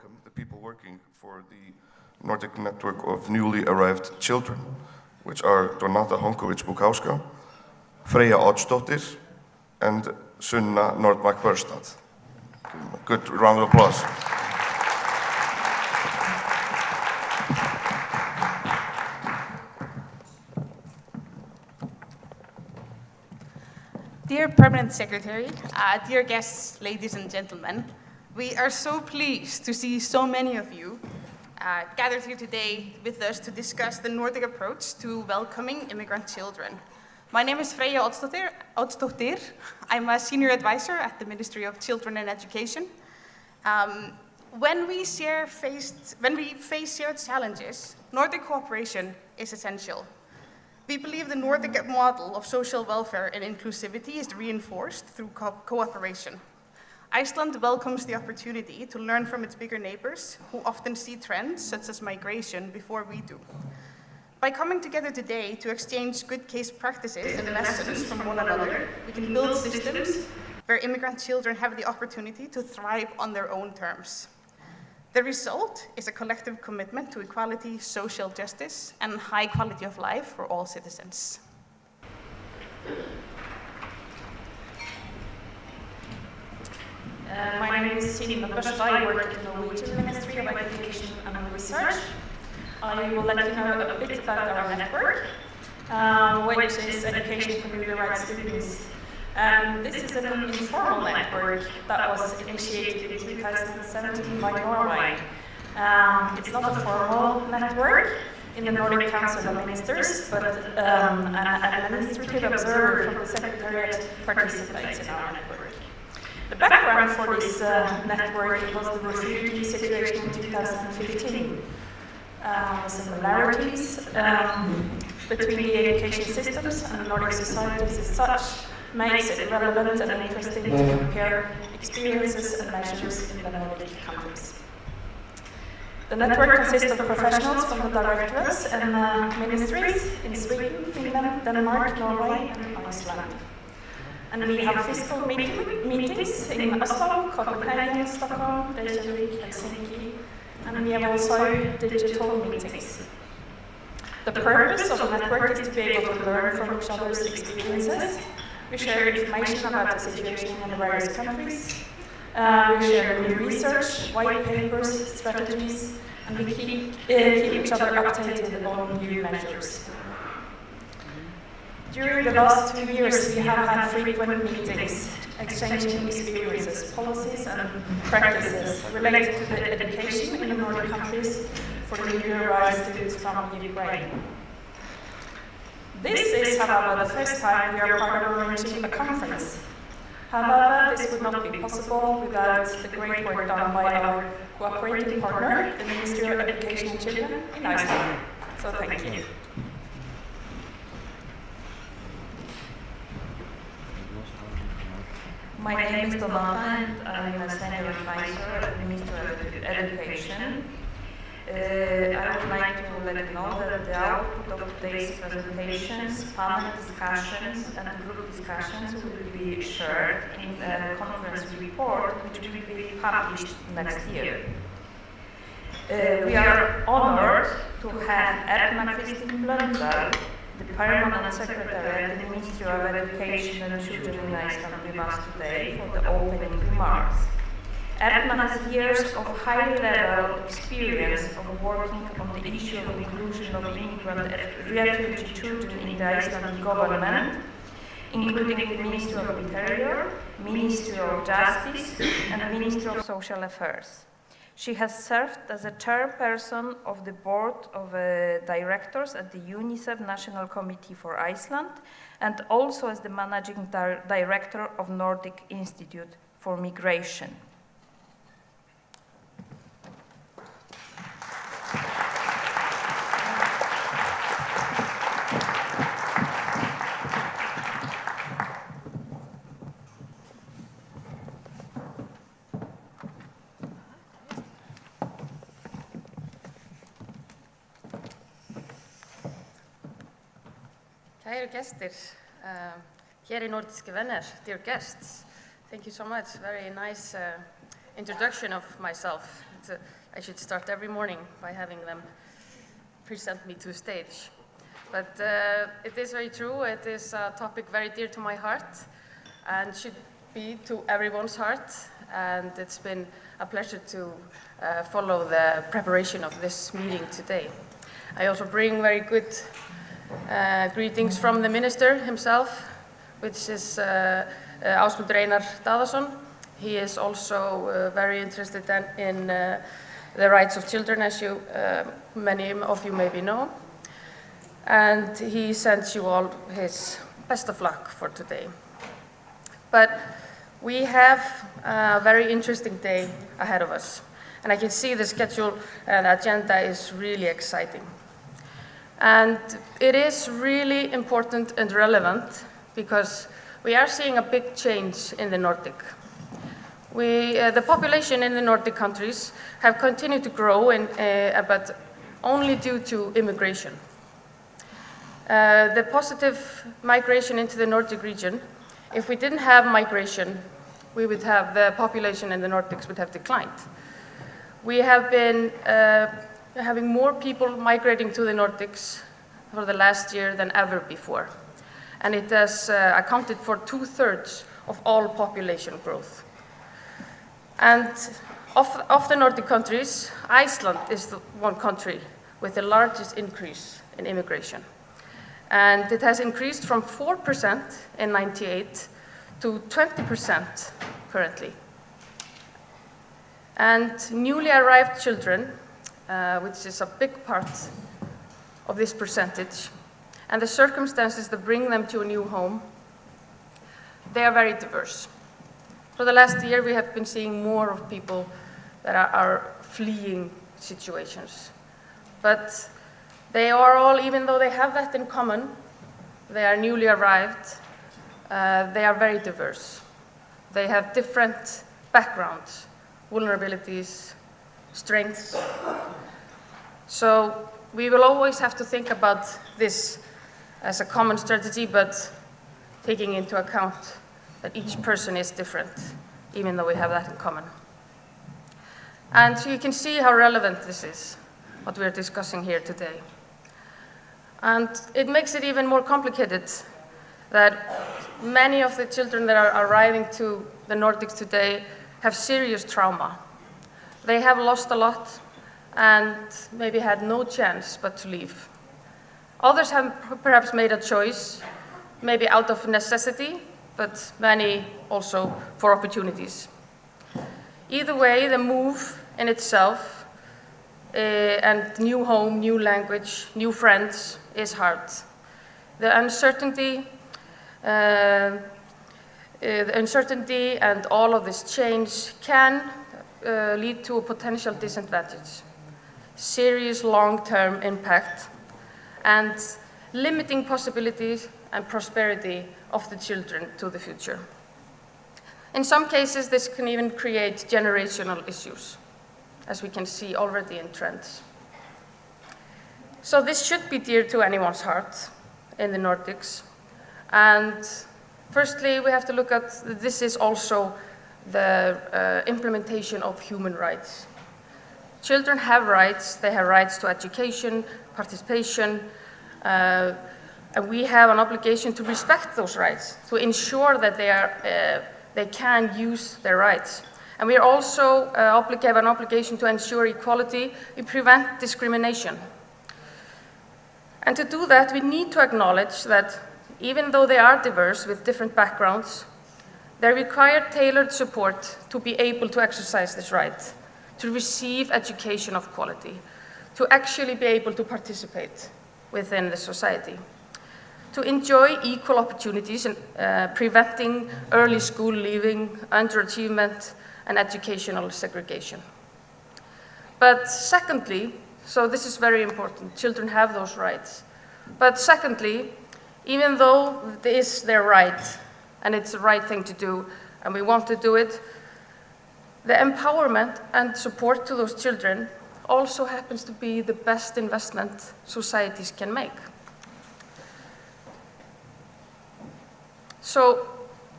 welcome the people working for the Nordic network of newly arrived children, which are Donata Honkovic-Bukowska, Freyja Oddsdóttir, and Sunna Nordmark-Børstad. Good round of applause. Dear Permanent Secretary, dear guests, ladies and gentlemen, we are so pleased to see so many of you gathered here today with us to discuss the Nordic approach to welcoming immigrant children. My name is Freyja Oddsdóttir. I'm a senior advisor at the Ministry of Children and Education. When we face shared challenges, Nordic cooperation is essential. We believe the Nordic model of social welfare and inclusivity is reinforced through cooperation. Iceland welcomes the opportunity to learn from its bigger neighbors, who often see trends such as migration before we do. By coming together today to exchange good case practices and lessons from one another, we can build systems where immigrant children have the opportunity to thrive on their own terms. The result is a collective commitment to equality, social justice, and high quality of life for all citizens. My name is Sunna Børstad. I work in the Norwegian Ministry of Education and Research. I will let you know a bit about our network, which is Education for Newly Arrived Students. This is an informal network that was initiated in 2017 by Norway. It's not a formal network in the Nordic Council of Ministers, but an administrative observer from the Secretariat participates in our network. The background for this network was the refugee situation in 2015. The similarities between the education systems and Nordic societies as such makes it relevant and interesting to compare experiences and measures in the Nordic countries. The network consists of professionals from the directorates and ministries in Sweden, Finland, Denmark, Norway, and Iceland. And we have physical meetings in Oslo, Copenhagen, Stockholm, Reykjavik, Helsinki, and we have also digital meetings. The purpose of the network is to be able to learn from each other's experiences. We share information about the situation in the various countries. We share new research, white papers, strategies, and we keep each other updated on new measures. During the last 2 years, we have had frequent meetings, exchanging experiences, policies, and practices related to the education in the Nordic countries for newly arrived students from Ukraine. This is, however, the first time we are part of arranging a conference. However, this would not be possible without the great work done by our cooperating partner, the Ministry of Education and Children in Iceland. So thank you. My name is Donata and I'm a senior advisor at the Ministry of Education. I would like to let you know that the output of today's presentations, panel discussions and group discussions will be shared in a conference report which will be published next year. We are honored to have Erna Blöndal, the Permanent Secretary at the Ministry of Education and Children in Iceland, with us today for the opening remarks. Erna has years of high-level experience of working on the issue of inclusion of immigrant and refugee children in the Icelandic government, including the Ministry of Interior, Ministry of Justice, and Ministry of Social Affairs. She has served as a chairperson of the board of directors at the UNICEF National Committee for Iceland and also as the managing director of Nordic Institute for Migration. Kæru gestir, hér í Nordiske Venner, dear guests, thank you so much. Very nice introduction of myself. It's I should start every morning by having them present me to the stage. But it is very true. It is a topic very dear to my heart and should be to everyone's heart. And it's been a pleasure to follow the preparation of this meeting today. I also bring very good greetings from the minister himself, which is Ásmundur Einar Daðason. He is also very interested in the rights of children, as many of you maybe know. And he sends you all his best of luck for today. But we have a very interesting day ahead of us. And I can see the schedule and agenda is really exciting. And it is really important and relevant because we are seeing a big change in the Nordic. The population in the Nordic countries have continued to grow, but only due to immigration. The positive migration into the Nordic region, if we didn't have migration, the population in the Nordics would have declined. We have been having more people migrating to the Nordics for the last year than ever before. And it has accounted for 2/3 of all population growth. And of the Nordic countries, Iceland is the one country with the largest increase in immigration. And it has increased from 4% in '98 to 20% currently. And newly arrived children, which is a big part of this percentage, and the circumstances that bring them to a new home, they are very diverse. For the last year, we have been seeing more of people that are fleeing situations. But they are all, even though they have that in common, they are newly arrived, they are very diverse. They have different backgrounds, vulnerabilities, strengths. So we will always have to think about this as a common strategy, but taking into account that each person is different, even though we have that in common. And so you can see how relevant this is, what we're discussing here today. And it makes it even more complicated that many of the children that are arriving to the Nordics today have serious trauma. They have lost a lot and maybe had no chance but to leave. Others have perhaps made a choice, maybe out of necessity, but many also for opportunities. Either way, the move in itself and new home, new language, new friends is hard. The uncertainty and all of this change can lead to a potential disadvantage, serious long-term impact, and limiting possibilities and prosperity of the children to the future. In some cases, this can even create generational issues, as we can see already in trends. So this should be dear to anyone's heart in the Nordics. And firstly, we have to look at, this is also the implementation of human rights. Children have rights. They have rights to education, participation, and we have an obligation to respect those rights, to ensure that they can use their rights. And we also have an obligation to ensure equality and prevent discrimination. And to do that, we need to acknowledge that even though they are diverse with different backgrounds, they require tailored support to be able to exercise this right, to receive education of quality, to actually be able to participate within the society, to enjoy equal opportunities and preventing early school leaving, underachievement, and educational segregation. But secondly, so this is very important, children have those rights. But secondly, even though this is their right, and it's the right thing to do, and we want to do it, the empowerment and support to those children also happens to be the best investment societies can make. So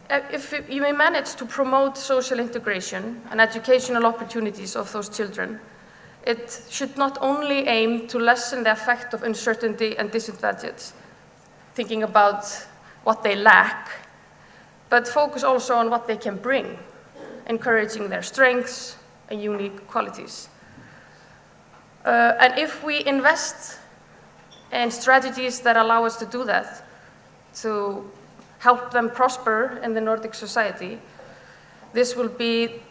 if you may manage to promote social integration and educational opportunities of those children, it should not only aim to lessen the effect of uncertainty and disadvantage, thinking about what they lack, but focus also on what they can bring, encouraging their strengths and unique qualities. And if we invest in strategies that allow us to do that, to help them prosper in the Nordic society, this will be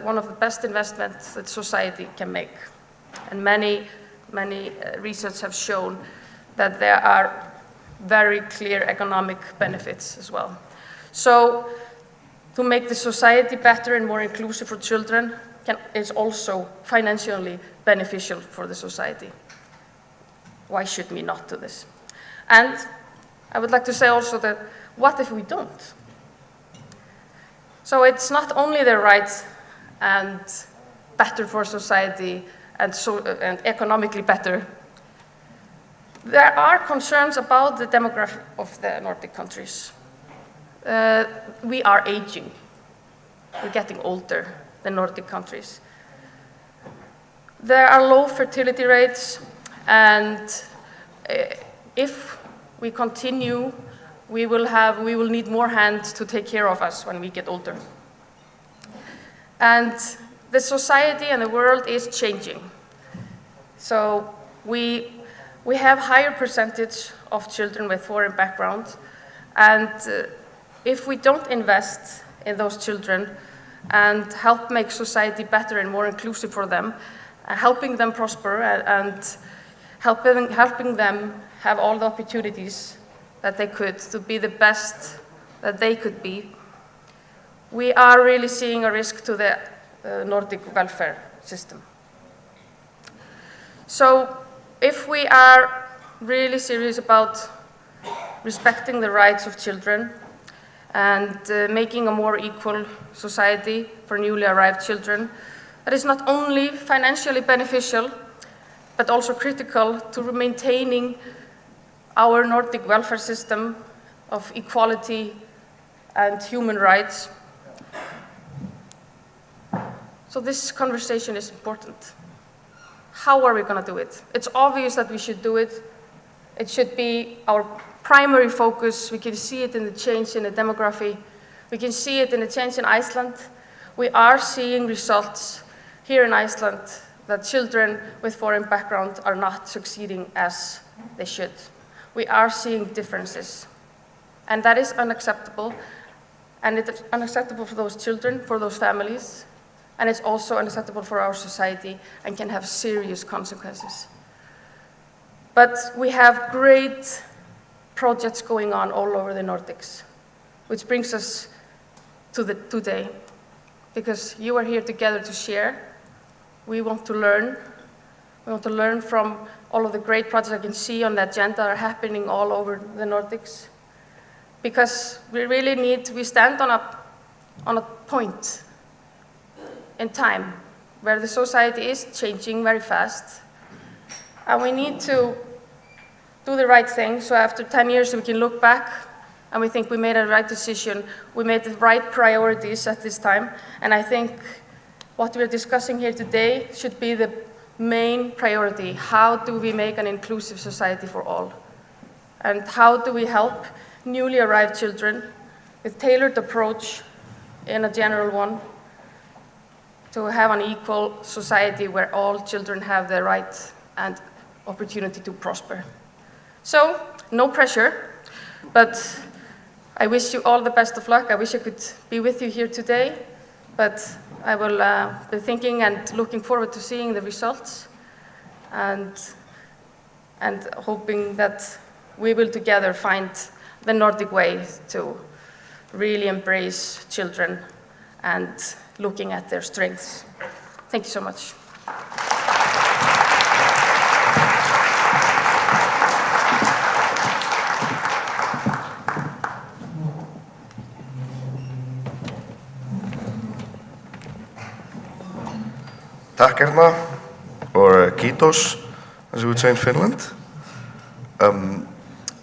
one of the best investments that society can make. And many research have shown that there are very clear economic benefits as well. So to make the society better and more inclusive for children is also financially beneficial for the society. Why should we not do this? And I would like to say also that what if we don't? So it's not only the right and better for society and economically better. There are concerns about the demography of the Nordic countries. We are aging. We're getting older, the Nordic countries. There are low fertility rates, and if we continue, we will need more hands to take care of us when we get older. And the society and the world is changing. So we have higher percentage of children with foreign background, and if we don't invest in those children and help make society better and more inclusive for them, helping them prosper and helping them have all the opportunities that they could to be the best that they could be, we are really seeing a risk to the Nordic welfare system. So if we are really serious about respecting the rights of children and making a more equal society for newly arrived children, that is not only financially beneficial, but also critical to maintaining our Nordic welfare system of equality and human rights. So this conversation is important. How are we going to do it? It's obvious that we should do it. It should be our primary focus. We can see it in the change in the demography. We can see it in the change in Iceland. We are seeing results here in Iceland that children with foreign background are not succeeding as they should. We are seeing differences. And that is unacceptable. And it's unacceptable for those children, for those families. And it's also unacceptable for our society and can have serious consequences. But we have great projects going on all over the Nordics, which brings us to today. Because you are here together to share. We want to learn. We want to learn from all of the great projects I can see on the agenda are happening all over the Nordics. Because we really we stand on a point in time where the society is changing very fast. And we need to do the right thing, so after 10 years we can look back and we think we made a right decision, we made the right priorities at this time, and I think what we're discussing here today should be the main priority. How do we make an inclusive society for all? And how do we help newly arrived children with tailored approach in a general one to have an equal society where all children have the right and opportunity to prosper. So, no pressure, but I wish you all the best of luck. I wish I could be with you here today, but I will be thinking and looking forward to seeing the results and hoping that we will together find the Nordic way to really embrace children and looking at their strengths. Thank you so much. Tack Erna, or kiitos, as we would say in Finland.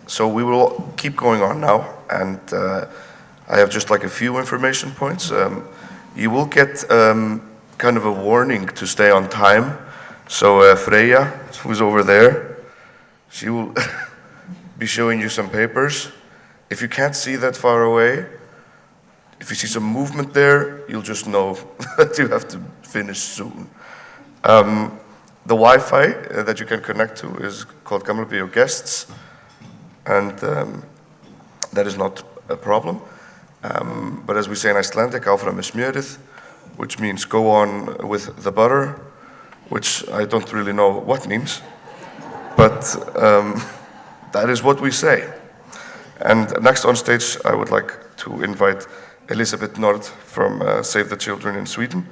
So we will keep going on now, and I have just like a few information points. You will get kind of a warning to stay on time. So Freya, who's over there, she will be showing you some papers. If you can't see that far away, if you see some movement there, you'll just know that you have to finish soon. The Wi-Fi that you can connect to is called Gamla Bio Guests, and that is not a problem. But as we say in Icelandic, áfram með smjörið, which means go on with the butter, which I don't really know what means, but that is what we say. And next on stage, I would like to invite Elisabet Nord from Save the Children in Sweden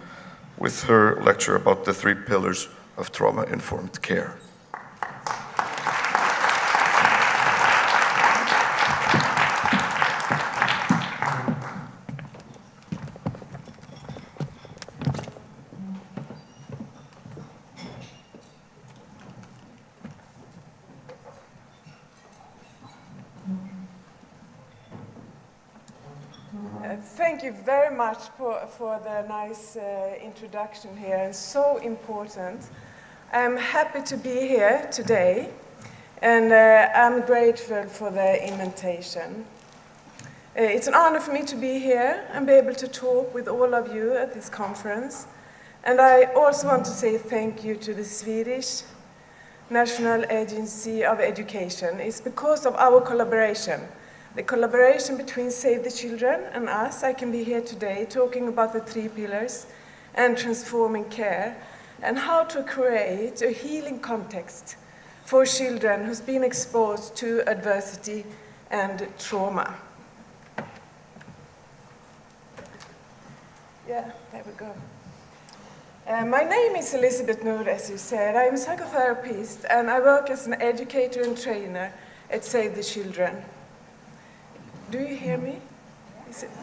with her lecture about the 3 pillars of trauma-informed care. Thank you very much for the nice introduction here, and so important. I'm happy to be here today, and I'm grateful for the invitation. It's an honor for me to be here and be able to talk with all of you at this conference. And I also want to say thank you to the Swedish National Agency of Education. It's because of our collaboration. The collaboration between Save the Children and us, I can be here today talking about the 3 pillars and transforming care and how to create a healing context for children who's been exposed to adversity and trauma. Yeah, there we go. My name is Elisabet Nord, as you said. I'm a psychotherapist and I work as an educator and trainer at Save the Children. Do you hear me?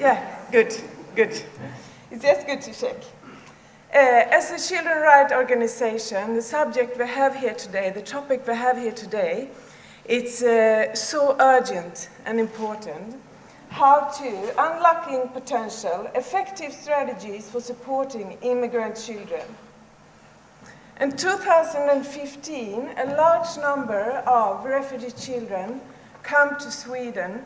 Yeah, good. It's just good to check. As a children's rights organization, the subject we have here today, the topic we have here today, it's so urgent and important. How to unlocking potential, effective strategies for supporting immigrant children. In 2015, a large number of refugee children come to Sweden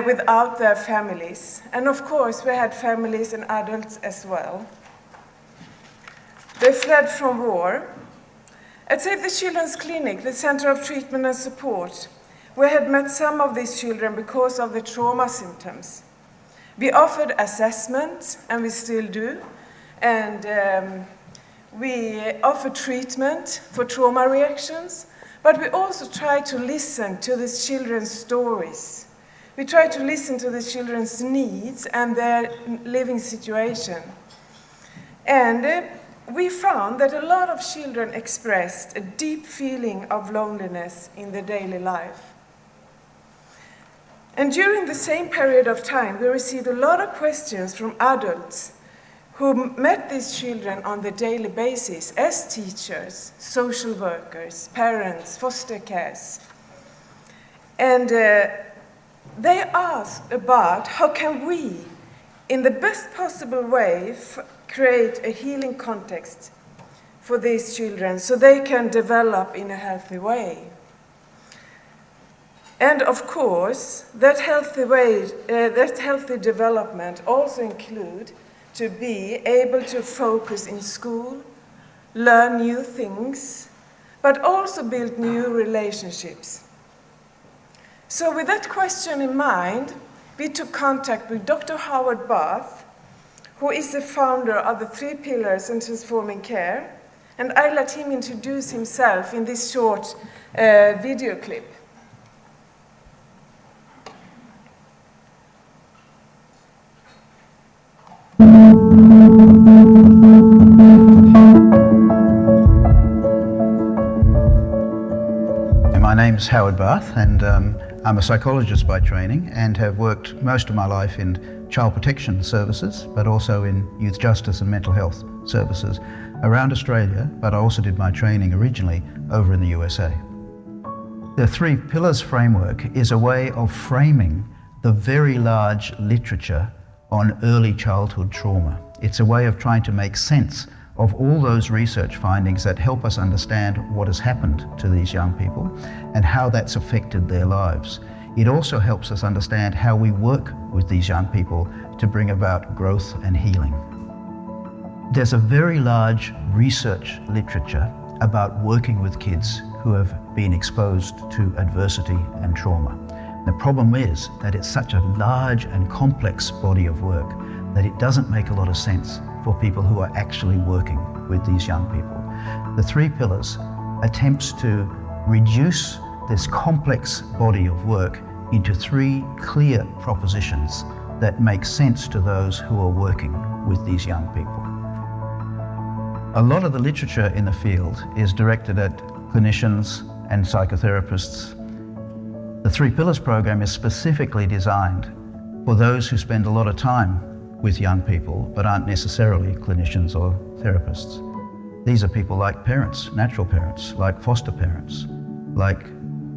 without their families. And of course, we had families and adults as well. They fled from war. At Save the Children's Clinic, the Center of Treatment and Support, we had met some of these children because of the trauma symptoms. We offered assessment, and we still do, and we offer treatment for trauma reactions, but we also try to listen to these children's stories. We try to listen to the children's needs and their living situation. And we found that a lot of children expressed a deep feeling of loneliness in their daily life. And during the same period of time, we received a lot of questions from adults who met these children on the daily basis as teachers, social workers, parents, foster cares. And they asked about how can we, in the best possible way, create a healing context for these children so they can develop in a healthy way. And of course, that healthy development also includes to be able to focus in school, learn new things, but also build new relationships. So with that question in mind, we took contact with Dr. Howard Barth, who is the founder of the 3 pillars in transforming care, and I let him introduce himself in this short video clip. My name's Howard Barth, and I'm a psychologist by training and have worked most of my life in child protection services, but also in youth justice and mental health services around Australia, but I also did my training originally over in the USA. The 3 pillars framework is a way of framing the very large literature on early childhood trauma It's a way of trying to make sense of all those research findings that help us understand what has happened to these young people and how that's affected their lives. It also helps us understand how we work with these young people to bring about growth and healing. There's a very large research literature about working with kids who have been exposed to adversity and trauma. The problem is that it's such a large and complex body of work that it doesn't make a lot of sense for people who are actually working with these young people. The 3 pillars attempts to reduce this complex body of work into 3 clear propositions that make sense to those who are working with these young people. A lot of the literature in the field is directed at clinicians and psychotherapists. The 3 Pillars program is specifically designed for those who spend a lot of time with young people but aren't necessarily clinicians or therapists. These are people like parents, natural parents, like foster parents, like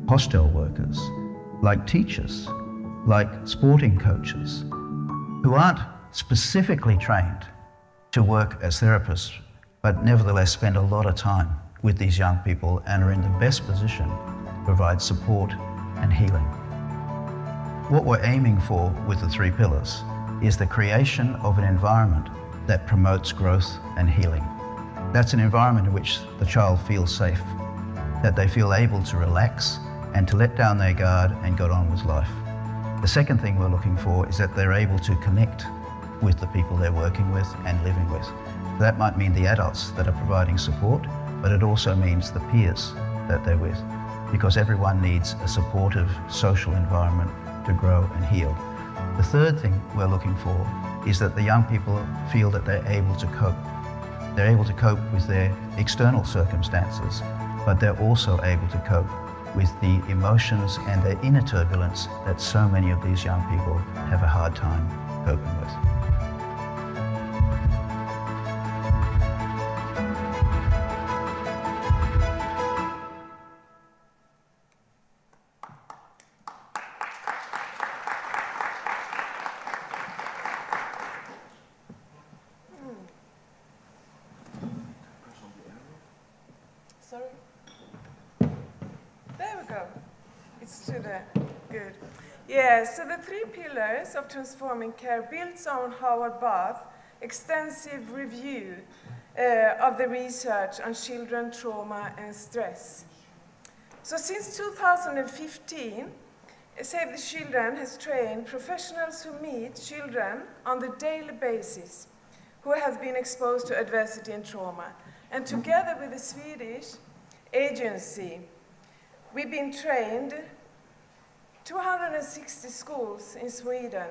hostel workers, like teachers, like sporting coaches, who aren't specifically trained to work as therapists, but nevertheless spend a lot of time with these young people and are in the best position to provide support and healing. What we're aiming for with the 3 pillars is the creation of an environment that promotes growth and healing. That's an environment in which the child feels safe, that they feel able to relax and to let down their guard and get on with life. The second thing we're looking for is that they're able to connect with the people they're working with and living with. That might mean the adults that are providing support, but it also means the peers that they're with, because everyone needs a supportive social environment to grow and heal. The third thing we're looking for is that the young people feel that they're able to cope. They're able to cope with their external circumstances, but they're also able to cope with the emotions and the inner turbulence that so many of these young people have a hard time coping with. Sorry? There we go. It's to the good. Yeah, so the 3 pillars of transforming care builds on Howard Bath's extensive review of the research on children, trauma, and stress. So since 2015, Save the Children has trained professionals who meet children on the daily basis who have been exposed to adversity and trauma. And together with the Swedish agency, we've been trained 260 schools in Sweden.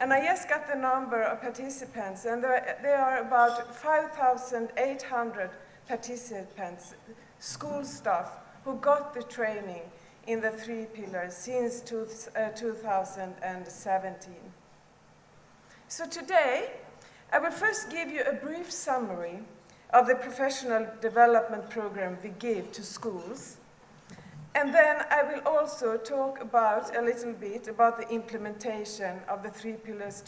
And I just got the number of participants, and there are about 5,800 participants, school staff, who got the training in the 3 pillars since 2017. So today, I will first give you a brief summary of the professional development program we give to schools. And then I will also talk about a little bit about the implementation of the 3 pillars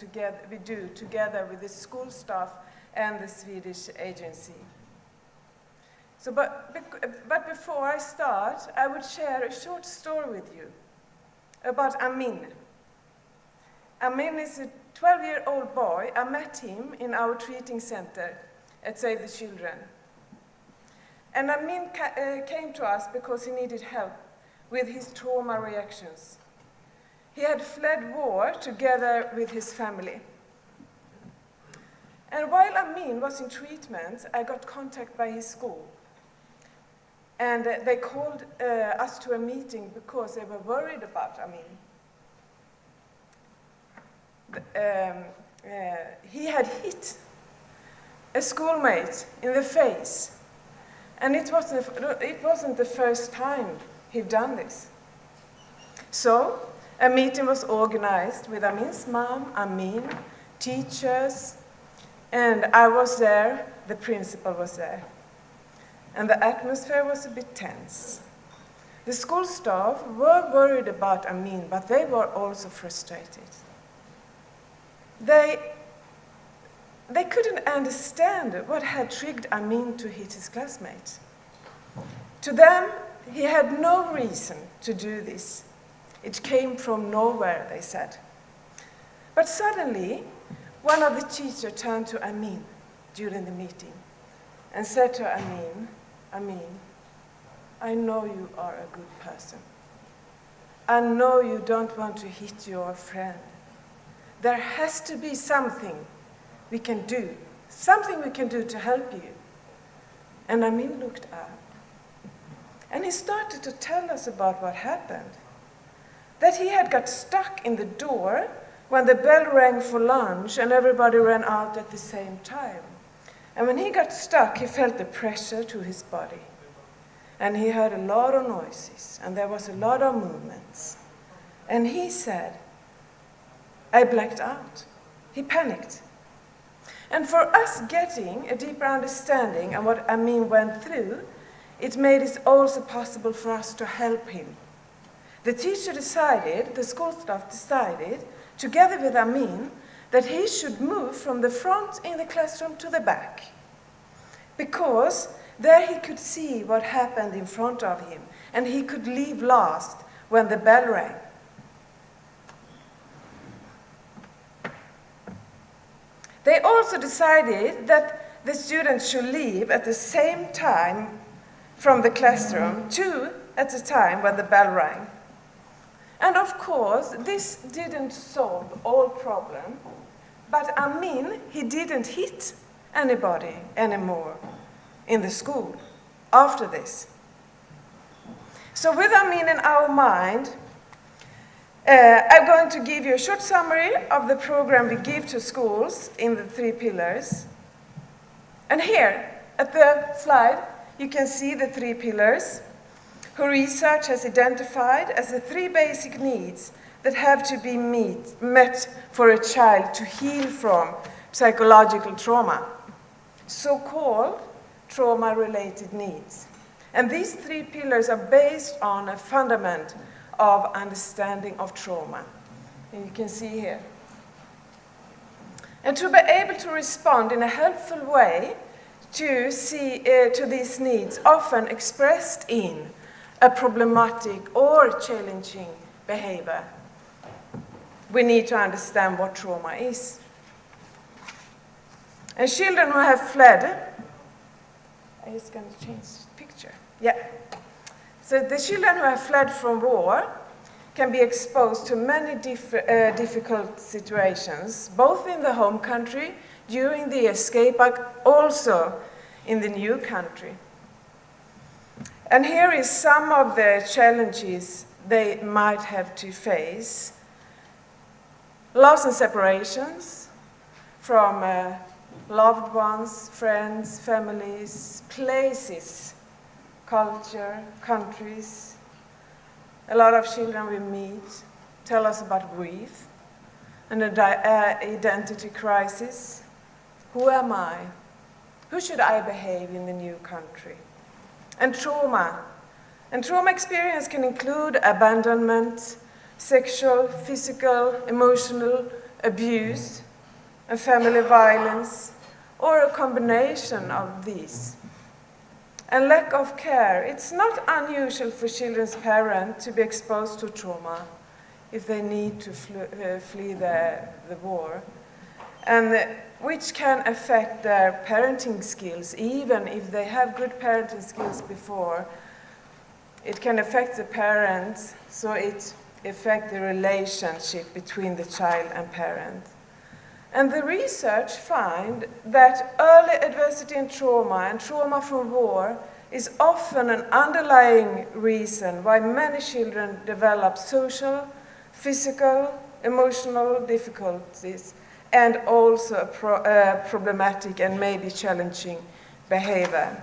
we do together with the school staff and the Swedish agency. So, but before I start, I would share a short story with you about Amin. Amin is a 12-year-old boy. I met him in our treating center at Save the Children. And Amin came to us because he needed help with his trauma reactions. He had fled war together with his family. And while Amin was in treatment, I got contact by his school. And they called us to a meeting because they were worried about Amin. He had hit a schoolmate in the face. And it wasn't the first time he'd done this. So a meeting was organized with Amin's mom, Amin, teachers, and I was there, the principal was there. And the atmosphere was a bit tense. The school staff were worried about Amin, but they were also frustrated. They they couldn't understand what had triggered Amin to hit his classmate. To them, he had no reason to do this. It came from nowhere, they said. But suddenly, one of the teachers turned to Amin during the meeting and said to Amin, Amin, I know you are a good person. I know you don't want to hit your friend. There has to be something we can do to help you. And Amin looked up, and he started to tell us about what happened. That he had got stuck in the door when the bell rang for lunch and everybody ran out at the same time. And when he got stuck, he felt the pressure to his body. And he heard a lot of noises, and there was a lot of movements. And he said, I blacked out. He panicked. And for us getting a deeper understanding of what Amin went through, it made it also possible for us to help him. The teacher decided, the school staff decided, together with Amin, that he should move from the front in the classroom to the back, because there he could see what happened in front of him, and he could leave last when the bell rang. They also decided that the students should leave at the same time from the classroom, two at a time when the bell rang. And of course, this didn't solve all problems, but Amin, he didn't hit anybody anymore in the school after this. So with Amin in our mind, I'm going to give you a short summary of the program we give to schools in the 3 pillars. And here, at the slide, you can see the 3 pillars, who research has identified as the 3 basic needs that have to be met for a child to heal from psychological trauma, so-called trauma-related needs. And these 3 pillars are based on a fundament of understanding of trauma. And you can see here. And to be able to respond in a helpful way to these needs, often expressed in a problematic or challenging behavior, we need to understand what trauma is. And children who have fled, I'm just going to change the picture. Yeah. So the children who have fled from war can be exposed to many difficult situations, both in the home country, during the escape, but also in the new country. And here is some of the challenges they might have to face. Loss and separations from loved ones, friends, families, places, culture, countries. A lot of children we meet tell us about grief and an identity crisis. Who am I? Who should I behave in the new country? And trauma. And trauma experience can include abandonment, sexual, physical, emotional abuse, and family violence, or a combination of these. And lack of care. It's not unusual for children's parents to be exposed to trauma if they need to flee the war, and which can affect their parenting skills. Even if they have good parenting skills before, it can affect the parents, so it affects the relationship between the child and parent. And the research finds that early adversity and trauma from war is often an underlying reason why many children develop social, physical, emotional difficulties, and also problematic and maybe challenging behavior.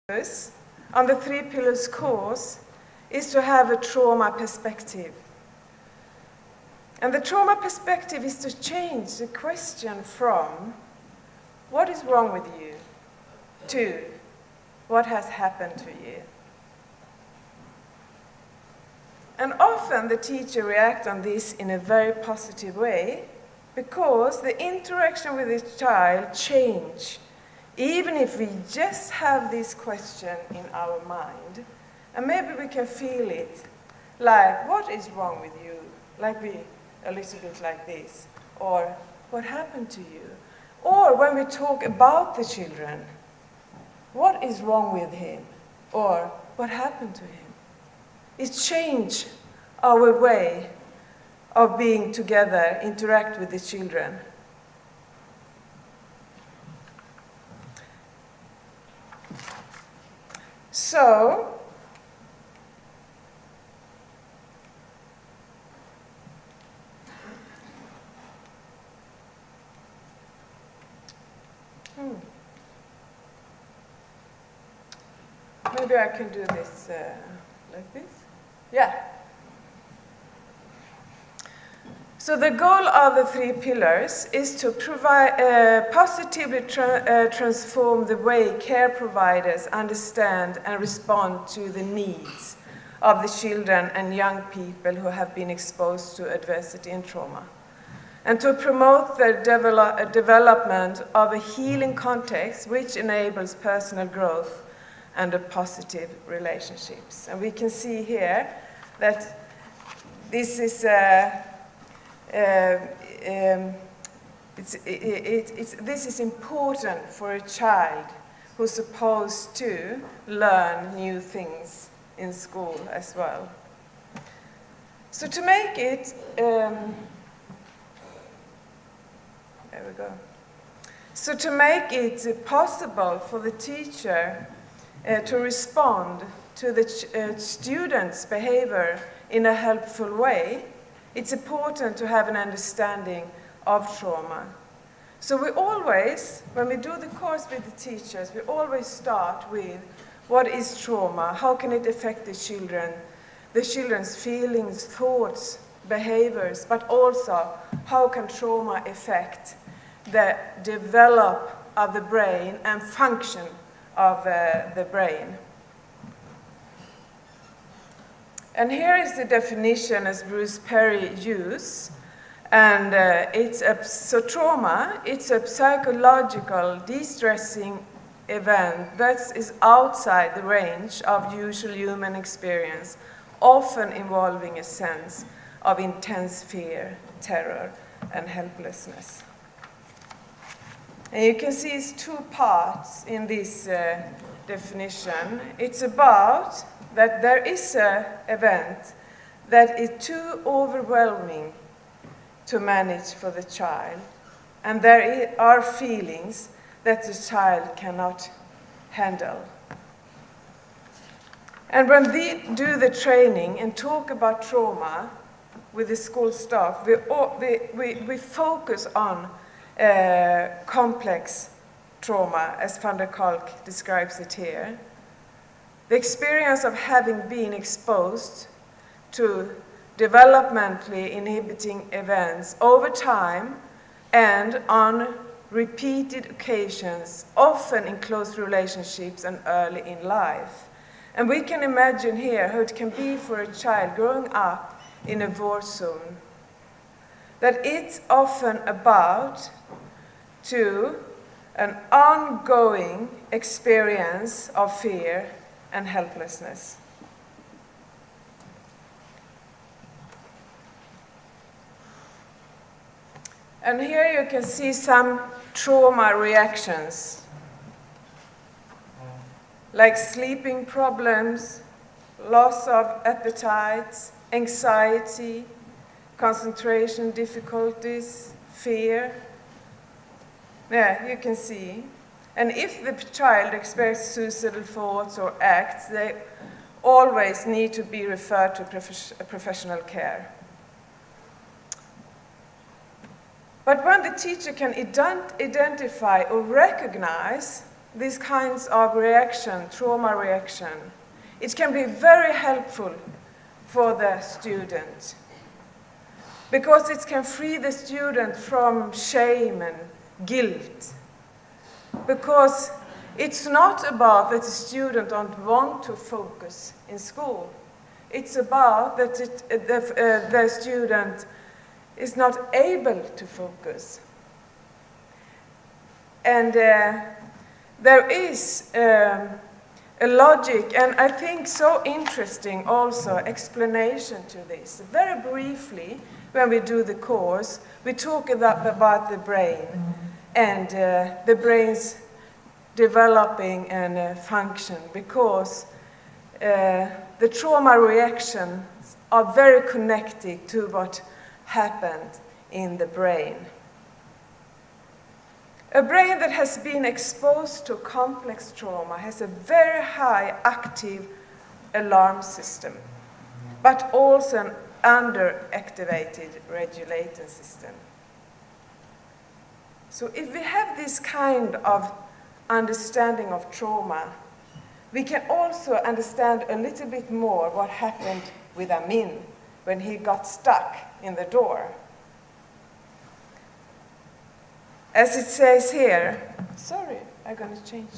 on the Three Pillars course is to have a trauma perspective. And the trauma perspective is to change the question from what is wrong with you to what has happened to you. And often the teacher reacts on this in a very positive way because the interaction with the child changes even if we just have this question in our mind. And maybe we can feel it, like, what is wrong with you? Like a little bit like this. Or, what happened to you? Or when we talk about the children, what is wrong with him? Or, what happened to him? It changed our way of being together, interact with the children. So, maybe I can do this like this. Yeah. So the goal of the Three Pillars is to provide, positively transform the way care providers understand and respond to the needs of the children and young people who have been exposed to adversity and trauma, and to promote the development of a healing context which enables personal growth and a positive relationships. And we can see here that this is this is important for a child who's supposed to learn new things in school as well. So to make it, there we go. So to make it possible for the teacher to respond to the student's behavior in a helpful way, it's important to have an understanding of trauma. So we always, when we do the course with the teachers, we always start with what is trauma, how can it affect the children's feelings, thoughts, behaviors, but also how can trauma affect the development of the brain and function of the brain. And here is the definition as Bruce Perry used. And so trauma, it's a psychological distressing event that is outside the range of usual human experience, often involving a sense of intense fear, terror, and helplessness. And you can see it's two parts in this definition. It's about that there is an event that is too overwhelming to manage for the child, and there are feelings that the child cannot handle. And when we do the training and talk about trauma with the school staff, we focus on complex trauma, as van der Kolk describes it here. The experience of having been exposed to developmentally inhibiting events over time and on repeated occasions, often in close relationships and early in life. And we can imagine here how it can be for a child growing up in a war zone, that it's often about to an ongoing experience of fear and helplessness. And here you can see some trauma reactions, like sleeping problems, loss of appetite, anxiety, concentration difficulties, fear. Yeah, you can see. And if the child experiences suicidal thoughts or acts, they always need to be referred to professional care. But when the teacher can identify or recognize these kinds of reaction, trauma reaction, it can be very helpful for the student because it can free the student from shame and guilt. Because it's not about that the student don't want to focus in school. It's about that the student is not able to focus. And there is a logic, and I think so interesting also, explanation to this. Very briefly, when we do the course, we talk about the brain and the brain's developing and function, because the trauma reactions are very connected to what happened in the brain. A brain that has been exposed to complex trauma has a very high active alarm system, but also an underactivated regulating system. So if we have this kind of understanding of trauma, we can also understand a little bit more what happened with Amin when he got stuck in the door. As it says here, sorry, I'm going to change.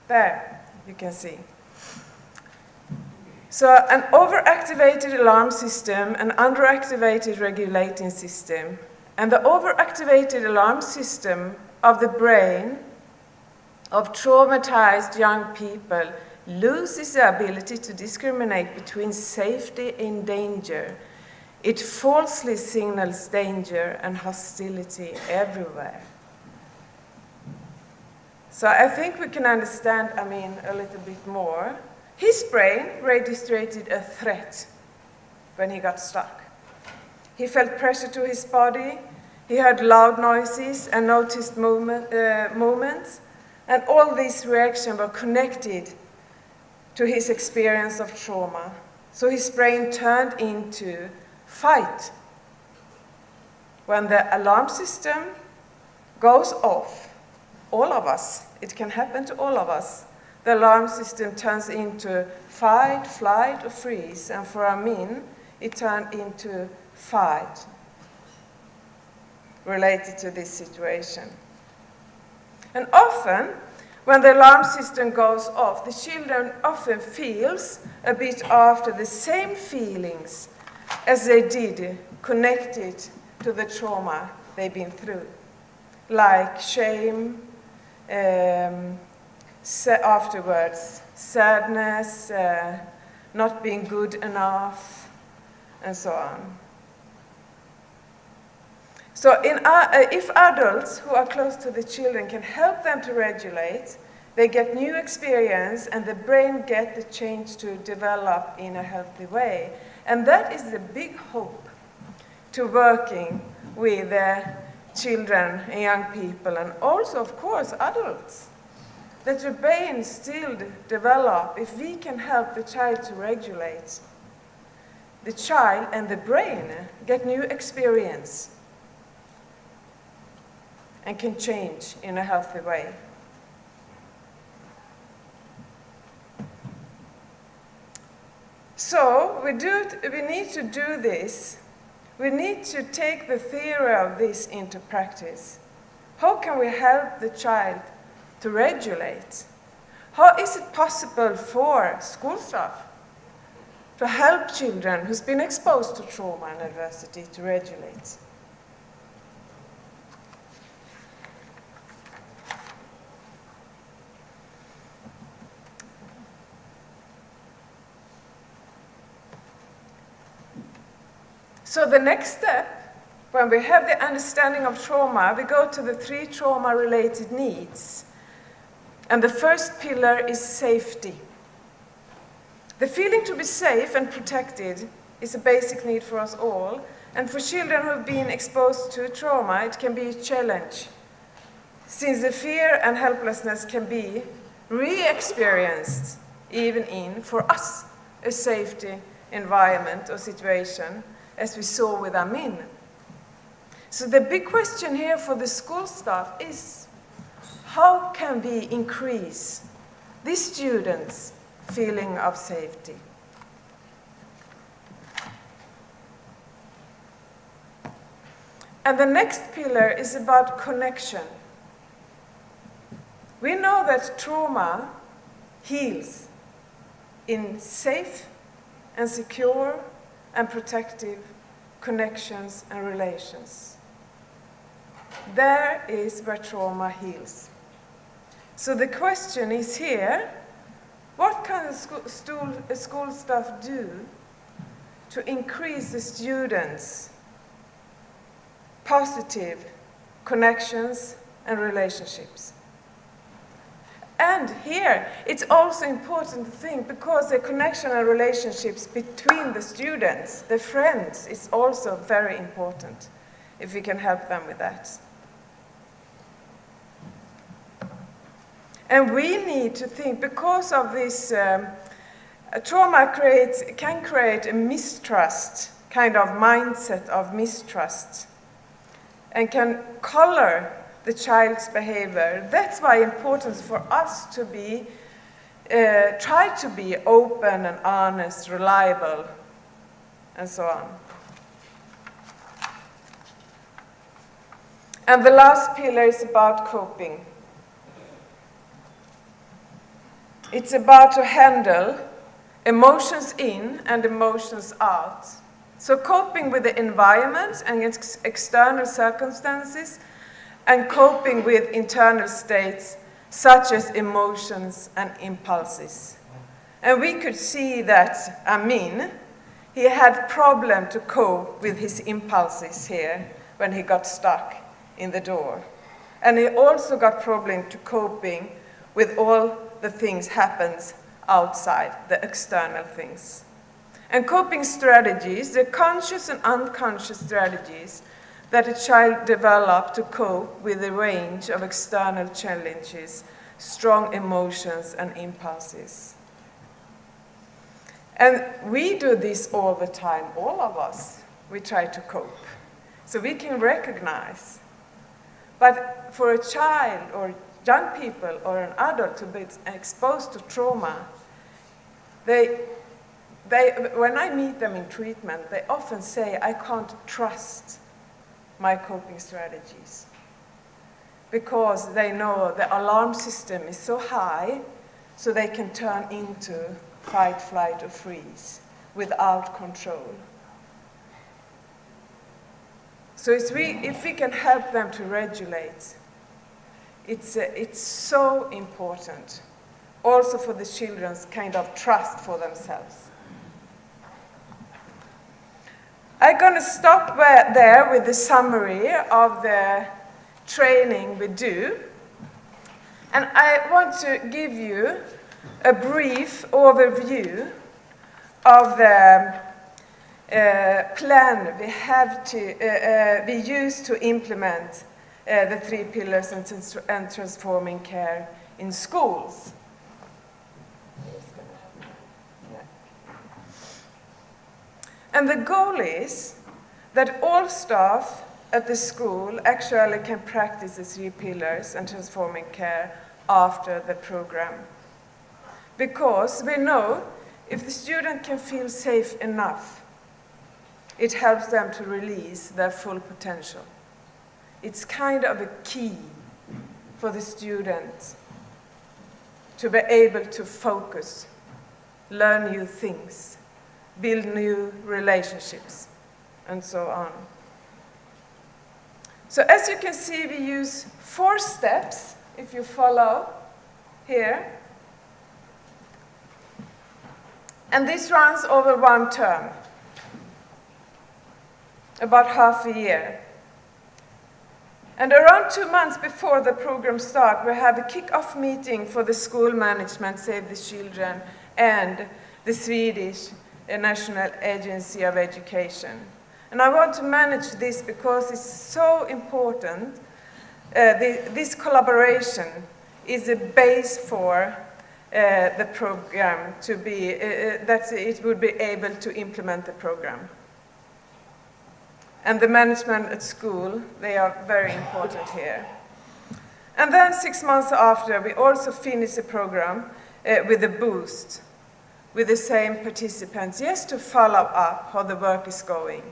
There, you can see. So an overactivated alarm system, an underactivated regulating system, and the overactivated alarm system of the brain of traumatized young people loses the ability to discriminate between safety and danger. It falsely signals danger and hostility everywhere. So I think we can understand Amin a little bit more. His brain registered a threat when he got stuck. He felt pressure to his body, he heard loud noises and noticed movements, and all these reactions were connected to his experience of trauma. So his brain turned into fight. When the alarm system goes off, all of us, it can happen to all of us, the alarm system turns into fight, flight, or freeze. And for Amin, it turned into fight related to this situation. And often, when the alarm system goes off, the children often feels a bit after the same feelings as they did connected to the trauma they've been through, like shame, afterwards, sadness, not being good enough, and so on. So if adults who are close to the children can help them to regulate, they get new experience and the brain gets the change to develop in a healthy way. And that is the big hope to working with children and young people, and also, of course, adults. That the brain still develop if we can help the child to regulate. The child and the brain get new experience and can change in a healthy way. So we need to do this. We need to take the theory of this into practice. How can we help the child to regulate? How is it possible for school staff to help children who's been exposed to trauma and adversity to regulate? So the next step, when we have the understanding of trauma, we go to the 3 trauma-related needs. And the first pillar is safety. The feeling to be safe and protected is a basic need for us all. And for children who have been exposed to trauma, it can be a challenge, since the fear and helplessness can be re-experienced, even in, for us, a safety environment or situation, as we saw with Amin. So the big question here for the school staff is, how can we increase these students' feeling of safety? And the next pillar is about connection. We know that trauma heals in safe and secure and protective connections and relations. There is where trauma heals. So the question is here, what can school staff do to increase the students' positive connections and relationships? And here, it's also important to think, because the connection and relationships between the students, the friends, is also very important, if we can help them with that. And we need to think, because of this, trauma can create a mistrust, kind of mindset of mistrust, and can color the child's behavior. That's why it's important for us to be, try to be open and honest, reliable, and so on. And the last pillar is about coping. It's about to handle emotions in and emotions out. So coping with the environment and its external circumstances, and coping with internal states such as emotions and impulses. And we could see that Amin, he had problem to cope with his impulses here when he got stuck in the door. And he also got problem to coping with all the things happens outside, the external things. And coping strategies, the conscious and unconscious strategies that a child develops to cope with a range of external challenges, strong emotions and impulses. And we do this all the time, all of us. We try to cope. So we can recognize. But for a child or young people or an adult to be exposed to trauma, when I meet them in treatment, they often say, I can't trust my coping strategies, because they know the alarm system is so high, so they can turn into fight, flight, or freeze without control. So if we can help them to regulate, it's so important, also for the children's kind of trust for themselves. I'm going to stop there with the summary of the training we do. And I want to give you a brief overview of the plan we use to implement the 3 pillars and transforming care in schools. And the goal is that all staff at the school actually can practice the 3 pillars and transforming care after the program. Because we know if the student can feel safe enough, it helps them to release their full potential. It's kind of a key for the student to be able to focus, learn new things, build new relationships, and so on. So as you can see, we use 4 steps, if you follow here. And this runs over 1 term, about half a year. And around 2 months before the program starts, we have a kick-off meeting for the school management, Save the Children, and the Swedish National Agency of Education. And I want to manage this because it's so important. This collaboration is a base for the program to be, that it would be able to implement the program. And the management at school, they are very important here. And then 6 months after, we also finished the program with a boost with the same participants, just to follow up how the work is going.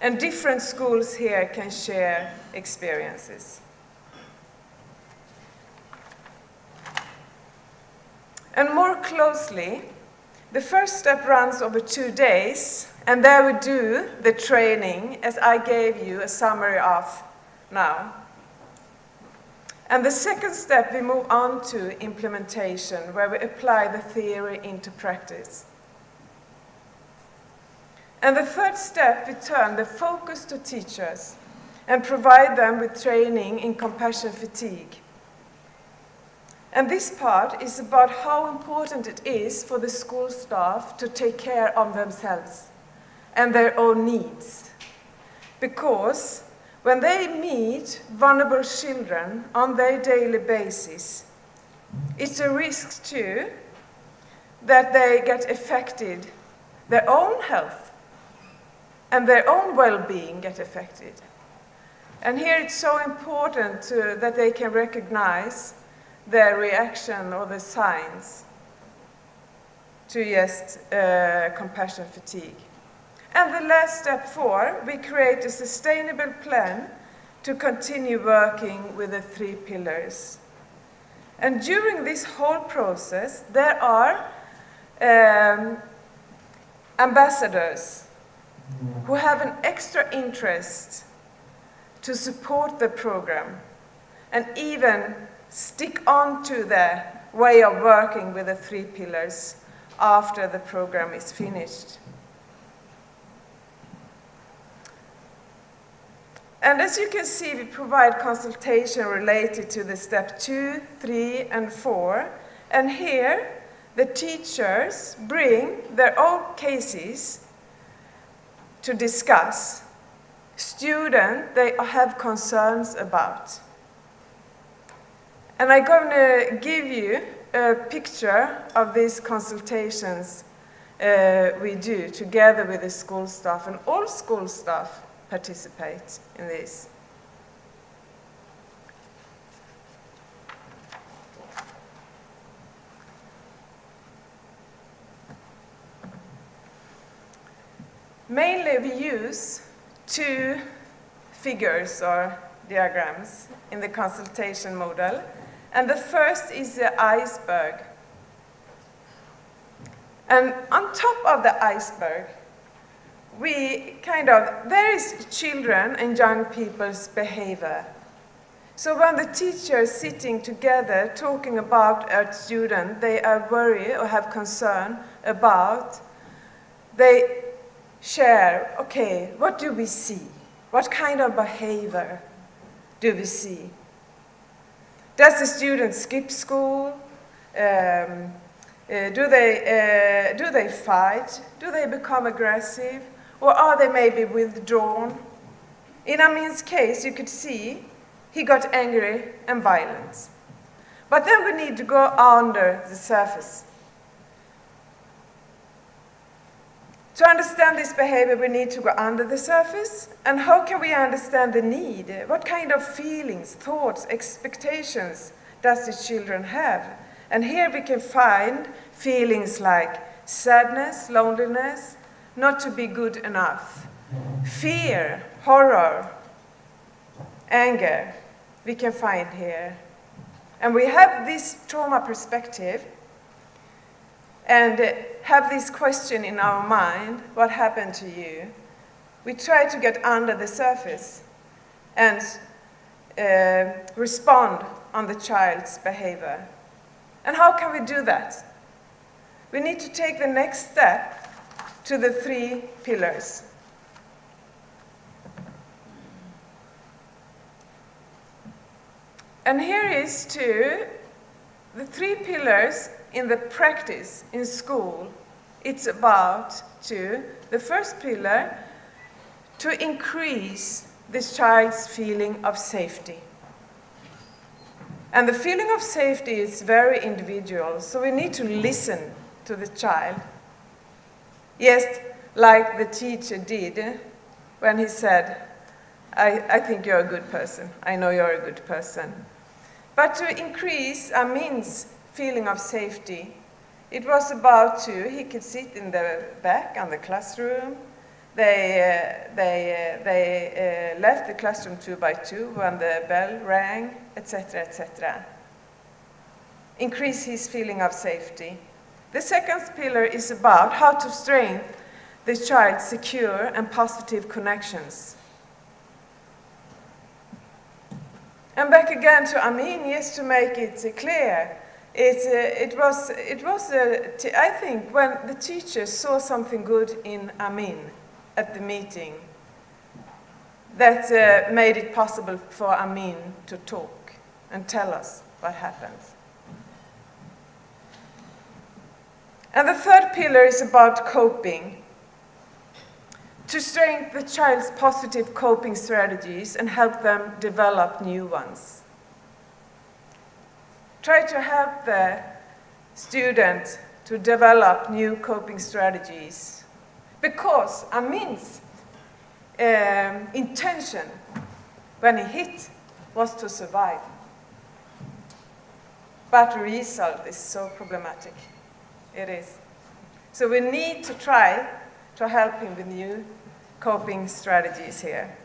And different schools here can share experiences. And more closely, the first step runs over 2 days, and there we do the training as I gave you a summary of now. And the second step, we move on to implementation, where we apply the theory into practice. And the third step, we turn the focus to teachers and provide them with training in compassion fatigue. And this part is about how important it is for the school staff to take care of themselves and their own needs. Because when they meet vulnerable children on their daily basis, it's a risk too that they get affected, their own health and their own well-being get affected. And here it's so important that they can recognize their reaction or the signs to just compassion fatigue. And the last step 4, we create a sustainable plan to continue working with the 3 pillars. And during this whole process, there are ambassadors who have an extra interest to support the program and even stick on to the way of working with the 3 pillars after the program is finished. And as you can see, we provide consultation related to the step 2, 3, and 4. And here, the teachers bring their own cases to discuss. Students, they have concerns about. And I'm going to give you a picture of these consultations we do together with the school staff, and all school staff participate in this. Mainly we use 2 figures or diagrams in the consultation model. And the first is the iceberg. And on top of the iceberg, there is children and young people's behavior. So when the teacher is sitting together talking about a student they are worried or have concern about, they share, okay, what do we see? What kind of behavior do we see? Does the student skip school? Do they fight? Do they become aggressive? Or are they maybe withdrawn? In Amin's case, you could see he got angry and violent. But then we need to go under the surface. To understand this behavior, we need to go under the surface. And how can we understand the need? What kind of feelings, thoughts, expectations does the children have? And here we can find feelings like sadness, loneliness, not to be good enough, fear, horror, anger, we can find here. And we have this trauma perspective and have this question in our mind, what happened to you? We try to get under the surface and respond on the child's behavior. And how can we do that? We need to take the next step to the 3 pillars. And here is the 3 pillars in the practice in school. It's about the first pillar, to increase this child's feeling of safety. And the feeling of safety is very individual, so we need to listen to the child. Yes, like the teacher did when he said, I think you're a good person. I know you're a good person. But to increase Amin's feeling of safety, it was about he could sit in the back of the classroom. They left the classroom 2 by 2 when the bell rang, etc., etc. Increase his feeling of safety. The second pillar is about how to strengthen the child's secure and positive connections. And back again to Amin, just to make it clear. I think when the teachers saw something good in Amin at the meeting, that made it possible for Amin to talk and tell us what happens. And the third pillar is about coping. To strengthen the child's positive coping strategies and help them develop new ones. Try to help the student to develop new coping strategies. Because Amin's intention when he hit was to survive. But the result is so problematic. It is. So we need to try to help him with new coping strategies here.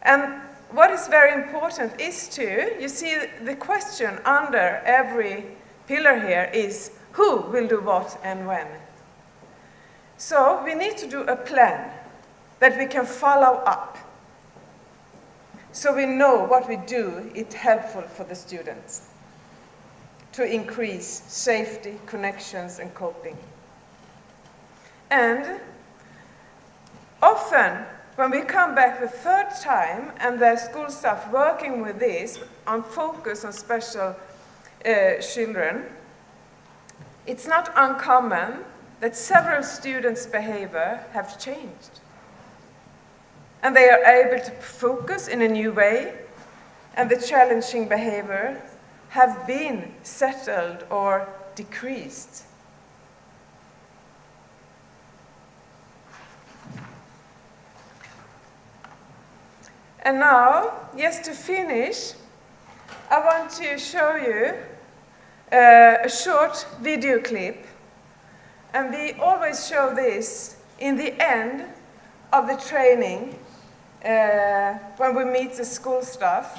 And what is very important is you see the question under every pillar here is who will do what and when. So we need to do a plan that we can follow up. So we know what we do is helpful for the students to increase safety, connections, and coping. And often, when we come back the third time and the school staff working with this on focus on special children, it's not uncommon that several students' behavior have changed. And they are able to focus in a new way, and the challenging behavior have been settled or decreased. And now, just to finish, I want to show you a short video clip. And we always show this in the end of the training when we meet the school staff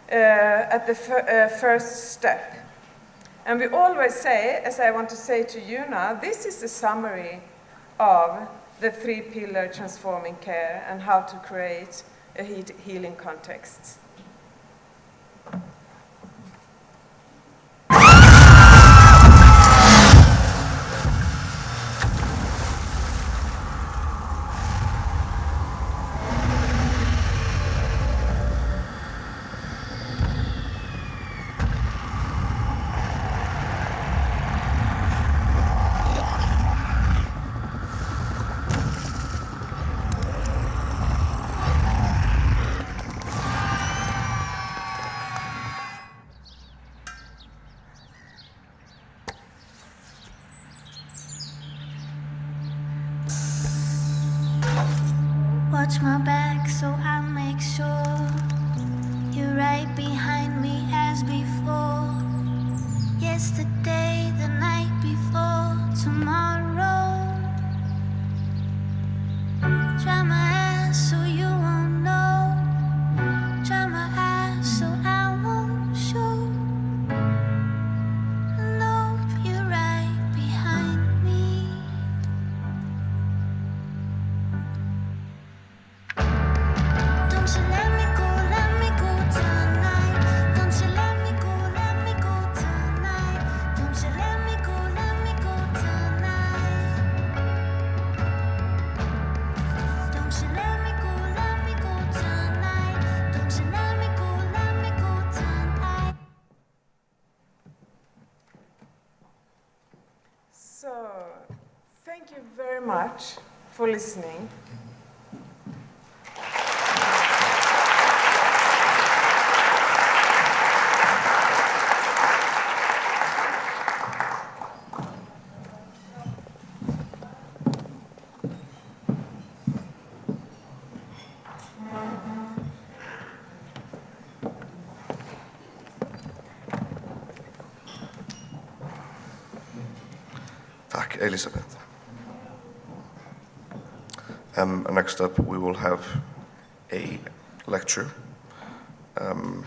at the first step. And we always say, as I want to say to you now, this is the summary of the 3-pillar transforming care and how to create a healing context. Watch my back so I'll make sure you're right behind me as before. Yesterday, the night before, tomorrow. Try my ass so you won't know. Try my ass so I won't show. I know you're right behind me. Don't you let me go tonight. Don't you let me go tonight. Don't you let me go tonight. Don't you let me go tonight. Don't you let me go tonight. So, thank you very much for listening. Elisabet. Next up, we will have a lecture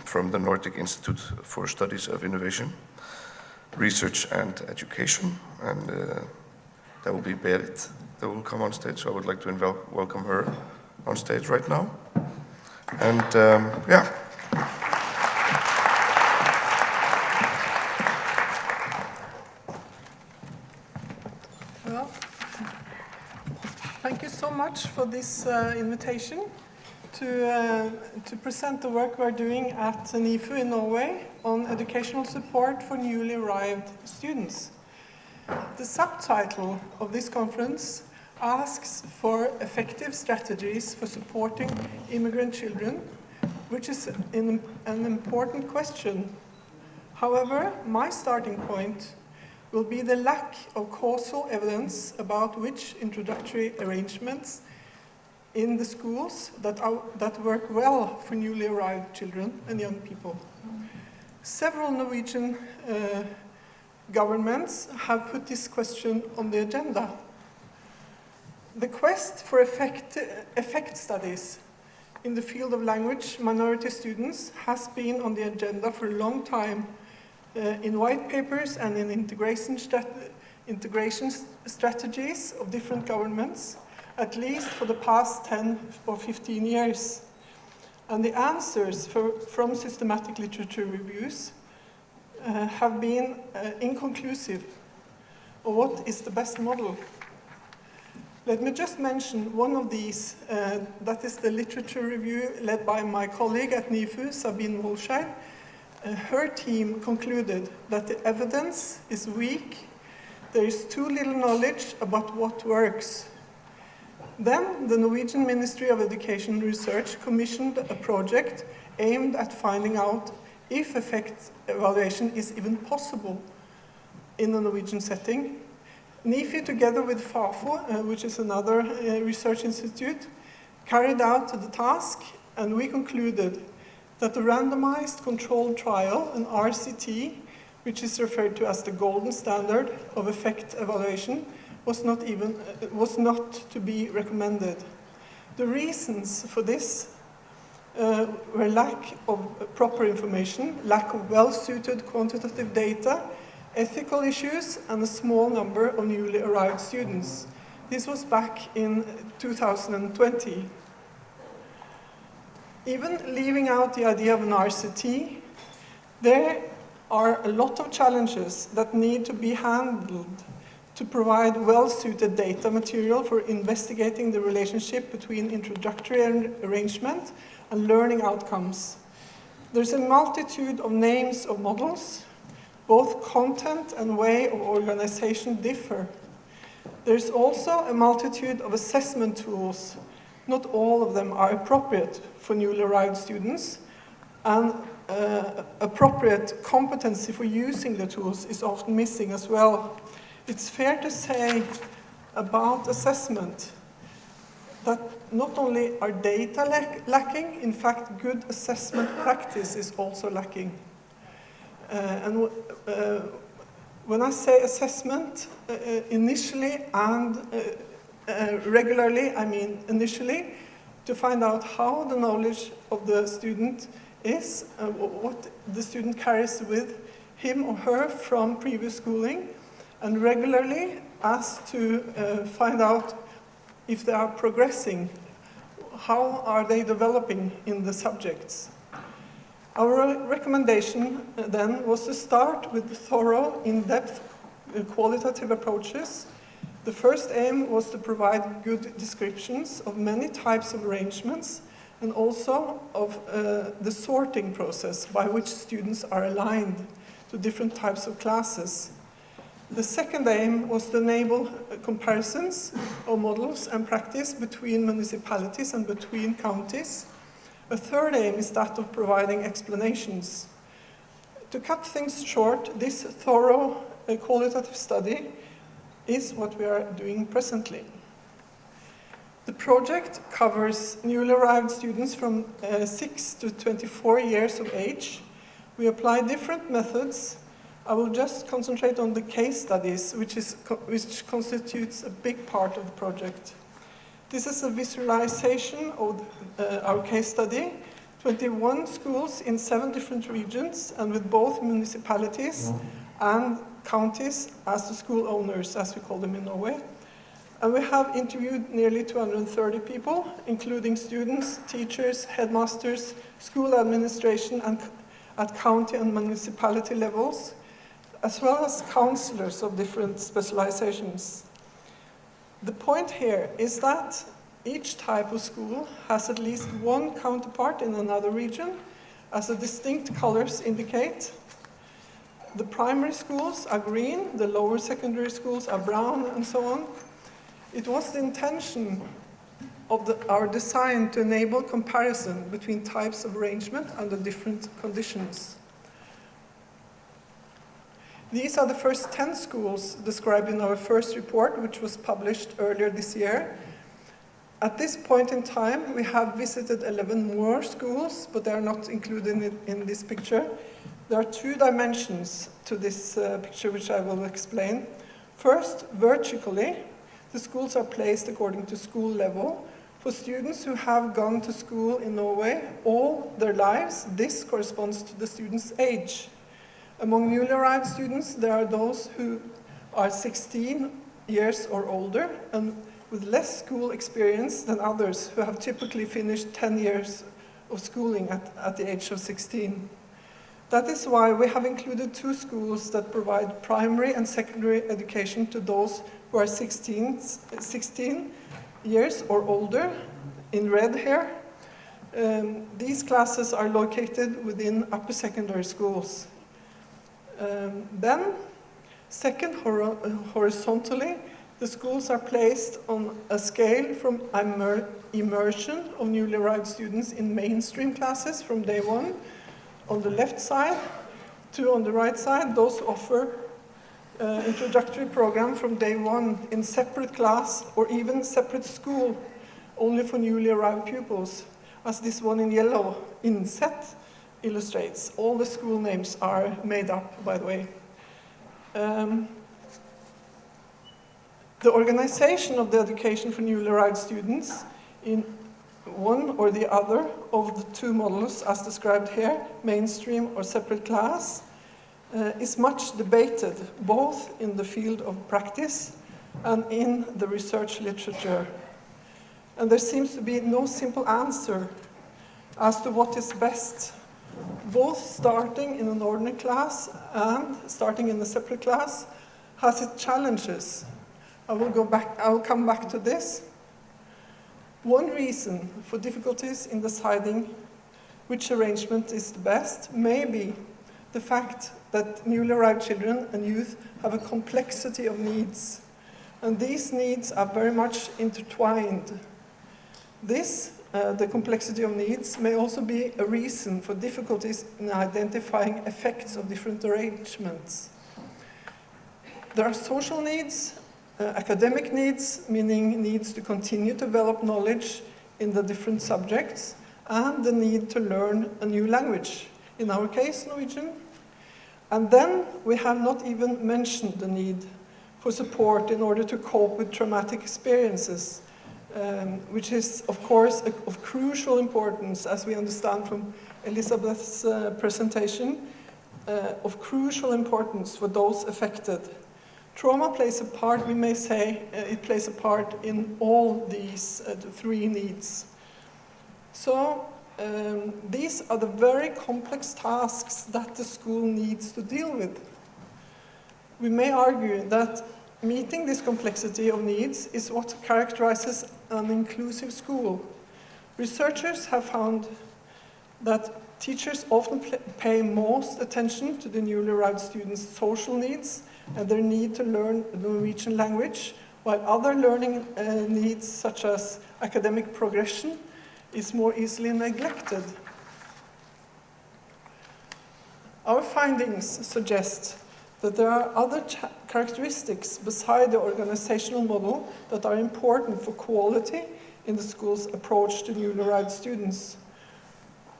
from the Nordic Institute for Studies of Innovation, Research and Education, and that will be Berit that will come on stage. So I would like to welcome her on stage right now. And yeah. Well, thank you so much for this invitation to present the work we're doing at NIFU in Norway on educational support for newly arrived students. The subtitle of this conference asks for effective strategies for supporting immigrant children, which is an important question. However, my starting point will be the lack of causal evidence about which introductory arrangements in the schools that work well for newly arrived children and young people. Several Norwegian governments have put this question on the agenda. The quest for effect studies in the field of language minority students has been on the agenda for a long time in white papers and in integration strategies of different governments, at least for the past 10 or 15 years. And the answers from systematic literature reviews have been inconclusive of what is the best model. Let me just mention one of these, that is the literature review led by my colleague at NIFU, Sabine Wolscheid. Her team concluded that the evidence is weak, there is too little knowledge about what works. Then the Norwegian Ministry of Education and Research commissioned a project aimed at finding out if effect evaluation is even possible in a Norwegian setting. NIFU, together with FAFO, which is another research institute, carried out the task, and we concluded that the randomized controlled trial, an RCT, which is referred to as the golden standard of effect evaluation, was not to be recommended. The reasons for this were lack of proper information, lack of well-suited quantitative data, ethical issues, and a small number of newly arrived students. This was back in 2020. Even leaving out the idea of an RCT, there are a lot of challenges that need to be handled to provide well-suited data material for investigating the relationship between introductory arrangement and learning outcomes. There's a multitude of names of models. Both content and way of organization differ. There's also a multitude of assessment tools. Not all of them are appropriate for newly arrived students, and appropriate competency for using the tools is often missing as well. It's fair to say about assessment that not only are data lacking, in fact, good assessment practice is also lacking. When I say assessment, initially and regularly, I mean initially, to find out how the knowledge of the student is, what the student carries with him or her from previous schooling, and regularly as to find out if they are progressing, how are they developing in the subjects. Our recommendation then was to start with thorough, in-depth, qualitative approaches. The first aim was to provide good descriptions of many types of arrangements and also of the sorting process by which students are aligned to different types of classes. The second aim was to enable comparisons of models and practice between municipalities and between counties. A third aim is that of providing explanations. To cut things short, this thorough qualitative study is what we are doing presently. The project covers newly arrived students from 6 to 24 years of age. We apply different methods I will just concentrate on the case studies, which constitutes a big part of the project. This is a visualization of our case study, 21 schools in 7 different regions, and with both municipalities and counties as the school owners, as we call them in Norway. And we have interviewed nearly 230 people, including students, teachers, headmasters, school administration, and at county and municipality levels, as well as counselors of different specializations. The point here is that each type of school has at least one counterpart in another region, as the distinct colors indicate. The primary schools are green, the lower secondary schools are brown, and so on. It was the intention of our design to enable comparison between types of arrangement under different conditions. These are the first 10 schools described in our first report, which was published earlier this year. At this point in time, we have visited 11 more schools, but they are not included in this picture. There are 2 dimensions to this picture, which I will explain. First, vertically, the schools are placed according to school level. For students who have gone to school in Norway all their lives, this corresponds to the student's age. Among newly arrived students, there are those who are 16 years or older and with less school experience than others who have typically finished 10 years of schooling at the age of 16. That is why we have included 2 schools that provide primary and secondary education to those who are 16 years or older, in red here. These classes are located within upper secondary schools. Then, second, horizontally, the schools are placed on a scale from immersion of newly arrived students in mainstream classes from day 1, on the left side, to on the right side, those who offer introductory program from day 1 in separate class or even separate school, only for newly arrived pupils, as this one in yellow, inset, illustrates. All the school names are made up, by the way. The organization of the education for newly arrived students in one or the other of the 2 models as described here, mainstream or separate class, is much debated, both in the field of practice and in the research literature. And there seems to be no simple answer as to what is best, both starting in an ordinary class and starting in a separate class has its challenges. I will come back to this. One reason for difficulties in deciding which arrangement is the best may be the fact that newly arrived children and youth have a complexity of needs, and these needs are very much intertwined. The complexity of needs may also be a reason for difficulties in identifying effects of different arrangements. There are social needs, academic needs, meaning needs to continue to develop knowledge in the different subjects, and the need to learn a new language, in our case, Norwegian. And then we have not even mentioned the need for support in order to cope with traumatic experiences, which is, of course, of crucial importance, as we understand from Elisabet's presentation, of crucial importance for those affected. Trauma plays a part, we may say, it plays a part in all these 3 needs. So these are the very complex tasks that the school needs to deal with. We may argue that meeting this complexity of needs is what characterizes an inclusive school. Researchers have found that teachers often pay most attention to the newly arrived students' social needs and their need to learn the Norwegian language, while other learning needs, such as academic progression, is more easily neglected. Our findings suggest that there are other characteristics beside the organizational model that are important for quality in the school's approach to newly arrived students.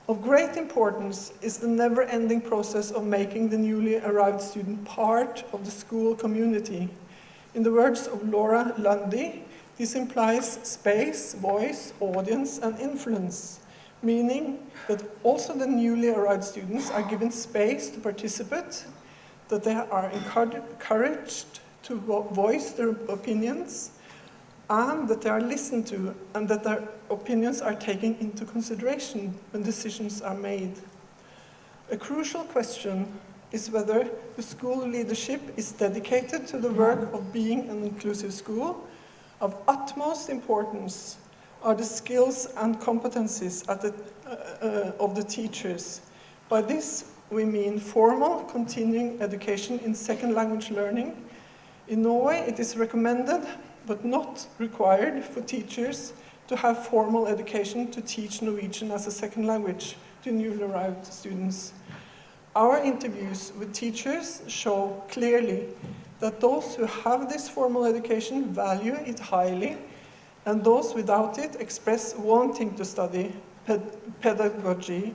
Of great importance is the never-ending process of making the newly arrived student part of the school community. In the words of Laura Lundy, this implies space, voice, audience, and influence, meaning that also the newly arrived students are given space to participate, that they are encouraged to voice their opinions, and that they are listened to, and that their opinions are taken into consideration when decisions are made. A crucial question is whether the school leadership is dedicated to the work of being an inclusive school. Of utmost importance are the skills and competencies of the teachers. By this, we mean formal continuing education in second language learning. In Norway, it is recommended but not required for teachers to have formal education to teach Norwegian as a second language to newly arrived students. Our interviews with teachers show clearly that those who have this formal education value it highly, and those without it express wanting to study pedagogy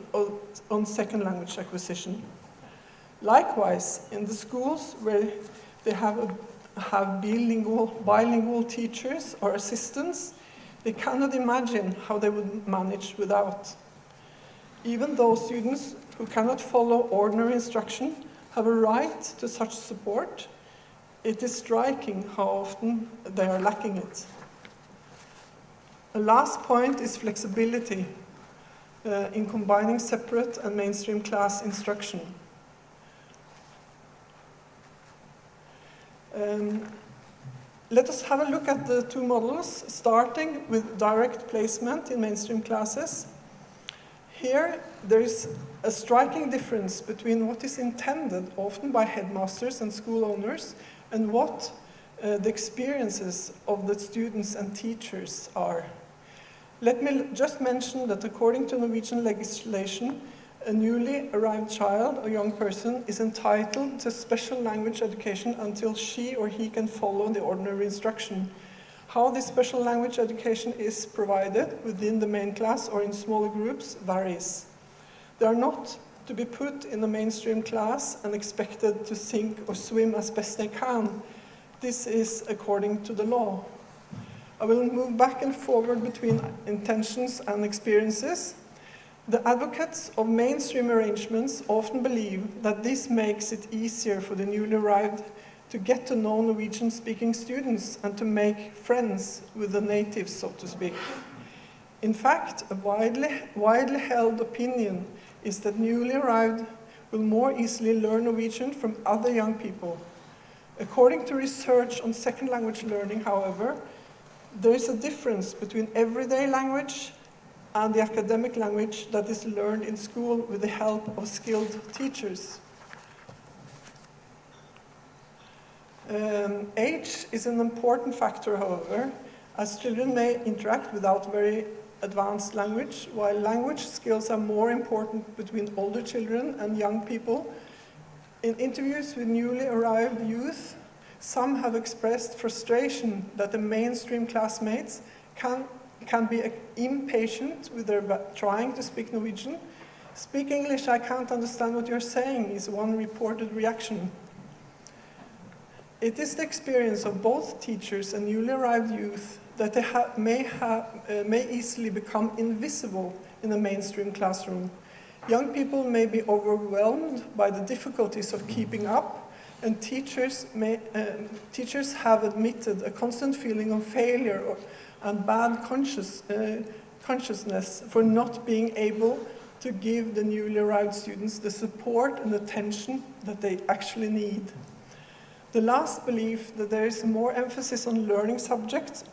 on second language acquisition. Likewise, in the schools where they have bilingual teachers or assistants, they cannot imagine how they would manage without. Even though students who cannot follow ordinary instruction have a right to such support, it is striking how often they are lacking it. A last point is flexibility in combining separate and mainstream class instruction. Let us have a look at the two models, starting with direct placement in mainstream classes. Here, there is a striking difference between what is intended, often by headmasters and school owners, and what the experiences of the students and teachers are. Let me just mention that according to Norwegian legislation, a newly arrived child or young person is entitled to special language education until she or he can follow the ordinary instruction. How this special language education is provided within the main class or in smaller groups varies. They are not to be put in a mainstream class and expected to sink or swim as best they can. This is according to the law. I will move back and forward between intentions and experiences. The advocates of mainstream arrangements often believe that this makes it easier for the newly arrived to get to know Norwegian-speaking students and to make friends with the natives, so to speak. In fact, a widely held opinion is that newly arrived will more easily learn Norwegian from other young people. According to research on second language learning, however, there is a difference between everyday language and the academic language that is learned in school with the help of skilled teachers. Age is an important factor, however, as children may interact without very advanced language, while language skills are more important between older children and young people. In interviews with newly arrived youth, some have expressed frustration that the mainstream classmates can be impatient with their trying to speak Norwegian. Speak English, I can't understand what you're saying, is one reported reaction. It is the experience of both teachers and newly arrived youth that they may easily become invisible in a mainstream classroom. Young people may be overwhelmed by the difficulties of keeping up, and teachers have admitted a constant feeling of failure and bad consciousness for not being able to give the newly arrived students the support and attention that they actually need. The last belief that there is more emphasis on learning subjects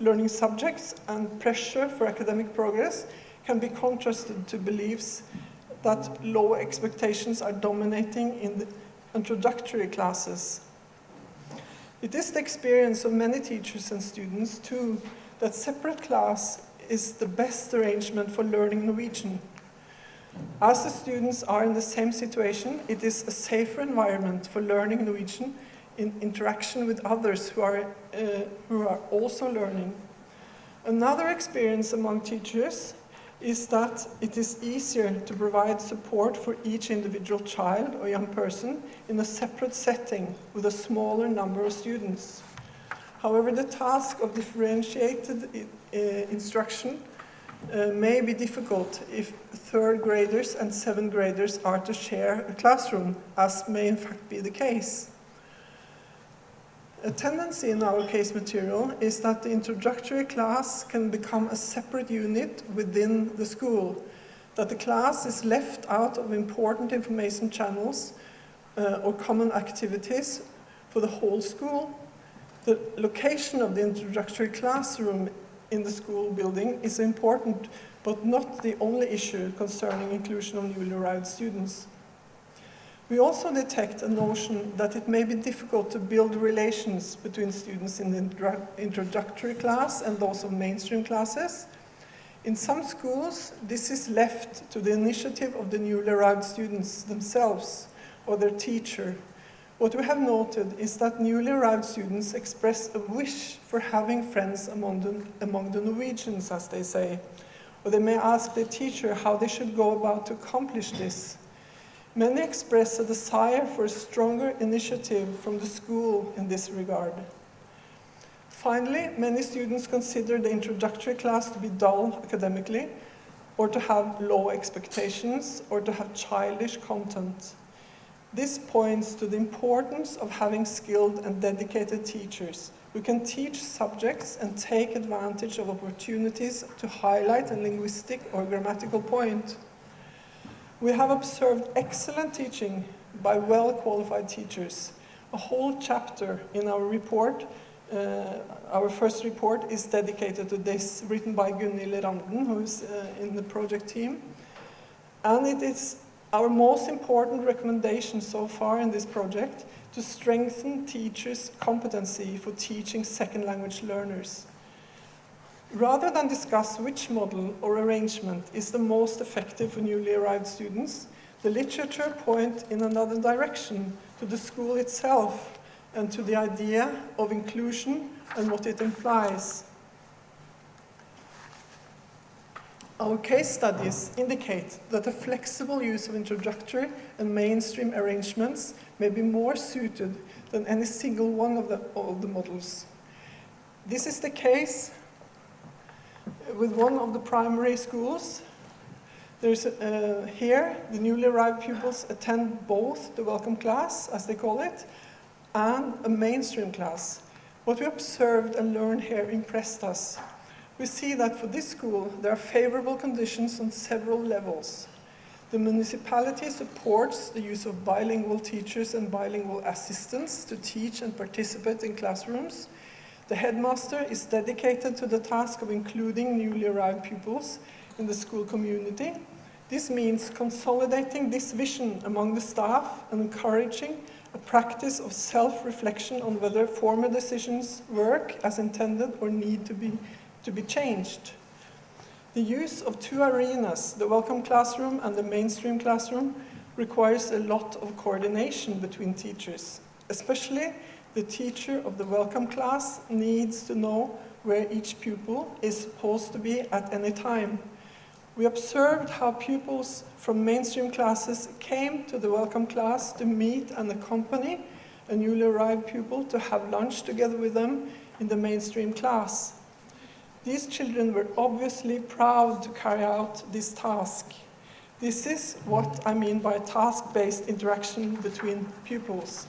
and pressure for academic progress can be contrasted to beliefs that low expectations are dominating in the introductory classes. It is the experience of many teachers and students, too, that separate class is the best arrangement for learning Norwegian. As the students are in the same situation, it is a safer environment for learning Norwegian in interaction with others who are also learning. Another experience among teachers is that it is easier to provide support for each individual child or young person in a separate setting with a smaller number of students. However, the task of differentiated instruction may be difficult if third graders and seventh graders are to share a classroom, as may in fact be the case. A tendency in our case material is that the introductory class can become a separate unit within the school, that the class is left out of important information channels or common activities for the whole school. The location of the introductory classroom in the school building is important, but not the only issue concerning inclusion of newly arrived students. We also detect a notion that it may be difficult to build relations between students in the introductory class and those of mainstream classes. In some schools, this is left to the initiative of the newly arrived students themselves or their teacher. What we have noted is that newly arrived students express a wish for having friends among the Norwegians, as they say, or they may ask their teacher how they should go about to accomplish this. Many express a desire for a stronger initiative from the school in this regard. Finally, many students consider the introductory class to be dull academically, or to have low expectations, or to have childish content. This points to the importance of having skilled and dedicated teachers who can teach subjects and take advantage of opportunities to highlight a linguistic or grammatical point. We have observed excellent teaching by well-qualified teachers. A whole chapter in our report, our first report, is dedicated to this, written by Gunhild Randen, who is in the project team. And it is our most important recommendation so far in this project to strengthen teachers' competency for teaching second language learners. Rather than discuss which model or arrangement is the most effective for newly arrived students, the literature points in another direction, to the school itself and to the idea of inclusion and what it implies. Our case studies indicate that a flexible use of introductory and mainstream arrangements may be more suited than any single one of the models. This is the case with one of the primary schools. There's here, the newly arrived pupils attend both the welcome class, as they call it, and a mainstream class. What we observed and learned here impressed us. We see that for this school, there are favorable conditions on several levels. The municipality supports the use of bilingual teachers and bilingual assistants to teach and participate in classrooms. The headmaster is dedicated to the task of including newly arrived pupils in the school community. This means consolidating this vision among the staff and encouraging a practice of self-reflection on whether former decisions work as intended or need to be changed. The use of two arenas, the welcome classroom and the mainstream classroom, requires a lot of coordination between teachers. Especially the teacher of the welcome class needs to know where each pupil is supposed to be at any time. We observed how pupils from mainstream classes came to the welcome class to meet and accompany a newly arrived pupil to have lunch together with them in the mainstream class. These children were obviously proud to carry out this task. This is what I mean by task-based interaction between pupils.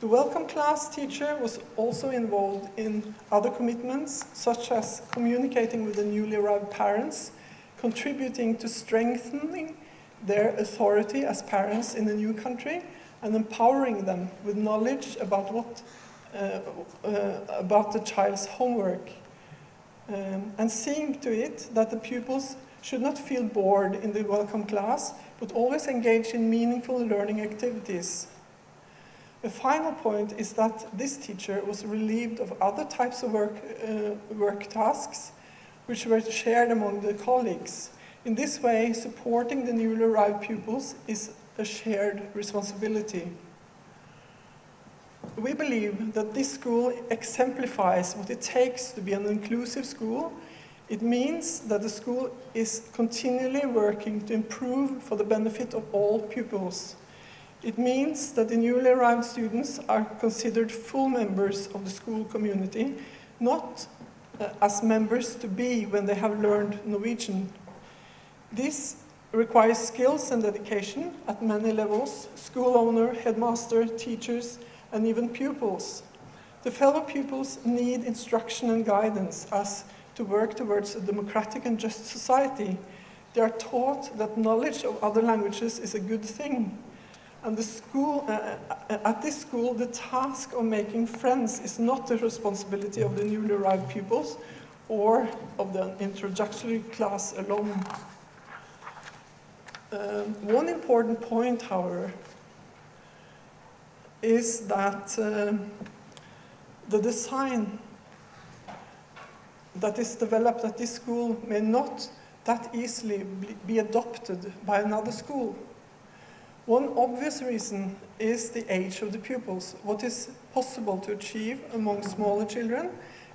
The welcome class teacher was also involved in other commitments, such as communicating with the newly arrived parents, contributing to strengthening their authority as parents in a new country, and empowering them with knowledge about about the child's homework. And seeing to it that the pupils should not feel bored in the welcome class, but always engage in meaningful learning activities. The final point is that this teacher was relieved of other types of work tasks, which were shared among the colleagues. In this way, supporting the newly arrived pupils is a shared responsibility. We believe that this school exemplifies what it takes to be an inclusive school It means that the school is continually working to improve for the benefit of all pupils. It means that the newly arrived students are considered full members of the school community, not as members to be when they have learned Norwegian. This requires skills and dedication at many levels: school owner, headmaster, teachers, and even pupils. The fellow pupils need instruction and guidance as to work towards a democratic and just society. They are taught that knowledge of other languages is a good thing. And at this school, the task of making friends is not the responsibility of the newly arrived pupils or of the introductory class alone. One important point, however, is that the design that is developed at this school may not that easily be adopted by another school. One obvious reason is the age of the pupils. What is possible to achieve among smaller children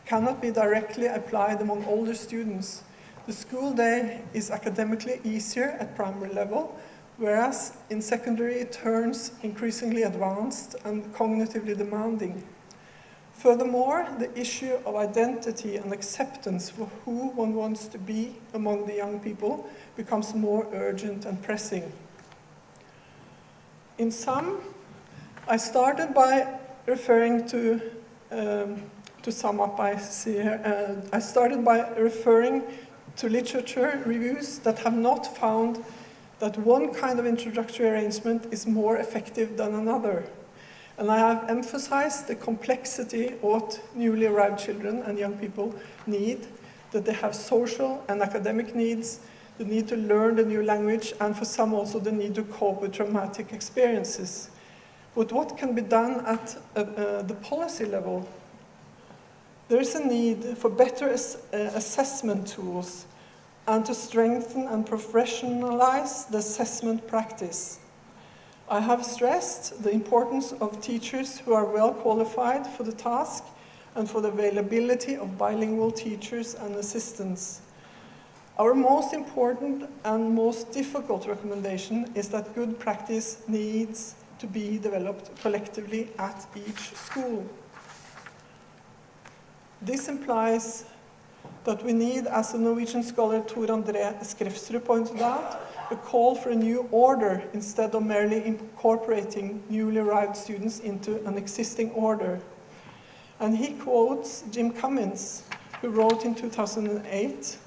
cannot be directly applied among older students. The school day is academically easier at primary level, whereas in secondary it turns increasingly advanced and cognitively demanding. Furthermore, the issue of identity and acceptance for who one wants to be among the young people becomes more urgent and pressing. In sum, I started by referring to sum up, I see here, I started by referring to literature reviews that have not found that one kind of introductory arrangement is more effective than another. And I have emphasized the complexity of what newly arrived children and young people need, that they have social and academic needs, the need to learn the new language, and for some also the need to cope with traumatic experiences. But what can be done at the policy level? There is a need for better assessment tools and to strengthen and professionalize the assessment practice. I have stressed the importance of teachers who are well qualified for the task and for the availability of bilingual teachers and assistants. Our most important and most difficult recommendation is that good practice needs to be developed collectively at each school. This implies that we need, as the Norwegian scholar Tor André Skrifsrud pointed out, a call for a new order instead of merely incorporating newly arrived students into an existing order. And he quotes Jim Cummins, who wrote in 2008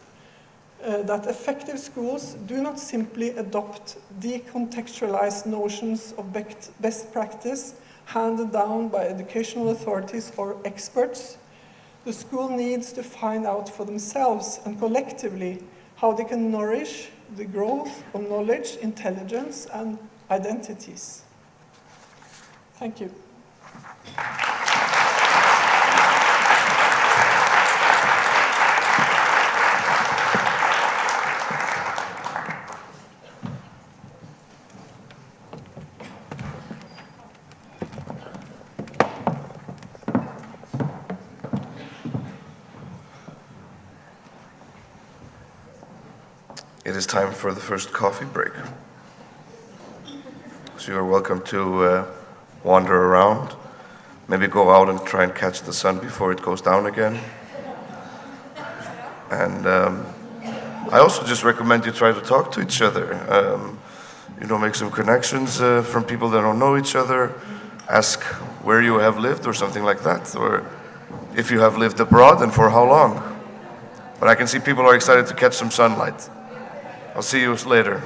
that effective schools do not simply adopt decontextualized notions of best practice handed down by educational authorities or experts. The school needs to find out for themselves and collectively how they can nourish the growth of knowledge, intelligence, and identities. Thank you. It is time for the first coffee break. So you're welcome to wander around, maybe go out and try and catch the sun before it goes down again. And I also just recommend you try to talk to each other. Make some connections from people that don't know each other. Ask where you have lived or something like that, or if you have lived abroad and for how long. But I can see people are excited to catch some sunlight. I'll see you later.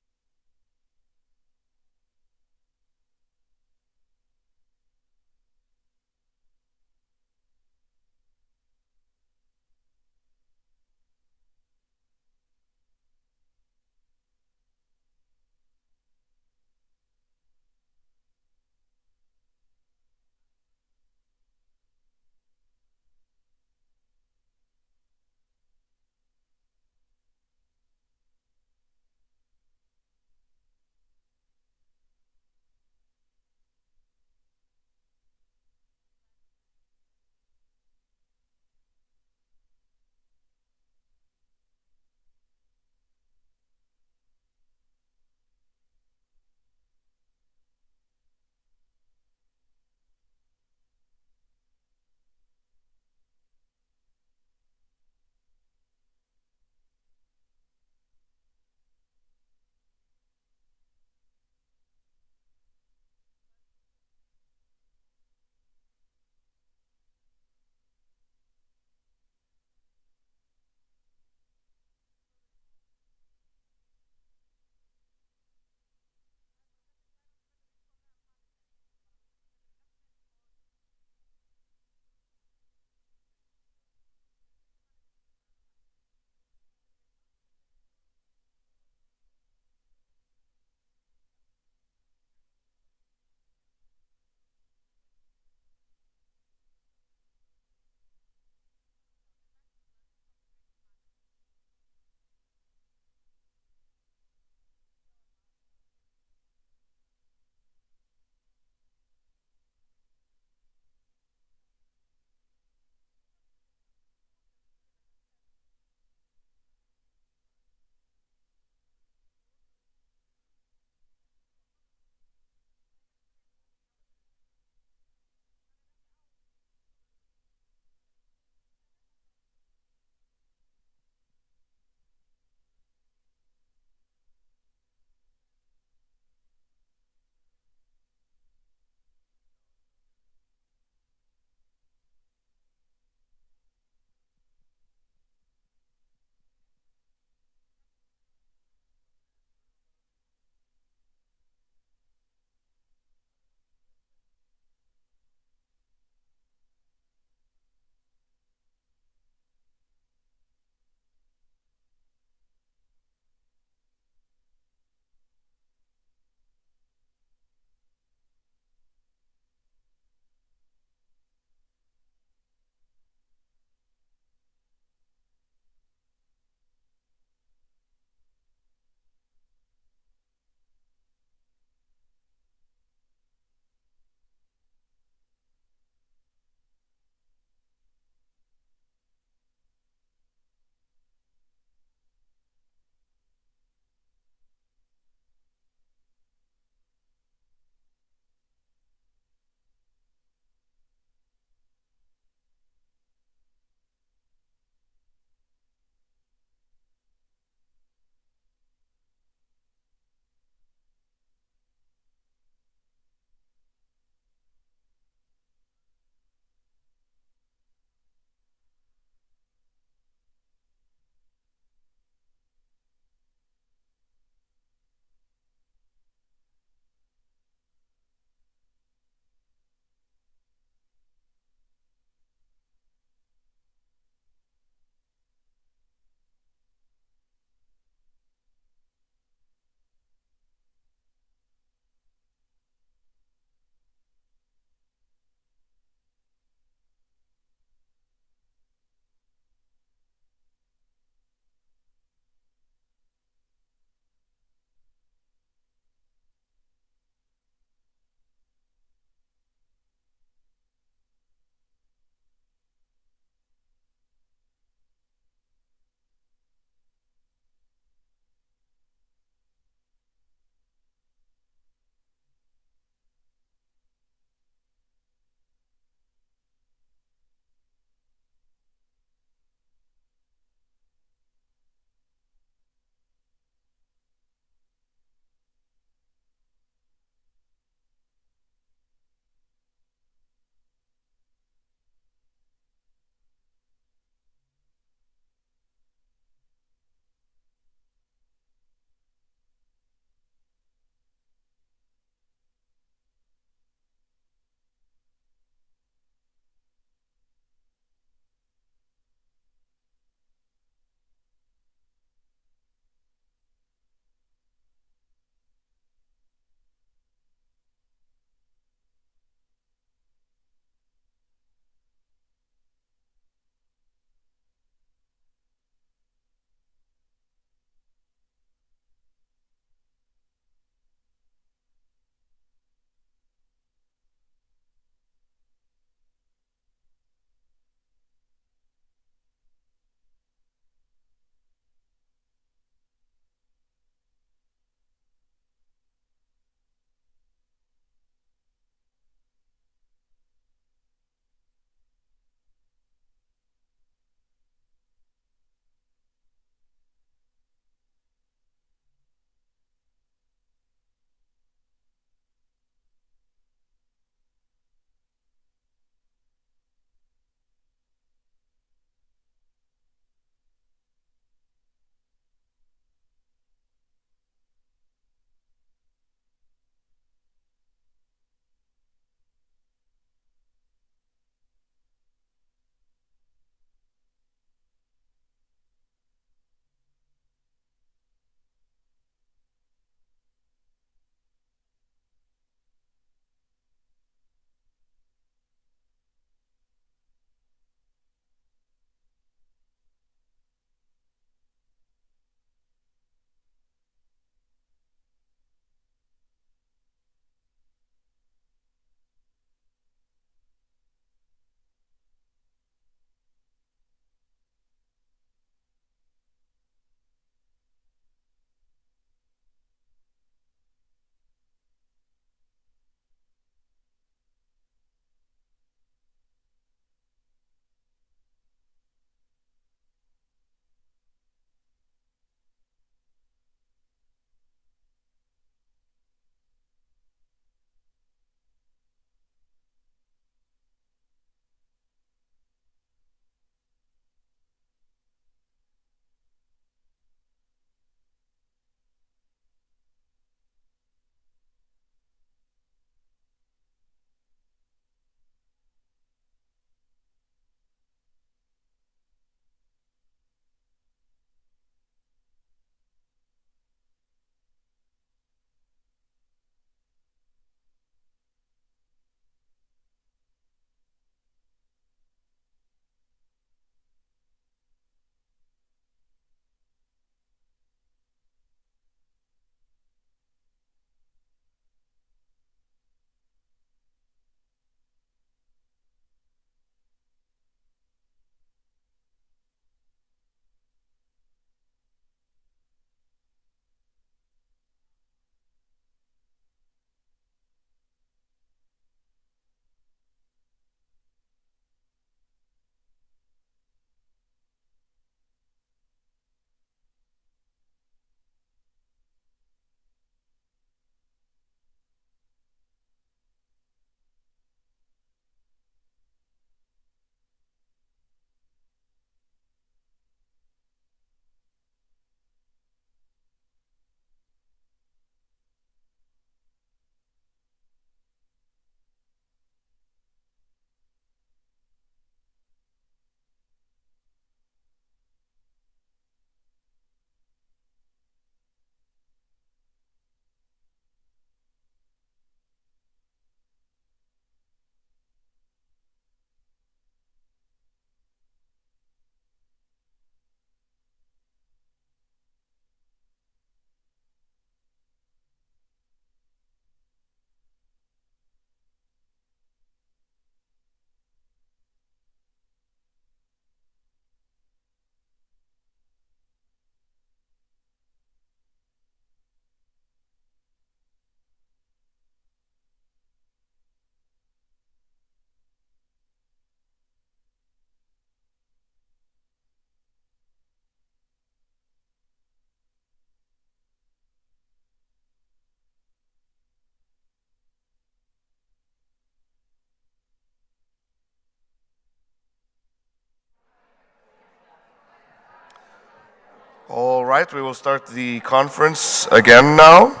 All right, we will start the conference again now,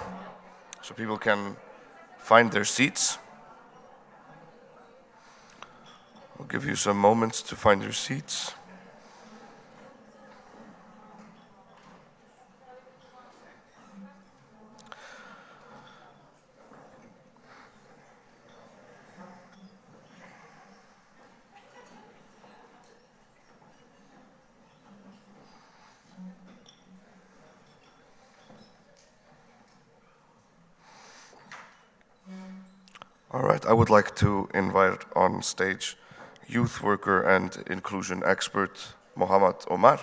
so people can find their seats. I'll give you some moments to find your seats. All right, I would like to invite on stage youth worker and inclusion expert Mohammed Omar.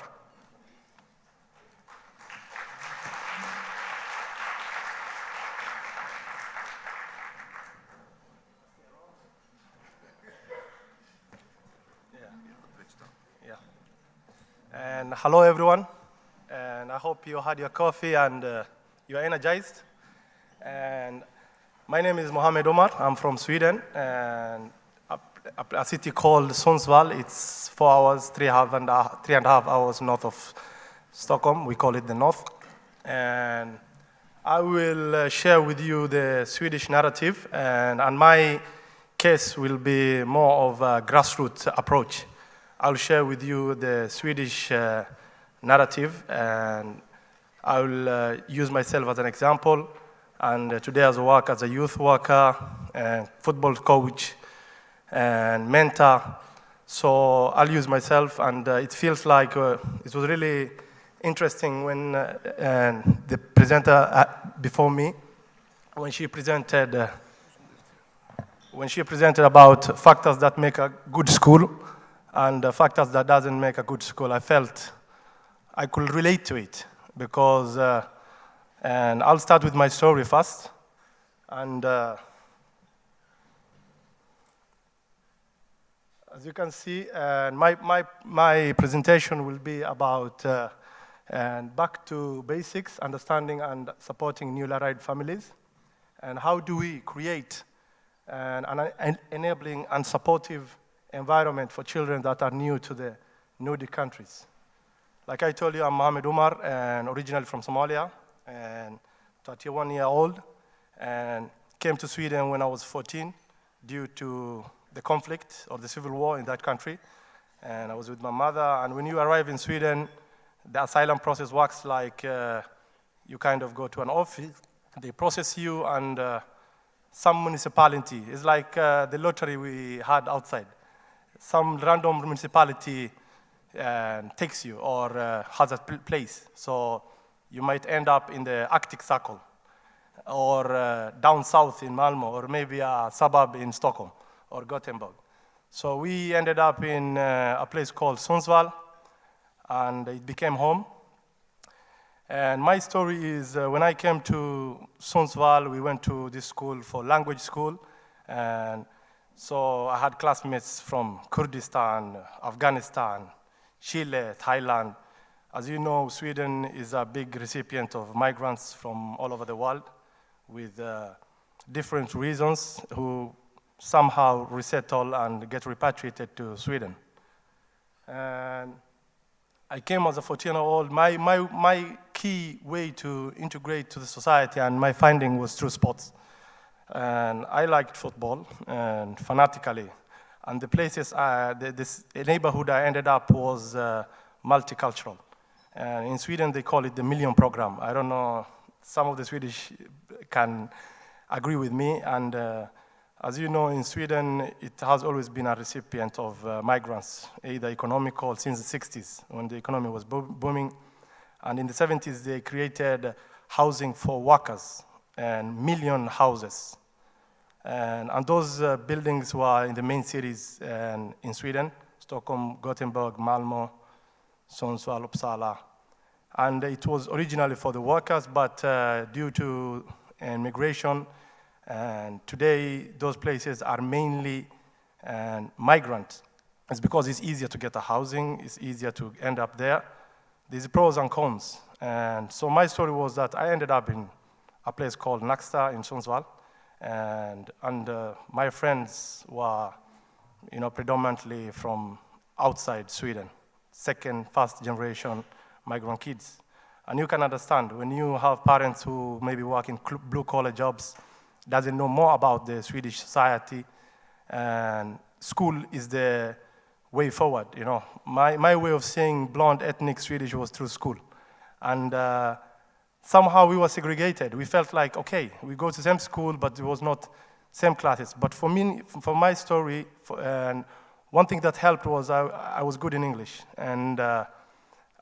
And hello everyone, and I hope you had your coffee and you're energized. And my name is Mohammed Omar. I'm from Sweden, and a city called Sundsvall. It's 4 hours, 3.5 hours north of Stockholm. We call it the North. And I will share with you the Swedish narrative, and my case will be more of a grassroots approach. I'll share with you the Swedish narrative, and I will use myself as an example. And today I work as a youth worker, and football coach, and mentor. So I'll use myself, and it feels like it was really interesting when the presenter before me, when she presented about factors that make a good school and factors that doesn't make a good school. I felt I could relate to it because. And I'll start with my story first. And as you can see, my presentation will be about and back to basics, understanding and supporting newly arrived families, and how do we create an enabling and supportive environment for children that are new to the Nordic countries. Like I told you, I'm Mohammed Omar, and originally from Somalia, and 31-year-old, and came to Sweden when I was 14 due to the conflict or the civil war in that country. And I was with my mother, and when you arrive in Sweden, the asylum process works like you kind of go to an office, they process you, and some municipality, it's like the lottery we had outside. Some random municipality takes you or has a place. So you might end up in the Arctic Circle, or down south in Malmö, or maybe a suburb in Stockholm, or Gothenburg. So we ended up in a place called Sundsvall, and it became home. And my story is when I came to Sundsvall, we went to this school for language school. And so I had classmates from Kurdistan, Afghanistan, Chile, Thailand. As you know, Sweden is a big recipient of migrants from all over the world with different reasons who somehow resettle and get repatriated to Sweden. And I came as a 14-year-old. My key way to integrate to the society and my finding was through sports. And I liked football and fanatically. And the places, the neighborhood I ended up was multicultural. And in Sweden, they call it the Million Program. I don't know, some of the Swedish can agree with me. And as you know, in Sweden, it has always been a recipient of migrants, either economical since the 60s, when the economy was booming. And in the 70s, they created housing for workers, and million houses. And those buildings were in the main cities in Sweden, Stockholm, Gothenburg, Malmö, Sundsvall, Uppsala. And it was originally for the workers, but due to migration, and today those places are mainly migrant. It's because it's easier to get a housing, it's easier to end up there. There's pros and cons. And so my story was that I ended up in a place called Nacksta in Sundsvall, and my friends were, predominantly from outside Sweden, first generation migrant kids. And you can understand when you have parents who maybe work in blue-collar jobs, doesn't know more about the Swedish society, and school is the way forward, you know. My way of saying blonde ethnic Swedish was through school. And somehow we were segregated. We felt like, okay, we go to the same school, but it was not same classes. But for me, for my story, and one thing that helped was I was good in English, and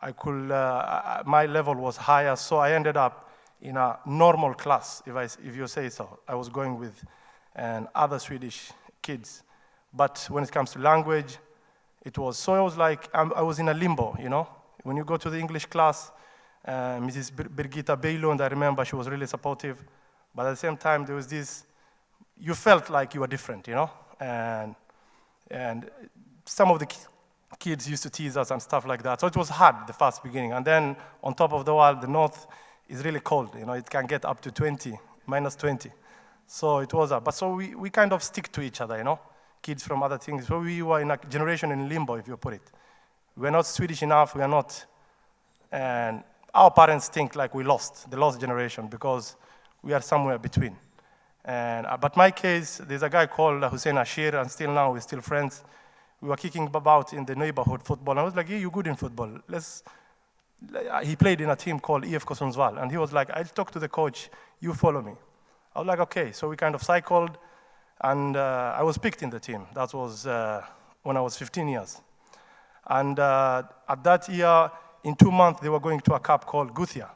I could, my level was higher, so I ended up in a normal class, if you say so. I was going with other Swedish kids. But when it comes to language, it was like I was in a limbo, you know? When you go to the English class, Mrs. Birgitta Bejlund, I remember she was really supportive, but at the same time, there was this, you felt like you were different, you know? And some of the kids used to tease us and stuff like that. So it was hard, the first beginning. And then on top of the world, the north is really cold. You know, it can get up to minus 20. So it was, but so we kind of stick to each other, you know, kids from other things. So we were in a generation in limbo, if you put it. We're not Swedish enough, we are not, and our parents think like we lost, the lost generation, because we are somewhere between. And, but my case, there's a guy called Hussein Ashir, and still now we're still friends. We were kicking about in the neighborhood football. And I was like, yeah, you're good in football. He played in a team called IFK Sundsvall. And he was like, I'll talk to the coach, you follow me. I was like, okay. So we kind of cycled, and I was picked in the team. That was when I was 15 years. And at that year, in 2 months, they were going to a cup called Guthia.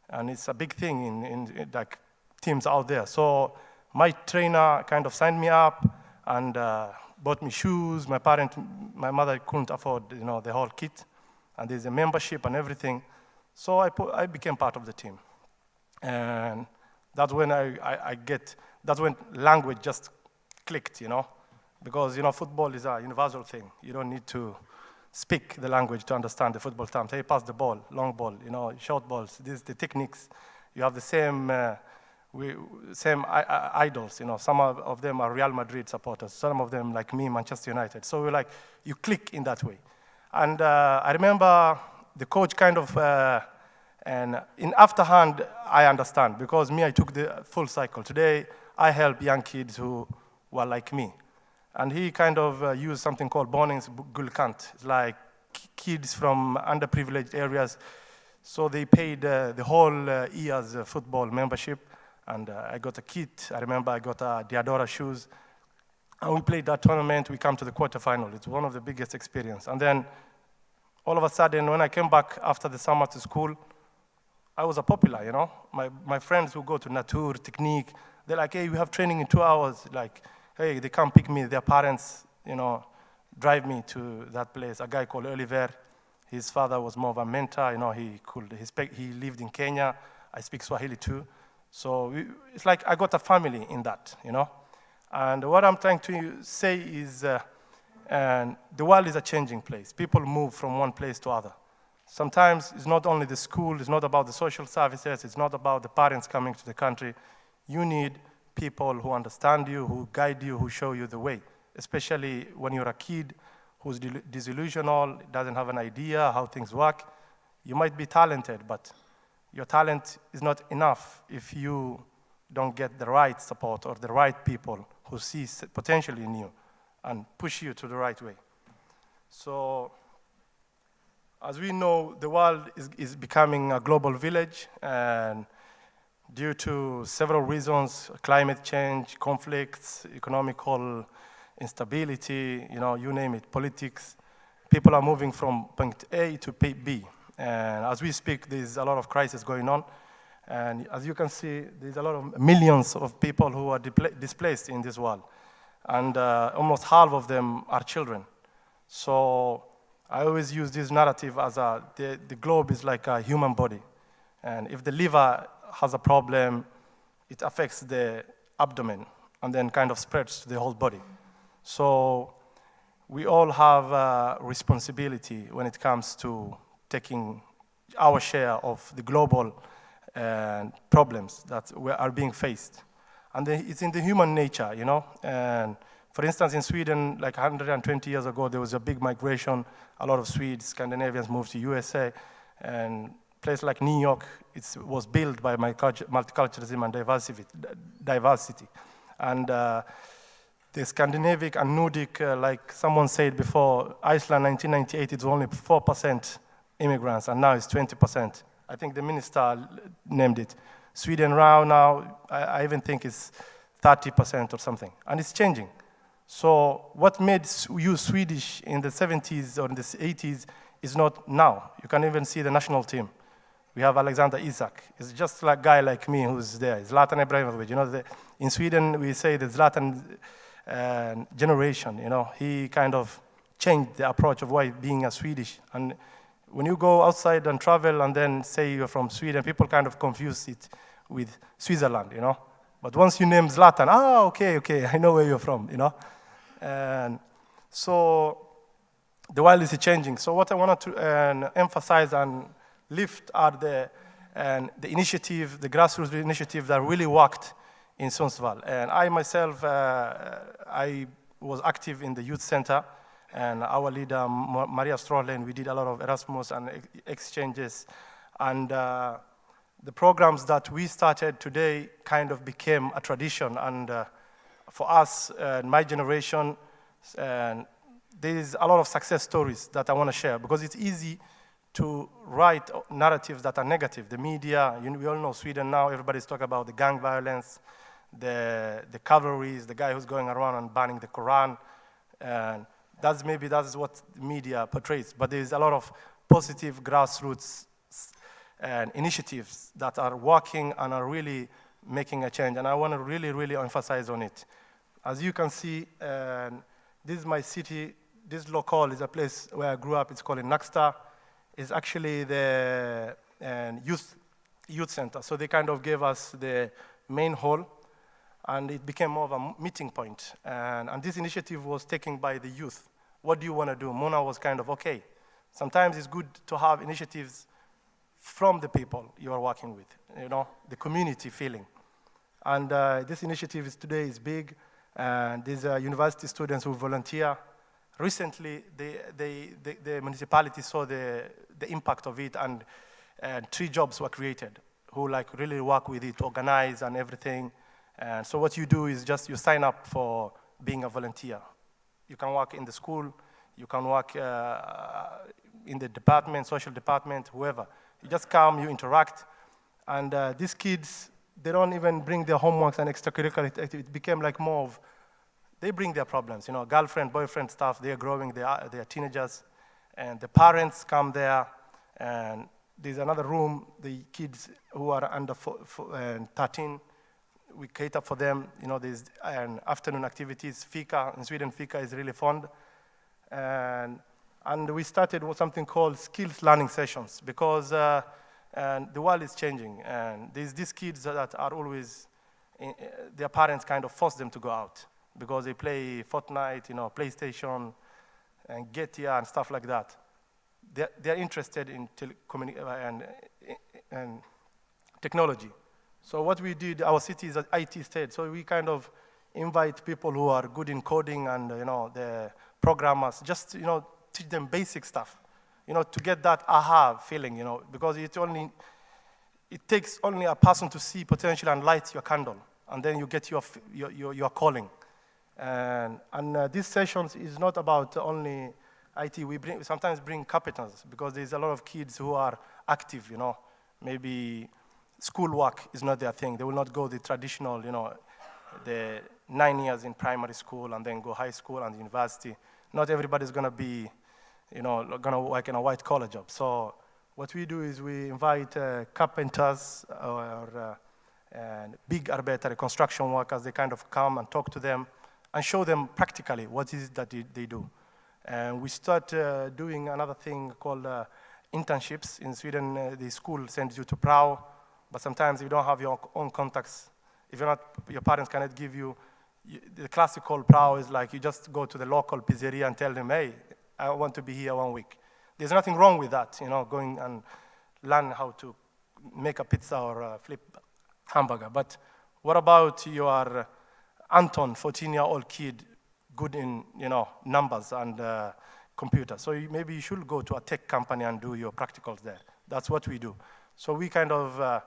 And it's a big thing in like teams out there. So my trainer kind of signed me up and bought me shoes. My mother couldn't afford, you know, the whole kit, and there's a membership and everything. So I became part of the team, and that's when that's when language just clicked, you know, because, you know, football is a universal thing. You don't need to speak the language to understand the football terms. Hey, pass the ball, long ball, you know, short balls. These the techniques. You have the same. Same idols, you know. Some of them are Real Madrid supporters. Some of them, like me, Manchester United. So we're like, you click in that way. And I remember the coach kind of, and in afterhand, I understand, because me, I took the full cycle. Today, I help young kids who were like me. And he kind of used something called Bonings Gullkant. It's like kids from underprivileged areas. So they paid the whole year's football membership. And I got a kit. I remember I got a Diadora shoes. And we played that tournament. We come to the quarterfinal. It's one of the biggest experiences. And then all of a sudden, when I came back after the summer to school, I was a popular, you know. My friends who go to Natur, Technique, they're like, hey, we have training in 2 hours. Like, hey, they come pick me. Their parents, you know, drive me to that place. A guy called Oliver, his father was more of a mentor. You know, he lived in Kenya. I speak Swahili too. So it's like I got a family in that, you know. And what I'm trying to say is, and the world is a changing place. People move from one place to other. Sometimes it's not only the school, it's not about the social services, it's not about the parents coming to the country. You need people who understand you, who guide you, who show you the way, especially when you're a kid who's disillusional, doesn't have an idea how things work. You might be talented, but your talent is not enough if you don't get the right support or the right people who see potential in you and push you to the right way. So, as we know, the world is becoming a global village, and due to several reasons, climate change, conflicts, economical instability, you know, you name it, politics, people are moving from point A to point B. And as we speak, there's a lot of crisis going on. And as you can see, there's a lot of millions of people who are displaced in this world. And almost half of them are children. So I always use this narrative as the globe is like a human body. And if the liver has a problem, it affects the abdomen and then kind of spreads to the whole body. So we all have a responsibility when it comes to taking our share of the global problems that are being faced. And it's in the human nature, you know. And for instance, in Sweden, like 120 years ago, there was a big migration. A lot of Swedes, Scandinavians moved to USA, and place like New York, it was built by multiculturalism and diversity. And the Scandinavian and Nordic, like someone said before, Iceland 1998, it was only 4% immigrants, and now it's 20%. I think the minister named it. Sweden now I even think it's 30% or something, and it's changing. So what made you Swedish in the 70s or in the 80s is not now. You can even see the national team. We have Alexander Isak. It's just like a guy like me who's there. Zlatan Ibrahimovic. You know, in Sweden we say the Zlatan generation. You know, he kind of changed the approach of why being a Swedish. And when you go outside and travel and then say you're from Sweden, people kind of confuse it with Switzerland. You know, but once you name Zlatan, okay, I know where you're from. You know, and so the world is changing. So what I wanted to emphasize and lift are the initiative, the grassroots initiative that really worked in Sundsvall. And I myself, I was active in the youth center, and our leader, Maria Strålen, we did a lot of Erasmus and exchanges. And the programs that we started today kind of became a tradition. And for us, my generation, there is a lot of success stories that I want to share, because it's easy to write narratives that are negative. The media, we all know Sweden now, everybody's talking about the gang violence, the cavalries, the guy who's going around and banning the Quran. And that's what the media portrays. But there's a lot of positive grassroots initiatives that are working and are really making a change. And I want to really, really emphasize on it. As you can see, this is my city. This local is a place where I grew up. It's called Nacksta. It's actually the youth center. So they kind of gave us the main hall, and it became more of a meeting point. And this initiative was taken by the youth. What do you want to do? Mona was kind of, okay, sometimes it's good to have initiatives from the people you are working with, you know, the community feeling. And this initiative today is big, and these are university students who volunteer. Recently, the municipality saw the impact of it, and 3 jobs were created who like really work with it, organize and everything. And so what you do is just you sign up for being a volunteer. You can work in the school, you can work in the department, social department, whoever. You just come, you interact, and these kids, they don't even bring their homeworks and extracurricular activity. It became like more of, they bring their problems, you know, girlfriend, boyfriend stuff, they're growing, they are teenagers, and the parents come there, and there's another room, the kids who are under 13, we cater for them, you know, there's afternoon activities, fika, in Sweden fika is really fun, and we started with something called skills learning sessions, because the world is changing, and there's these kids that are always, their parents kind of force them to go out, because they play Fortnite, you know, PlayStation, and GTA and stuff like that. They're interested in and technology. So what we did, our city is an IT state, so we kind of invite people who are good in coding and, you know, the programmers, just, you know, teach them basic stuff, you know, to get that aha feeling, you know, because it takes only a person to see potential and light your candle, and then you get your calling. And these sessions is not about only IT. We sometimes bring competence, because there's a lot of kids who are active, you know. Maybe schoolwork is not their thing. They will not go the traditional, you know, the 9 years in primary school and then go high school and university. Not everybody's gonna be, you know, gonna work in a white collar job. So what we do is we invite carpenters or big arbetare, construction workers. They kind of come and talk to them and show them practically what is it that they do. And we start doing another thing called internships. In Sweden, the school sends you to Prao, but sometimes you don't have your own contacts. If you're not, your parents cannot give you, the classical Prao is like you just go to the local pizzeria and tell them, hey, I want to be here 1 week. There's nothing wrong with that, you know, going and learn how to make a pizza or flip hamburger. But what about your Anton, 14-year-old kid, good in, you know, numbers and computers? So maybe you should go to a tech company and do your practicals there. That's what we do. So we kind of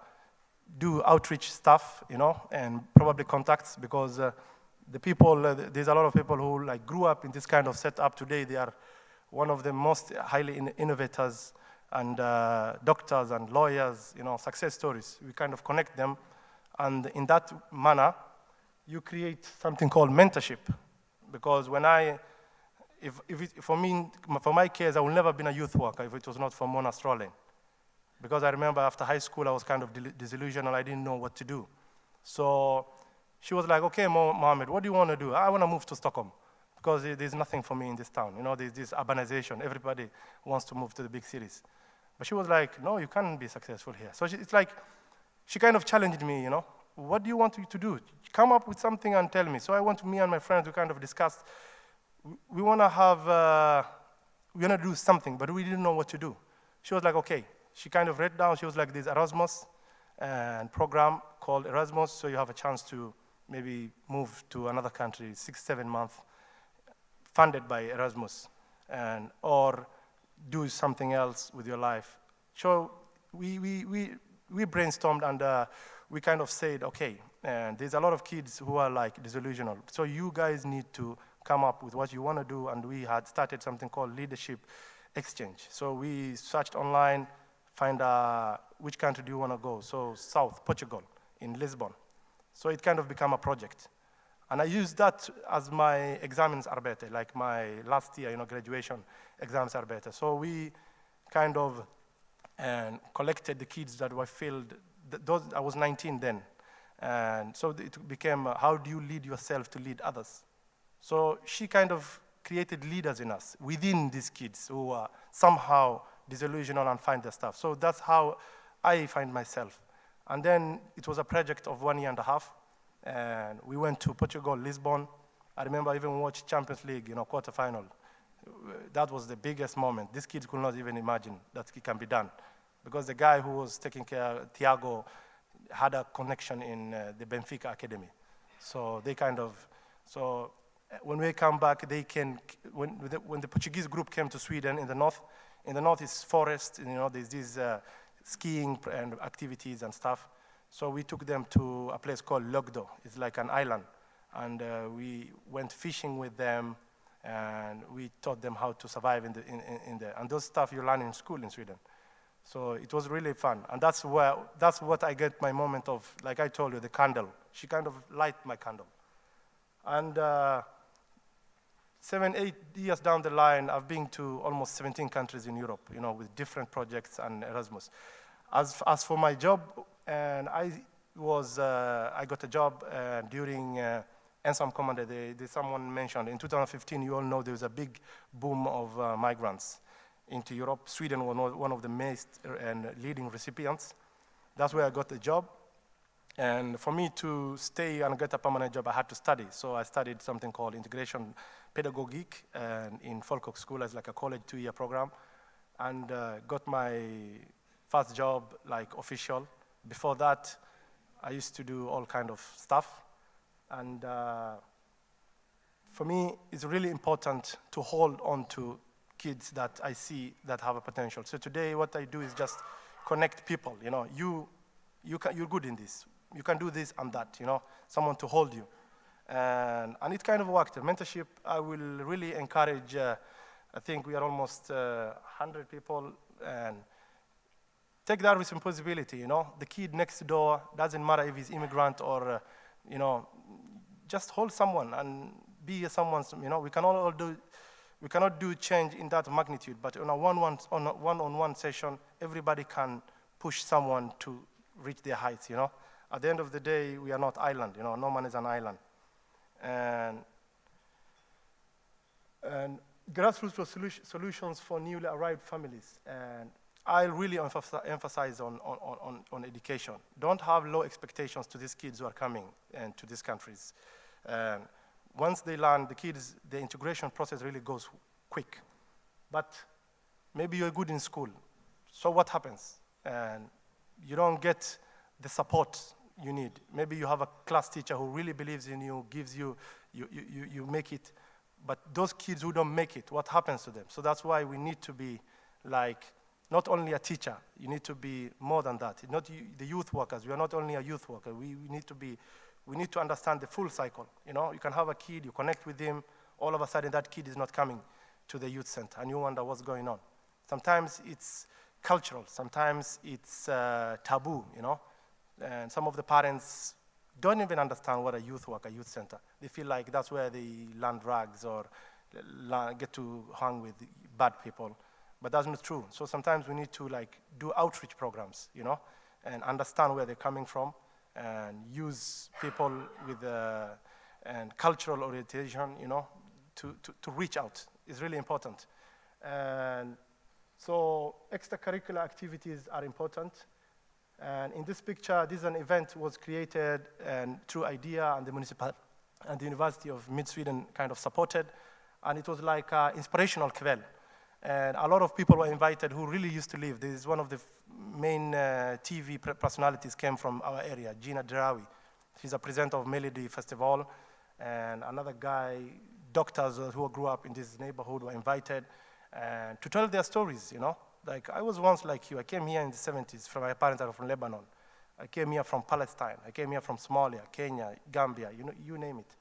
do outreach stuff, and probably contacts, because the people, there's a lot of people who like grew up in this kind of setup. Today they are one of the most highly innovators and doctors and lawyers, success stories. We kind of connect them, and in that manner, you create something called mentorship. Because when for my case, I would never have been a youth worker if it was not for Mona Strolling. Because I remember after high school, I was kind of disillusioned and I didn't know what to do. So she was like, okay, Mohammed, what do you want to do? I want to move to Stockholm because there's nothing for me in this town. There's this urbanization. Everybody wants to move to the big cities. But she was like, no, you can't be successful here. So it's like, she kind of challenged me, what do you want to do? Come up with something and tell me. So I went to me and my friends to kind of discuss, we want to do something, but we didn't know what to do. She was like, okay. She kind of read down, she was like, this Erasmus and program called Erasmus, so you have a chance to maybe move to another country, 6-7 months, funded by Erasmus, or do something else with your life. So we brainstormed and we kind of said, okay, and there's a lot of kids who are like disillusional, so you guys need to come up with what you want to do, and we had started something called leadership exchange. So we searched online, find which country do you want to go. So South, Portugal, in Lisbon. So it kind of became a project. And I used that as my examensarbete, like my last year, graduation examensarbete. So we kind of collected the kids that were filled. I was 19 then. And so it became, how do you lead yourself to lead others? So she kind of created leaders in us, within these kids who are somehow disillusional and find their stuff. So that's how I find myself. And then it was a project of 1.5 years, and we went to Portugal, Lisbon. I remember I even watched Champions League, quarterfinal. That was the biggest moment. These kids could not even imagine that it can be done, because the guy who was taking care, Thiago, had a connection in the Benfica academy. So they kind of, so when we come back, they can, when the Portuguese group came to Sweden in the north is forest, there's these skiing and activities and stuff. So we took them to a place called Logdo. It's like an island. And we went fishing with them, and we taught them how to survive in there. And those stuff you learn in school in Sweden. So it was really fun. And that's what I get my moment of, like I told you, the candle. She kind of lighted my candle. And 7-8 years down the line, I've been to almost 17 countries in Europe, with different projects and Erasmus. As for my job, and I got a job during Ensam Commande. Someone mentioned in 2015. You all know there was a big boom of migrants into Europe. Sweden was one of the most and leading recipients. That's where I got the job. And for me to stay and get a permanent job, I had to study. So I studied something called integration pedagogique in Folkok School as like a college 2-year program, and got my first job like official. Before that, I used to do all kind of stuff. And for me, it's really important to hold on to kids that I see that have a potential. So today, what I do is just connect people. You're good in this. You can do this and that, someone to hold you. And it kind of worked. Mentorship, I will really encourage, I think we are almost 100 people, and take that responsibility, The kid next door, doesn't matter if he's immigrant or, just hold someone and be someone's, we cannot do change in that magnitude, but on a one-on-one session, everybody can push someone to reach their heights, At the end of the day, we are not island, no man is an island. And grassroots solutions for newly arrived families. And I really emphasize on education. Don't have low expectations to these kids who are coming and to these countries. Once they learn, the integration process really goes quick. But maybe you're good in school. So what happens? And you don't get the support you need. Maybe you have a class teacher who really believes in you, gives you make it. But those kids who don't make it, what happens to them? So that's why we need to be like not only a teacher, you need to be more than that. Not the youth workers, we are not only a youth worker, we need to understand the full cycle. You know, you can have a kid, you connect with him, all of a sudden that kid is not coming to the youth center, and you wonder what's going on. Sometimes it's cultural, sometimes it's taboo, you know, and some of the parents don't even understand what a youth center. They feel like that's where they learn drugs or get to hang with bad people, but that's not true. So sometimes we need to do outreach programs, you know, and understand where they're coming from, and use people with and cultural orientation, you know, to reach out is really important. And so extracurricular activities are important. And in this picture, this is an event was created and through IDEA and the municipal and the University of Mid-Sweden kind of supported. And it was like an inspirational kväll. And a lot of people were invited who really used to live. This is one of the main TV personalities came from our area, Gina Derawi. She's a presenter of Melody Festival. And another guy, doctors who grew up in this neighborhood were invited to tell their stories, you know. Like, I was once like you. I came here in the 70s. My parents are from Lebanon. I came here from Palestine. I came here from Somalia, Kenya, Gambia, you know, you name it.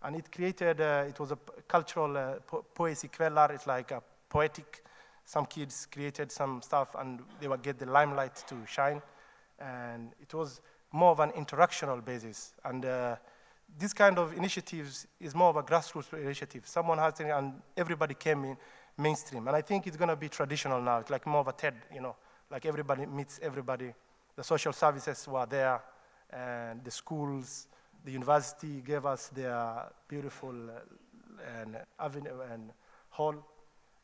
And it created, it was a cultural poesy kvällar. It's like a poetic. Some kids created some stuff, and they would get the limelight to shine. And it was more of an interactional basis. And this kind of initiatives is more of a grassroots initiative. Someone has it, and everybody came in mainstream. And I think it's going to be traditional now. It's like more of a TED, you know, like everybody meets everybody. The social services were there, and the schools, the university gave us their beautiful avenue and hall.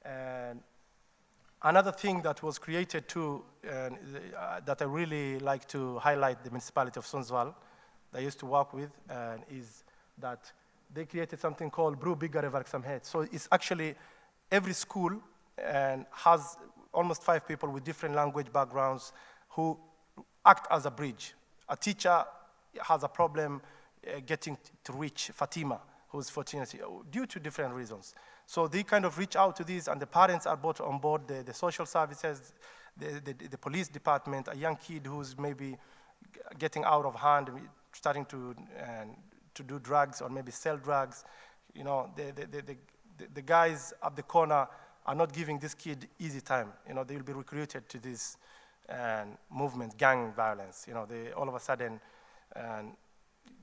And another thing that was created too, that I really like to highlight the municipality of Sundsvall that I used to work with, is that they created something called Brobyggarverksamhet. Verksamhet. So it's actually every school has almost 5 people with different language backgrounds who act as a bridge. A teacher has a problem getting to reach Fatima, who's 14 due to different reasons. So they kind of reach out to these, and the parents are brought on board, the social services, the police department, a young kid who's maybe getting out of hand, starting to do drugs or maybe sell drugs. You know, the guys at the corner are not giving this kid easy time. You know, they will be recruited to this movement, gang violence. You know, they all of a sudden,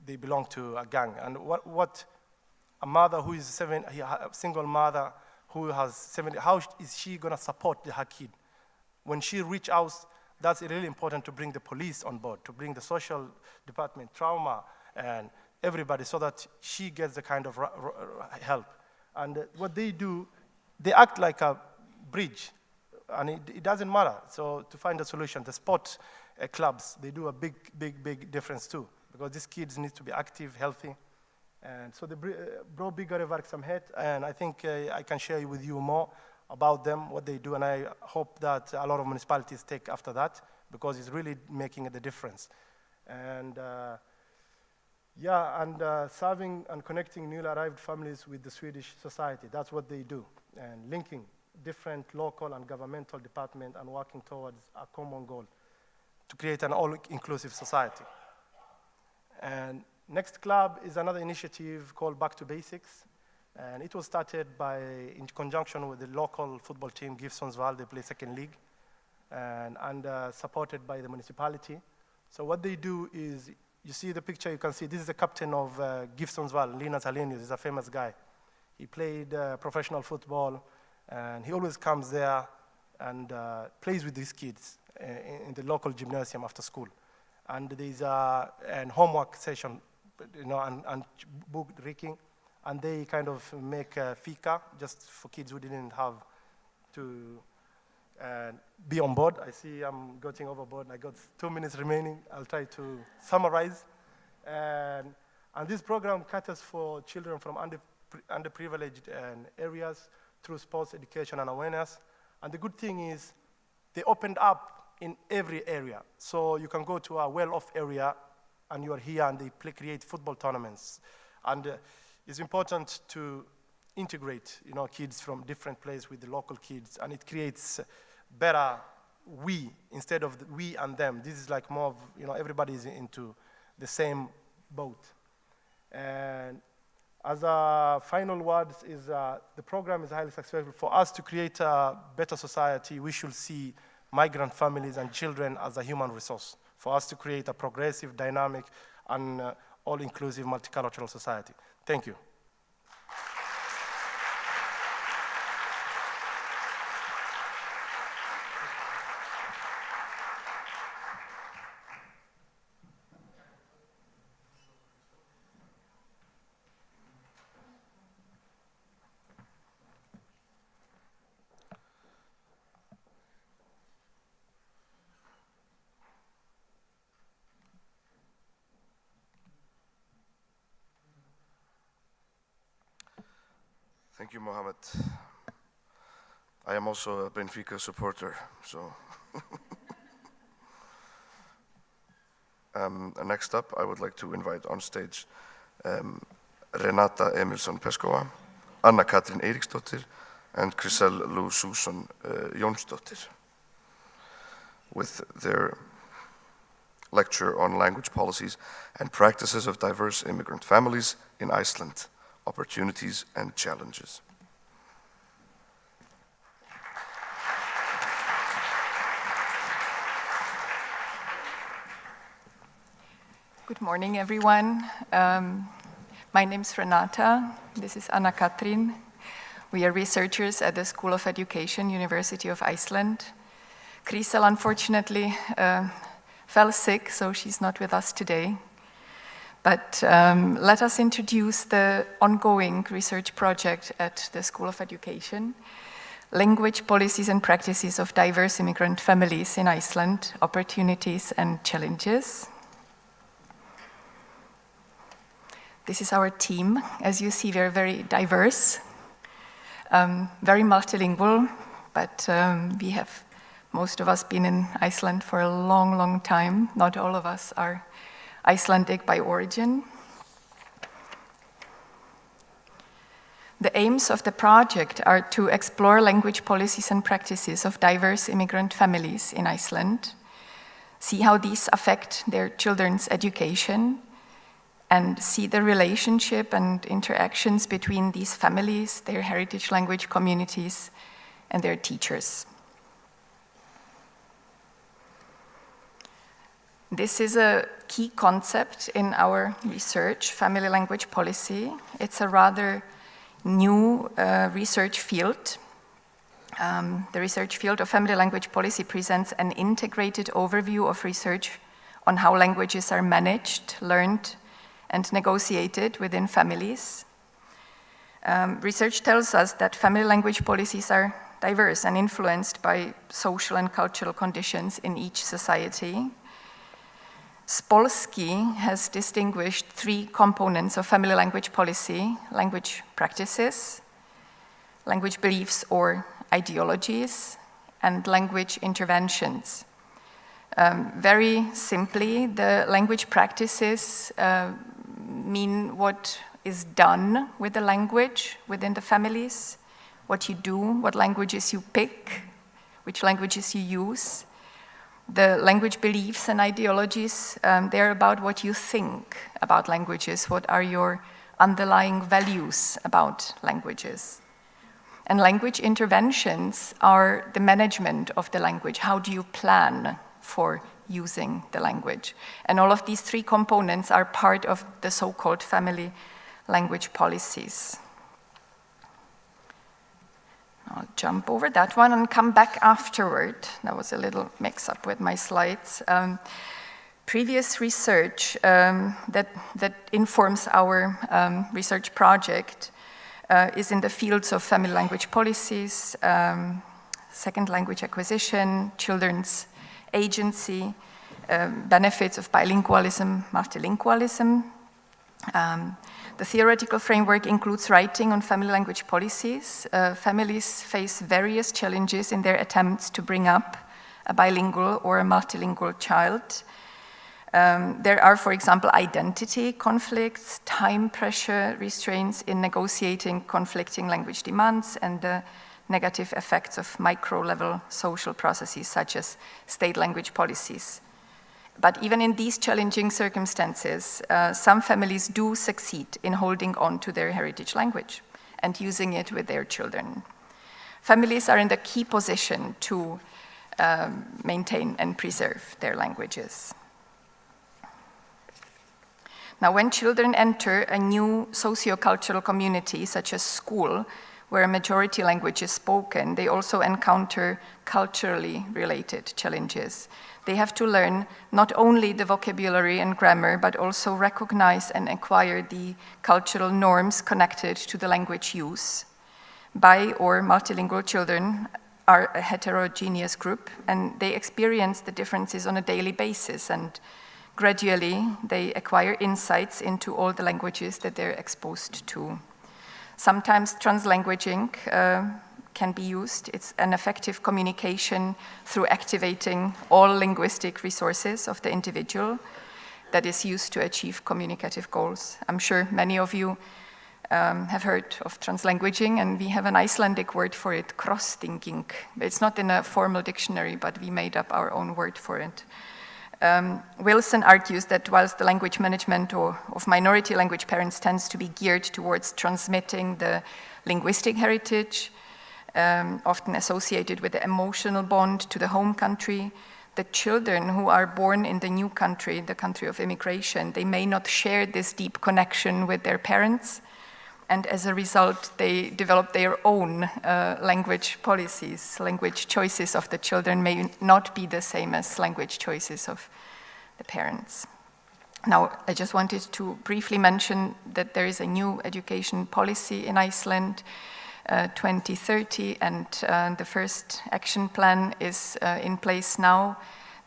they belong to a gang. And what a mother who is a single mother who has 70, how is she gonna support her kid? When she reach out, that's really important to bring the police on board, to bring the social department, trauma, and everybody, so that she gets the kind of help. And what they do, they act like a bridge, and it doesn't matter. So to find a solution, the sport clubs, they do a big difference too, because these kids need to be active, healthy. And so the Brobyggarverksamhet, and I think I can share with you more about them, what they do, and I hope that a lot of municipalities take after that, because it's really making the difference. And serving and connecting newly arrived families with the Swedish society, that's what they do, and linking different local and governmental departments and working towards a common goal to create an all-inclusive society. And Next Club is another initiative called Back to Basics, and it was started in conjunction with the local football team, GIF Sundsvall. They play second league, and supported by the municipality. So what they do is, you see the picture, you can see this is the captain of GIF Sundsvall, Linus Hallenius. He's a famous guy. He played professional football, and he always comes there and plays with these kids in the local gymnasium after school. And there's a homework session, you know, and book reading, and they kind of make fika just for kids who didn't have to be on board. I see I'm getting overboard. I got 2 minutes remaining. I'll try to summarize. And this program caters for children from underprivileged areas through sports education and awareness. And the good thing is they opened up in every area. So you can go to a well-off area and you are here, and they create football tournaments. And it's important to integrate, you know, kids from different places with the local kids, and it creates better we instead of we and them. This is like more of, everybody is into the same boat. And as a final words is the program is highly successful. For us to create a better society, we should see migrant families and children as a human resource. For us to create a progressive, dynamic, and all-inclusive multicultural society. Thank you. Thank you, Mohammed. I am also a Benfica supporter, so. Next up, I would like to invite on stage Renata Emilsson-Peskova, Anna Katrín Eiríksdóttir, and Chriselle Lou Susan Jónsdóttir with their lecture on language policies and practices of diverse immigrant families in Iceland. Opportunities and challenges. Good morning, everyone. My name is Renata. This is Anna Katrín. We are researchers at the School of Education, University of Iceland. Chriselle, unfortunately, fell sick, so she's not with us today. But let us introduce the ongoing research project at the School of Education, Language Policies and Practices of Diverse Immigrant Families in Iceland, Opportunities and Challenges. This is our team. As you see, we're very diverse, very multilingual, but we have, most of us, been in Iceland for a long, long time. Not all of us are Icelandic by origin. The aims of the project are to explore language policies and practices of diverse immigrant families in Iceland, see how these affect their children's education, and see the relationship and interactions between these families, their heritage language communities, and their teachers. This is a key concept in our research, family language policy. It's a rather new research field. The research field of family language policy presents an integrated overview of research on how languages are managed, learned, and negotiated within families. Research tells us that family language policies are diverse and influenced by social and cultural conditions in each society. Spolsky has distinguished three components of family language policy: language practices, language beliefs or ideologies, and language interventions. Very simply, the language practices mean what is done with the language within the families, what you do, what languages you pick, which languages you use. The language beliefs and ideologies, they're about what you think about languages, what are your underlying values about languages. And language interventions are the management of the language. How do you plan for using the language? And all of these three components are part of the so-called family language policies. I'll jump over that one and come back afterward. That was a little mix-up with my slides. Previous research that informs our research project is in the fields of family language policies, second language acquisition, children's agency, benefits of bilingualism, multilingualism. The theoretical framework includes writing on family language policies. Families face various challenges in their attempts to bring up a bilingual or a multilingual child. There are, for example, identity conflicts, time pressure restraints in negotiating conflicting language demands, and the negative effects of micro-level social processes such as state language policies. But even in these challenging circumstances, some families do succeed in holding on to their heritage language and using it with their children. Families are in the key position to maintain and preserve their languages. Now, when children enter a new socio-cultural community, such as school, where a majority language is spoken, they also encounter culturally related challenges. They have to learn not only the vocabulary and grammar, but also recognize and acquire the cultural norms connected to the language use. Bi or multilingual children are a heterogeneous group, and they experience the differences on a daily basis, and gradually they acquire insights into all the languages that they're exposed to. Sometimes translanguaging can be used. It's an effective communication through activating all linguistic resources of the individual that is used to achieve communicative goals. I'm sure many of you have heard of translanguaging, and we have an Icelandic word for it, cross-thinking. It's not in a formal dictionary, but we made up our own word for it. Wilson argues that whilst the language management of minority language parents tends to be geared towards transmitting the linguistic heritage, often associated with the emotional bond to the home country, the children who are born in the new country, the country of immigration, they may not share this deep connection with their parents, and as a result, they develop their own language policies. Language choices of the children may not be the same as language choices of the parents. Now, I just wanted to briefly mention that there is a new education policy in Iceland, 2030, and the first action plan is in place now.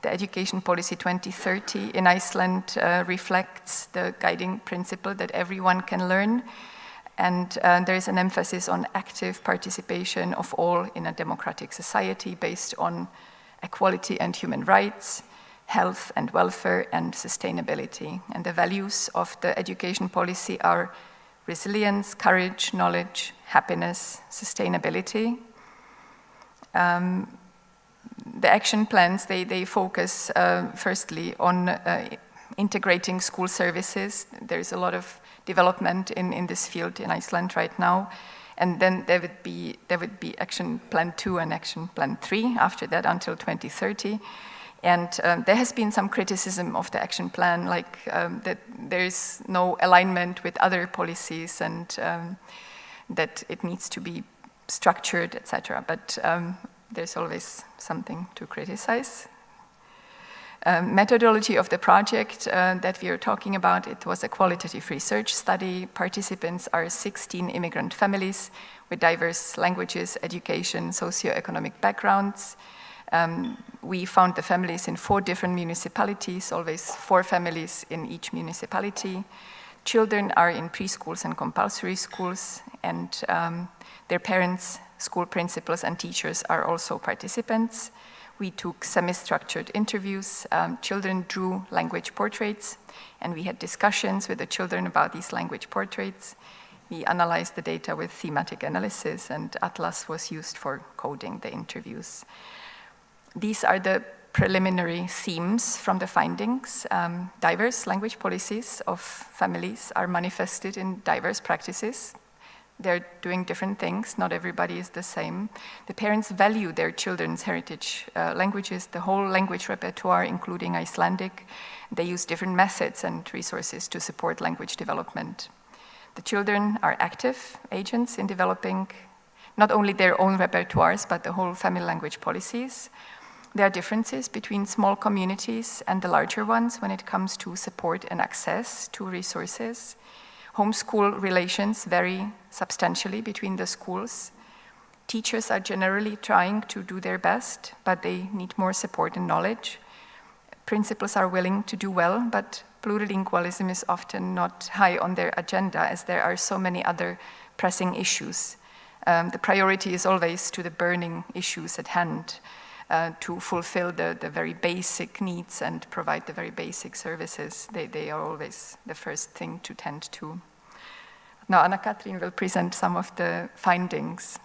The Education Policy 2030 in Iceland reflects the guiding principle that everyone can learn, and there is an emphasis on active participation of all in a democratic society based on equality and human rights, health and welfare, and sustainability. And the values of the education policy are resilience, courage, knowledge, happiness, sustainability. The action plans, they focus firstly on integrating school services. There's a lot of development in this field in Iceland right now. And then there would be action plan 2 and action plan 3 after that until 2030. And there has been some criticism of the action plan, like that there is no alignment with other policies and that it needs to be structured, etc. But there's always something to criticize. Methodology of the project that we are talking about, it was a qualitative research study. Participants are 16 immigrant families with diverse languages, education, socioeconomic backgrounds. We found the families in 4 different municipalities, always 4 families in each municipality. Children are in preschools and compulsory schools, and their parents, school principals, and teachers are also participants. We took semi-structured interviews. Children drew language portraits, and we had discussions with the children about these language portraits. We analyzed the data with thematic analysis, and Atlas was used for coding the interviews. These are the preliminary themes from the findings. Diverse language policies of families are manifested in diverse practices. They're doing different things, not everybody is the same. The parents value their children's heritage languages, the whole language repertoire, including Icelandic. They use different methods and resources to support language development. The children are active agents in developing not only their own repertoires, but the whole family language policies. There are differences between small communities and the larger ones when it comes to support and access to resources. Homeschool relations vary substantially between the schools. Teachers are generally trying to do their best, but they need more support and knowledge. Principals are willing to do well, but plurilingualism is often not high on their agenda as there are so many other pressing issues. The priority is always to the burning issues at hand, to fulfill the very basic needs and provide the very basic services. They are always the first thing to tend to. Now, Katrín will present some of the findings.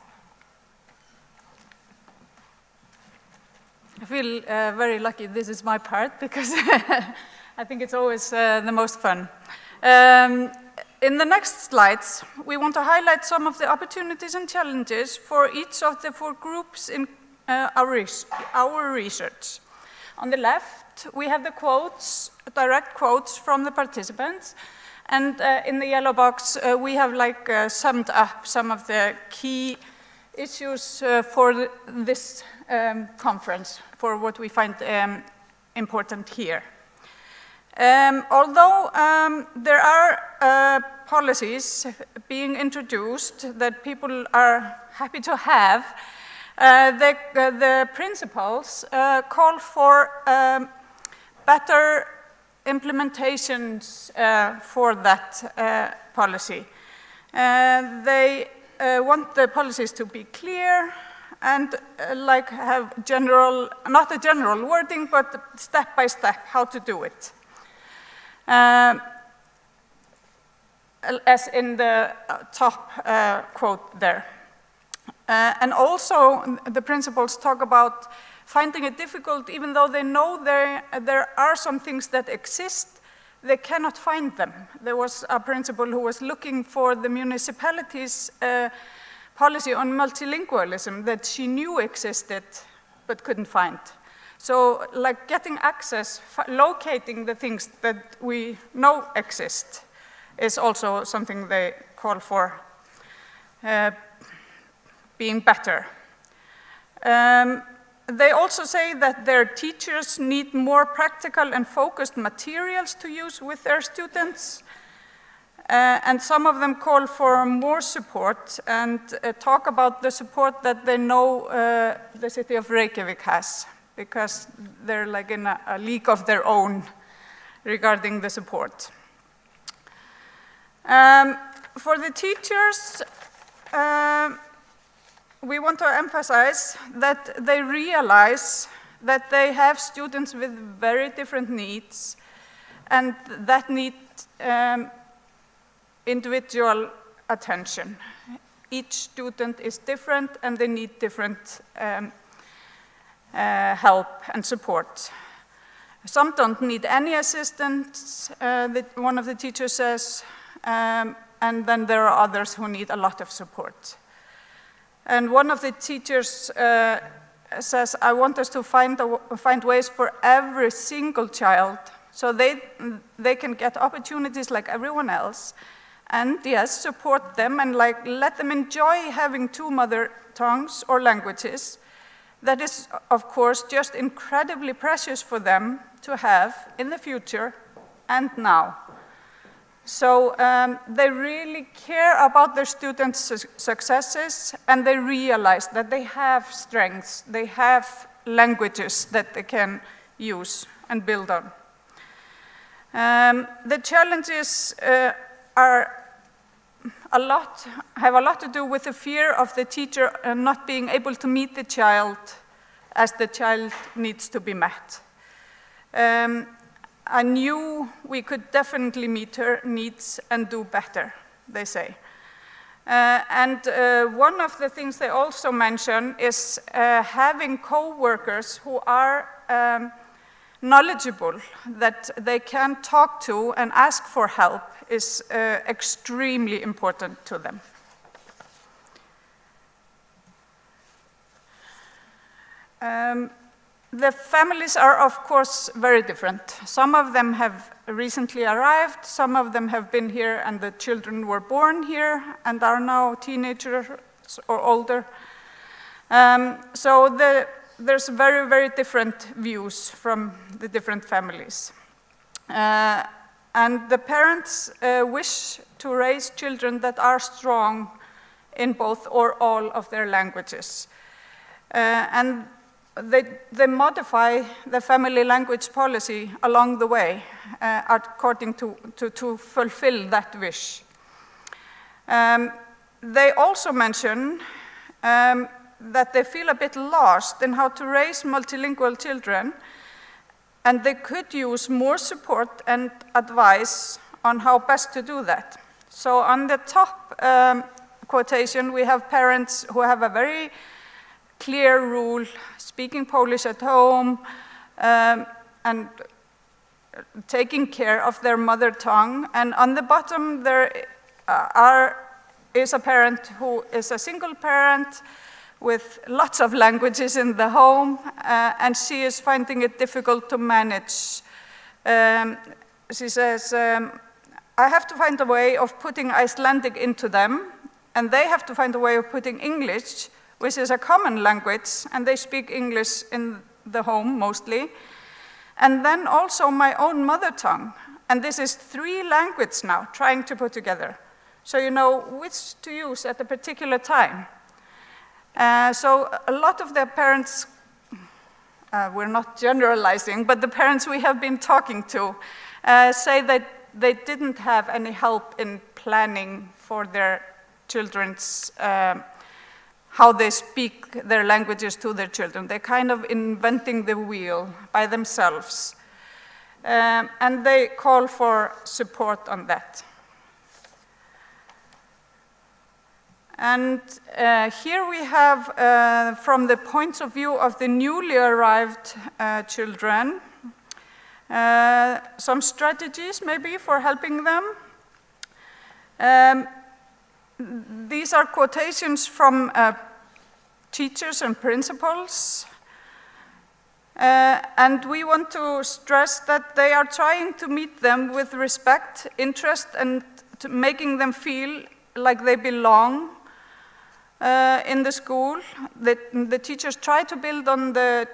I feel very lucky this is my part because I think it's always the most fun. In the next slides, we want to highlight some of the opportunities and challenges for each of the 4 groups in our research. On the left, we have the quotes, direct quotes from the participants, and in the yellow box, we have summed up some of the key issues for this conference, for what we find important here. Although there are policies being introduced that people are happy to have, the principles call for better implementations for that policy. They want the policies to be clear and have general, not a general wording, but step by step how to do it. As in the top quote there. And also the principles talk about finding it difficult, even though they know there are some things that exist, they cannot find them. There was a principal who was looking for the municipality's policy on multilingualism that she knew existed but couldn't find. So getting access, locating the things that we know exist is also something they call for being better. They also say that their teachers need more practical and focused materials to use with their students. And some of them call for more support and talk about the support that they know the city of Reykjavik has, because they're in a league of their own regarding the support. For the teachers, we want to emphasize that they realize that they have students with very different needs and that need individual attention. Each student is different and they need different help and support. Some don't need any assistance, one of the teachers says, and then there are others who need a lot of support. And one of the teachers says, I want us to find ways for every single child so they can get opportunities like everyone else. And yes, support them and let them enjoy having 2 mother tongues or languages. That is, of course, just incredibly precious for them to have in the future and now. So they really care about their students' successes, and they realize that they have strengths, they have languages that they can use and build on. The challenges have a lot to do with the fear of the teacher not being able to meet the child as the child needs to be met. I knew we could definitely meet her needs and do better, they say. And one of the things they also mention is having co-workers who are knowledgeable, that they can talk to and ask for help is extremely important to them. The families are, of course, very different. Some of them have recently arrived, some of them have been here and the children were born here and are now teenagers or older. So there's very, very different views from the different families. And the parents wish to raise children that are strong in both or all of their languages. And they modify the family language policy along the way according to fulfill that wish. They also mention that they feel a bit lost in how to raise multilingual children, and they could use more support and advice on how best to do that. So on the top quotation, we have parents who have a very clear rule, speaking Polish at home, and taking care of their mother tongue. And on the bottom there is a parent who is a single parent with lots of languages in the home, and she is finding it difficult to manage. She says, I have to find a way of putting Icelandic into them, and they have to find a way of putting English, which is a common language, and they speak English in the home mostly. And then also my own mother tongue. And this is 3 languages now, trying to put together. So you know which to use at a particular time. So a lot of the parents, we're not generalizing, but the parents we have been talking to say that they didn't have any help in planning for their children's, how they speak their languages to their children. They're kind of inventing the wheel by themselves. And they call for support on that. And here we have, from the point of view of the newly arrived children, some strategies maybe for helping them. These are quotations from teachers and principals. And we want to stress that they are trying to meet them with respect, interest, and making them feel like they belong in the school. The teachers try to build on the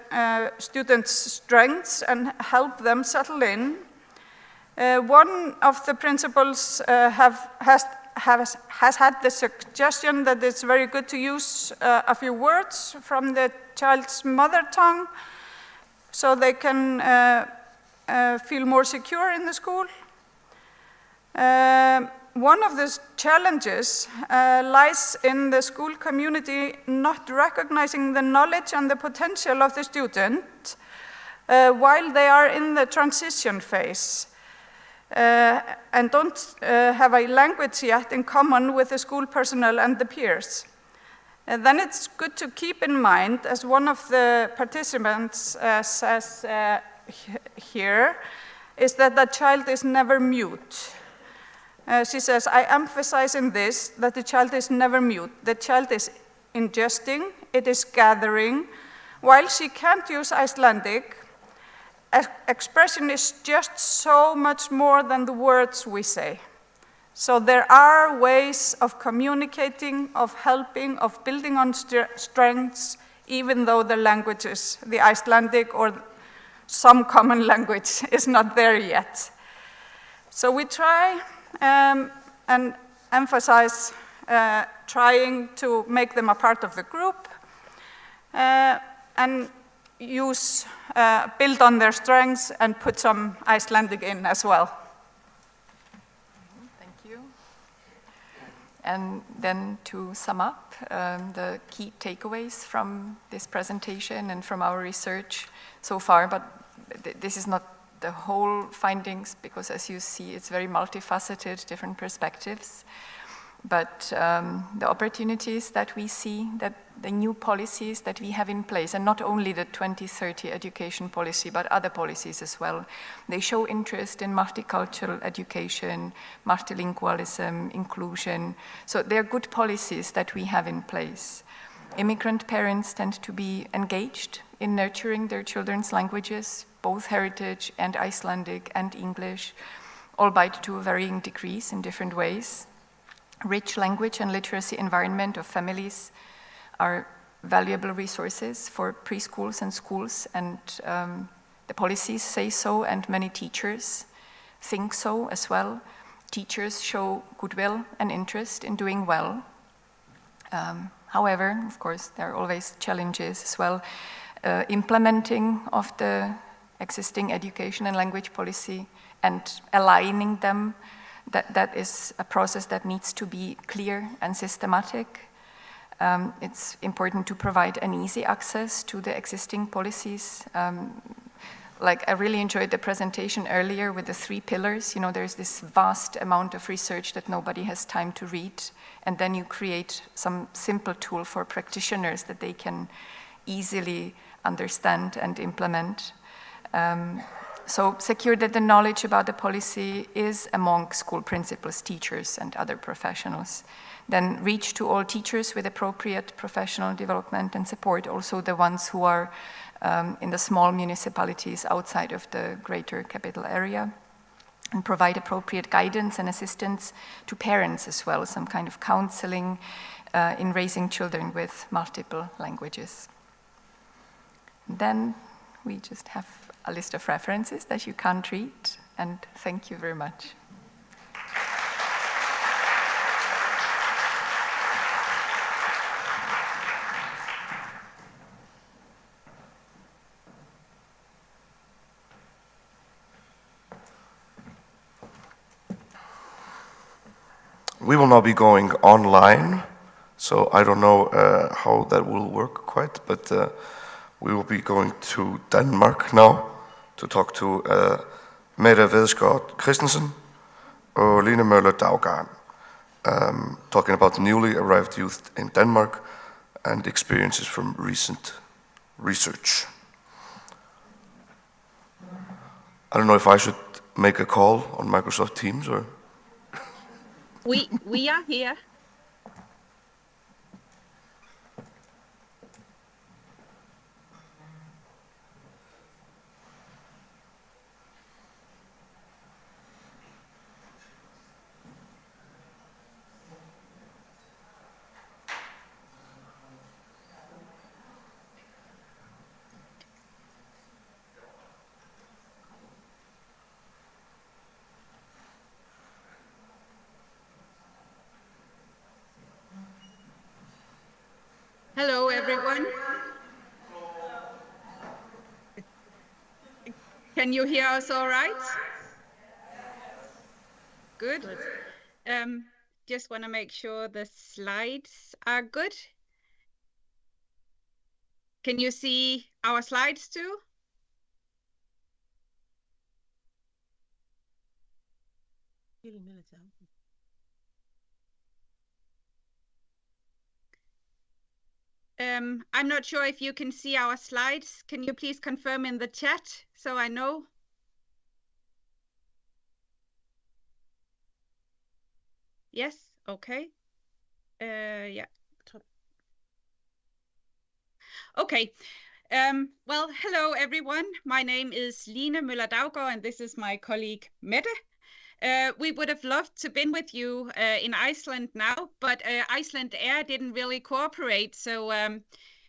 students' strengths and help them settle in. One of the principals has had the suggestion that it's very good to use a few words from the child's mother tongue so they can feel more secure in the school. One of the challenges lies in the school community not recognizing the knowledge and the potential of the student while they are in the transition phase and don't have a language yet in common with the school personnel and the peers. Then it's good to keep in mind, as one of the participants says here, is that the child is never mute. She says, I emphasize in this that the child is never mute. The child is ingesting, it is gathering. While she can't use Icelandic, expression is just so much more than the words we say. So there are ways of communicating, of helping, of building on strengths, even though the language is the Icelandic or some common language is not there yet. So we try and emphasize trying to make them a part of the group and use, build on their strengths and put some Icelandic in as well. Thank you. And then to sum up the key takeaways from this presentation and from our research so far, but this is not the whole findings, because as you see, it's very multifaceted, different perspectives. But the opportunities that we see, that the new policies that we have in place, and not only the 2030 education policy, but other policies as well, they show interest in multicultural education, multilingualism, inclusion. So they're good policies that we have in place. Immigrant parents tend to be engaged in nurturing their children's languages, both heritage and Icelandic and English, albeit to varying degrees in different ways. Rich language and literacy environment of families are valuable resources for preschools and schools, and the policies say so, and many teachers think so as well. Teachers show goodwill and interest in doing well. However, of course, there are always challenges as well. Implementing of the existing education and language policy and aligning them, that is a process that needs to be clear and systematic. It's important to provide an easy access to the existing policies. like I really enjoyed the presentation earlier with the 3 pillars. You know, there's this vast amount of research that nobody has time to read, and then you create some simple tool for practitioners that they can easily understand and implement. So secure that the knowledge about the policy is among school principals, teachers, and other professionals. Then reach to all teachers with appropriate professional development and support, also the ones who are in the small municipalities outside of the greater capital area, and provide appropriate guidance and assistance to parents as well, some kind of counseling in raising children with multiple languages. Then we just have a list of references that you can't read, and thank you very much. We will now be going online, so I don't know how that will work quite, but we will be going to Denmark now to talk to Mette Vedskov Christensen or Line Møller Daugaard, talking about newly arrived youth in Denmark and experiences from recent research. I don't know if I should make a call on Microsoft Teams or... We are here. Hello, everyone. Can you hear us all right? Good. Just want to make sure the slides are good. Can you see our slides too? I'm not sure if you can see our slides. Can you please confirm in the chat so I know? Yes, okay. Yeah. Okay. Well, hello everyone. My name is Line Møller Daugaard and this is my colleague Mette. We would have loved to been with you in Iceland now, but Iceland Air didn't really cooperate, so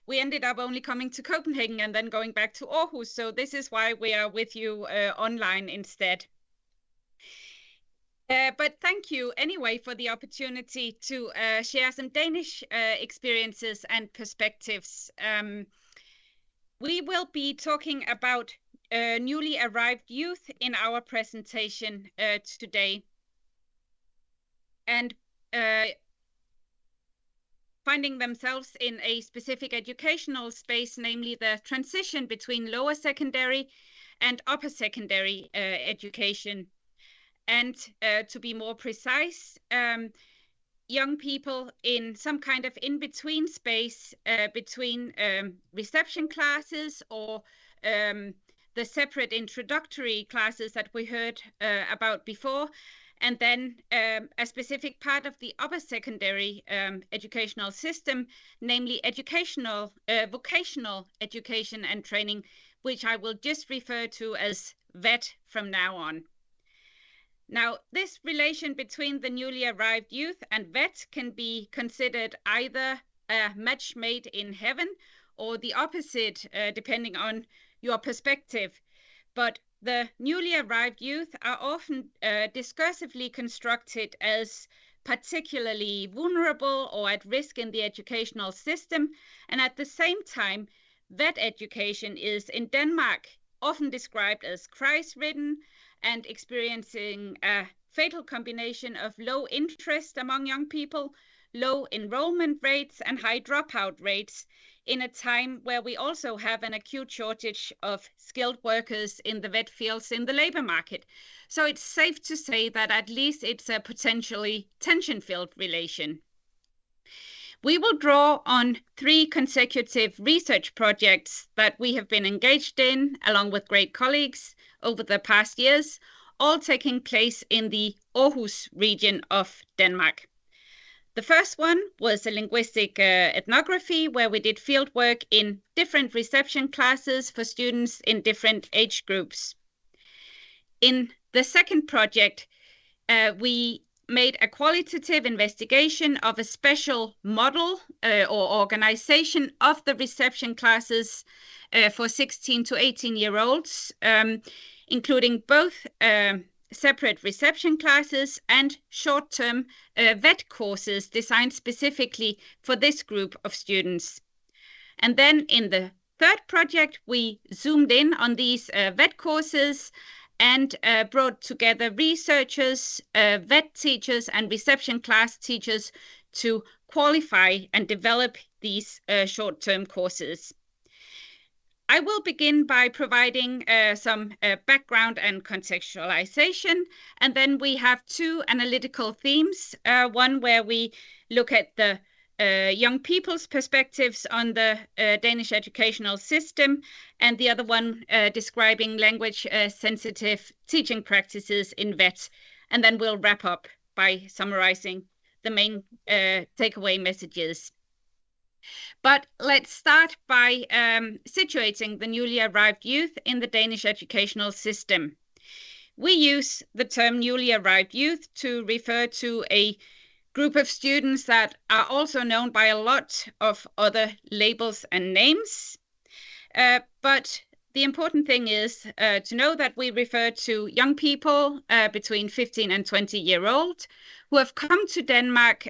we ended up only coming to Copenhagen and then going back to Aarhus, so this is why we are with you online instead. But thank you anyway for the opportunity to share some Danish experiences and perspectives. We will be talking about newly arrived youth in our presentation today, and finding themselves in a specific educational space, namely the transition between lower secondary and upper secondary education. And to be more precise, young people in some kind of in-between space between reception classes or the separate introductory classes that we heard about before, and then a specific part of the upper secondary educational system, namely vocational education and training, which I will just refer to as VET from now on. Now, this relation between the newly arrived youth and VET can be considered either a match made in heaven or the opposite, depending on your perspective. But the newly arrived youth are often discursively constructed as particularly vulnerable or at risk in the educational system. And at the same time, VET education is in Denmark often described as crisis-ridden and experiencing a fatal combination of low interest among young people, low enrollment rates, and high dropout rates in a time where we also have an acute shortage of skilled workers in the vet fields in the labor market. So it's safe to say that at least it's a potentially tension-filled relation. We will draw on 3 consecutive research projects that we have been engaged in, along with great colleagues, over the past years, all taking place in the Aarhus region of Denmark. The first one was a linguistic ethnography, where we did field work in different reception classes for students in different age groups. In the second project, we made a qualitative investigation of a special model or organization of the reception classes for 16 to 18-year-olds, including both separate reception classes and short-term vet courses designed specifically for this group of students. And then in the third project, we zoomed in on these vet courses and brought together researchers, vet teachers, and reception class teachers to qualify and develop these short-term courses. I will begin by providing some background and contextualization, and then we have 2 analytical themes, one where we look at the young people's perspectives on the Danish educational system, and the other one describing language-sensitive teaching practices in vet, and then we'll wrap up by summarizing the main takeaway messages. But let's start by situating the newly arrived youth in the Danish educational system. We use the term newly arrived youth to refer to a group of students that are also known by a lot of other labels and names. But the important thing is to know that we refer to young people between 15 and 20-year-old who have come to Denmark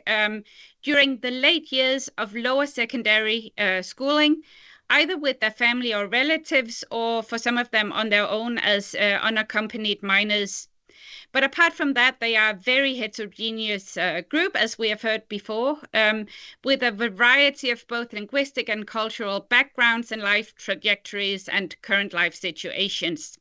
during the late years of lower secondary schooling, either with their family or relatives, or for some of them on their own as unaccompanied minors. But apart from that, they are a very heterogeneous group, as we have heard before, with a variety of both linguistic and cultural backgrounds and life trajectories and current life situations.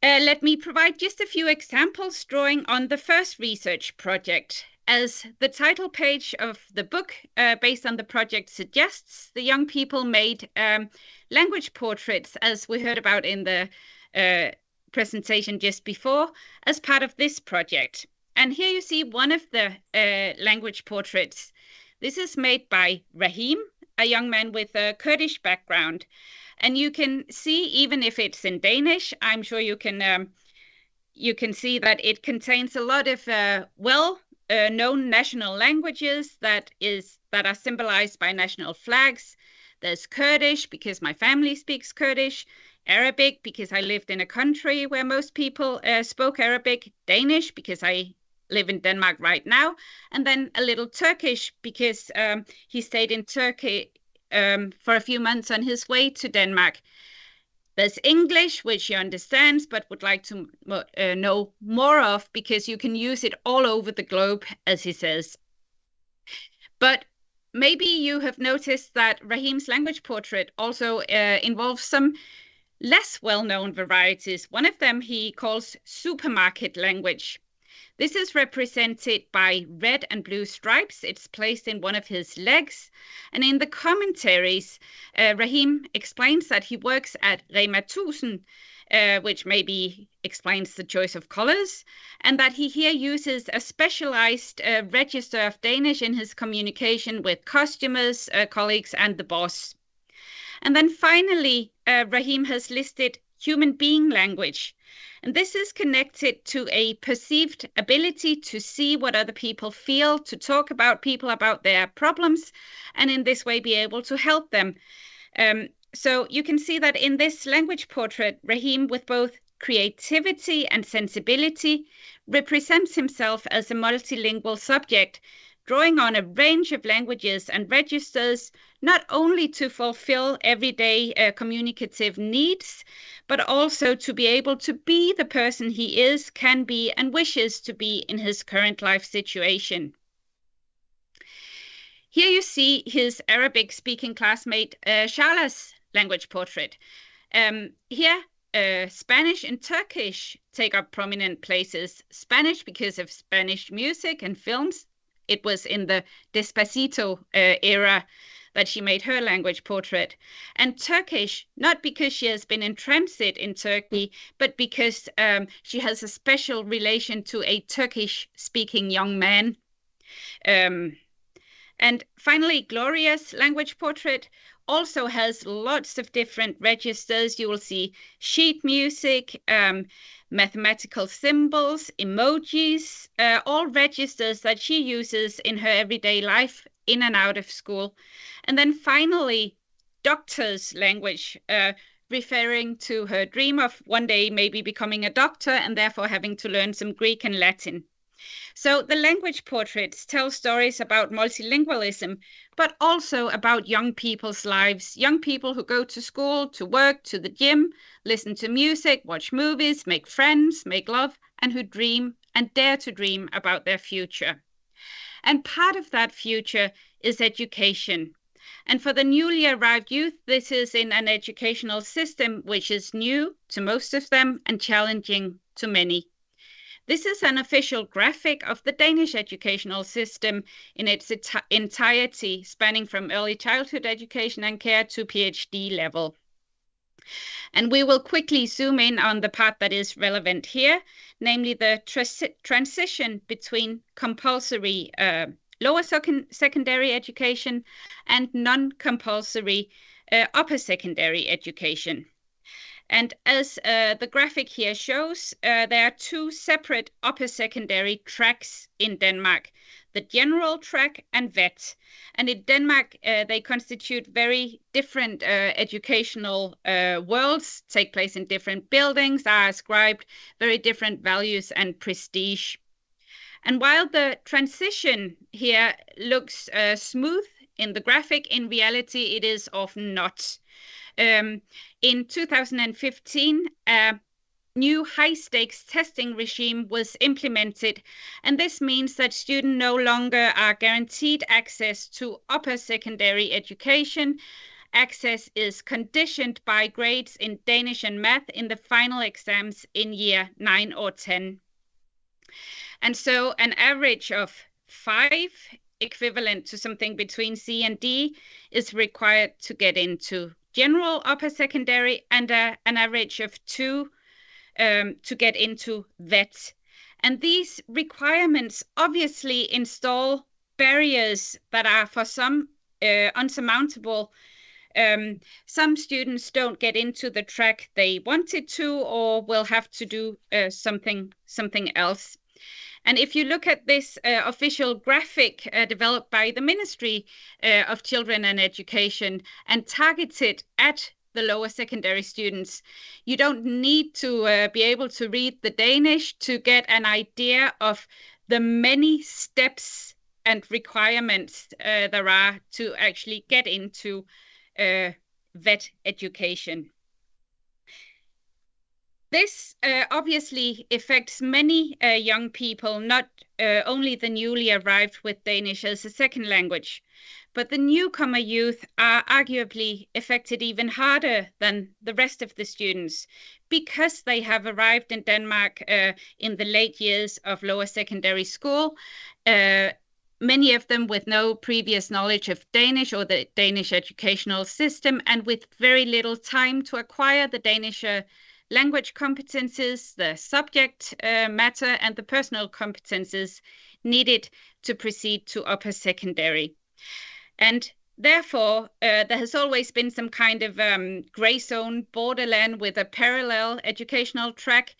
Let me provide just a few examples drawing on the first research project. As the title page of the book based on the project suggests, the young people made language portraits, as we heard about in the presentation just before, as part of this project. And here you see one of the language portraits. This is made by Rahim, a young man with a Kurdish background. And you can see, even if it's in Danish, I'm sure you can see that it contains a lot of known national languages that are symbolized by national flags. There's Kurdish, because my family speaks Kurdish, Arabic, because I lived in a country where most people spoke Arabic, Danish, because I live in Denmark right now, and then a little Turkish, because he stayed in Turkey for a few months on his way to Denmark. There's English, which he understands, but would like to know more of, because you can use it all over the globe, as he says. But maybe you have noticed that Rahim's language portrait also involves some less well-known varieties. One of them he calls supermarket language. This is represented by red and blue stripes. It's placed in one of his legs. And in the commentaries, Rahim explains that he works at Rema 1000, which maybe explains the choice of colors, and that he here uses a specialized register of Danish in his communication with customers, colleagues, and the boss. And then finally, Rahim has listed human being language. And this is connected to a perceived ability to see what other people feel, to talk about people, about their problems, and in this way be able to help them. So you can see that in this language portrait, Rahim, with both creativity and sensibility, represents himself as a multilingual subject, drawing on a range of languages and registers, not only to fulfill everyday communicative needs, but also to be able to be the person he is, can be, and wishes to be in his current life situation. Here you see his Arabic-speaking classmate Shala's language portrait. Here, Spanish and Turkish take up prominent places. Spanish because of Spanish music and films. It was in the Despacito era that she made her language portrait. And Turkish, not because she has been in transit in Turkey, but because she has a special relation to a Turkish-speaking young man. And finally, Gloria's language portrait also has lots of different registers. You will see sheet music, mathematical symbols, emojis, all registers that she uses in her everyday life in and out of school. And then finally, doctor's language, referring to her dream of one day maybe becoming a doctor and therefore having to learn some Greek and Latin. So the language portraits tell stories about multilingualism, but also about young people's lives, young people who go to school, to work, to the gym, listen to music, watch movies, make friends, make love, and who dream and dare to dream about their future. And part of that future is education. And for the newly arrived youth, this is in an educational system which is new to most of them and challenging to many. This is an official graphic of the Danish educational system in its entirety, spanning from early childhood education and care to PhD level. And we will quickly zoom in on the part that is relevant here, namely the transition between compulsory lower secondary education and non-compulsory upper secondary education. And as the graphic here shows, there are two separate upper secondary tracks in Denmark, the general track and VET. And in Denmark, they constitute very different educational worlds, take place in different buildings, are ascribed very different values and prestige. And while the transition here looks smooth in the graphic, in reality, it is often not. In 2015, a new high-stakes testing regime was implemented, and this means that students no longer are guaranteed access to upper secondary education. Access is conditioned by grades in Danish and math in the final exams in year 9 or 10. And so an average of 5, equivalent to something between C and D, is required to get into general upper secondary, and an average of 2 to get into VET. And these requirements obviously install barriers that are for some unsurmountable. Some students don't get into the track they wanted to, or will have to do something else. And if you look at this official graphic developed by the Ministry of Children and Education and targeted at the lower secondary students, you don't need to be able to read the Danish to get an idea of the many steps and requirements there are to actually get into VET education. This obviously affects many young people, not only the newly arrived with Danish as a second language, but the newcomer youth are arguably affected even harder than the rest of the students because they have arrived in Denmark in the late years of lower secondary school, many of them with no previous knowledge of Danish or the Danish educational system, and with very little time to acquire the Danish language competences, the subject matter, and the personal competences needed to proceed to upper secondary. And therefore, there has always been some kind of grey zone borderland with a parallel educational track.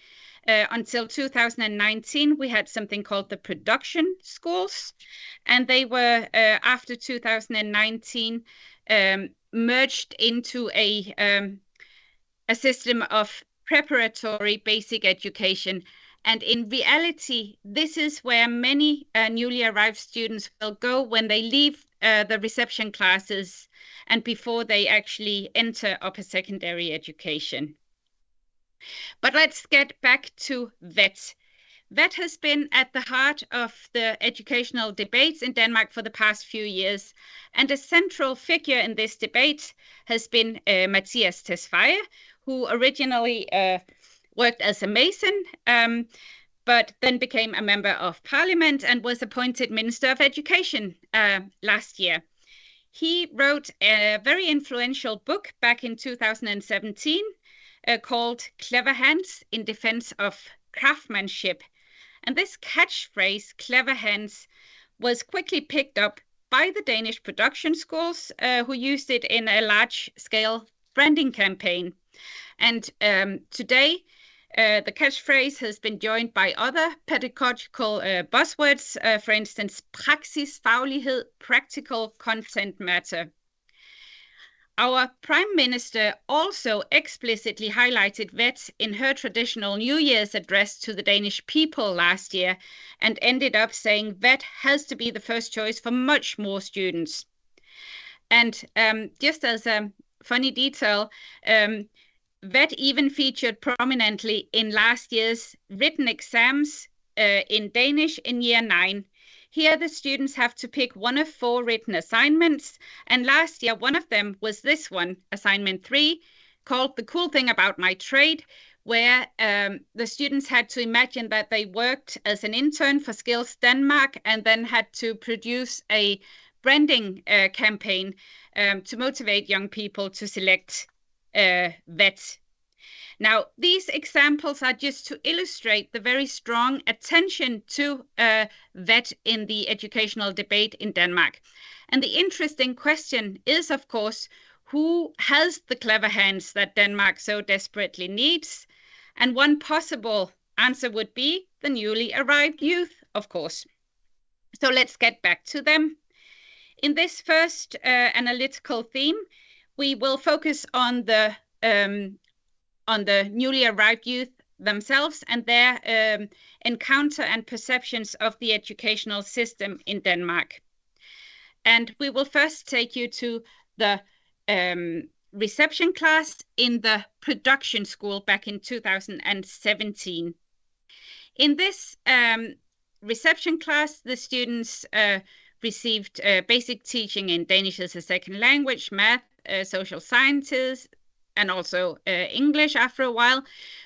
Until 2019, we had something called the production schools, and they were, after 2019, merged into a system of preparatory basic education. And in reality, this is where many newly arrived students will go when they leave the reception classes and before they actually enter upper secondary education. But let's get back to VET. Vet has been at the heart of the educational debates in Denmark for the past few years, and a central figure in this debate has been Mathias Tesfaye, who originally worked as a mason, but then became a member of parliament and was appointed Minister of Education last year. He wrote a very influential book back in 2017 called Clever Hands in Defense of Craftsmanship. And this catchphrase, clever hands, was quickly picked up by the Danish production schools who used it in a large-scale branding campaign. And today, the catchphrase has been joined by other pedagogical buzzwords, for instance, praksisfaglighed, practical content matter. Our Prime Minister also explicitly highlighted VET in her traditional New Year's address to the Danish people last year and ended up saying VET has to be the first choice for much more students. And just as a funny detail, VET even featured prominently in last year's written exams in Danish in year 9. Here, the students have to pick one of 4 written assignments, and last year, one of them was this one, assignment 3, called The Cool Thing About My Trade, where the students had to imagine that they worked as an intern for Skills Denmark and then had to produce a branding campaign to motivate young people to select VET. Now, these examples are just to illustrate the very strong attention to VET in the educational debate in Denmark. And the interesting question is, of course, who has the clever hands that Denmark so desperately needs? And one possible answer would be the newly arrived youth, of course. So let's get back to them. In this first analytical theme, we will focus on the newly arrived youth themselves and their encounter and perceptions of the educational system in Denmark. And we will first take you to the reception class in the production school back in 2017. In this reception class, the students received basic teaching in Danish as a second language, math, social sciences, and also English after a while,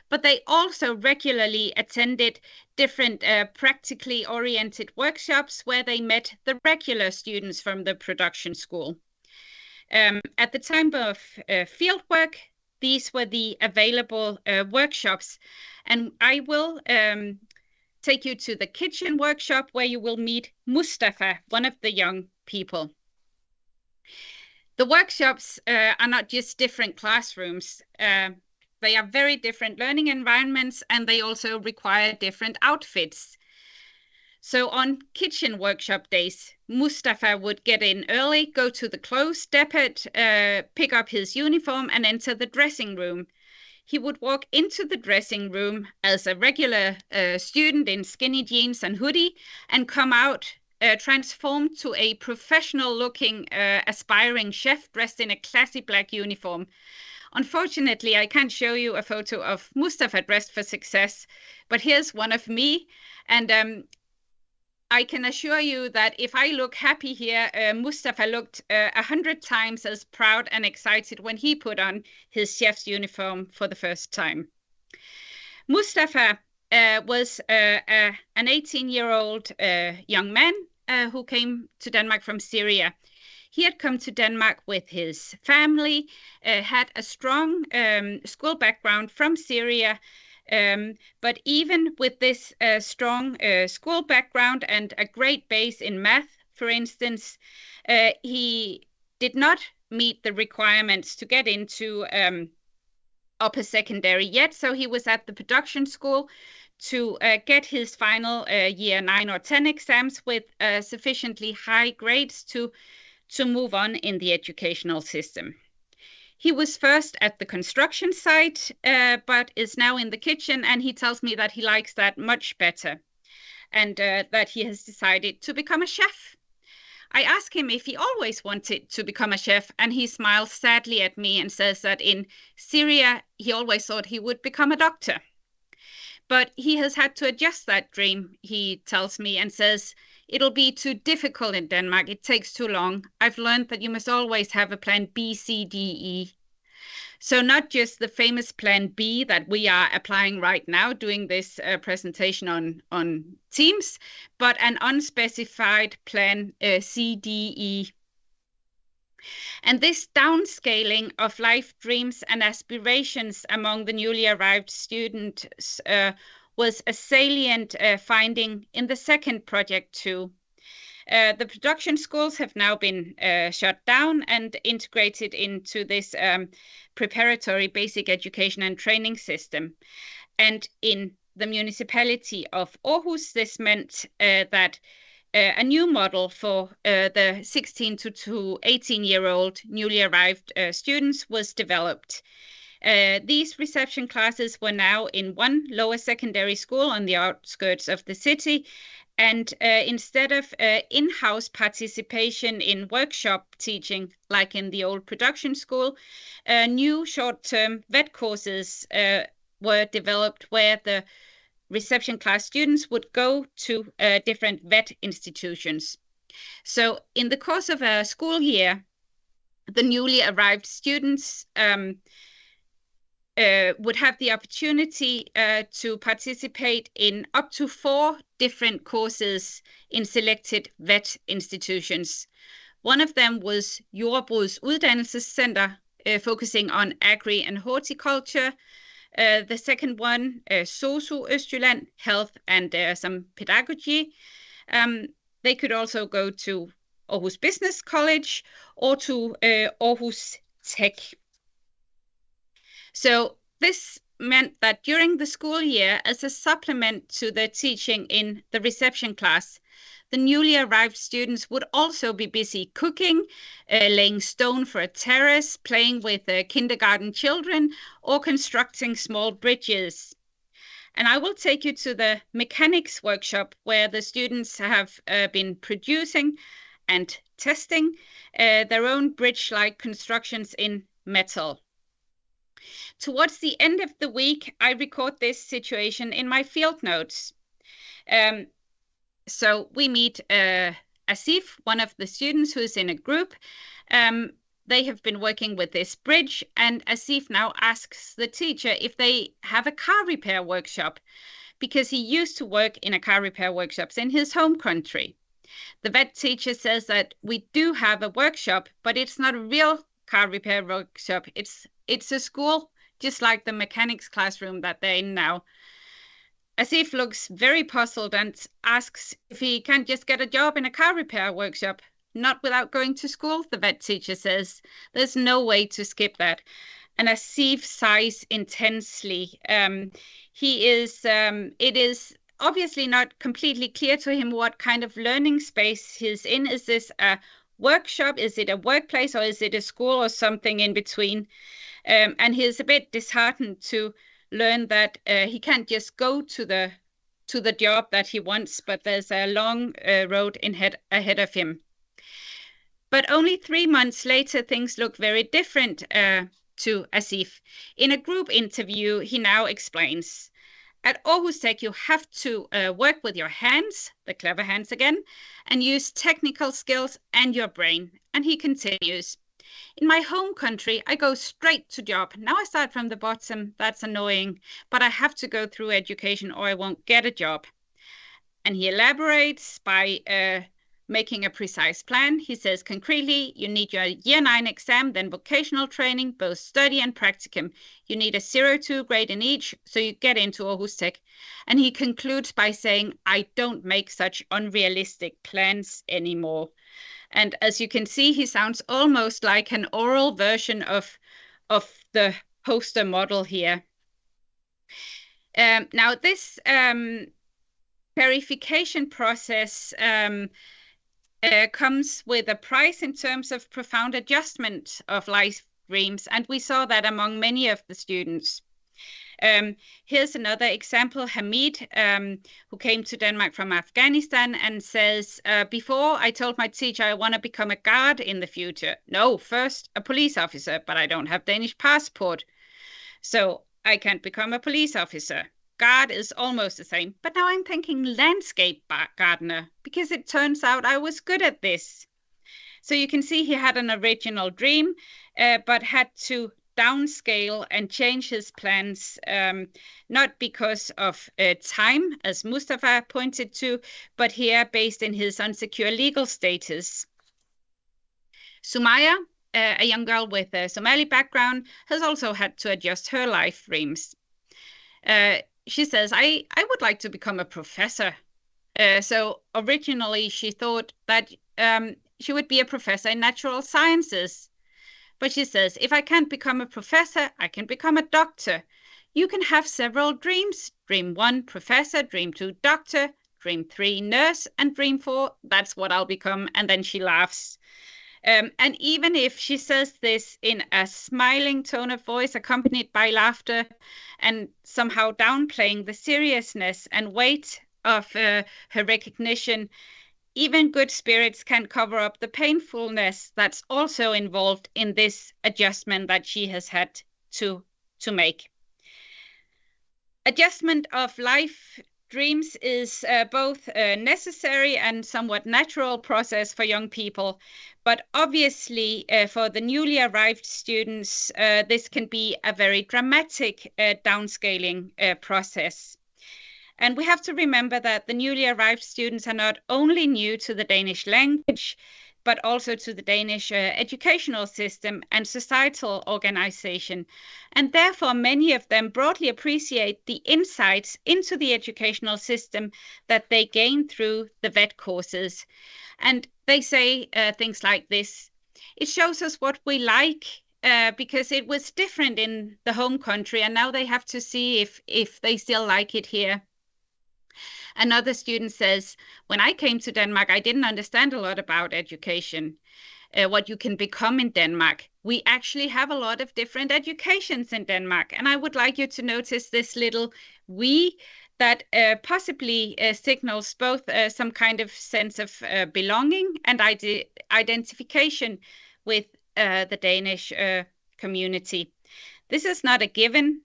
but they also regularly attended different practically oriented workshops where they met the regular students from the production school. At the time of fieldwork, these were the available workshops, and I will take you to the kitchen workshop where you will meet Mustafa, one of the young people. The workshops are not just different classrooms. They are very different learning environments, and they also require different outfits. So on kitchen workshop days, Mustafa would get in early, go to the clothes depot, pick up his uniform, and enter the dressing room. He would walk into the dressing room as a regular student in skinny jeans and hoodie, and come out transformed to a professional-looking, aspiring chef dressed in a classy black uniform. Unfortunately, I can't show you a photo of Mustafa dressed for success, but here's one of me, and I can assure you that if I look happy here, Mustafa looked 100 times as proud and excited when he put on his chef's uniform for the first time. Mustafa was an 18-year-old young man who came to Denmark from Syria. He had come to Denmark with his family, had a strong school background from Syria, but even with this strong school background and a great base in math, for instance, he did not meet the requirements to get into upper secondary yet, so he was at the production school to get his final year 9 or 10 exams with sufficiently high grades to move on in the educational system. He was first at the construction site, but is now in the kitchen, and he tells me that he likes that much better, and that he has decided to become a chef. I ask him if he always wanted to become a chef, and he smiles sadly at me and says that in Syria, he always thought he would become a doctor. But he has had to adjust that dream, he tells me, and says, "It'll be too difficult in Denmark. It takes too long. I've learned that you must always have a plan B, C, D, E." So not just the famous plan B that we are applying right now, doing this presentation on Teams, but an unspecified plan C, D, E. And this downscaling of life dreams and aspirations among the newly arrived students was a salient finding in the second project too. The production schools have now been shut down and integrated into this preparatory basic education and training system. And in the municipality of Aarhus, this meant that a new model for the 16 to 18-year-old newly arrived students was developed. These reception classes were now in one lower secondary school on the outskirts of the city, and instead of in-house participation in workshop teaching, like in the old production school, new short-term VET courses were developed where the reception class students would go to different VET institutions. So in the course of a school year, the newly arrived students would have the opportunity to participate in up to 4 different courses in selected VET institutions. One of them was Jordbrugs Uddannelsescenter, focusing on agri and horticulture. The second one, SOSU Østjylland, health and some pedagogy. They could also go to Aarhus Business College or to Aarhus Tech. So this meant that during the school year, as a supplement to the teaching in the reception class, the newly arrived students would also be busy cooking, laying stone for a terrace, playing with kindergarten children, or constructing small bridges. And I will take you to the mechanics workshop where the students have been producing and testing their own bridge-like constructions in metal. Towards the end of the week, I record this situation in my field notes. So we meet Asif, one of the students who's in a group. They have been working with this bridge, and Asif now asks the teacher if they have a car repair workshop, because he used to work in a car repair workshops in his home country. The VET teacher says that we do have a workshop, but it's not a real car repair workshop. It's a school, just like the mechanics classroom that they're in now. Asif looks very puzzled and asks if he can't just get a job in a car repair workshop. Not without going to school, the VET teacher says. There's no way to skip that. And Asif sighs intensely. It is obviously not completely clear to him what kind of learning space he's in. Is this a workshop? Is it a workplace? Or is it a school or something in between? And he's a bit disheartened to learn that he can't just go to the job that he wants, but there's a long road ahead of him. But only 3 months later, things look very different to Asif. In a group interview, he now explains, at Aarhus Tech, you have to work with your hands, the clever hands again, and use technical skills and your brain. And he continues, in my home country, I go straight to job. Now I start from the bottom. That's annoying, but I have to go through education or I won't get a job. And he elaborates by making a precise plan. He says, concretely, you need your year 9 exam, then vocational training, both study and practicum. You need a 0-2 grade in each, so you get into Aarhus Tech. And he concludes by saying, I don't make such unrealistic plans anymore. And as you can see, he sounds almost like an oral version of the poster model here. Now, this verification process comes with a price in terms of profound adjustment of life dreams, and we saw that among many of the students. Here's another example, Hamid, who came to Denmark from Afghanistan and says, before I told my teacher I want to become a guard in the future. No, first a police officer, but I don't have Danish passport, so I can't become a police officer. God is almost the same, but now I'm thinking landscape gardener, because it turns out I was good at this. So you can see he had an original dream, but had to downscale and change his plans, not because of time, as Mustafa pointed to, but here based in his unsecure legal status. Sumaya, a young girl with a Somali background, has also had to adjust her life dreams. She says, I would like to become a professor. So originally she thought that she would be a professor in natural sciences. But she says, if I can't become a professor, I can become a doctor. You can have several dreams. Dream 1, professor. Dream 2, doctor. Dream 3, nurse. And dream 4, that's what I'll become. And then she laughs. And even if she says this in a smiling tone of voice accompanied by laughter and somehow downplaying the seriousness and weight of her recognition, even good spirits can cover up the painfulness that's also involved in this adjustment that she has had to make. Adjustment of life dreams is both a necessary and somewhat natural process for young people, but obviously for the newly arrived students, this can be a very dramatic downscaling process. And we have to remember that the newly arrived students are not only new to the Danish language, but also to the Danish educational system and societal organization. And therefore, many of them broadly appreciate the insights into the educational system that they gain through the VET courses. And they say things like this: it shows us what we like because it was different in the home country, and now they have to see if they still like it here. Another student says, when I came to Denmark, I didn't understand a lot about education, what you can become in Denmark. We actually have a lot of different educations in Denmark. And I would like you to notice this little we that possibly signals both some kind of sense of belonging and identification with the Danish community. This is not a given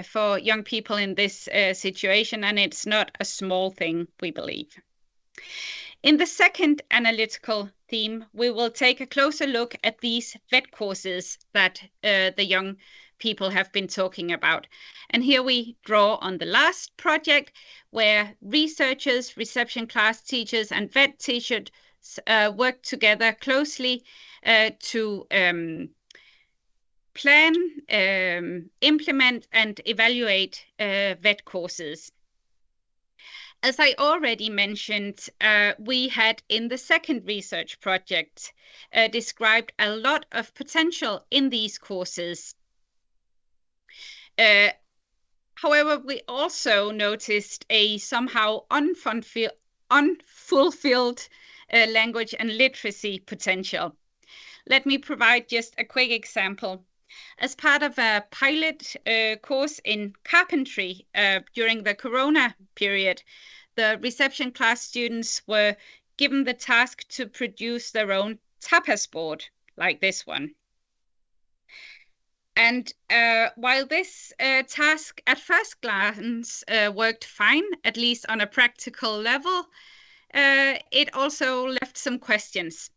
for young people in this situation, and it's not a small thing, we believe. In the second analytical theme, we will take a closer look at these VET courses that the young people have been talking about. And here we draw on the last project, where researchers, reception class teachers, and VET teachers worked together closely to plan, implement, and evaluate VET courses. As I already mentioned, we had in the second research project described a lot of potential in these courses. However, we also noticed a somehow unfulfilled language and literacy potential. Let me provide just a quick example. As part of a pilot course in carpentry during the Corona period, the reception class students were given the task to produce their own tapas board, like this one. And while this task at first glance worked fine, at least on a practical level, it also left some questions.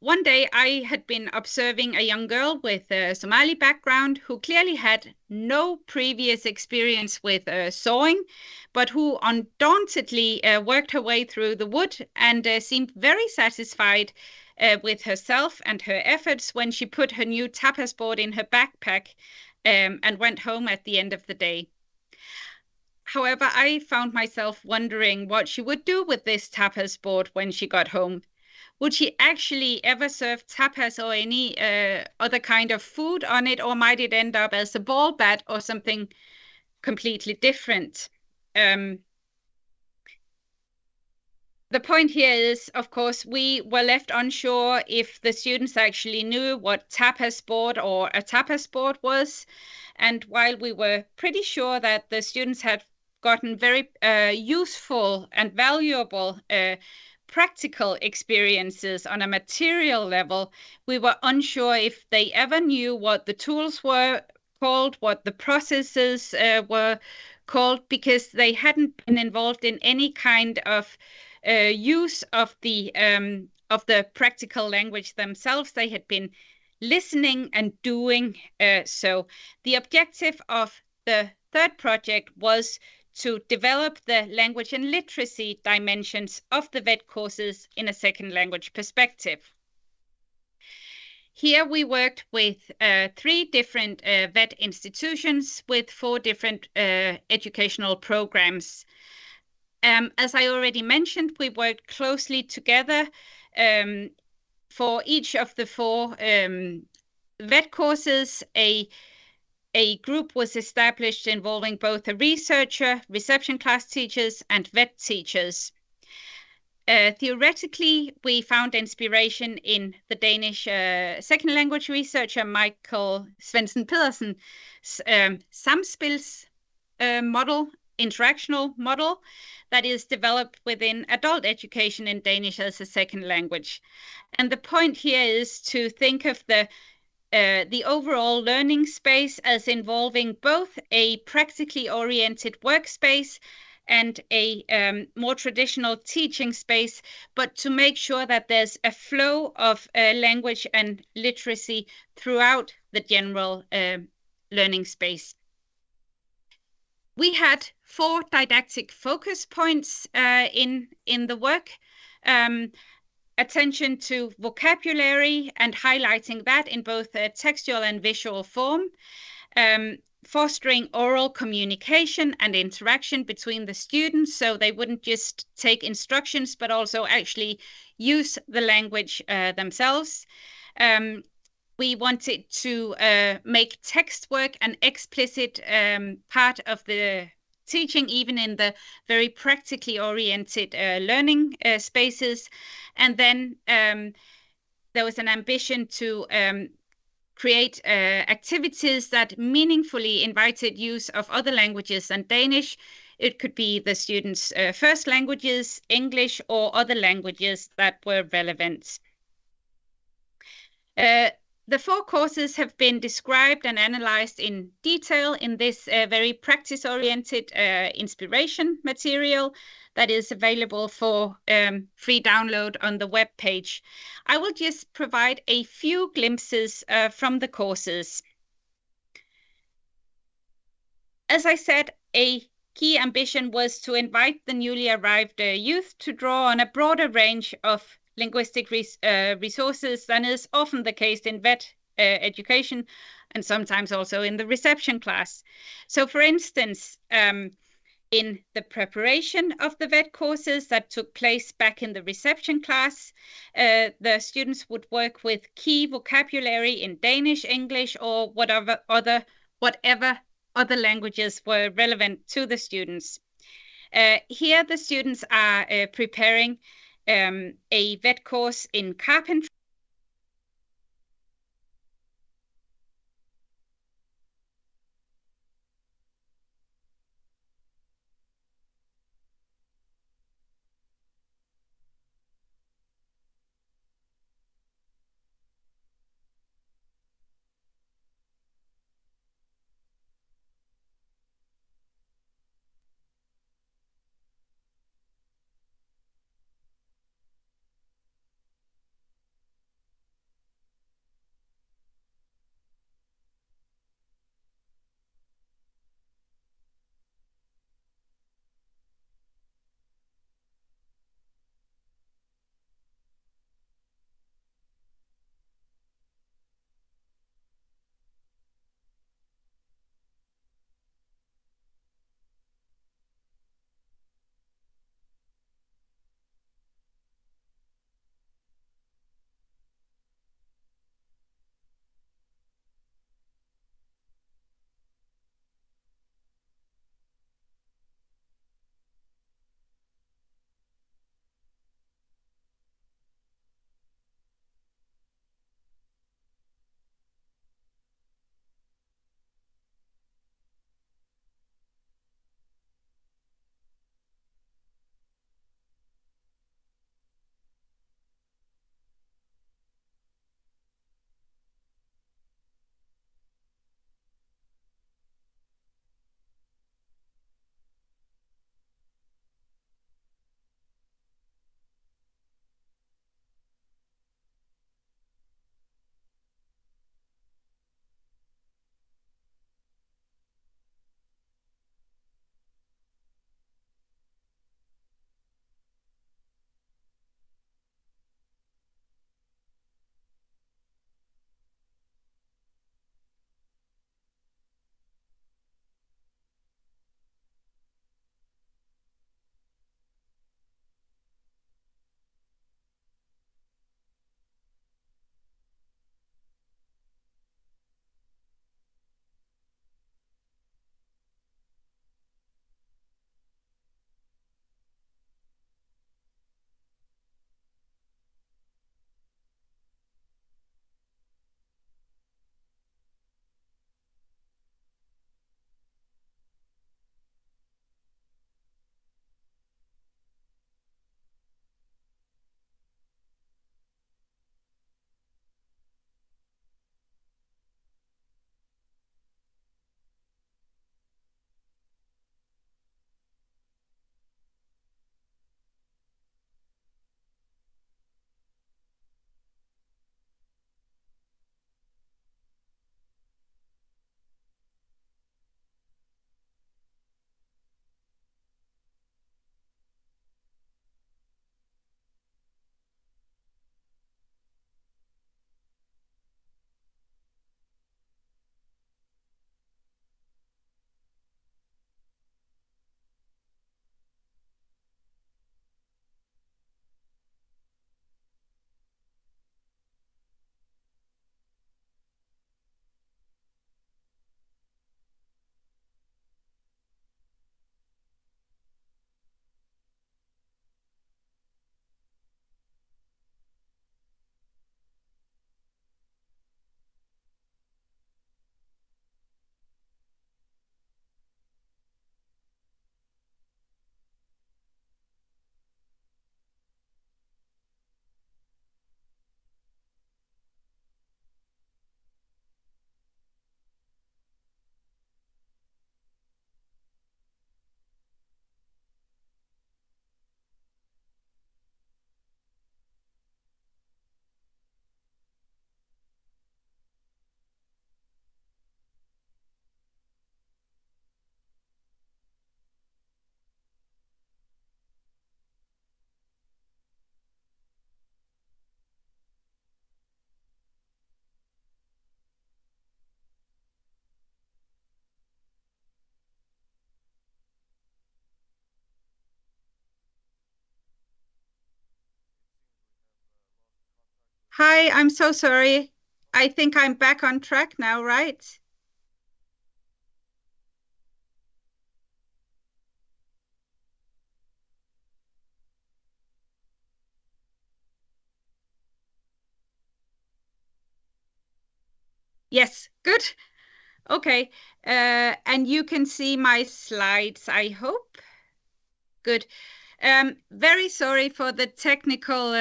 One day I had been observing a young girl with a Somali background who clearly had no previous experience with sewing, but who undauntedly worked her way through the wood and seemed very satisfied with herself and her efforts when she put her new tapas board in her backpack and went home at the end of the day. However, I found myself wondering what she would do with this tapas board when she got home. Would she actually ever serve tapas or any other kind of food on it, or might it end up as a ball bat or something completely different? The point here is, of course, we were left unsure if the students actually knew what tapas board or a tapas board was. And while we were pretty sure that the students had gotten very useful and valuable practical experiences on a material level, we were unsure if they ever knew what the tools were called, what the processes were called, because they hadn't been involved in any kind of use of the practical language themselves. They had been listening and doing so. The objective of the third project was to develop the language and literacy dimensions of the VET courses in a second language perspective. Here we worked with 3 different VET institutions with 4 different educational programs. As I already mentioned, we worked closely together for each of the 4 VET courses. A group was established involving both a researcher, reception class teachers, and VET teachers. Theoretically, we found inspiration in the Danish second language researcher Michael Svendsen Pedersen's samspils model, interactional model, that is developed within adult education in Danish as a second language. And the point here is to think of the overall learning space as involving both a practically oriented workspace and a more traditional teaching space, but to make sure that there's a flow of language and literacy throughout the general learning space. We had 4 didactic focus points in the work. Attention to vocabulary and highlighting that in both a textual and visual form. Fostering oral communication and interaction between the students, so they wouldn't just take instructions but also actually use the language themselves. We wanted to make text work an explicit part of the teaching, even in the very practically oriented learning spaces. And then there was an ambition to create activities that meaningfully invited use of other languages than Danish. It could be the students' first languages, English, or other languages that were relevant. The 4 courses have been described and analyzed in detail in this very practice-oriented inspiration material that is available for free download on the web page. I will just provide a few glimpses from the courses. As I said, a key ambition was to invite the newly arrived youth to draw on a broader range of linguistic resources than is often the case in VET education, and sometimes also in the reception class. So for instance, in the preparation of the VET courses that took place back in the reception class, the students would work with key vocabulary in Danish, English, or whatever other languages were relevant to the students. Here the students are preparing a VET course in carpentry. Hi, I'm so sorry. I think I'm back on track now, right? Yes, good. Okay, and you can see my slides, I hope. Good. Very sorry for the technical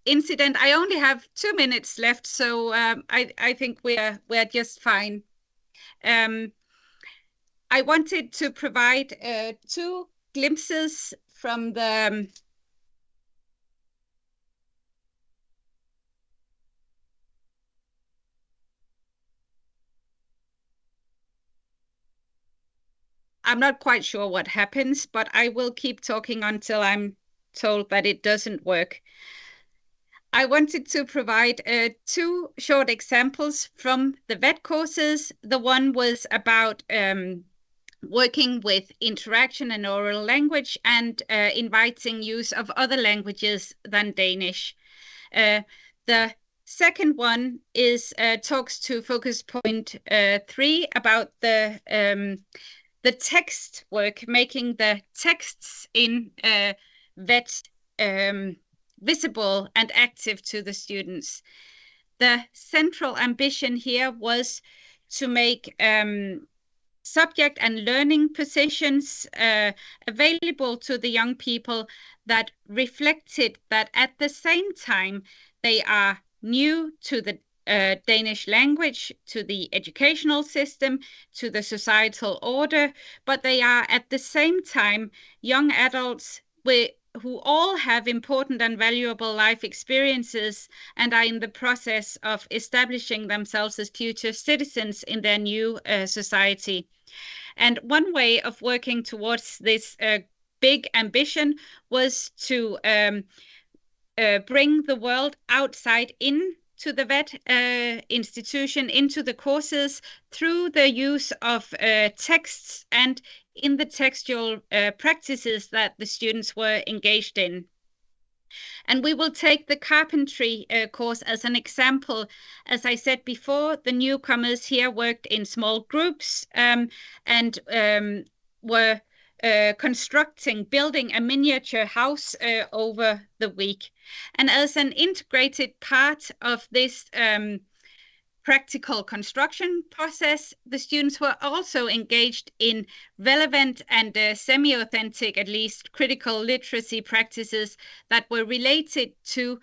incident. I only have 2 minutes left, so I think we're just fine. I wanted to provide 2 glimpses from the I'm not quite sure what happens, but I will keep talking until I'm told that it doesn't work. I wanted to provide 2 short examples from the VET courses. The one was about working with interaction and oral language and inviting use of other languages than Danish. The second one is talks to focus point 3 about the text work, making the texts in VET visible and active to the students. The central ambition here was to make subject and learning positions available to the young people that reflected that at the same time they are new to the Danish language, to the educational system, to the societal order, but they are at the same time young adults who all have important and valuable life experiences and are in the process of establishing themselves as future citizens in their new society. And one way of working towards this big ambition was to bring the world outside in to the VET institution, into the courses, through the use of texts and in the textual practices that the students were engaged in. And we will take the carpentry course as an example. As I said before, the newcomers here worked in small groups and were building a miniature house over the week. And as an integrated part of this practical construction process, the students were also engaged in relevant and semi-authentic, at least critical literacy practices that were related to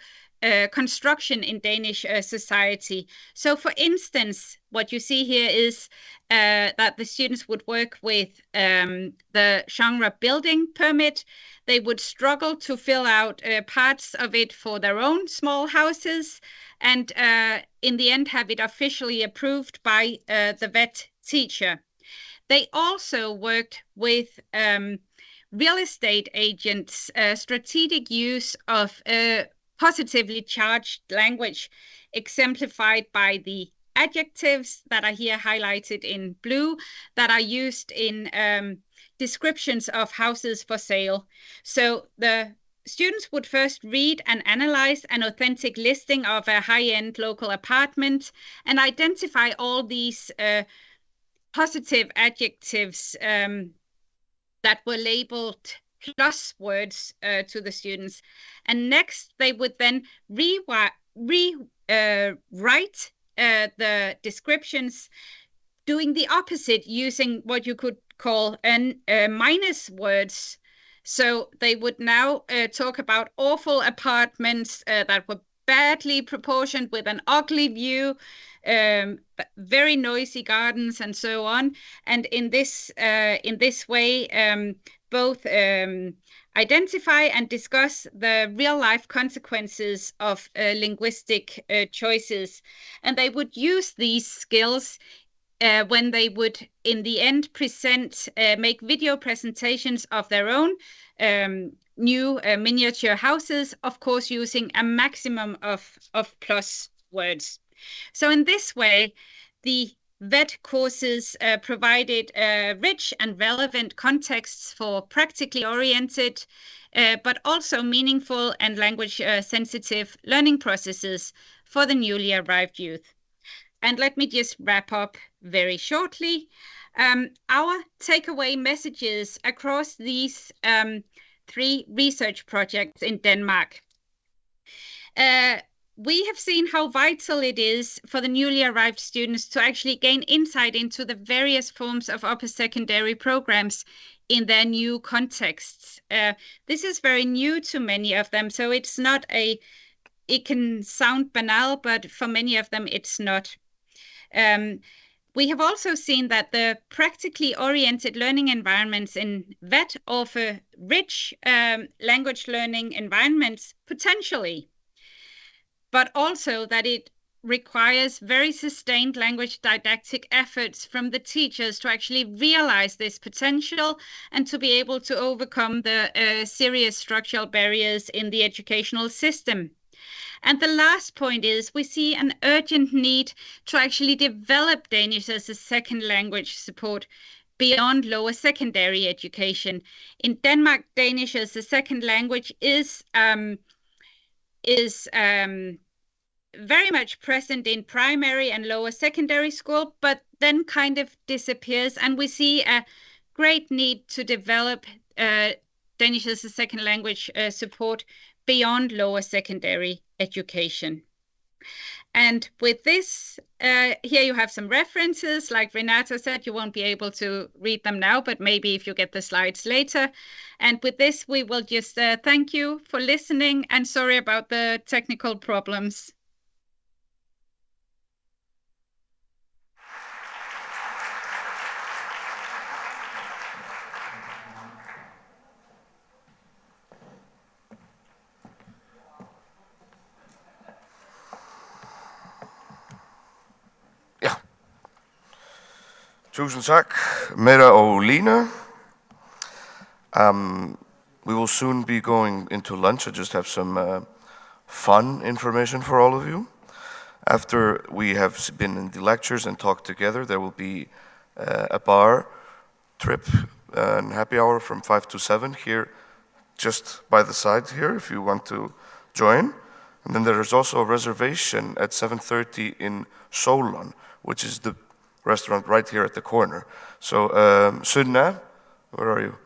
construction in Danish society. So for instance, what you see here is that the students would work with the genre building permit. They would struggle to fill out parts of it for their own small houses and in the end have it officially approved by the VET teacher. They also worked with real estate agents, strategic use of positively charged language, exemplified by the adjectives that are here highlighted in blue that are used in descriptions of houses for sale. So the students would first read and analyze an authentic listing of a high-end local apartment and identify all these positive adjectives that were labeled plus words to the students. And next, they would then rewrite the descriptions, doing the opposite, using what you could call minus words. So they would now talk about awful apartments that were badly proportioned with an ugly view, very noisy gardens, and so on. And in this way, both identify and discuss the real-life consequences of linguistic choices. And they would use these skills when they would, in the end, make video presentations of their own new miniature houses, of course, using a maximum of plus words. So in this way, the VET courses provided rich and relevant contexts for practically oriented, but also meaningful and language sensitive learning processes for the newly arrived youth. And let me just wrap up very shortly. Our takeaway messages across these 3 research projects in Denmark. We have seen how vital it is for the newly arrived students to actually gain insight into the various forms of upper secondary programs in their new contexts. This is very new to many of them, so it can sound banal, but for many of them it's not. We have also seen that the practically oriented learning environments in VET offer rich language learning environments potentially, but also that it requires very sustained language didactic efforts from the teachers to actually realize this potential and to be able to overcome the serious structural barriers in the educational system. And the last point is we see an urgent need to actually develop Danish as a second language support beyond lower secondary education. In Denmark, Danish as a second language is very much present in primary and lower secondary school, but then kind of disappears. And we see a great need to develop Danish as a second language support beyond lower secondary education. And with this, here you have some references. Like Renata said, you won't be able to read them now, but maybe if you get the slides later. And with this, we will just thank you for listening and sorry about the technical problems. Tusind tak, Mette og Lina. We will soon be going into lunch. I just have some fun information for all of you. After we have been in the lectures and talked together, there will be a bar trip and happy hour from 5 to 7 here, just by the side here, if you want to join. And then there is also a reservation at 7:30 in Solon, which is the restaurant right here at the corner. So, Sunna, where are you?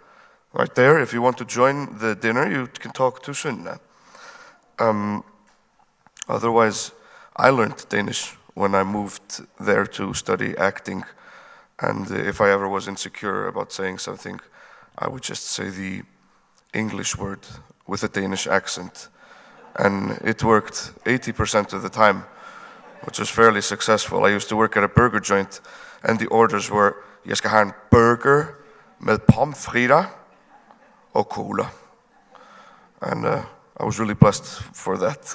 Right there. If you want to join the dinner, you can talk to Sunna. Otherwise, I learned Danish when I moved there to study acting. And if I ever was insecure about saying something, I would just say the English word with a Danish accent. And it worked 80% of the time, which was fairly successful. I used to work at a burger joint, and the orders were, jeg skal have en burger med pomfritter og cola. And I was really blessed for that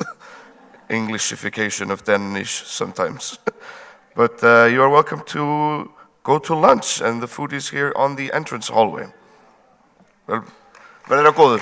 Englishification of Danish sometimes. But you are welcome to go to lunch, and the food is here on the entrance hallway. Vel, verið góður.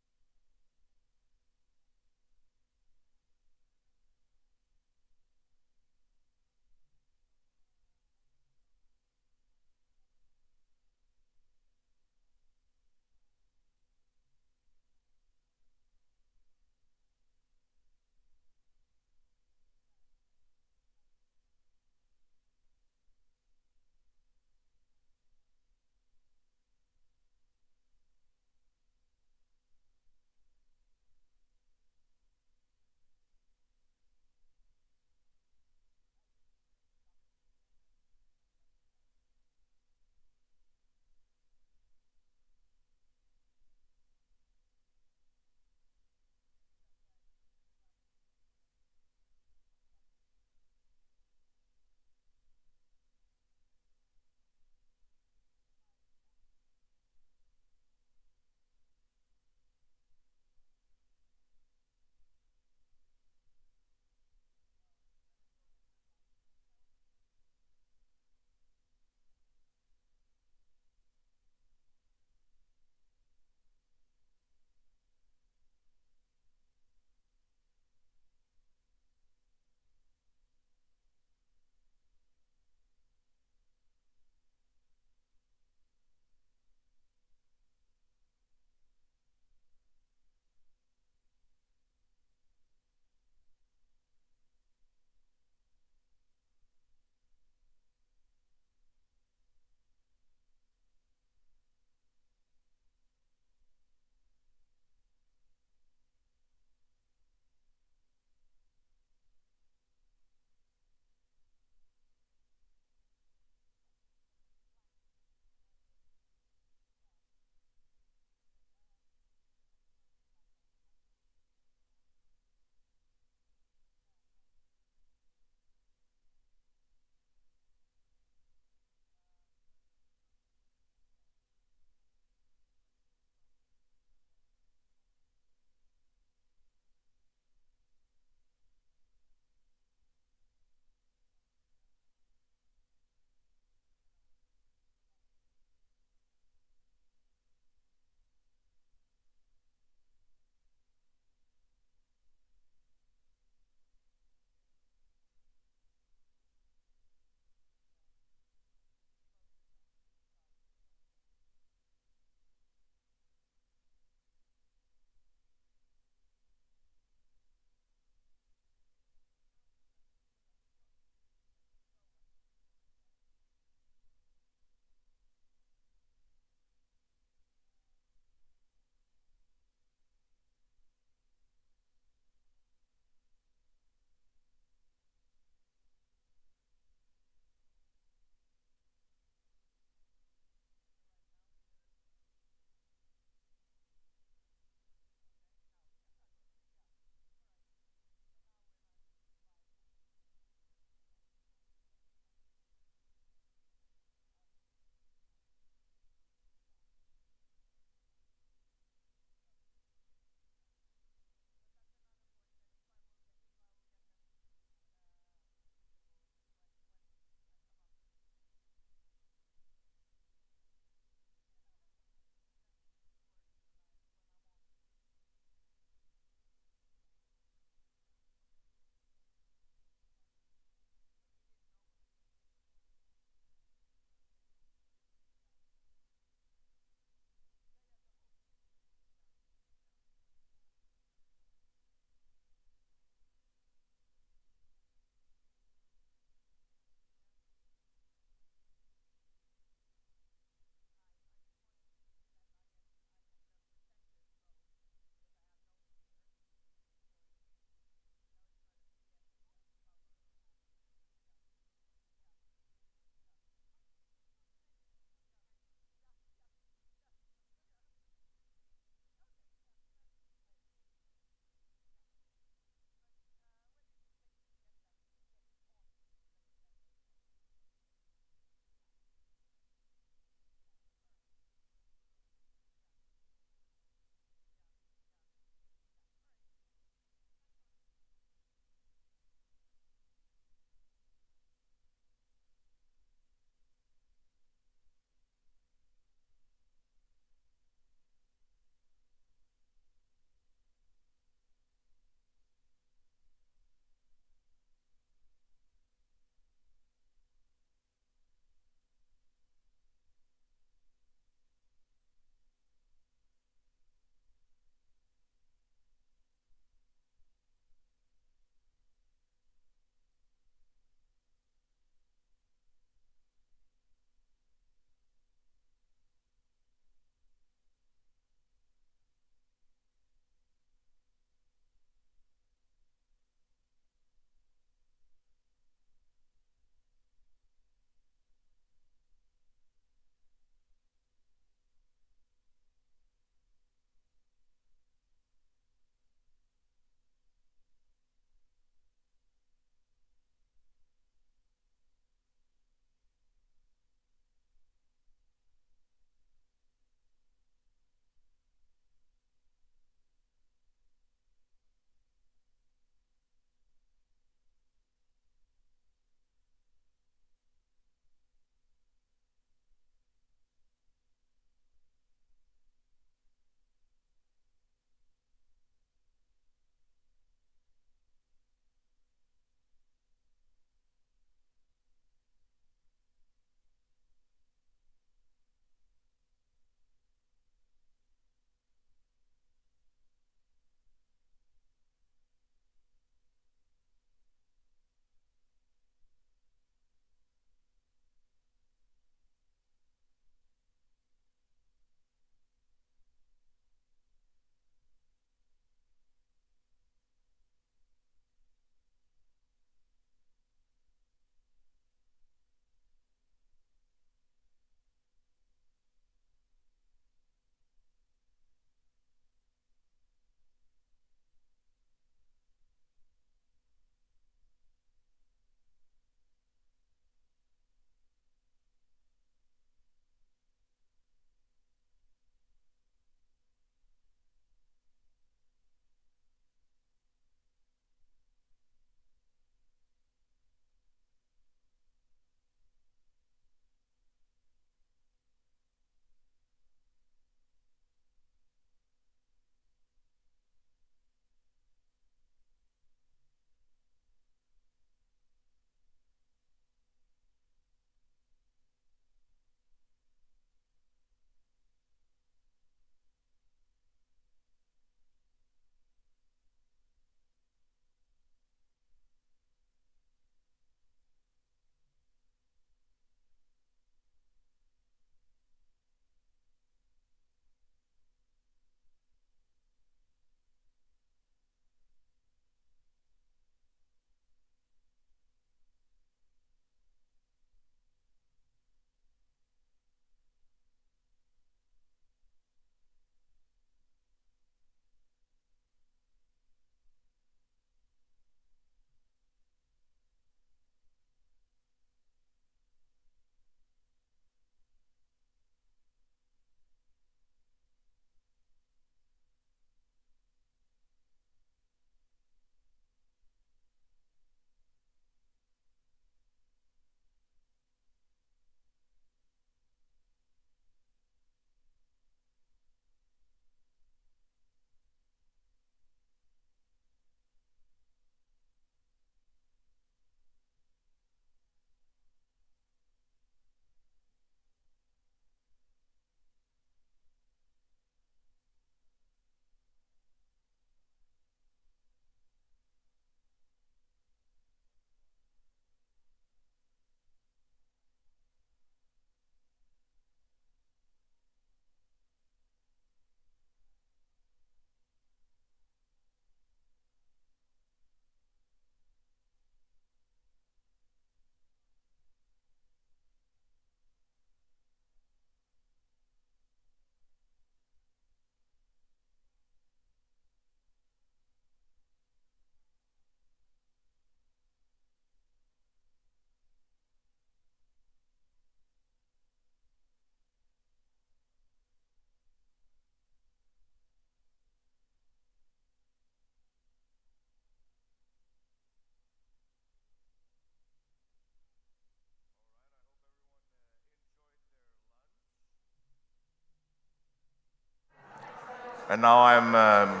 And now I'm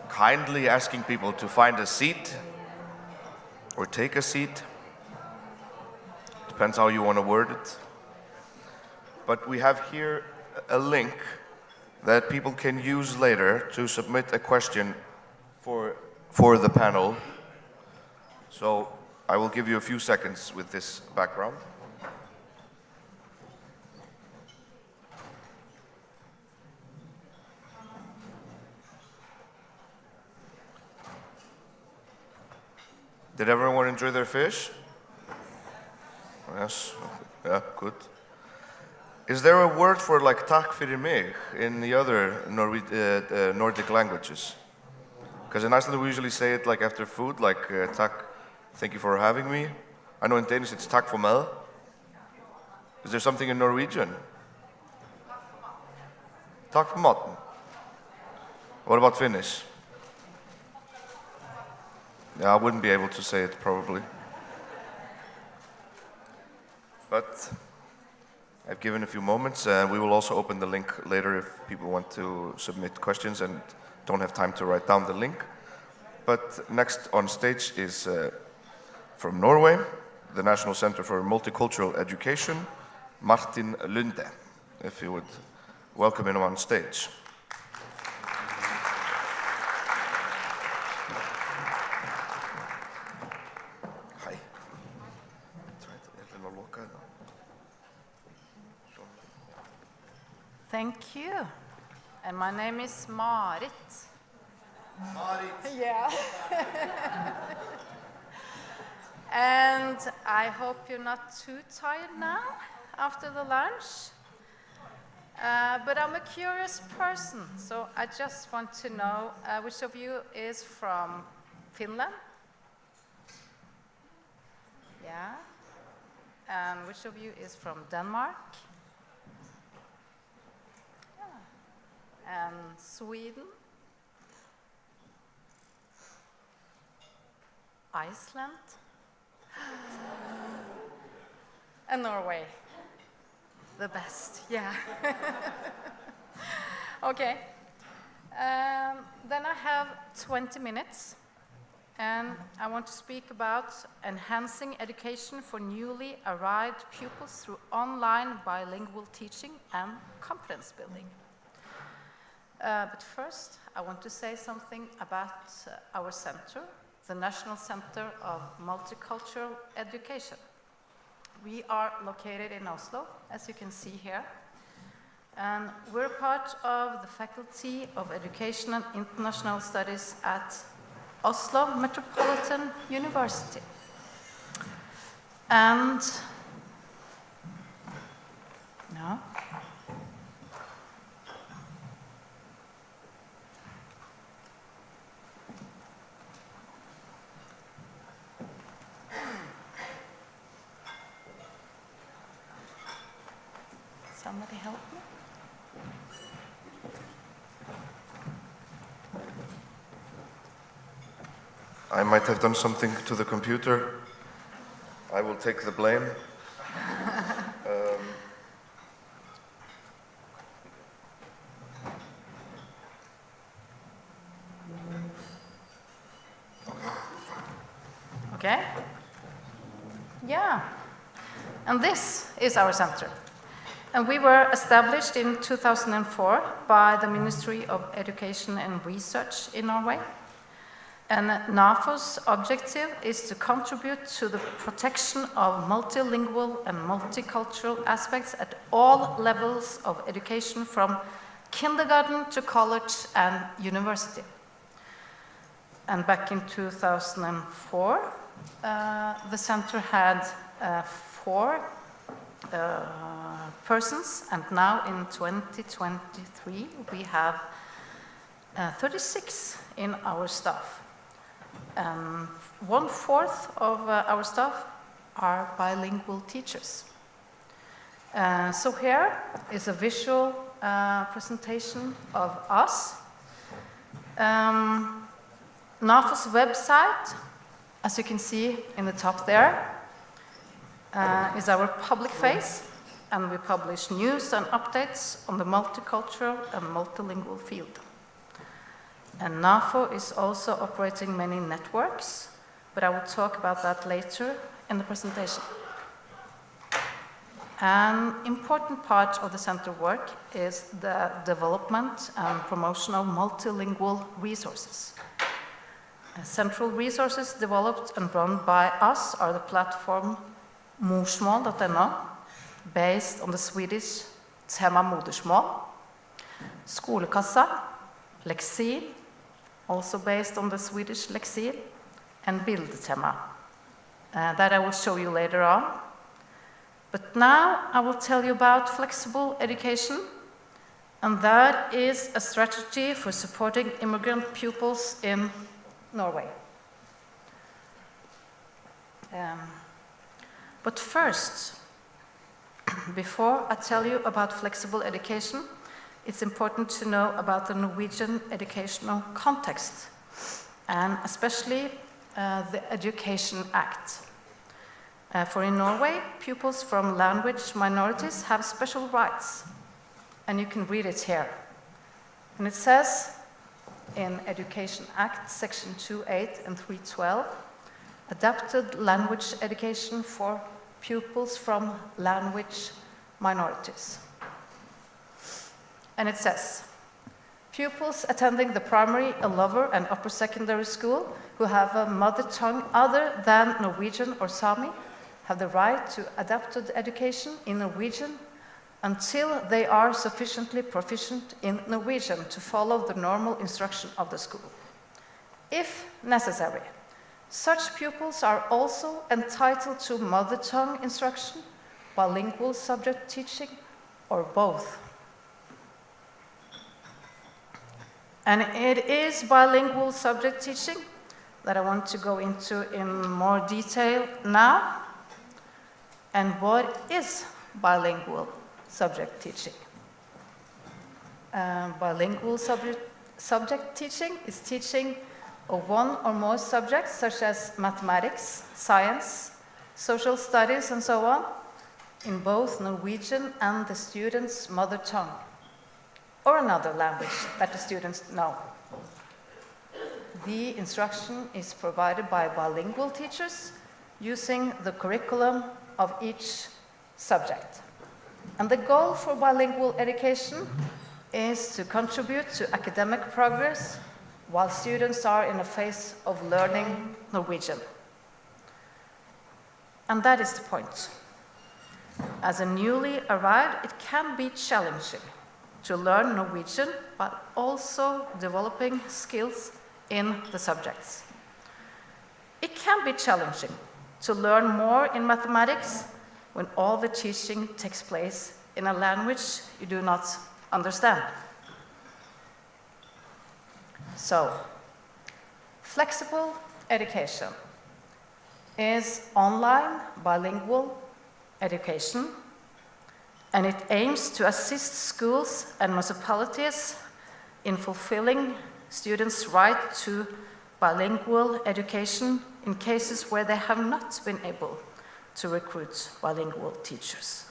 kindly asking people to find a seat or take a seat. Depends how you want to word it. But we have here a link that people can use later to submit a question for the panel. So I will give you a few seconds with this background. Did everyone enjoy their fish? Yes, yeah, good. Is there a word for like takk fyrir mig in the other Nordic languages? Because in Iceland we usually say it like after food, like takk, thank you for having me. I know in Danish it's takk for mad. Is there something in Norwegian? Takk for maten. What about Finnish? Yeah, I wouldn't be able to say it probably. But I've given a few moments. We will also open the link later if people want to submit questions and don't have time to write down the link. But next on stage is from Norway, the National Center for Multicultural Education, Martin Lunde. If you would welcome him on stage. Thank you. And my name is Marit. Marit. Yeah. And I hope you're not too tired now after the lunch. But I'm a curious person, so I just want to know which of you is from Finland? Yeah. And which of you is from Denmark? And Sweden, Iceland, and Norway. The best, yeah. Okay. Then I have 20 minutes, and I want to speak about enhancing education for newly arrived pupils through online bilingual teaching and competence building. But first, I want to say something about our center, the National Center of Multicultural Education. We are located in Oslo, as you can see here, and we're part of the Faculty of Education and International Studies at Oslo Metropolitan University. And, no. Somebody help me? I might have done something to the computer. I will take the blame. Okay? Yeah. And this is our center. And we were established in 2004 by the Ministry of Education and Research in Norway. And NAFO's objective is to contribute to the protection of multilingual and multicultural aspects at all levels of education from kindergarten to college and university. And back in 2004, the center had 4 persons, and now in 2023 we have 36 in our staff. 1/4 of our staff are bilingual teachers. So here is a visual presentation of us. NAFO's website, as you can see in the top there, is our public face. and we publish news and updates on the multicultural and multilingual field. And NAFO is also operating many networks, but I will talk about that later in the presentation. An important part of the center work is the development and promotion of multilingual resources. Central resources developed and run by us are the platform morsmål.no, based on the Swedish tema modersmål, Skolekassa, Leksin, also based on the Swedish Leksin, and Bildtema, that I will show you later on. But now I will tell you about flexible education, and that is a strategy for supporting immigrant pupils in Norway. But first, before I tell you about flexible education, it's important to know about the Norwegian educational context, and especially the Education Act. For in Norway, pupils from language minorities have special rights, and you can read it here. And it says in Education Act, Section 2.8 and 3.12, adapted language education for pupils from language minorities. And it says, pupils attending the primary, lower, and upper secondary school who have a mother tongue other than Norwegian or Sami have the right to adapted education in Norwegian until they are sufficiently proficient in Norwegian to follow the normal instruction of the school. If necessary, such pupils are also entitled to mother tongue instruction, bilingual subject teaching, or both. And it is bilingual subject teaching that I want to go into in more detail now. And what is bilingual subject teaching? Bilingual subject teaching is teaching of one or more subjects such as mathematics, science, social studies, and so on, in both Norwegian and the student's mother tongue, or another language that the students know. The instruction is provided by bilingual teachers using the curriculum of each subject. And the goal for bilingual education is to contribute to academic progress while students are in a phase of learning Norwegian. And that is the point. As a newly arrived, it can be challenging to learn Norwegian, but also developing skills in the subjects. It can be challenging to learn more in mathematics when all the teaching takes place in a language you do not understand. So, flexible education is online bilingual education, and it aims to assist schools and municipalities in fulfilling students' right to bilingual education in cases where they have not been able to recruit bilingual teachers.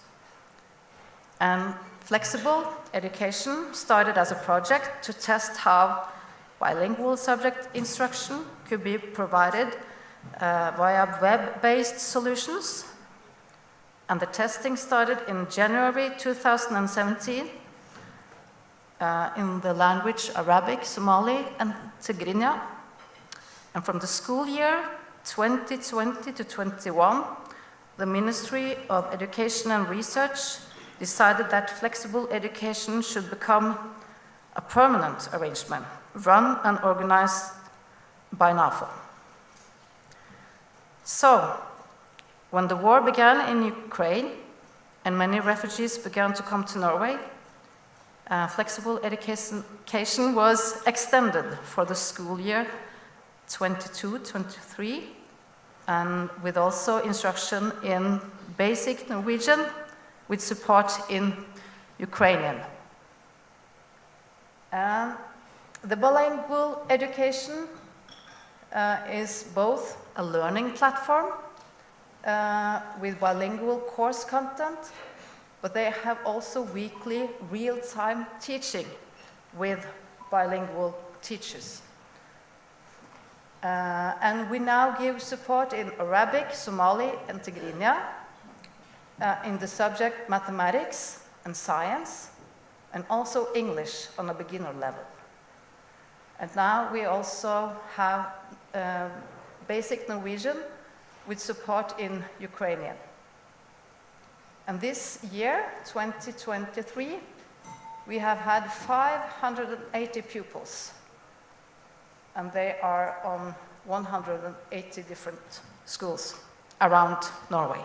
And flexible education started as a project to test how bilingual subject instruction could be provided via web-based solutions. And the testing started in January 2017 in the language Arabic, Somali, and Tigrinya. And from the school year 2020 to 21, the Ministry of Education and Research decided that flexible education should become a permanent arrangement, run and organized by NAFO. So, when the war began in Ukraine and many refugees began to come to Norway, flexible education was extended for the school year 22-23, and with also instruction in basic Norwegian with support in Ukrainian. The bilingual education is both a learning platform with bilingual course content but they have also weekly real-time teaching with bilingual teachers. And we now give support in Arabic, Somali, and Tigrinya, in the subject mathematics and science, and also English on a beginner level. And now we also have basic Norwegian with support in Ukrainian. And this year, 2023, we have had 580 pupils, and they are on 180 different schools around Norway.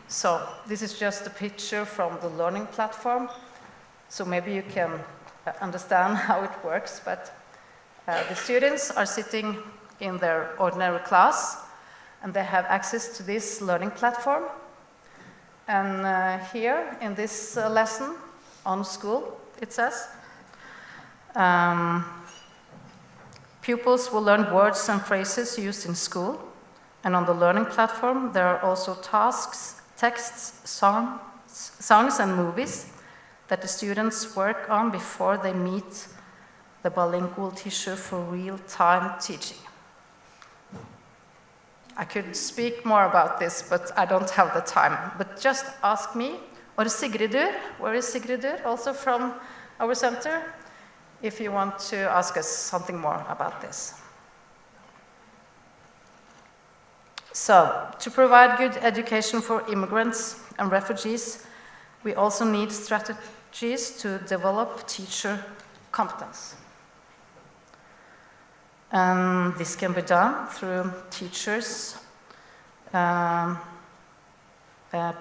So this is just a picture from the learning platform, so maybe you can understand how it works, but the students are sitting in their ordinary class, and they have access to this learning platform. And here in this lesson on school, it says, pupils will learn words and phrases used in school. And on the learning platform, there are also tasks, texts, songs and movies that the students work on before they meet the bilingual teacher for real-time teaching. I could speak more about this, but I don't have the time. But just ask me, or Sigridur, where is Sigridur, also from our center, if you want to ask us something more about this. So, to provide good education for immigrants and refugees, we also need strategies to develop teacher competence. And this can be done through teachers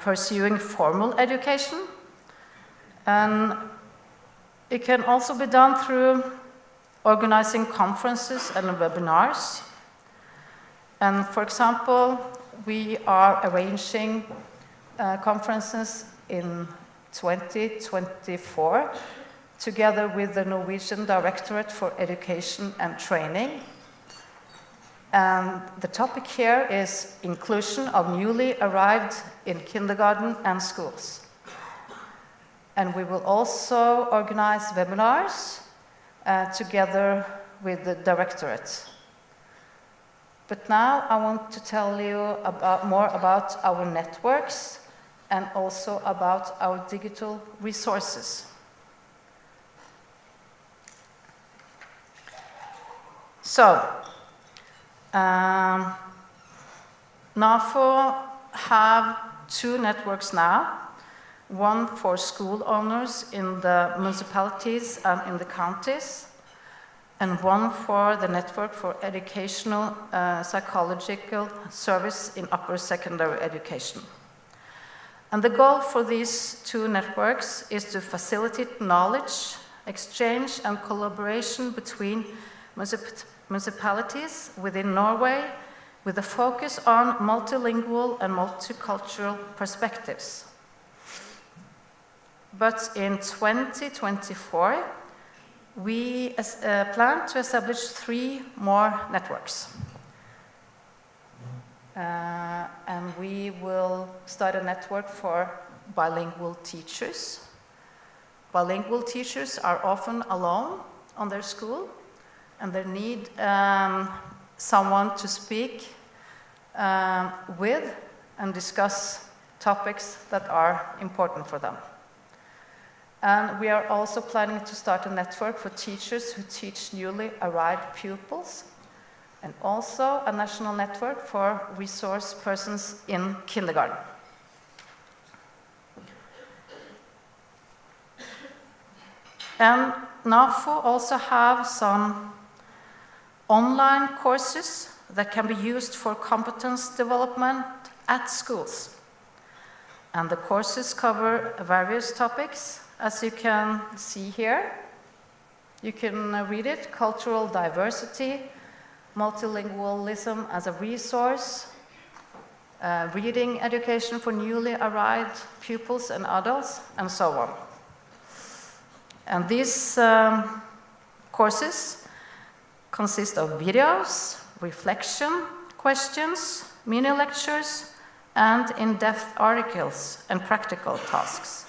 pursuing formal education. And it can also be done through organizing conferences and webinars. And for example, we are arranging conferences in 2024 together with the Norwegian Directorate for Education and Training. And the topic here is inclusion of newly arrived in kindergarten and schools. And we will also organize webinars together with the Directorate. But now I want to tell you more about our networks and also about our digital resources. So, NAFO have two networks now, one for school owners in the municipalities and in the counties, and one for the network for educational psychological service in upper secondary education. And the goal for these two networks is to facilitate knowledge, exchange and collaboration between municipalities within Norway with a focus on multilingual and multicultural perspectives. But in 2024, we plan to establish 3 more networks. And we will start a network for bilingual teachers. Bilingual teachers are often alone on their school, and they need someone to speak with and discuss topics that are important for them. And we are also planning to start a network for teachers who teach newly arrived pupils, and also a national network for resource persons in kindergarten. And NAFO also have some online courses that can be used for competence development at schools. And the courses cover various topics, as you can see here. You can read it: cultural diversity, multilingualism as a resource, reading education for newly arrived pupils and adults, and so on. And these courses consist of videos, reflection questions, mini lectures, and in-depth articles and practical tasks.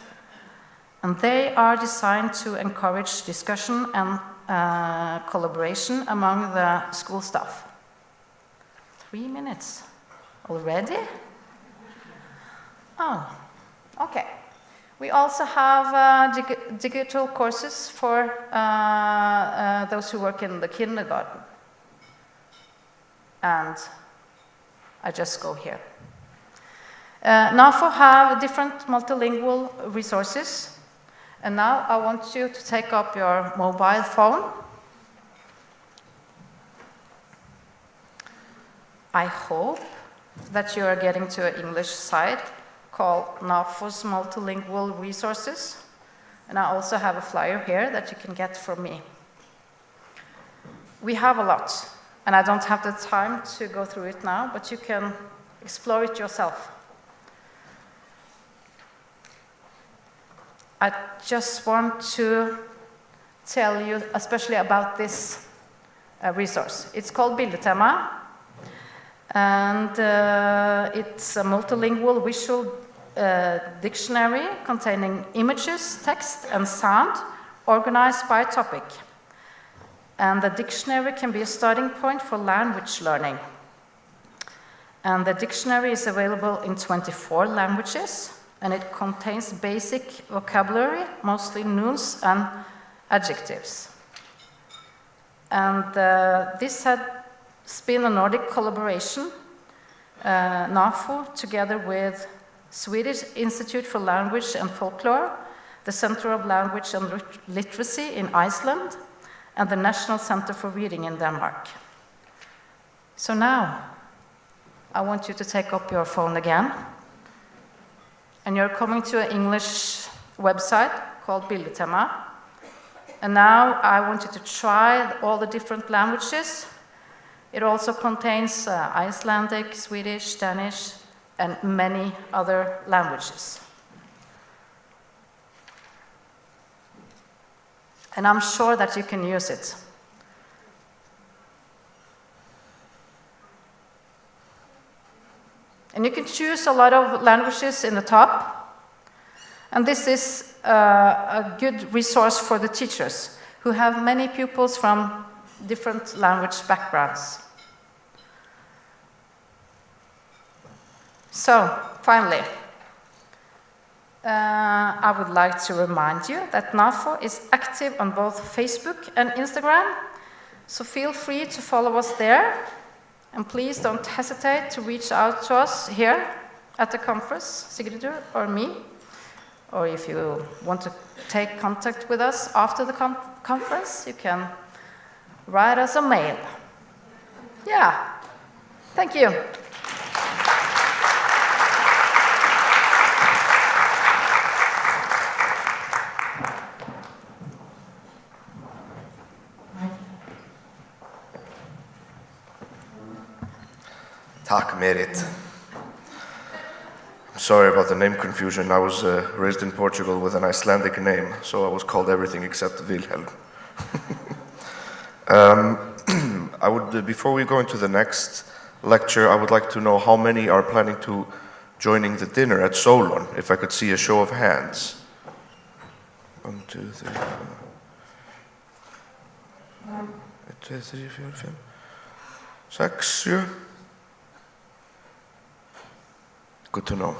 And they are designed to encourage discussion and collaboration among the school staff. 3 minutes already? Oh, okay. We also have digital courses for those who work in the kindergarten. And I just go here. NAFO have different multilingual resources. And now I want you to take up your mobile phone. I hope that you are getting to an English site called NAFO's Multilingual Resources. And I also have a flyer here that you can get from me. We have a lot, and I don't have the time to go through it now, but you can explore it yourself. I just want to tell you especially about this resource. It's called Bildetema, and it's a multilingual visual dictionary containing images, text, and sound organized by topic. And the dictionary can be a starting point for language learning. And the dictionary is available in 24 languages, and it contains basic vocabulary, mostly nouns and adjectives. And this has been a Nordic collaboration, NAFO, together with Swedish Institute for Language and Folklore, the Center of Language and Literacy in Iceland, and the National Center for Reading in Denmark. So now, I want you to take up your phone again. And you're coming to an English website called Bildetema. And now I want you to try all the different languages. It also contains Icelandic, Swedish, Danish, and many other languages. And I'm sure that you can use it. And you can choose a lot of languages in the top. And this is a good resource for the teachers who have many pupils from different language backgrounds. So, finally, I would like to remind you that NAFO is active on both Facebook and Instagram, so feel free to follow us there. And please don't hesitate to reach out to us here at the conference, Sigridur or me. Or if you want to take contact with us after the conference, you can write us a mail. Yeah, thank you. Tack Merit. I'm sorry about the name confusion. I was raised in Portugal with an Icelandic name, so I was called everything except Wilhelm. Before we go into the next lecture, I would like to know how many are planning to joining the dinner at Solon, if I could see a show of hands. 1, 2, 3, 4. 1, 2, 3, 4, 5, 6, 7. Good to know.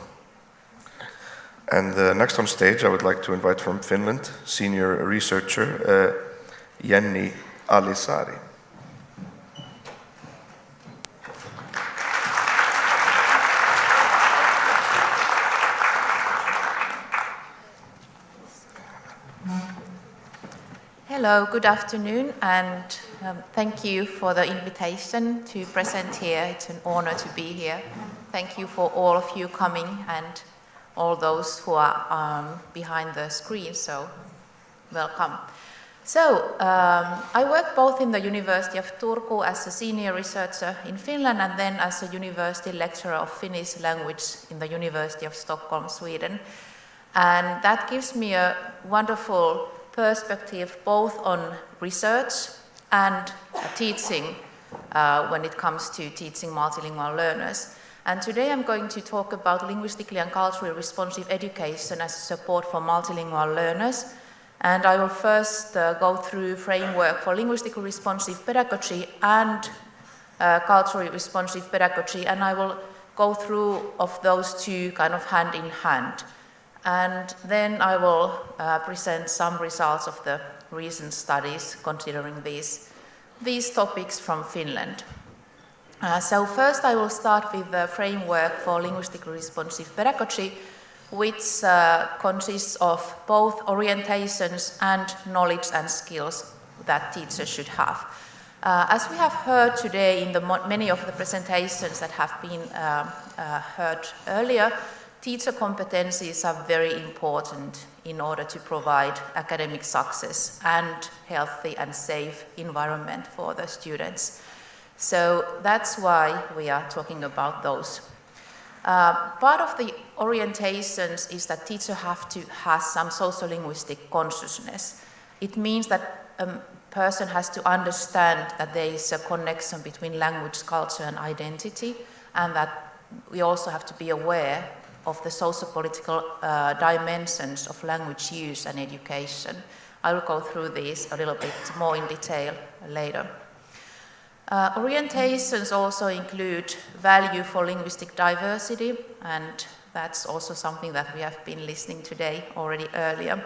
And next on stage, I would like to invite from Finland, senior researcher Jenni Alisaari. Hello, good afternoon, and thank you for the invitation to present here. It's an honor to be here. Thank you for all of you coming and all those who are behind the screen, so welcome. So, I work both in the University of Turku as a senior researcher in Finland and then as a university lecturer of Finnish language in the University of Stockholm, Sweden. And that gives me a wonderful perspective both on research and teaching when it comes to teaching multilingual learners. And today I'm going to talk about linguistically and culturally responsive education as a support for multilingual learners. And I will first go through framework for linguistically responsive pedagogy and culturally responsive pedagogy, and I will go through of those two kind of hand in hand. And then I will present some results of the recent studies considering these topics from Finland. So first I will start with the framework for linguistically responsive pedagogy, which consists of both orientations and knowledge and skills that teachers should have. As we have heard today in many of the presentations that have been heard earlier, teacher competencies are very important in order to provide academic success and healthy and safe environment for the students. So that's why we are talking about those. Part of the orientations is that teachers have to have some sociolinguistic consciousness. It means that a person has to understand that there is a connection between language, culture and identity, and that we also have to be aware of the socio-political dimensions of language use and education. I will go through these a little bit more in detail later. Orientations also include value for linguistic diversity, and that's also something that we have been listening today already earlier.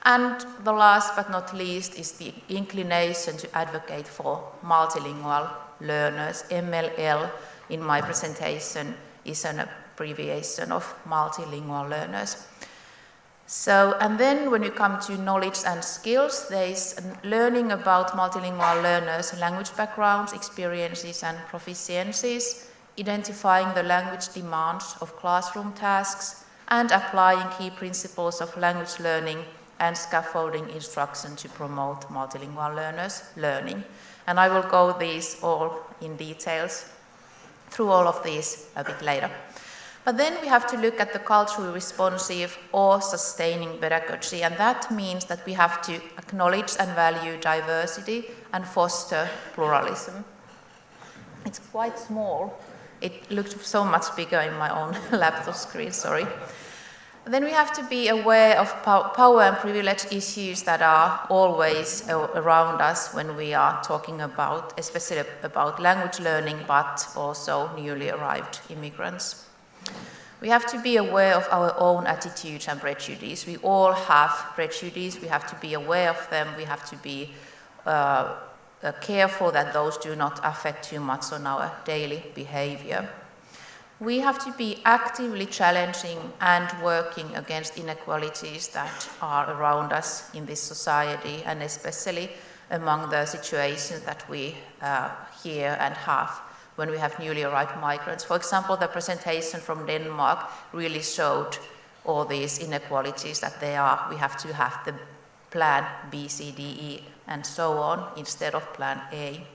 And the last but not least is the inclination to advocate for multilingual learners. MLL in my presentation is an abbreviation of multilingual learners. So, and then when you come to knowledge and skills, there is learning about multilingual learners' language backgrounds, experiences and proficiencies, identifying the language demands of classroom tasks, and applying key principles of language learning and scaffolding instruction to promote multilingual learners' learning. And I will go these all in details through all of these a bit later. But then we have to look at the culturally responsive or sustaining pedagogy, and that means that we have to acknowledge and value diversity and foster pluralism. It's quite small. It looked so much bigger in my own laptop screen, sorry. Then we have to be aware of power and privilege issues that are always around us when we are talking about, especially about language learning, but also newly arrived immigrants. We have to be aware of our own attitudes and prejudices. We all have prejudices. We have to be aware of them. We have to be careful that those do not affect too much on our daily behavior. We have to be actively challenging and working against inequalities that are around us in this society, and especially among the situations that we hear and have when we have newly arrived migrants. For example, the presentation from Denmark really showed all these inequalities that there are. We have to have the plan B, C, D, E, and so on instead of plan A.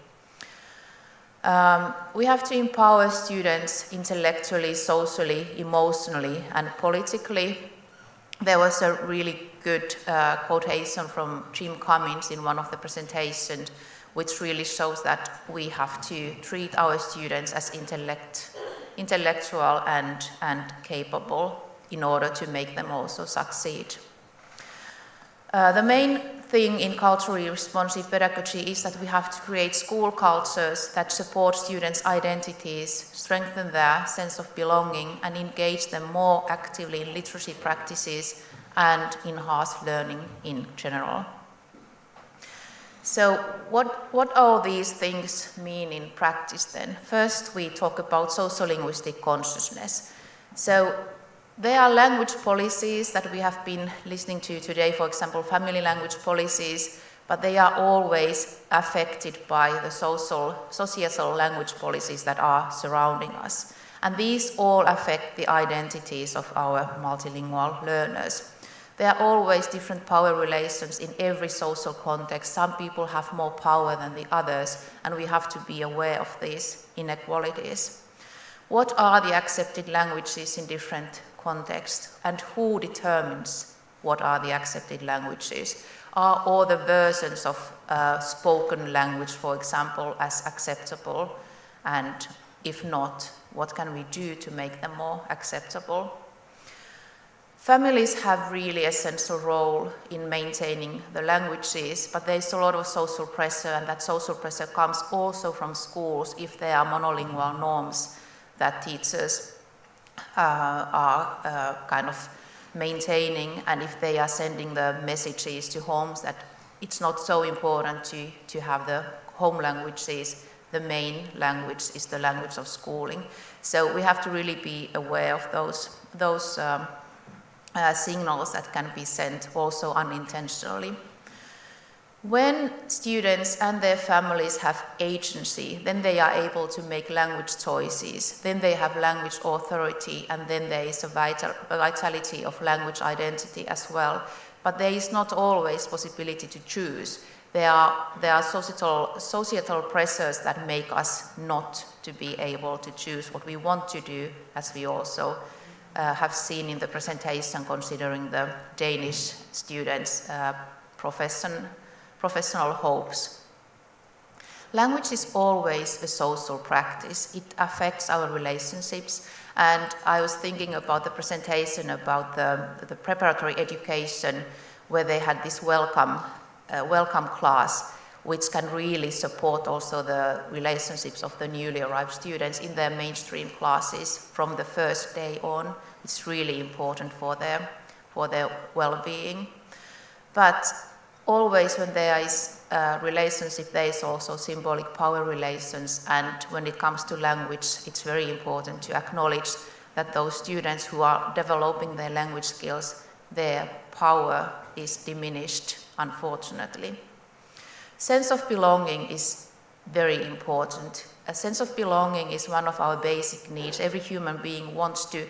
We have to empower students intellectually, socially, emotionally, and politically. There was a really good quotation from Jim Cummins in one of the presentations, which really shows that we have to treat our students as intellectual and capable in order to make them also succeed. The main thing in culturally responsive pedagogy is that we have to create school cultures that support students' identities, strengthen their sense of belonging, and engage them more actively in literacy practices and enhance learning in general. So what all these things mean in practice then? First, we talk about sociolinguistic consciousness. So there are language policies that we have been listening to today, for example, family language policies, but they are always affected by the societal language policies that are surrounding us. And these all affect the identities of our multilingual learners. There are always different power relations in every social context. Some people have more power than the others, and we have to be aware of these inequalities. What are the accepted languages in different contexts, and who determines what are the accepted languages? Are all the versions of spoken language, for example, as acceptable? And if not, what can we do to make them more acceptable? Families have really essential role in maintaining the languages, but there's a lot of social pressure, and that social pressure comes also from schools if there are monolingual norms that teachers are kind of maintaining, and if they are sending the messages to homes that it's not so important to have the home languages, the main language is the language of schooling. So we have to really be aware of those signals that can be sent also unintentionally. When students and their families have agency, then they are able to make language choices, then they have language authority, and then there is a vitality of language identity as well. But there is not always possibility to choose. There are societal pressures that make us not to be able to choose what we want to do, as we also have seen in the presentation considering the Danish students' professional hopes. Language is always a social practice. It affects our relationships. And I was thinking about the presentation about the preparatory education, where they had this welcome class, which can really support also the relationships of the newly arrived students in their mainstream classes from the first day on. It's really important for their well-being. But always when there is a relationship, there is also symbolic power relations, and when it comes to language, it's very important to acknowledge that those students who are developing their language skills, their power is diminished, unfortunately. Sense of belonging is very important. A sense of belonging is one of our basic needs. Every human being wants to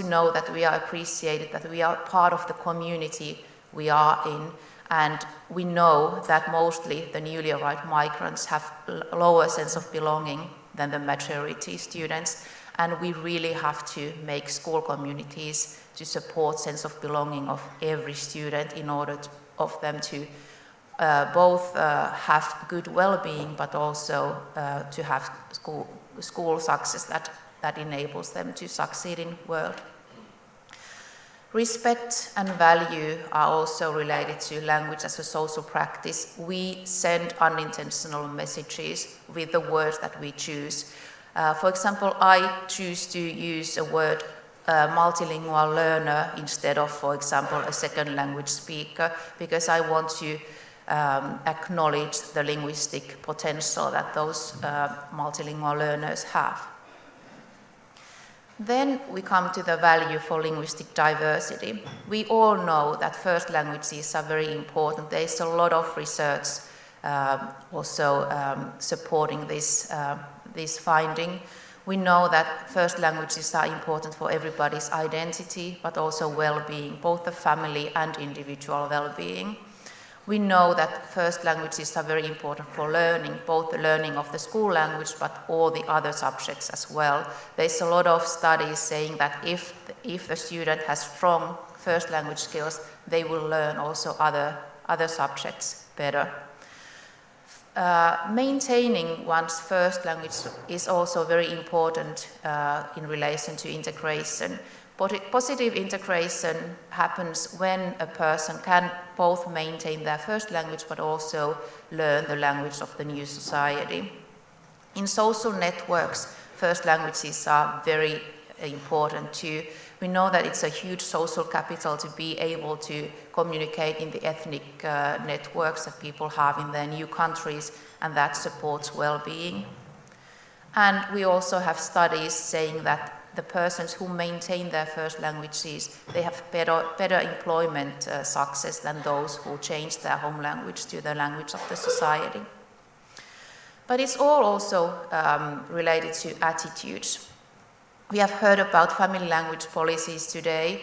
know that we are appreciated, that we are part of the community we are in. And we know that mostly the newly arrived migrants have a lower sense of belonging than the majority students. And we really have to make school communities to support sense of belonging of every student in order of them to both have good well-being, but also to have school success that enables them to succeed in world. Respect and value are also related to language as a social practice. We send unintentional messages with the words that we choose. For example, I choose to use a word multilingual learner instead of, for example, a second language speaker, because I want to acknowledge the linguistic potential that those multilingual learners have. Then we come to the value for linguistic diversity. We all know that first languages are very important. There is a lot of research also supporting this finding. We know that first languages are important for everybody's identity, but also well-being, both the family and individual well-being. We know that first languages are very important for learning, both the learning of the school language, but all the other subjects as well. There's a lot of studies saying that if the student has strong first language skills, they will learn also other subjects better. Maintaining one's first language is also very important in relation to integration. Positive integration happens when a person can both maintain their first language but also learn the language of the new society. In social networks, first languages are very important too. We know that it's a huge social capital to be able to communicate in the ethnic networks that people have in their new countries, and that supports well-being. And we also have studies saying that the persons who maintain their first languages, they have better employment success than those who change their home language to the language of the society. But it's all also related to attitudes. We have heard about family language policies today,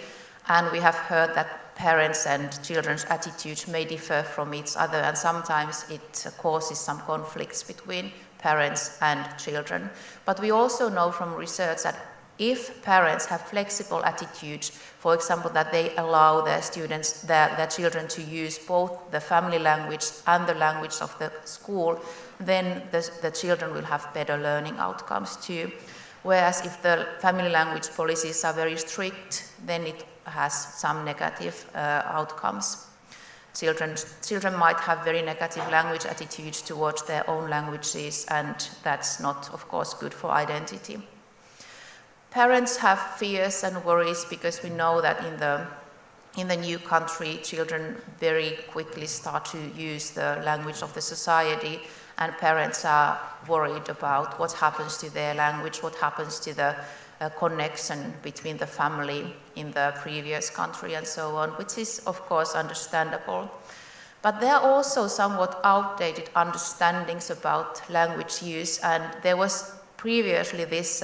and we have heard that parents and children's attitudes may differ from each other, and sometimes it causes some conflicts between parents and children. But we also know from research that if parents have flexible attitudes, for example, that they allow their students, their children to use both the family language and the language of the school, then the children will have better learning outcomes too. Whereas if the family language policies are very strict, then it has some negative outcomes. Children might have very negative language attitudes towards their own languages, and that's not, of course, good for identity. Parents have fears and worries because we know that in the new country, children very quickly start to use the language of the society, and parents are worried about what happens to their language, what happens to the connection between the family in the previous country and so on, which is of course understandable. But there are also somewhat outdated understandings about language use, and there was previously this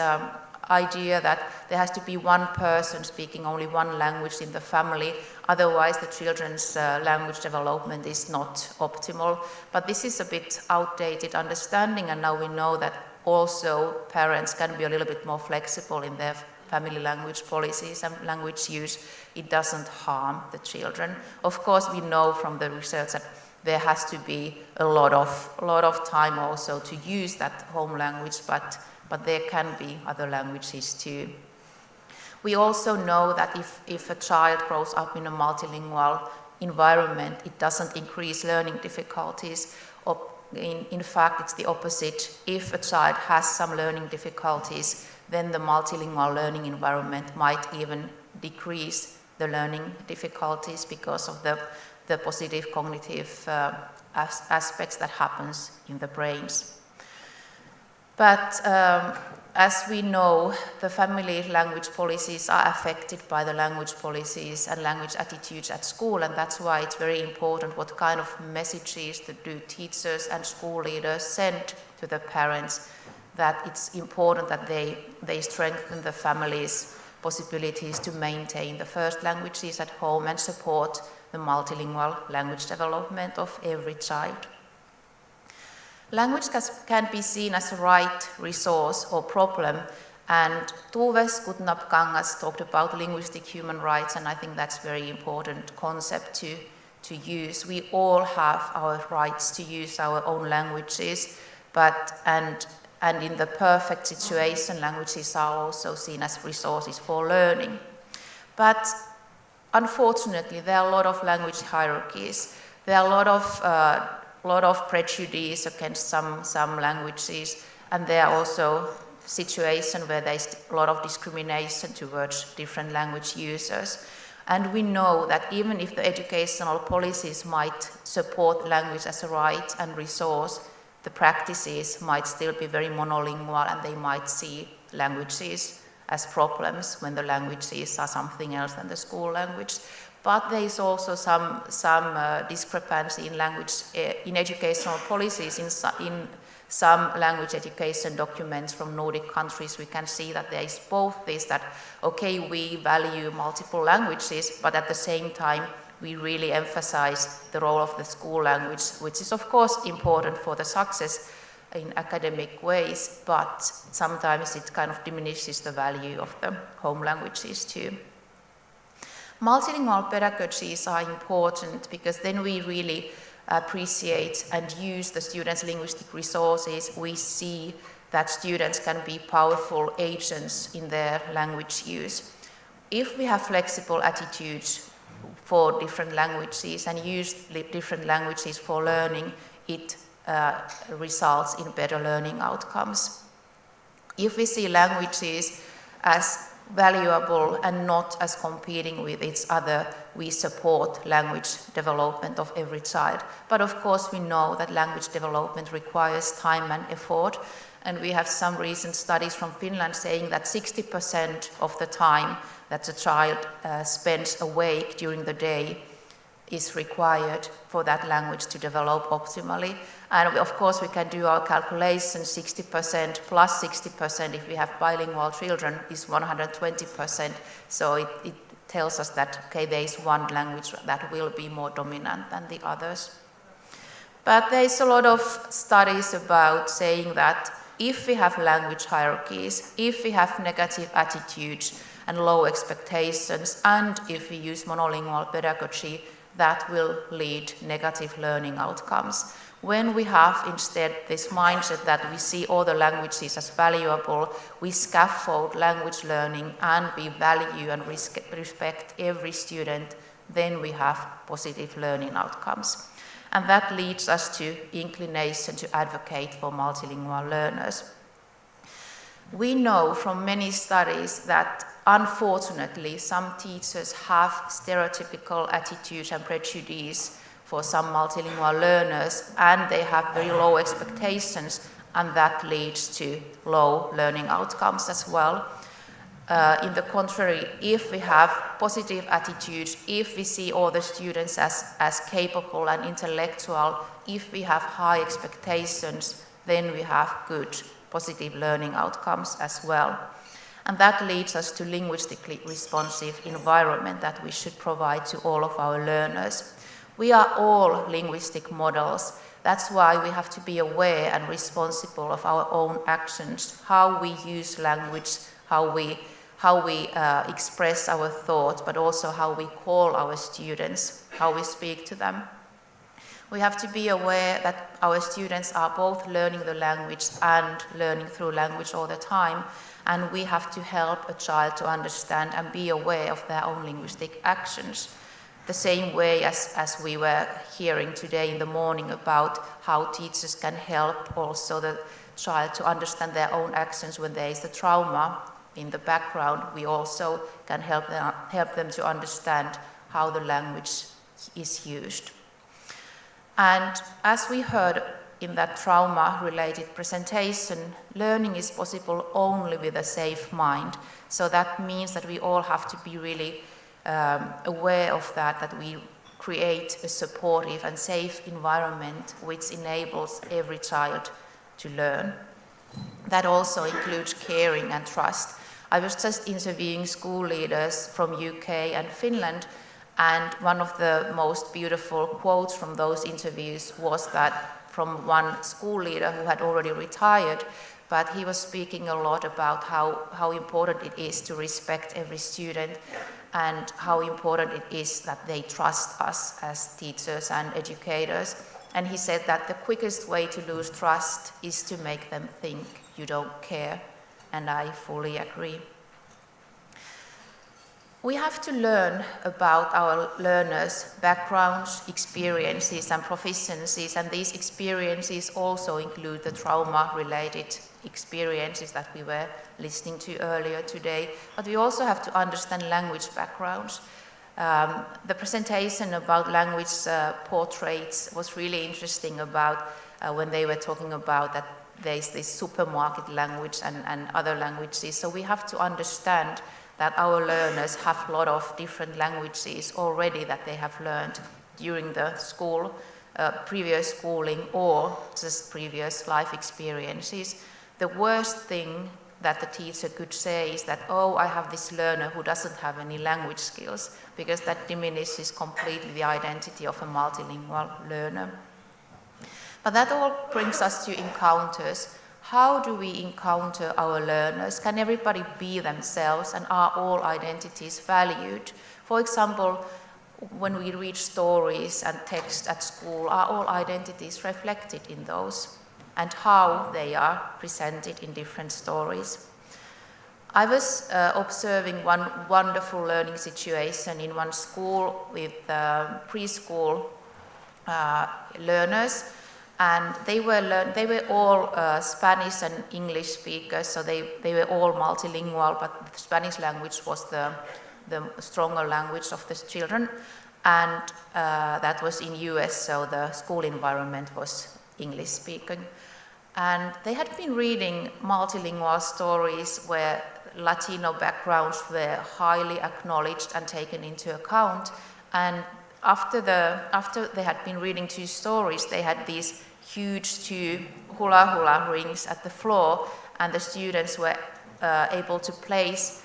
idea that there has to be one person speaking only one language in the family, otherwise the children's language development is not optimal. But this is a bit outdated understanding, and now we know that also parents can be a little bit more flexible in their family language policies and language use. It doesn't harm the children. Of course, we know from the research that there has to be a lot of time also to use that home language, but there can be other languages too. We also know that if a child grows up in a multilingual environment, it doesn't increase learning difficulties. In fact, it's the opposite. If a child has some learning difficulties, then the multilingual learning environment might even decrease the learning difficulties because of the positive cognitive aspects that happens in the brains. But as we know, the family language policies are affected by the language policies and language attitudes at school, and that's why it's very important what kind of messages do teachers and school leaders send to the parents, that it's important that they strengthen the family's possibilities to maintain the first languages at home and support the multilingual language development of every child. Language can be seen as a right, resource or problem, and Tuve Skutnap-Kangas talked about linguistic human rights, and I think that's a very important concept to use. We all have our rights to use our own languages, and in the perfect situation, languages are also seen as resources for learning. But unfortunately, there are a lot of language hierarchies. There are a lot of prejudice against some languages, and there are also situations where there's a lot of discrimination towards different language users. And we know that even if the educational policies might support language as a right and resource, the practices might still be very monolingual, and they might see languages as problems when the languages are something else than the school language. But there is also some discrepancy in language in educational policies. In some language education documents from Nordic countries, we can see that there is both this that, okay, we value multiple languages, but at the same time, we really emphasize the role of the school language, which is of course important for the success in academic ways, but sometimes it kind of diminishes the value of the home languages too. Multilingual pedagogies are important because then we really appreciate and use the students' linguistic resources. We see that students can be powerful agents in their language use. If we have flexible attitudes for different languages and use different languages for learning, it results in better learning outcomes. If we see languages as valuable and not as competing with each other, we support language development of every child. But of course we know that language development requires time and effort, and we have some recent studies from Finland saying that 60% of the time that a child spends awake during the day is required for that language to develop optimally. And of course we can do our calculations, 60% plus 60% if we have bilingual children is 120%. So it tells us that, okay, there is one language that will be more dominant than the others. But there is a lot of studies about saying that if we have language hierarchies, if we have negative attitudes and low expectations, and if we use monolingual pedagogy, that will lead negative learning outcomes. When we have instead this mindset that we see all the languages as valuable, we scaffold language learning and we value and respect every student, then we have positive learning outcomes. And that leads us to inclination to advocate for multilingual learners. We know from many studies that unfortunately some teachers have stereotypical attitudes and prejudices for some multilingual learners, and they have very low expectations, and that leads to low learning outcomes as well. In the contrary, if we have positive attitudes, if we see all the students as capable and intellectual, if we have high expectations, then we have good positive learning outcomes as well. And that leads us to linguistically responsive environment that we should provide to all of our learners. We are all linguistic models. That's why we have to be aware and responsible of our own actions, how we use language, how we express our thoughts, but also how we call our students, how we speak to them. We have to be aware that our students are both learning the language and learning through language all the time, and we have to help a child to understand and be aware of their own linguistic actions. The same way as we were hearing today in the morning about how teachers can help also the child to understand their own actions when there is a trauma in the background, we also can help them to understand how the language is used. And as we heard in that trauma-related presentation, learning is possible only with a safe mind. So that means that we all have to be really aware of that we create a supportive and safe environment which enables every child to learn. That also includes caring and trust. I was just interviewing school leaders from UK and Finland, and one of the most beautiful quotes from those interviews was that from one school leader who had already retired, but he was speaking a lot about how important it is to respect every student and how important it is that they trust us as teachers and educators. And he said that the quickest way to lose trust is to make them think you don't care, and I fully agree. We have to learn about our learners' backgrounds, experiences and proficiencies, and these experiences also include the trauma-related experiences that we were listening to earlier today, but we also have to understand language backgrounds. The presentation about language portraits was really interesting about when they were talking about that there's this supermarket language and other languages. So we have to understand that our learners have a lot of different languages already that they have learned during the school, previous schooling, or just previous life experiences. The worst thing that the teacher could say is that, oh, I have this learner who doesn't have any language skills, because that diminishes completely the identity of a multilingual learner. But that all brings us to encounters. How do we encounter our learners? Can everybody be themselves, and are all identities valued? For example, when we read stories and text at school, are all identities reflected in those, and how they are presented in different stories? I was observing one wonderful learning situation in one school with preschool learners, and they were all Spanish and English speakers, so they were all multilingual, but the Spanish language was the stronger language of the children, and that was in US, so the school environment was English speaking. And they had been reading multilingual stories where Latino backgrounds were highly acknowledged and taken into account, and after they had been reading two stories, they had these huge two hula rings at the floor, and the students were able to place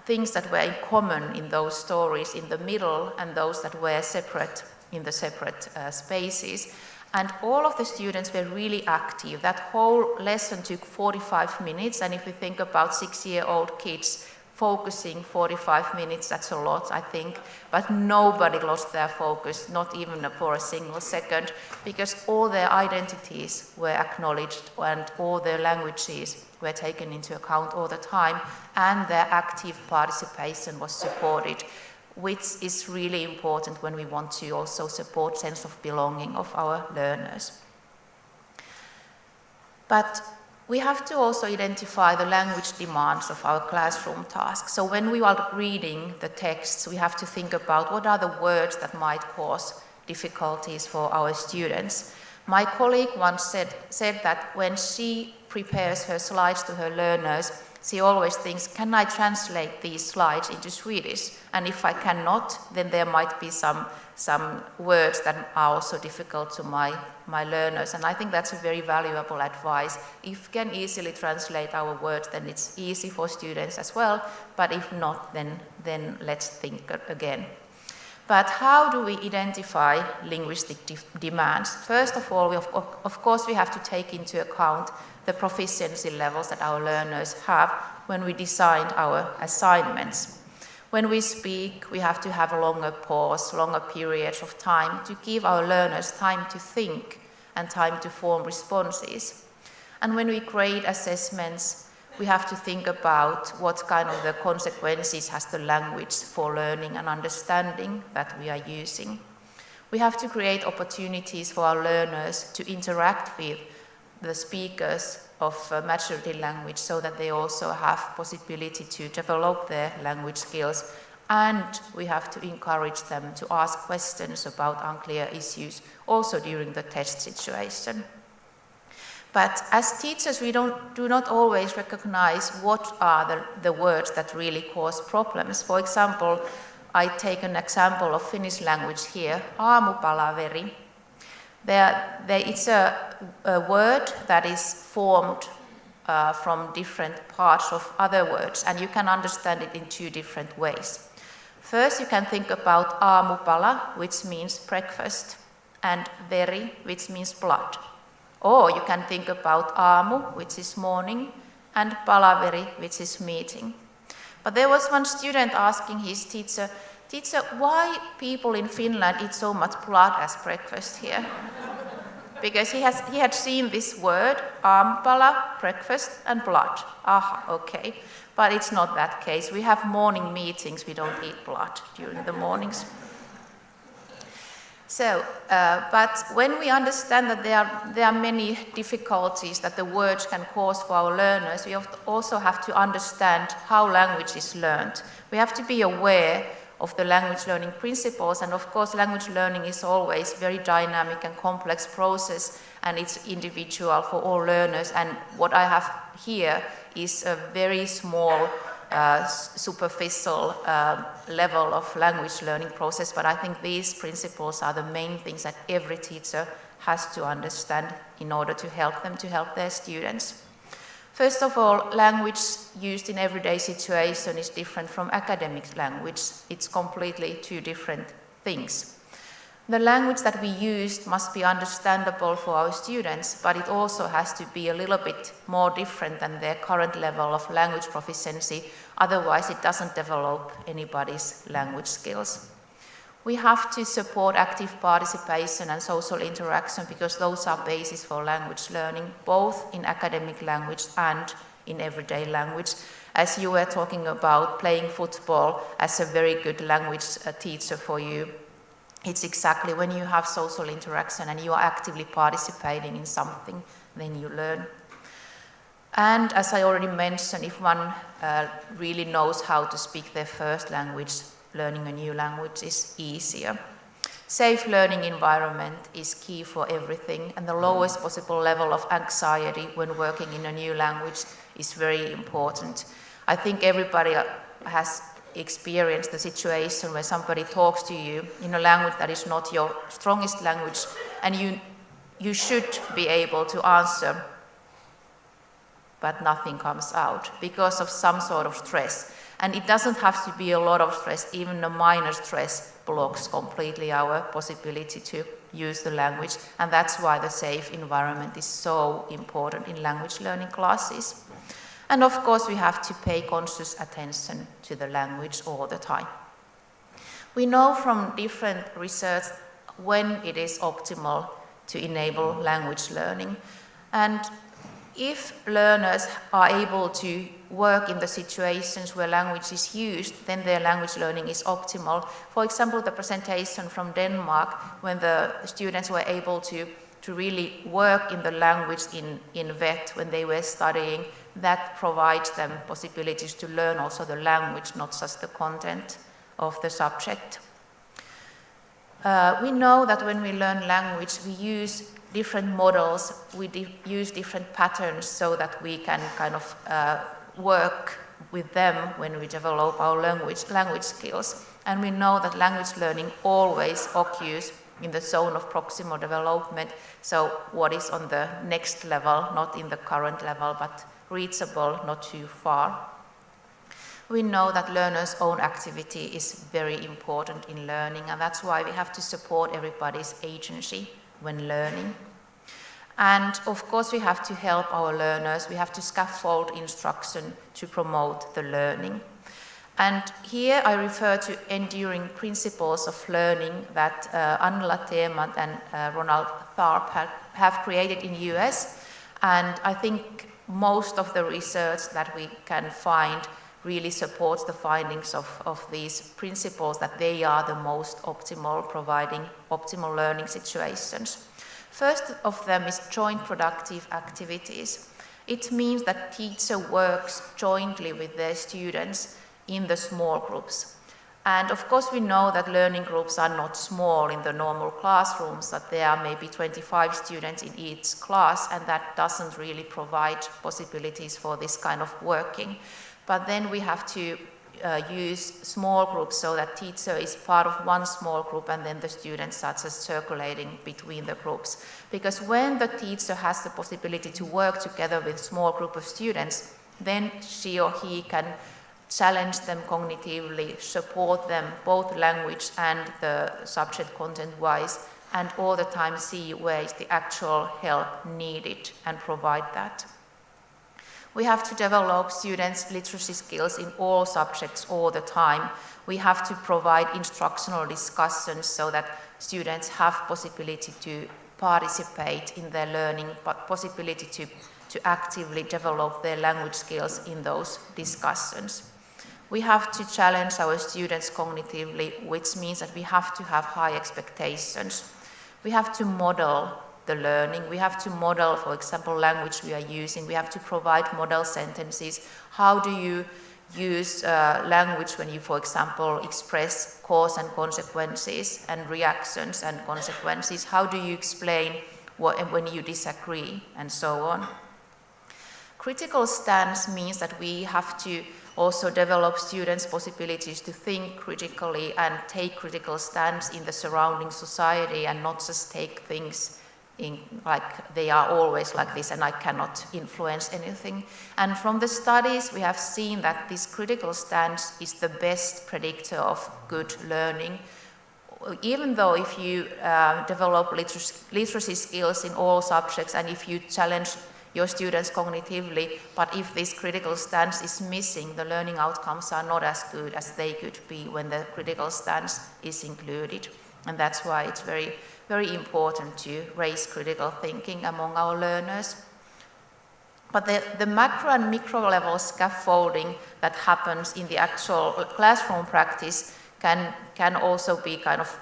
things that were in common in those stories in the middle, and those that were separate in the separate spaces. And all of the students were really active. That whole lesson took 45 minutes, and if we think about 6-year-old kids focusing 45 minutes, that's a lot, I think. But nobody lost their focus, not even for a single second, because all their identities were acknowledged and all their languages were taken into account all the time, and their active participation was supported, which is really important when we want to also support sense of belonging of our learners. But we have to also identify the language demands of our classroom tasks. So when we are reading the texts, we have to think about what are the words that might cause difficulties for our students. My colleague once said that when she prepares her slides to her learners, she always thinks, can I translate these slides into Swedish? And if I cannot, then there might be some words that are also difficult to my learners. And I think that's a very valuable advice. If we can easily translate our words, then it's easy for students as well. But if not, then let's think again. But how do we identify linguistic demands? First of all, of course, we have to take into account the proficiency levels that our learners have when we designed our assignments. When we speak, we have to have a longer pause, longer periods of time to give our learners time to think and time to form responses. And when we grade assessments, we have to think about what kind of the consequences has the language for learning and understanding that we are using. We have to create opportunities for our learners to interact with the speakers of maturity language so that they also have possibility to develop their language skills, and we have to encourage them to ask questions about unclear issues also during the test situation. But as teachers, we do not always recognize what are the words that really cause problems. For example, I take an example of Finnish language here, aamupalaveri. It's a word that is formed from different parts of other words, and you can understand it in two different ways. First, you can think about aamupala, which means breakfast, and veri, which means blood. Or you can think about aamu, which is morning, and palaveri, which is meeting. But there was one student asking his teacher, "Teacher, why people in Finland eat so much blood as breakfast here?" Because he had seen this word, aamupala, breakfast, and blood. Aha, okay. But it's not that case. We have morning meetings, we don't eat blood during the mornings. So, but when we understand that there are many difficulties that the words can cause for our learners, we also have to understand how language is learned. We have to be aware of the language learning principles, and of course language learning is always a very dynamic and complex process, and it's individual for all learners. And what I have here is a very small superficial level of language learning process, but I think these principles are the main things that every teacher has to understand in order to help them to help their students. First of all, language used in everyday situation is different from academic language. It's completely two different things. The language that we use must be understandable for our students, but it also has to be a little bit more different than their current level of language proficiency. Otherwise, it doesn't develop anybody's language skills. We have to support active participation and social interaction because those are basis for language learning, both in academic language and in everyday language. As you were talking about playing football as a very good language teacher for you, it's exactly when you have social interaction and you are actively participating in something, then you learn. And as I already mentioned, if one really knows how to speak their first language, learning a new language is easier. Safe learning environment is key for everything, and the lowest possible level of anxiety when working in a new language is very important. I think everybody has experienced the situation where somebody talks to you in a language that is not your strongest language, and you should be able to answer, but nothing comes out because of some sort of stress. And it doesn't have to be a lot of stress, even a minor stress blocks completely our possibility to use the language, and that's why the safe environment is so important in language learning classes. And of course, we have to pay conscious attention to the language all the time. We know from different research when it is optimal to enable language learning. And if learners are able to work in the situations where language is used, then their language learning is optimal. For example, the presentation from Denmark, when the students were able to really work in the language in VET when they were studying, that provides them possibilities to learn also the language, not just the content of the subject. We know that when we learn language, we use different models, we use different patterns so that we can kind of work with them when we develop our language skills. And we know that language learning always occurs in the zone of proximal development, so what is on the next level, not in the current level, but reachable, not too far. We know that learners' own activity is very important in learning, and that's why we have to support everybody's agency when learning. And of course, we have to help our learners. We have to scaffold instruction to promote the learning. And here I refer to enduring principles of learning that Annela Teeman and Ronald Tharp have created in US. And I think most of the research that we can find really supports the findings of these principles, that they are the most optimal, providing optimal learning situations. First of them is joint productive activities. It means that teacher works jointly with their students in the small groups. And of course we know that learning groups are not small in the normal classrooms, that there are maybe 25 students in each class, and that doesn't really provide possibilities for this kind of working. But then we have to use small groups so that teacher is part of one small group and then the students are just circulating between the groups. Because when the teacher has the possibility to work together with a small group of students, then she or he can challenge them cognitively, support them both language and the subject content-wise, and all the time see where is the actual help needed and provide that. We have to develop students' literacy skills in all subjects all the time. We have to provide instructional discussions so that students have possibility to participate in their learning, but possibility to actively develop their language skills in those discussions. We have to challenge our students cognitively, which means that we have to have high expectations. We have to model the learning. We have to model, for example, language we are using. We have to provide model sentences. How do you use language when you, for example, express cause and consequences and reactions and consequences? How do you explain when you disagree and so on? Critical stance means that we have to also develop students' possibilities to think critically and take critical stance in the surrounding society and not just take things in like they are always like this and I cannot influence anything. And from the studies we have seen that this critical stance is the best predictor of good learning. Even though if you develop literacy skills in all subjects and if you challenge your students cognitively, but if this critical stance is missing, the learning outcomes are not as good as they could be when the critical stance is included. And that's why it's very, very important to raise critical thinking among our learners. But the macro and micro level scaffolding that happens in the actual classroom practice can also be kind of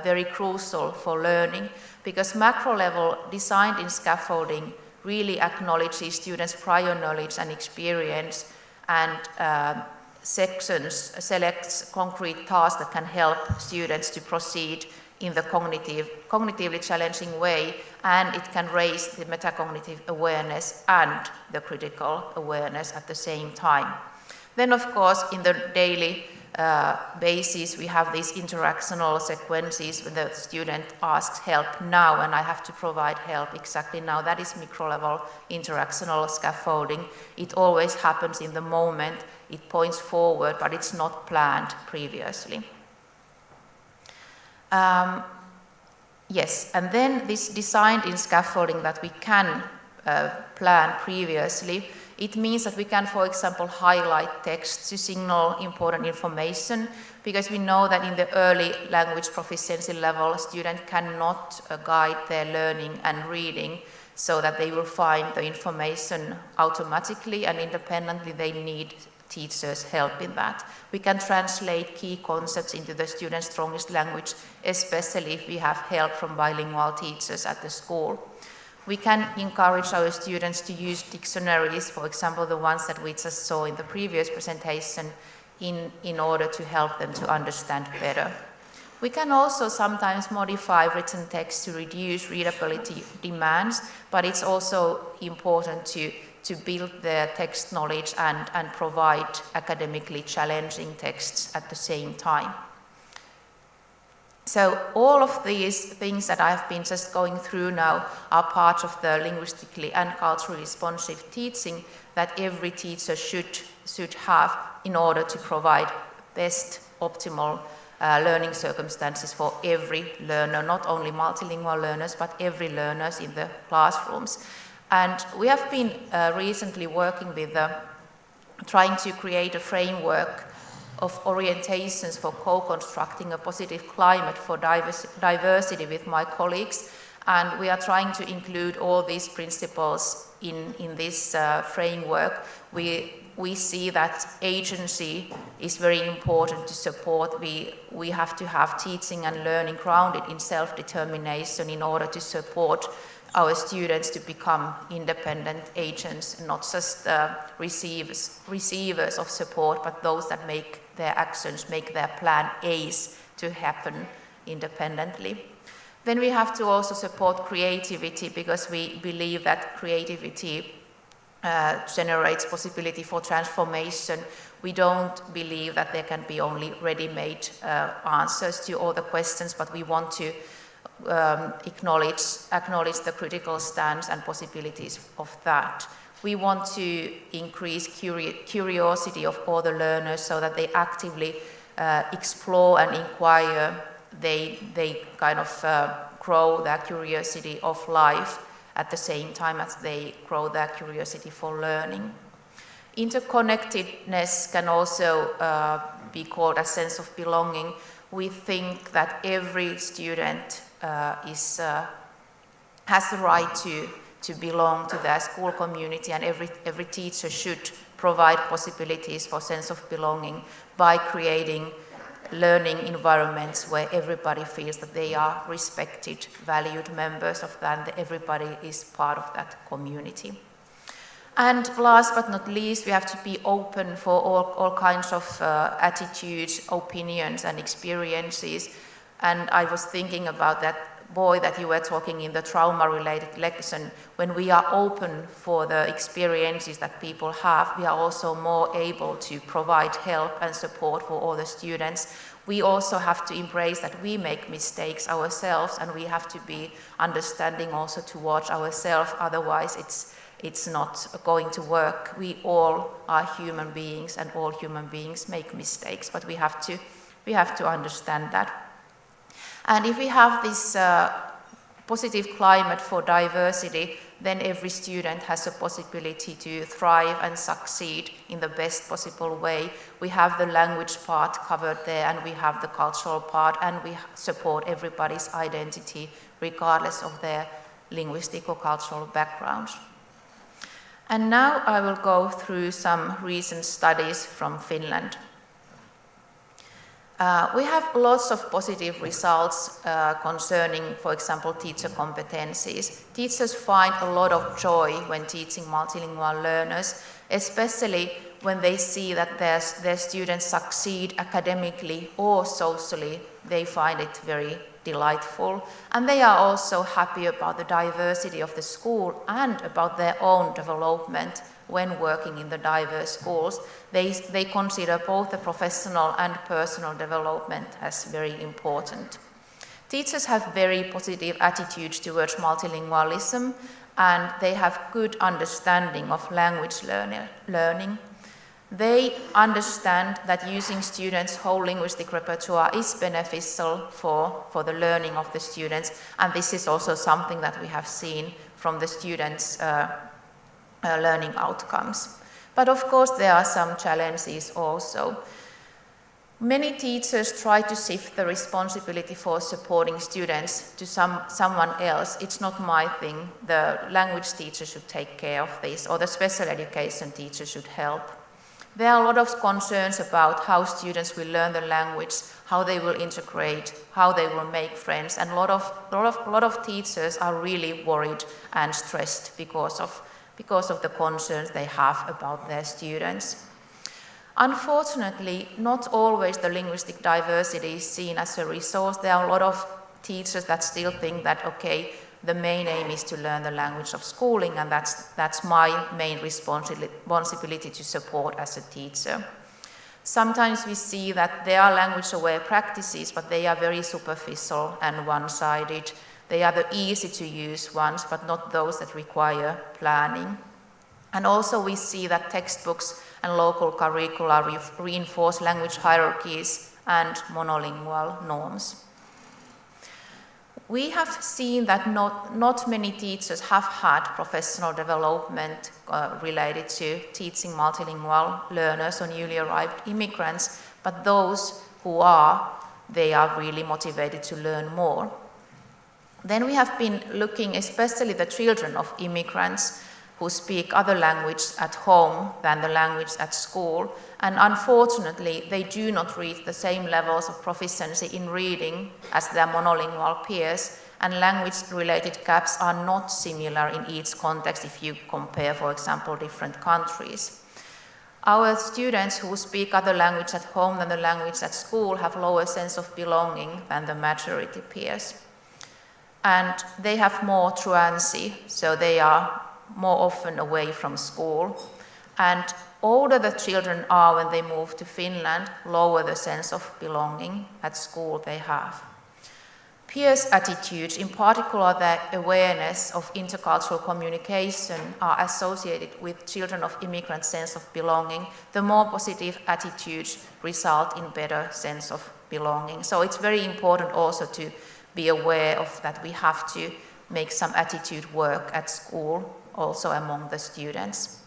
very crucial for learning, because macro level designed in scaffolding really acknowledges students' prior knowledge and experience, and sections selects concrete tasks that can help students to proceed in the cognitively challenging way, and it can raise the metacognitive awareness and the critical awareness at the same time. Then, of course, in the daily basis, we have these interactional sequences when the student asks help now, and I have to provide help exactly now. That is micro-level interactional scaffolding. It always happens in the moment. It points forward, but it's not planned previously. Yes, and then this designed in scaffolding that we can plan previously, it means that we can, for example, highlight text to signal important information, because we know that in the early language proficiency level, a student cannot guide their learning and reading so that they will find the information automatically and independently. They need teachers' help in that. We can translate key concepts into the student's strongest language, especially if we have help from bilingual teachers at the school. We can encourage our students to use dictionaries, for example, the ones that we just saw in the previous presentation, in order to help them to understand better. We can also sometimes modify written text to reduce readability demands, but it's also important to build their text knowledge and provide academically challenging texts at the same time. So all of these things that I've been just going through now are part of the linguistically and culturally responsive teaching that every teacher should have in order to provide best optimal learning circumstances for every learner, not only multilingual learners, but every learners in the classrooms. And we have been recently working with trying to create a framework of orientations for co-constructing a positive climate for diversity with my colleagues. And we are trying to include all these principles in this framework. We see that agency is very important to support. We have to have teaching and learning grounded in self-determination in order to support our students to become independent agents, not just receivers of support, but those that make their actions, make their plan A's to happen independently. Then we have to also support creativity, because we believe that creativity generates possibility for transformation. We don't believe that there can be only ready-made answers to all the questions, but we want to acknowledge the critical stance and possibilities of that. We want to increase curiosity of all the learners so that they actively explore and inquire. They kind of grow their curiosity of life at the same time as they grow their curiosity for learning. Interconnectedness can also be called a sense of belonging. We think that every student has the right to belong to their school community, and every teacher should provide possibilities for sense of belonging by creating learning environments where everybody feels that they are respected, valued members of that, and that everybody is part of that community. And last but not least, we have to be open for all kinds of attitudes, opinions, and experiences. And I was thinking about that boy that you were talking in the trauma-related lesson. When we are open for the experiences that people have, we are also more able to provide help and support for all the students. We also have to embrace that we make mistakes ourselves, and we have to be understanding also towards ourselves. Otherwise, it's not going to work. We all are human beings, and all human beings make mistakes, but we have to understand that. And if we have this positive climate for diversity, then every student has a possibility to thrive and succeed in the best possible way. We have the language part covered there, and we have the cultural part, and we support everybody's identity regardless of their linguistic or cultural backgrounds. And now I will go through some recent studies from Finland. We have lots of positive results concerning, for example, teacher competencies. Teachers find a lot of joy when teaching multilingual learners, especially when they see that their students succeed academically or socially. They find it very delightful. And they are also happy about the diversity of the school and about their own development when working in the diverse schools. They consider both the professional and personal development as very important. Teachers have very positive attitudes towards multilingualism, and they have good understanding of language learning. They understand that using students' whole linguistic repertoire is beneficial for the learning of the students, and this is also something that we have seen from the students' learning outcomes. But of course there are some challenges also. Many teachers try to shift the responsibility for supporting students to someone else. It's not my thing. The language teacher should take care of this, or the special education teacher should help. There are a lot of concerns about how students will learn the language, how they will integrate, how they will make friends, and a lot of teachers are really worried and stressed because of the concerns they have about their students. Unfortunately, not always the linguistic diversity is seen as a resource. There are a lot of teachers that still think that, okay, the main aim is to learn the language of schooling, and that's my main responsibility to support as a teacher. Sometimes we see that there are language-aware practices, but they are very superficial and one-sided. They are the easy-to-use ones, but not those that require planning. And also we see that textbooks and local curricula reinforce language hierarchies and monolingual norms. We have seen that not many teachers have had professional development related to teaching multilingual learners or newly arrived immigrants, but those who are, they are really motivated to learn more. Then we have been looking especially the children of immigrants who speak other language at home than the language at school, and unfortunately they do not reach the same levels of proficiency in reading as their monolingual peers, and language-related gaps are not similar in each context if you compare, for example, different countries. Our students who speak other language at home than the language at school have lower sense of belonging than the majority peers. And they have more truancy, so they are more often away from school. And older the children are when they move to Finland, lower the sense of belonging at school they have. Peers' attitudes, in particular the awareness of intercultural communication, are associated with children of immigrant sense of belonging. The more positive attitudes result in better sense of belonging. So it's very important also to be aware of that we have to make some attitude work at school, also among the students.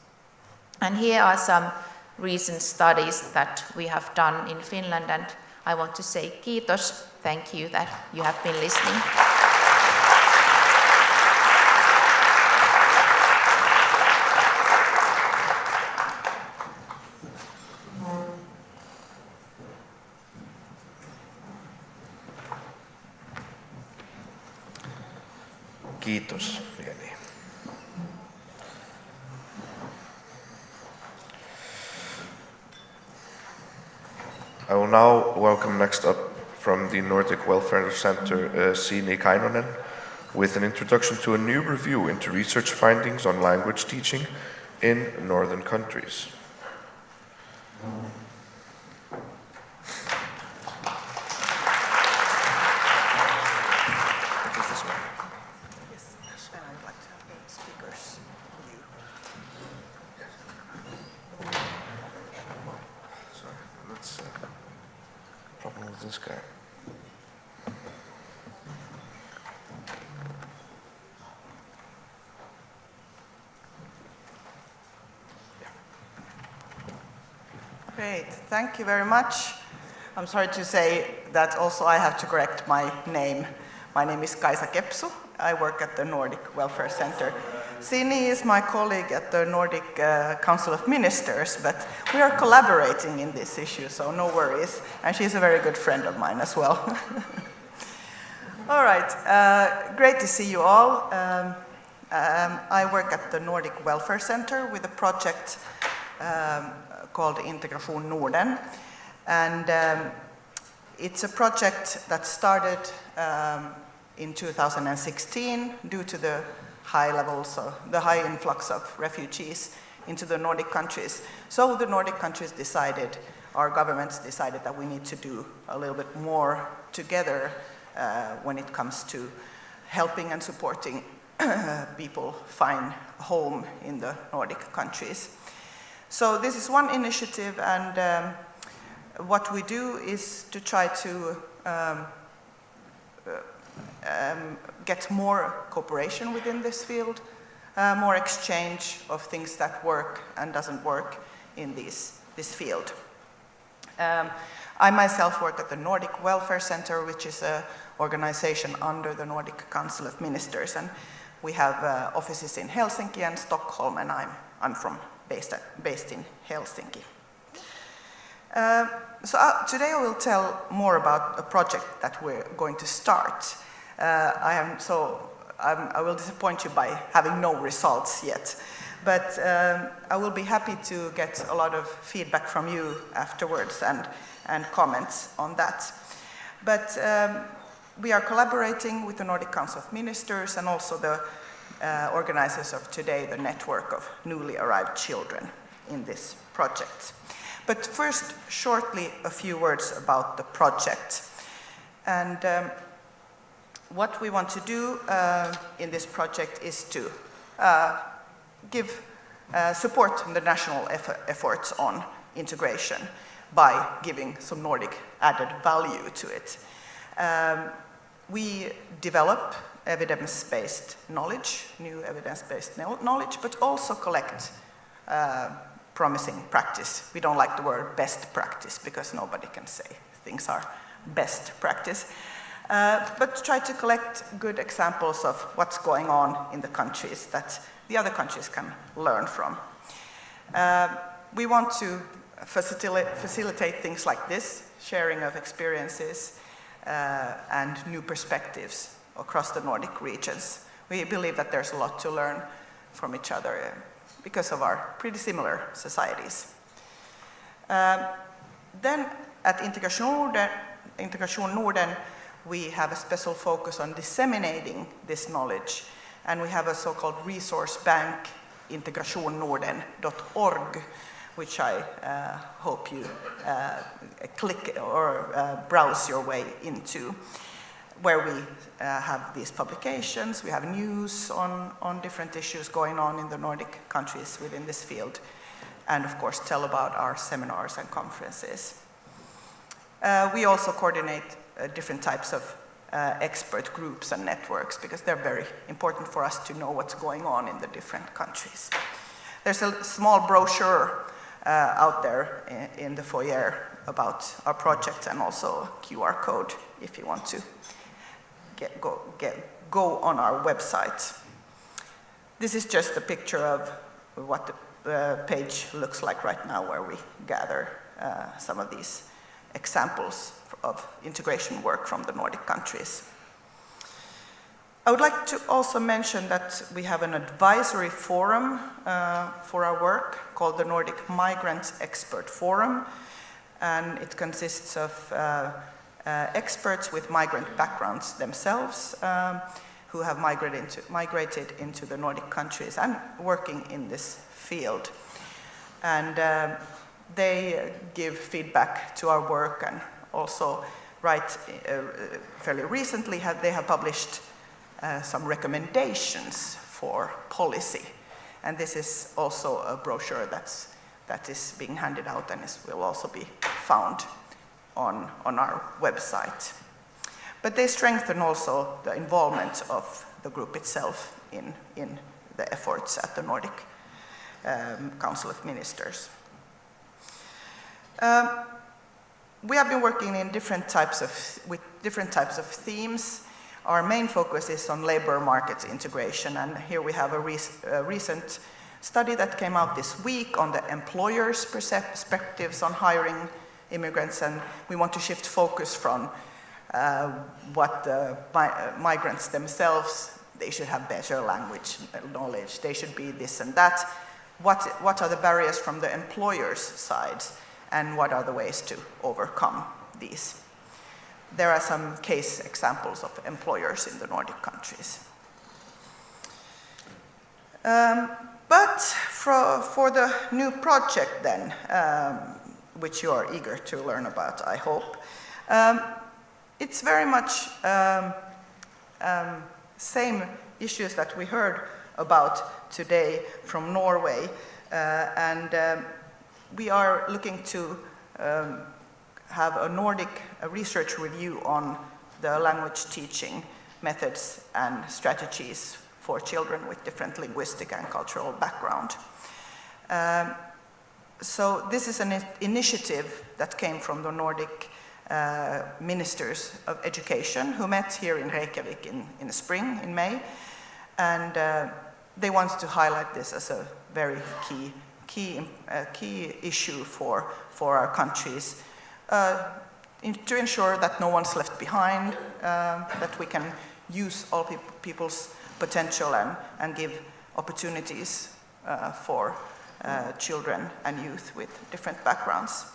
And here are some recent studies that we have done in Finland, and I want to say kiitos, thank you that you have been listening. Kiitos, Jenny. I will now welcome next up from the Nordic Welfare Center, Siini Kainonen, with an introduction to a new review into research findings on language teaching in northern countries. This guy. Great, thank you very much. I'm sorry to say that also I have to correct my name. My name is Kaisa Kepsu. I work at the Nordic Welfare Center. Siini is my colleague at the Nordic Council of Ministers, but we are collaborating in this issue, so no worries. And she's a very good friend of mine as well. All right, great to see you all. I work at the Nordic Welfare Center with a project called Integration Norden. And it's a project that started in 2016 due to the high levels of the high influx of refugees into the Nordic countries. So the Nordic countries decided, our governments decided that we need to do a little bit more together when it comes to helping and supporting people find home in the Nordic countries. So this is one initiative, and what we do is to try to get more cooperation within this field, more exchange of things that work and doesn't work in this field. I myself work at the Nordic Welfare Center, which is an organization under the Nordic Council of Ministers, and we have offices in Helsinki and Stockholm, and I'm based in Helsinki. Today I will tell more about a project that we're going to start. I will disappoint you by having no results yet, but I will be happy to get a lot of feedback from you afterwards and comments on that. But we are collaborating with the Nordic Council of Ministers and also the organizers of today, the network of newly arrived children in this project. But first, shortly, a few words about the project. And what we want to do in this project is to give support the national efforts on integration by giving some Nordic added value to it. We develop evidence-based knowledge, new evidence-based knowledge, but also collect promising practice. We don't like the word best practice because nobody can say things are best practice. But try to collect good examples of what's going on in the countries that the other countries can learn from. We want to facilitate things like this, sharing of experiences and new perspectives across the Nordic regions. We believe that there's a lot to learn from each other because of our pretty similar societies. Then at Integration Norden, we have a special focus on disseminating this knowledge, and we have a so-called resource bank, integrationnorden.org, which I hope you click or browse your way into, where we have these publications, we have news on different issues going on in the Nordic countries within this field, and of course tell about our seminars and conferences. We also coordinate different types of expert groups and networks because they're very important for us to know what's going on in the different countries. There's a small brochure out there in the foyer about our project and also a QR code if you want to go on our website. This is just a picture of what the page looks like right now, where we gather some of these examples of integration work from the Nordic countries. I would like to also mention that we have an advisory forum for our work called the Nordic Migrant Expert Forum, and it consists of experts with migrant backgrounds themselves who have migrated into the Nordic countries and working in this field. And they give feedback to our work and also fairly recently they have published some recommendations for policy. And this is also a brochure that is being handed out and will also be found on our website. But they strengthen also the involvement of the group itself in the efforts at the Nordic Council of Ministers. We have been working with different types of themes. Our main focus is on labor market integration, and here we have a recent study that came out this week on the employers' perspectives on hiring immigrants, and we want to shift focus from what the migrants themselves, they should have better language knowledge, they should be this and that. What are the barriers from the employers' side, and what are the ways to overcome these? There are some case examples of employers in the Nordic countries. But for the new project then, which you are eager to learn about, I hope, it's very much same issues that we heard about today from Norway. We are looking to have a Nordic research review on the language teaching methods and strategies for children with different linguistic and cultural background. So this is an initiative that came from the Nordic ministers of education who met here in Reykjavik in the spring, in May, and they wanted to highlight this as a very key issue for our countries to ensure that no one's left behind, that we can use all people's potential and give opportunities for children and youth with different backgrounds.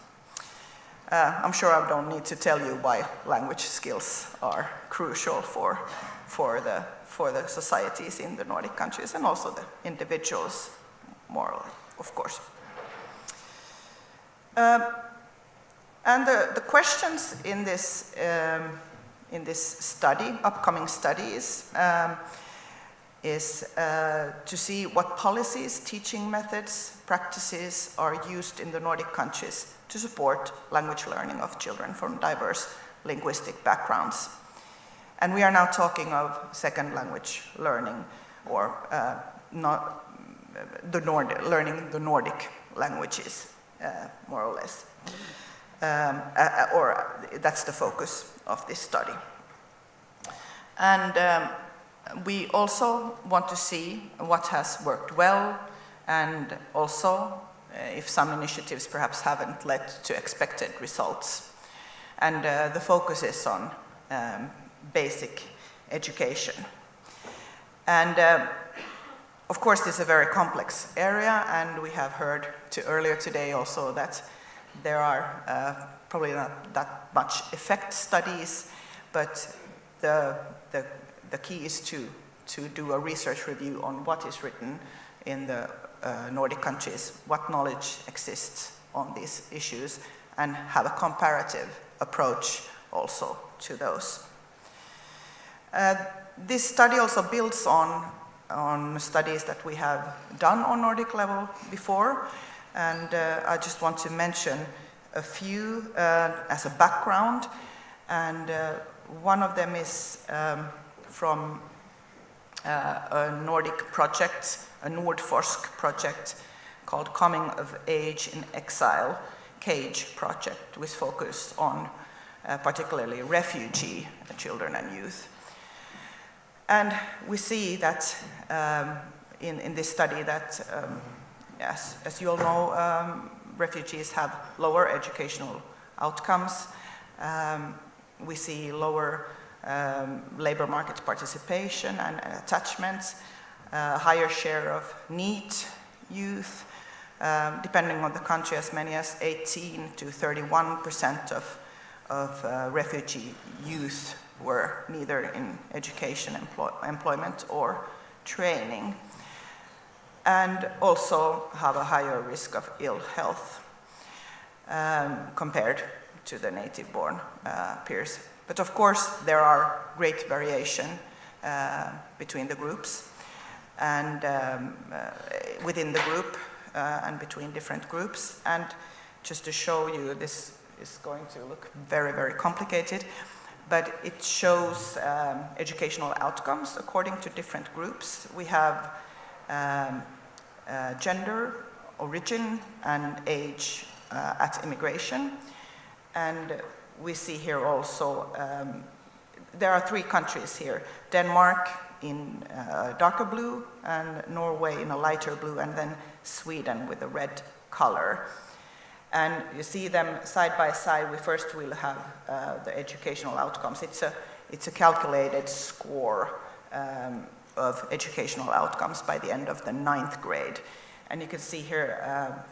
I'm sure I don't need to tell you why language skills are crucial for the societies in the Nordic countries and also the individuals, morally, of course. And the questions in this study, upcoming studies, is to see what policies, teaching methods, practices are used in the Nordic countries to support language learning of children from diverse linguistic backgrounds. And we are now talking of second language learning, or learning the Nordic languages, more or less. Or that's the focus of this study. And we also want to see what has worked well, and also if some initiatives perhaps haven't led to expected results. And the focus is on basic education. And of course, this is a very complex area, and we have heard earlier today also that there are probably not that much effect studies, but the key is to do a research review on what is written in the Nordic countries, what knowledge exists on these issues, and have a comparative approach also to those. This study also builds on studies that we have done on Nordic level before, and I just want to mention a few as a background, and one of them is from a Nordic project, a Nordforsk project called Coming of Age in Exile, CAGE project, which focused on particularly refugee children and youth. And we see that in this study that, yes, as you all know, refugees have lower educational outcomes. We see lower labor market participation and attachments, higher share of NEET youth, depending on the country, as many as 18 to 31% of refugee youth were neither in education, employment, or training, and also have a higher risk of ill health compared to the native-born peers. But of course, there are great variation between the groups, and within the group, and between different groups. And just to show you, this is going to look very, very complicated, but it shows educational outcomes according to different groups. We have gender, origin, and age at immigration. And we see here also, there are 3 countries here: Denmark in darker blue, and Norway in a lighter blue, and then Sweden with a red color. And you see them side by side. We first will have the educational outcomes. It's a calculated score of educational outcomes by the end of the 9th grade. And you can see here,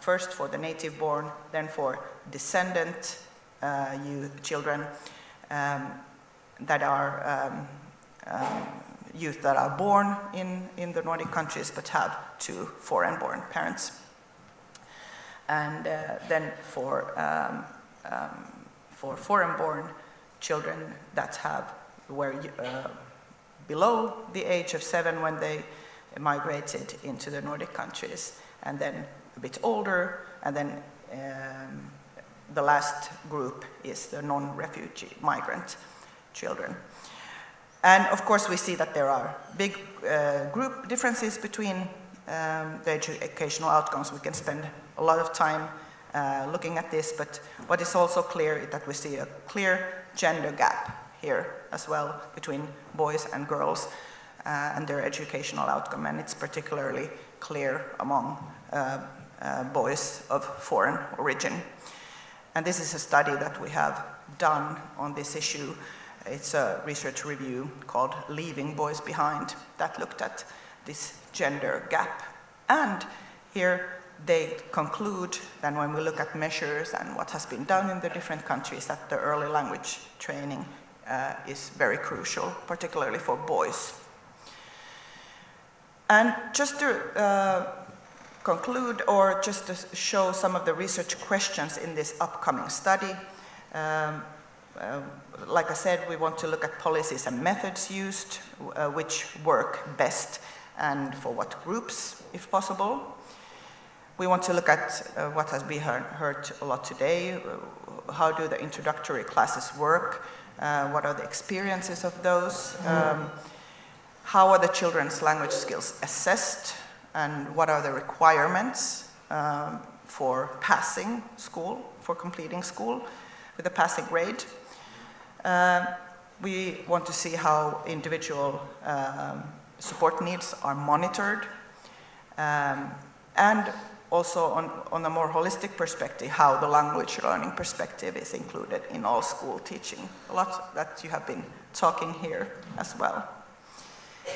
first for the native-born, then for descendant children that are youth that are born in the Nordic countries but have 2 foreign-born parents. And then for foreign-born children that were below the age of 7 when they migrated into the Nordic countries, and then a bit older, and then the last group is the non-refugee migrant children. And of course we see that there are big group differences between the educational outcomes. We can spend a lot of time looking at this, but what is also clear is that we see a clear gender gap here as well between boys and girls and their educational outcome, and it's particularly clear among boys of foreign origin. And this is a study that we have done on this issue. It's a research review called Leaving Boys Behind that looked at this gender gap. And here they conclude that when we look at measures and what has been done in the different countries, that the early language training is very crucial, particularly for boys. And just to conclude, or just to show some of the research questions in this upcoming study, like I said, we want to look at policies and methods used, which work best and for what groups, if possible. We want to look at what has been heard a lot today. How do the introductory classes work? What are the experiences of those? How are the children's language skills assessed? And what are the requirements for passing school, for completing school with a passing grade? We want to see how individual support needs are monitored, and also on a more holistic perspective, how the language learning perspective is included in all school teaching. A lot that you have been talking here as well.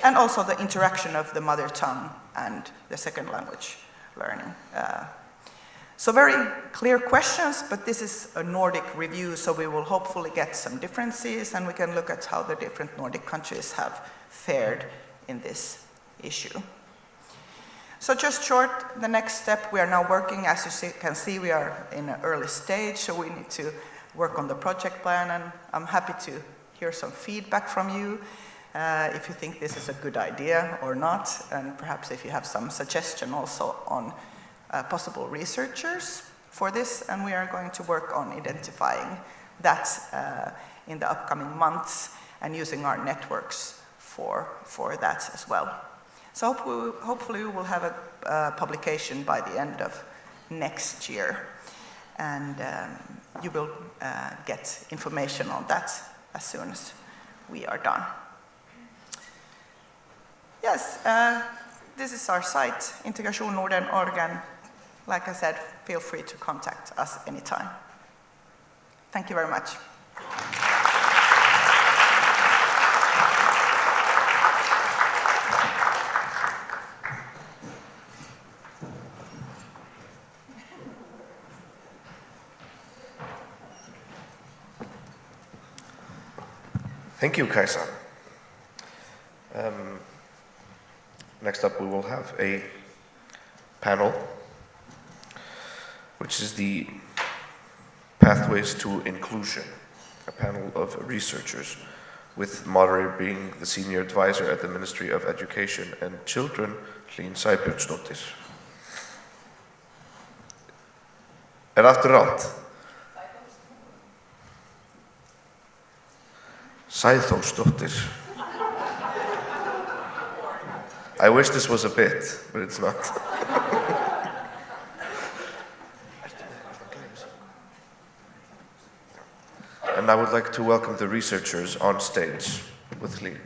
And also the interaction of the mother tongue and the second language learning. So very clear questions, but this is a Nordic review, so we will hopefully get some differences, and we can look at how the different Nordic countries have fared in this issue. So just short, the next step, we are now working, as you can see, we are in an early stage, so we need to work on the project plan, and I'm happy to hear some feedback from you, if you think this is a good idea or not, and perhaps if you have some suggestion also on possible researchers for this, and we are going to work on identifying that in the upcoming months and using our networks for that as well. So hopefully we will have a publication by the end of next year, and you will get information on that as soon as we are done. Yes, this is our site, integrationnorden.org, and like I said, feel free to contact us anytime. Thank you very much. Thank you, Kaisa. Next up, we will have a panel, which is the Pathways to Inclusion, a panel of researchers, with moderator being the senior advisor at the Ministry of Education and Children, Elisabet. After that, Sæþórsdóttir. I wish this was a bit, but it's not. And I would like to welcome the researchers on stage with Lee.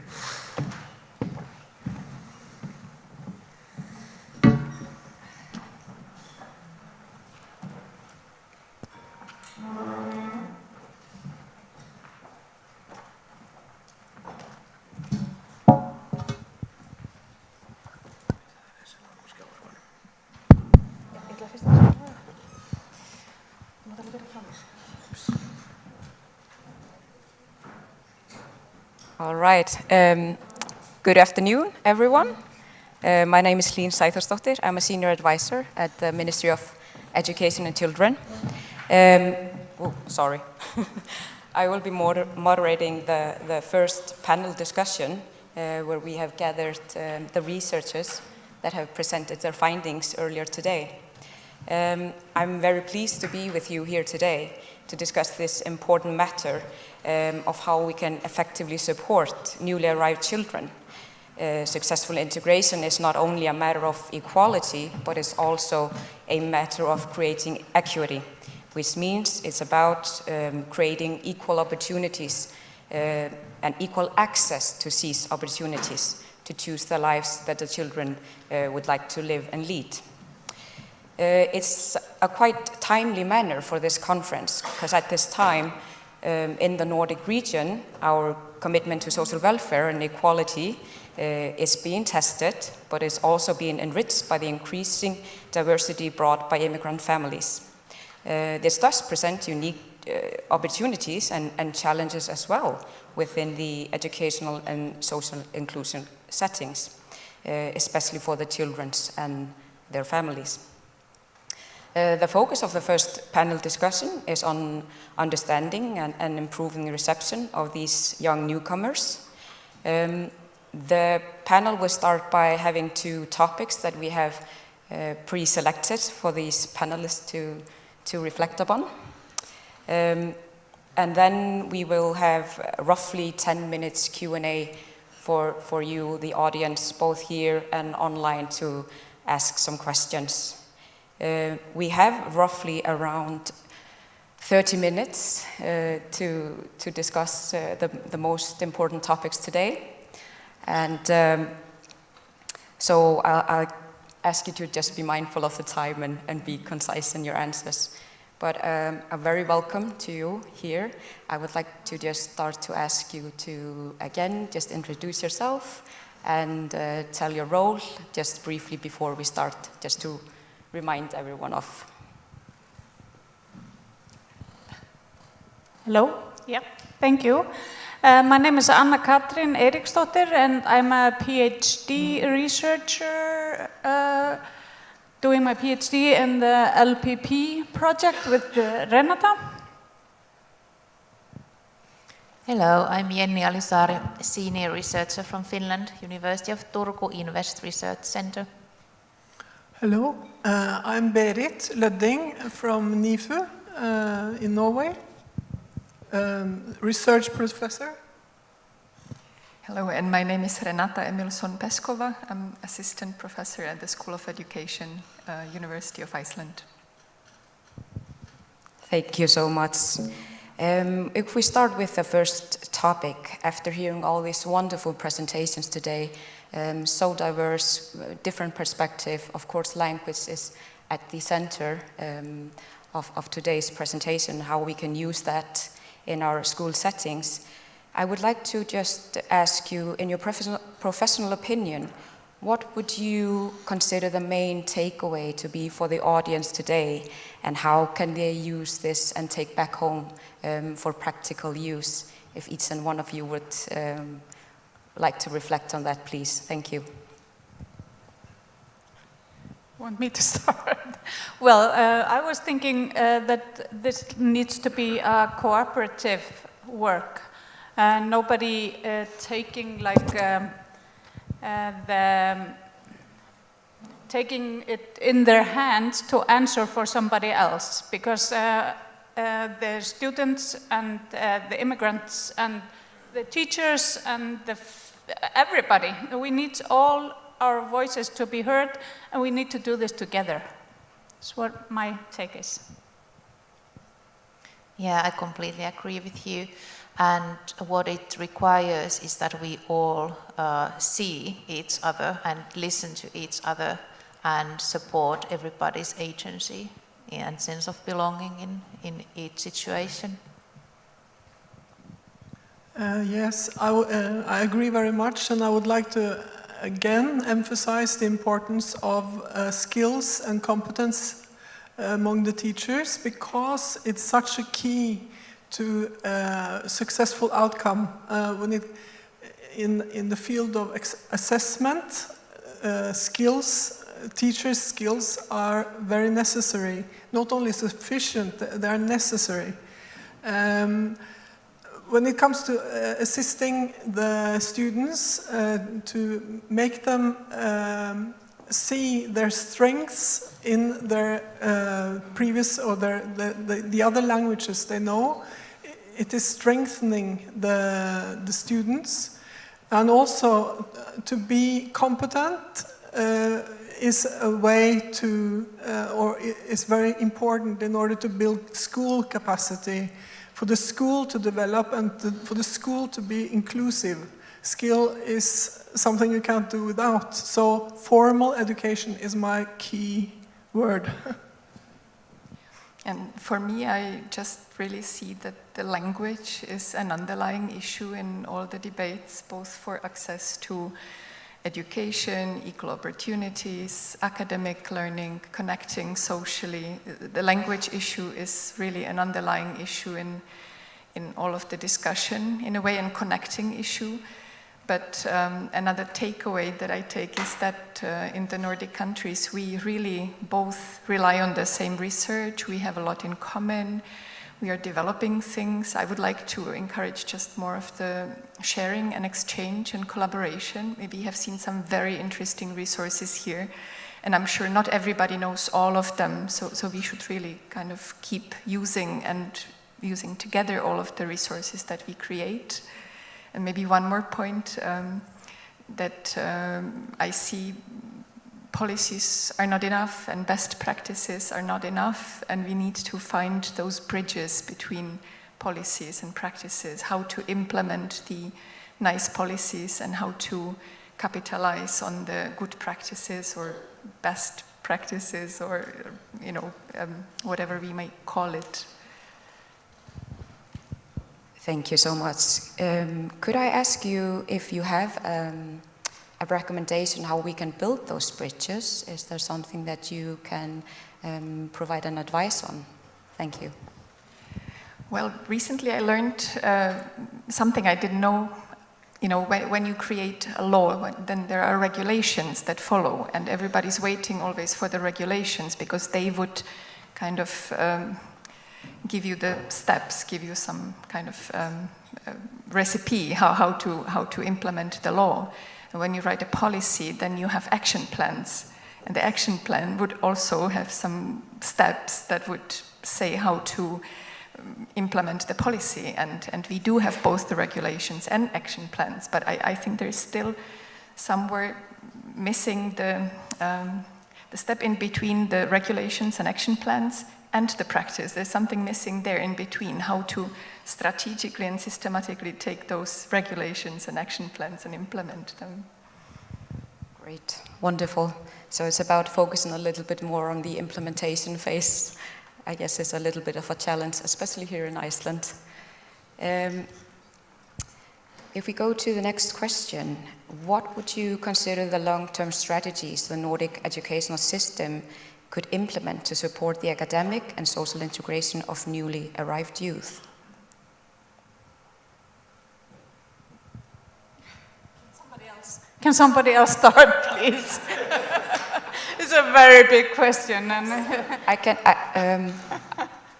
All right. Good afternoon, everyone. My name is Hlín Sæþórsdóttir. I'm a senior advisor at the Ministry of Education and Children. Sorry. I will be moderating the first panel discussion where we have gathered the researchers that have presented their findings earlier today. I'm very pleased to be with you here today to discuss this important matter of how we can effectively support newly arrived children. Successful integration is not only a matter of equality, but it's also a matter of creating equity, which means it's about creating equal opportunities and equal access to these opportunities to choose the lives that the children would like to live and lead. It's a quite timely manner for this conference, because at this time in the Nordic region, our commitment to social welfare and equality is being tested, but is also being enriched by the increasing diversity brought by immigrant families. This does present unique opportunities and challenges as well within the educational and social inclusion settings, especially for the children and their families. The focus of the first panel discussion is on understanding and improving the reception of these young newcomers. The panel will start by having 2 topics that we have pre-selected for these panelists to reflect upon. And then we will have roughly 10 minutes Q&A for you, the audience, both here and online, to ask some questions. We have roughly around 30 minutes to discuss the most important topics today. And so I'll ask you to just be mindful of the time and be concise in your answers. But a very welcome to you here. I would like to just start to ask you to, again, just introduce yourself and tell your role just briefly before we start, just to remind everyone of. Hello. Yeah. Thank you. My name is Katrín Eriksdóttir, and I'm a PhD researcher doing my PhD in the LPP project with Renata. Hello, I'm Jenni Alisaari, senior researcher from Finland, University of Turku Invest Research Center. Hello, I'm Berit Lødding from NIFU in Norway, research professor. Hello, and my name is Renata Emilsson-Peskova. I'm assistant professor at the School of Education, University of Iceland. Thank you so much. If we start with the first topic, after hearing all these wonderful presentations today, so diverse, different perspective, of course language is at the center of today's presentation, how we can use that in our school settings. I would like to just ask you, in your professional opinion, what would you consider the main takeaway to be for the audience today, and how can they use this and take back home for practical use? If each and one of you would like to reflect on that, please. Thank you. Want me to start? Well, I was thinking that this needs to be a cooperative work. Nobody taking taking it in their hands to answer for somebody else, because the students and the immigrants and the teachers and everybody, we need all our voices to be heard, and we need to do this together. That's what my take is. Yeah, I completely agree with you. And what it requires is that we all see each other and listen to each other and support everybody's agency and sense of belonging in each situation. Yes, I agree very much, and I would like to again emphasize the importance of skills and competence among the teachers, because it's such a key to successful outcome in the field of assessment. Skills, teachers' skills are very necessary. Not only sufficient, they are necessary. When it comes to assisting the students to make them see their strengths in their previous or the other languages they know. It is strengthening the students, and also to be competent is a way to, or is very important in order to build school capacity, for the school to develop and for the school to be inclusive. Skill is something you can't do without. So formal education is my key word. And for me, I just really see that the language is an underlying issue in all the debates, both for access to education, equal opportunities, academic learning, connecting socially. The language issue is really an underlying issue in all of the discussion, in a way, and connecting issue. But another takeaway that I take is that in the Nordic countries, we really both rely on the same research. We have a lot in common. We are developing things. I would like to encourage just more of the sharing and exchange and collaboration. Maybe you have seen some very interesting resources here, and I'm sure not everybody knows all of them. So we should really kind of keep using together all of the resources that we create. And maybe one more point, that I see policies are not enough and best practices are not enough, and we need to find those bridges between policies and practices, how to implement the nice policies and how to capitalize on the good practices or best practices, or whatever we may call it. Thank you so much. Could I ask you if you have a recommendation how we can build those bridges? Is there something that you can provide an advice on? Thank you. Well, recently I learned something I didn't know. When you create a law, then there are regulations that follow, and everybody's waiting always for the regulations because they would kind of give you the steps, give you some kind of recipe how to implement the law. And when you write a policy, then you have action plans, and the action plan would also have some steps that would say how to implement the policy. And we do have both the regulations and action plans, but I think there is still somewhere missing the step in between the regulations and action plans and the practice. There's something missing there in between, how to strategically and systematically take those regulations and action plans and implement them. Great, wonderful. So it's about focusing a little bit more on the implementation phase. I guess it's a little bit of a challenge, especially here in Iceland. If we go to the next question, what would you consider the long-term strategies the Nordic educational system could implement to support the academic and social integration of newly arrived youth? Can somebody else start, please? It's a very big question. And I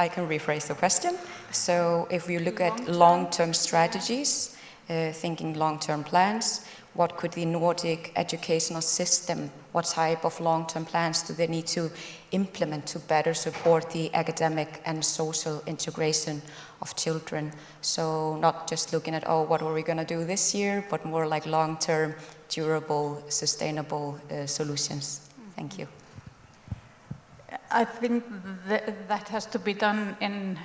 can rephrase the question. So if we look at long-term strategies, thinking long-term plans, what could the Nordic educational system, what type of long-term plans do they need to implement to better support the academic and social integration of children? So not just looking at, what are we going to do this year, but more like long-term, durable, sustainable solutions. Thank you. I think that has to be done in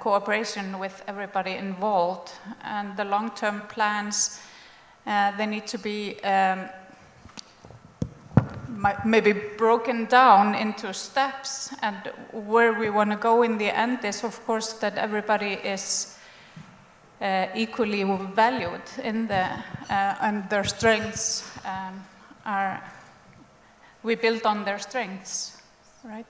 cooperation with everybody involved, and the long-term plans, they need to be maybe broken down into steps, and where we want to go in the end is, of course, that everybody is equally valued in and their strengths we build on their strengths, right?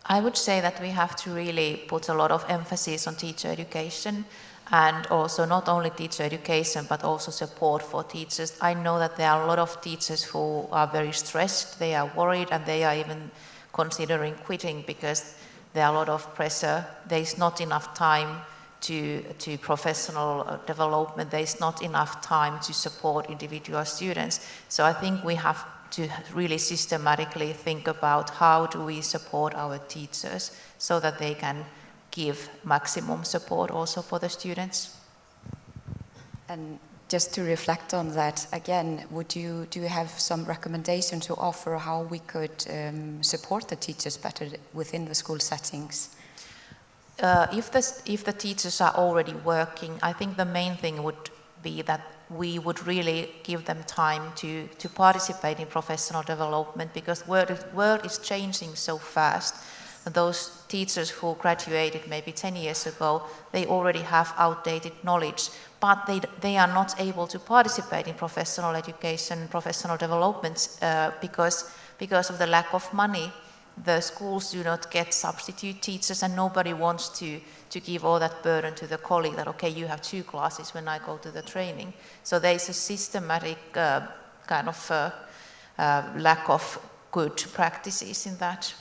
I would say that we have to really put a lot of emphasis on teacher education, and also not only teacher education, but also support for teachers. I know that there are a lot of teachers who are very stressed, they are worried, and they are even considering quitting because there are a lot of pressure. There is not enough time to professional development. There is not enough time to support individual students. So I think we have to really systematically think about how do we support our teachers so that they can give maximum support also for the students. And just to reflect on that again, do you have some recommendation to offer how we could support the teachers better within the school settings? If the teachers are already working, I think the main thing would be that we would really give them time to participate in professional development, because the world is changing so fast. Those teachers who graduated maybe 10 years ago, they already have outdated knowledge, but they are not able to participate in professional education, professional development because of the lack of money. The schools do not get substitute teachers, and nobody wants to give all that burden to the colleague that, okay, you have 2 classes when I go to the training. So there is a systematic kind of lack of good practices in that.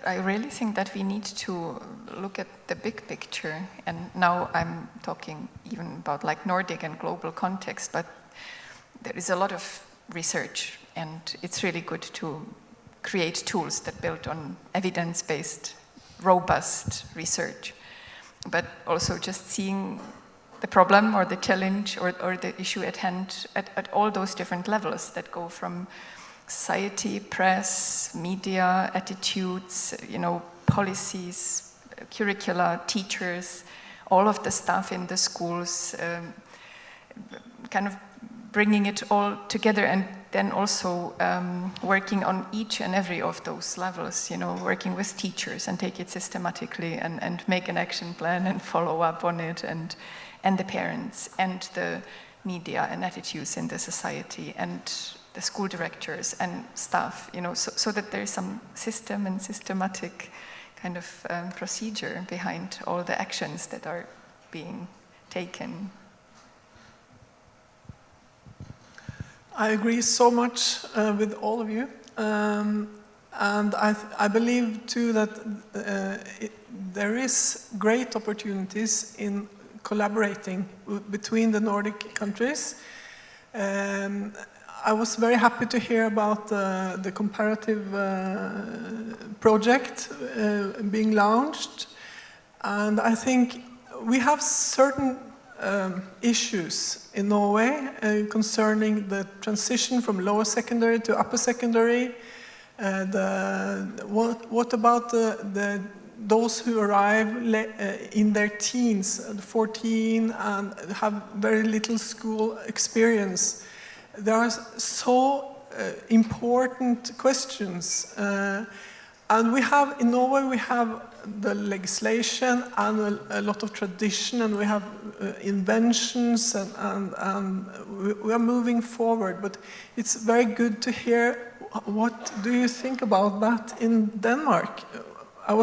I really think that we need to look at the big picture, and now I'm talking even about like Nordic and global context, but there is a lot of research, and it's really good to create tools that build on evidence-based, robust research, but also just seeing the problem or the challenge or the issue at hand at all those different levels that go from society, press, media, attitudes, policies, curricula, teachers, all of the stuff in the schools, kind of bringing it all together, and then also working on each and every of those levels, working with teachers and take it systematically and make an action plan and follow up on it, and the parents and the media and attitudes in the society and the school directors and staff, so that there is some system and systematic kind of procedure behind all the actions that are being taken. I agree so much with all of you, and I believe too that there is great opportunities in collaborating between the Nordic countries. I was very happy to hear about the comparative project being launched, and I think we have certain issues in Norway concerning the transition from lower secondary to upper secondary. What about those who arrive in their teens, 14, and have very little school experience? There are so important questions, and we have in Norway we have the legislation and a lot of tradition, and we have inventions, and we are moving forward. But it's very good to hear. What do you think about that in Denmark? I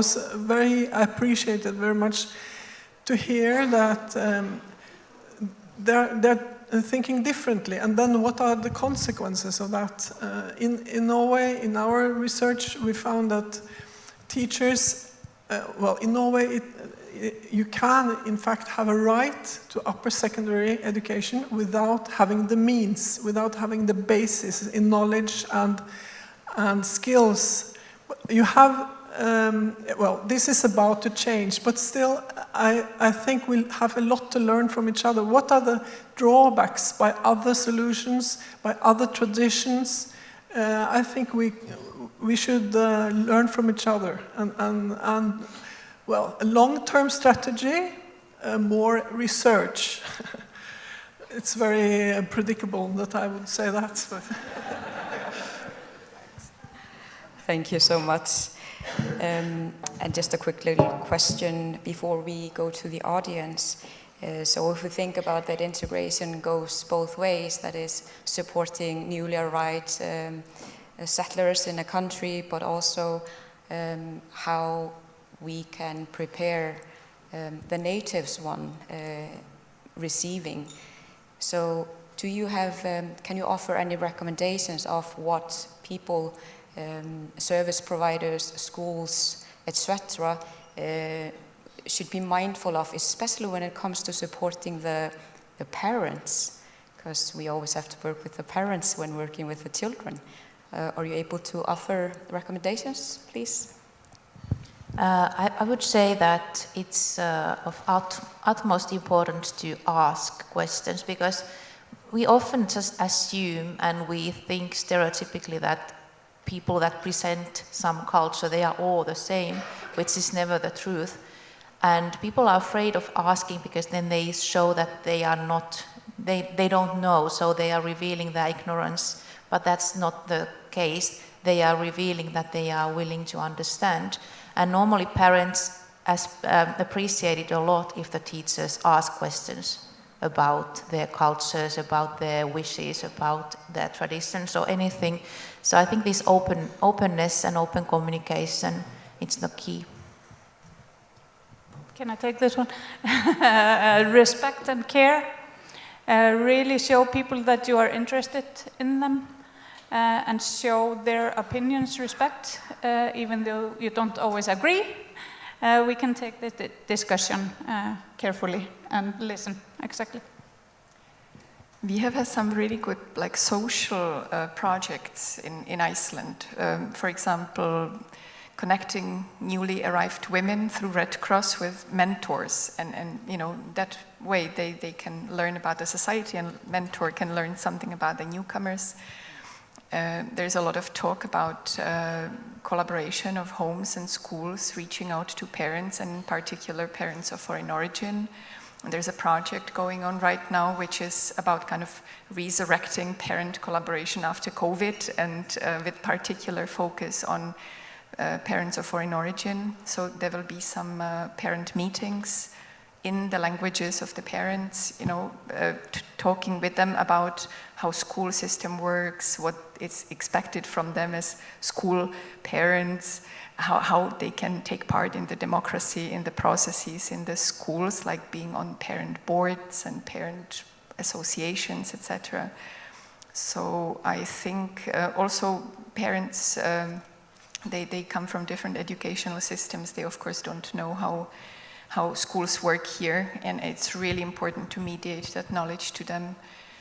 appreciated very much to hear that they're thinking differently, and then what are the consequences of that? In Norway, in our research, we found that teachers, in Norway, you can in fact have a right to upper secondary education without having the means, without having the basis in knowledge and skills. You have, this is about to change, but still, I think we'll have a lot to learn from each other. What are the drawbacks by other solutions, by other traditions? I think we should learn from each other, and a long-term strategy, more research. It's very predictable that I would say that. But Thank you so much. And just a quick little question before we go to the audience. So if we think about that integration goes both ways, that is supporting newly arrived settlers in a country, but also how we can prepare the natives receiving. So do you have, can you offer any recommendations of what people, service providers, schools, etc., should be mindful of, especially when it comes to supporting the parents, because we always have to work with the parents when working with the children. Are you able to offer recommendations, please? I would say that it's of utmost importance to ask questions, because we often just assume and we think stereotypically that people that present some culture, they are all the same, which is never the truth. And people are afraid of asking because then they show that they are not, they don't know, so they are revealing their ignorance. But that's not the case. They are revealing that they are willing to understand. And normally parents appreciate it a lot if the teachers ask questions about their cultures, about their wishes, about their traditions or anything. So I think this openness and open communication, it's the key. Can I take this one? Respect and care. Really show people that you are interested in them and show their opinions respect, even though you don't always agree. We can take the discussion carefully and listen. Exactly. We have had some really good social projects in Iceland. For example, connecting newly arrived women through Red Cross with mentors, and that way they can learn about the society, and mentor can learn something about the newcomers. There's a lot of talk about collaboration of homes and schools reaching out to parents, and in particular parents of foreign origin. And there's a project going on right now which is about kind of resurrecting parent collaboration after COVID, and with particular focus on parents of foreign origin. So there will be some parent meetings in the languages of the parents, talking with them about how school system works, what is expected from them as school parents, how they can take part in the democracy, in the processes in the schools, like being on parent boards and parent associations, etc. So I think also parents, they come from different educational systems. They of course don't know how schools work here, and it's really important to mediate that knowledge to them.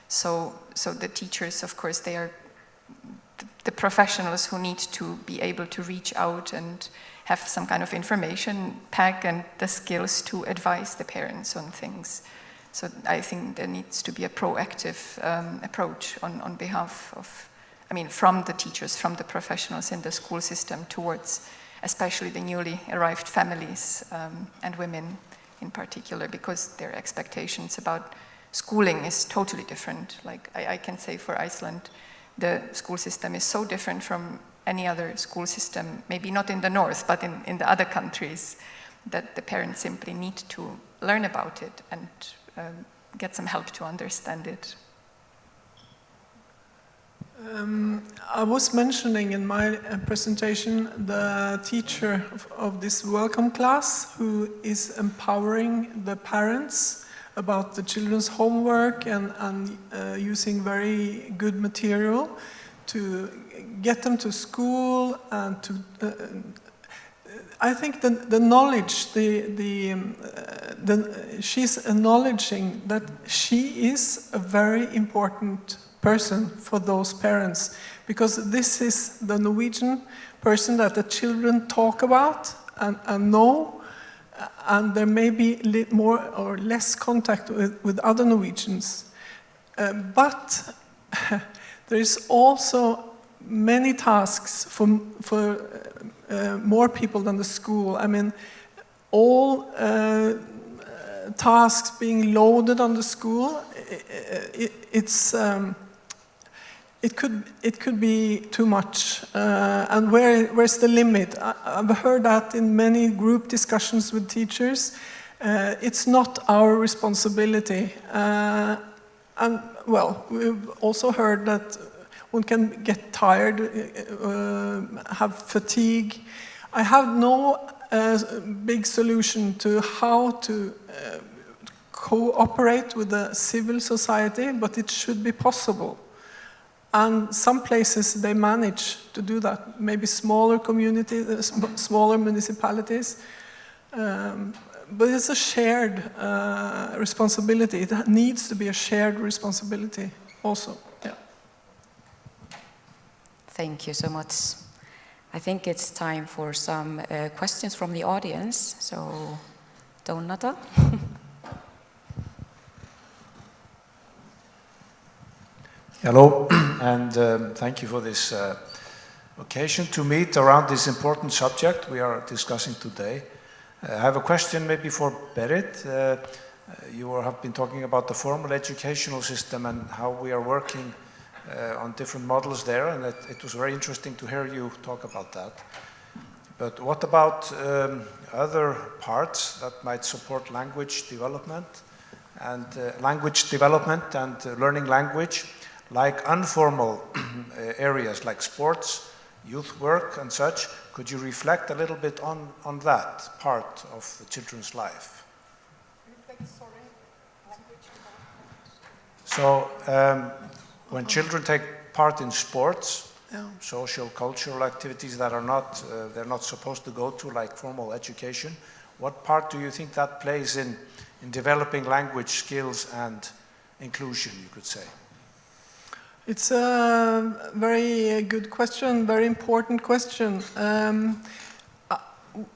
So the teachers, of course, they are the professionals who need to be able to reach out and have some kind of information pack and the skills to advise the parents on things. So I think there needs to be a proactive approach on behalf of, from the teachers, from the professionals in the school system towards especially the newly arrived families and women in particular, because their expectations about schooling is totally different. Like I can say for Iceland, the school system is so different from any other school system, maybe not in the north, but in the other countries, that the parents simply need to learn about it and get some help to understand it. I was mentioning in my presentation the teacher of this welcome class who is empowering the parents about the children's homework and using very good material to get them to school and to I think the knowledge, she's acknowledging that she is a very important person for those parents, because this is the Norwegian person that the children talk about and know, and there may be more or less contact with other Norwegians. But there is also many tasks for more people than the school. All tasks being loaded on the school, it could be too much. And where's the limit? I've heard that in many group discussions with teachers. It's not our responsibility. And well, we've also heard that one can get tired, have fatigue. I have no big solution to how to cooperate with the civil society, but it should be possible. And some places they manage to do that, maybe smaller communities, smaller municipalities. but it's a shared responsibility. It needs to be a shared responsibility also. Yeah. Thank you so much. I think it's time for some questions from the audience. So, Donata. Hello, and thank you for this occasion to meet around this important subject we are discussing today. I have a question maybe for Berit. You have been talking about the formal educational system and how we are working on different models there, and it was very interesting to hear you talk about that. But what about other parts that might support language development and learning language, like informal areas like sports, youth work and such? Could you reflect a little bit on that part of the children's life? So when children take part in sports, social, cultural activities that are not, they're not supposed to go to, like formal education, what part do you think that plays in developing language skills and inclusion, you could say? It's a very good question, very important question.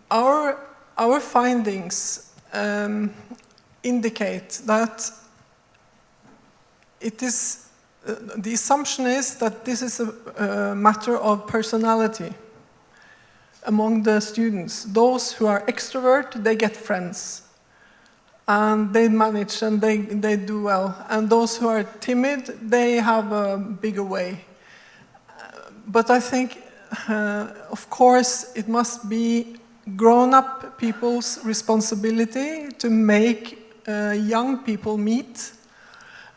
Our findings indicate that it is, the assumption is that this is a matter of personality among the students. Those who are extrovert, they get friends. And they manage and they do well. And those who are timid, they have a bigger way. But I think, of course, it must be grown-up people's responsibility to make young people meet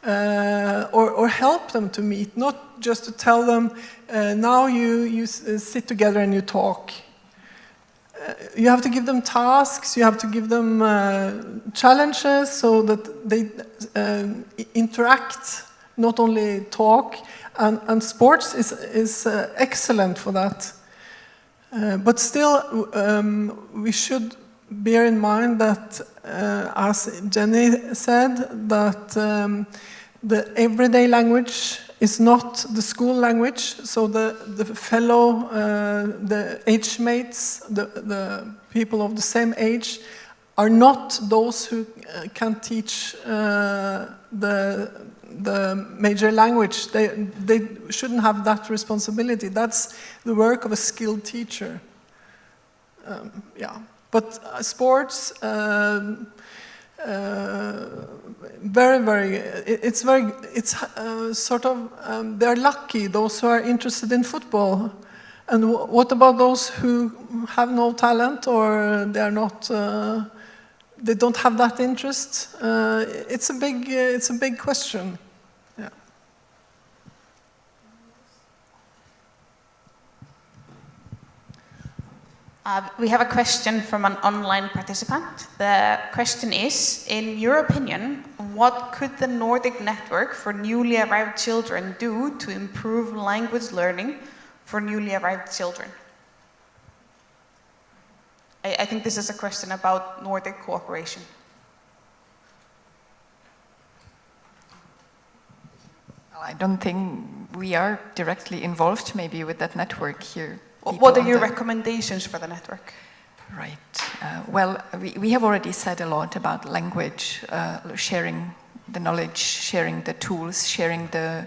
or help them to meet, not just to tell them, now you sit together and you talk. You have to give them tasks, you have to give them challenges so that they interact, not only talk, and sports is excellent for that. But still, we should bear in mind that, as Jenny said, that the everyday language is not the school language, so the fellow, the age mates, the people of the same age are not those who can teach the major language. They shouldn't have that responsibility. That's the work of a skilled teacher. Yeah, but sports, it's sort of, they're lucky, those who are interested in football. And what about those who have no talent, or they are not, they don't have that interest? It's a big question. Yeah. We have a question from an online participant. The question is, in your opinion, what could the Nordic Network for Newly Arrived Children do to improve language learning for newly arrived children? I think this is a question about Nordic cooperation. Well, I don't think we are directly involved maybe with that network here. What are your recommendations for the network? Right. Well, we have already said a lot about language, sharing the knowledge, sharing the tools, sharing the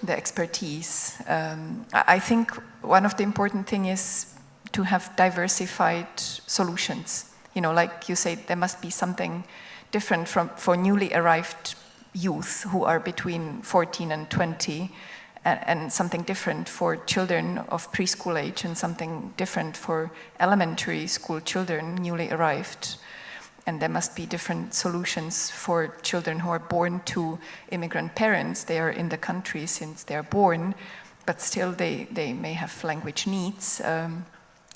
expertise. I think one of the important things is to have diversified solutions. You know, like you say, there must be something different for newly arrived youth who are between 14 and 20, and something different for children of preschool age, and something different for elementary school children newly arrived. And there must be different solutions for children who are born to immigrant parents. They are in the country since they are born, but still they may have language needs,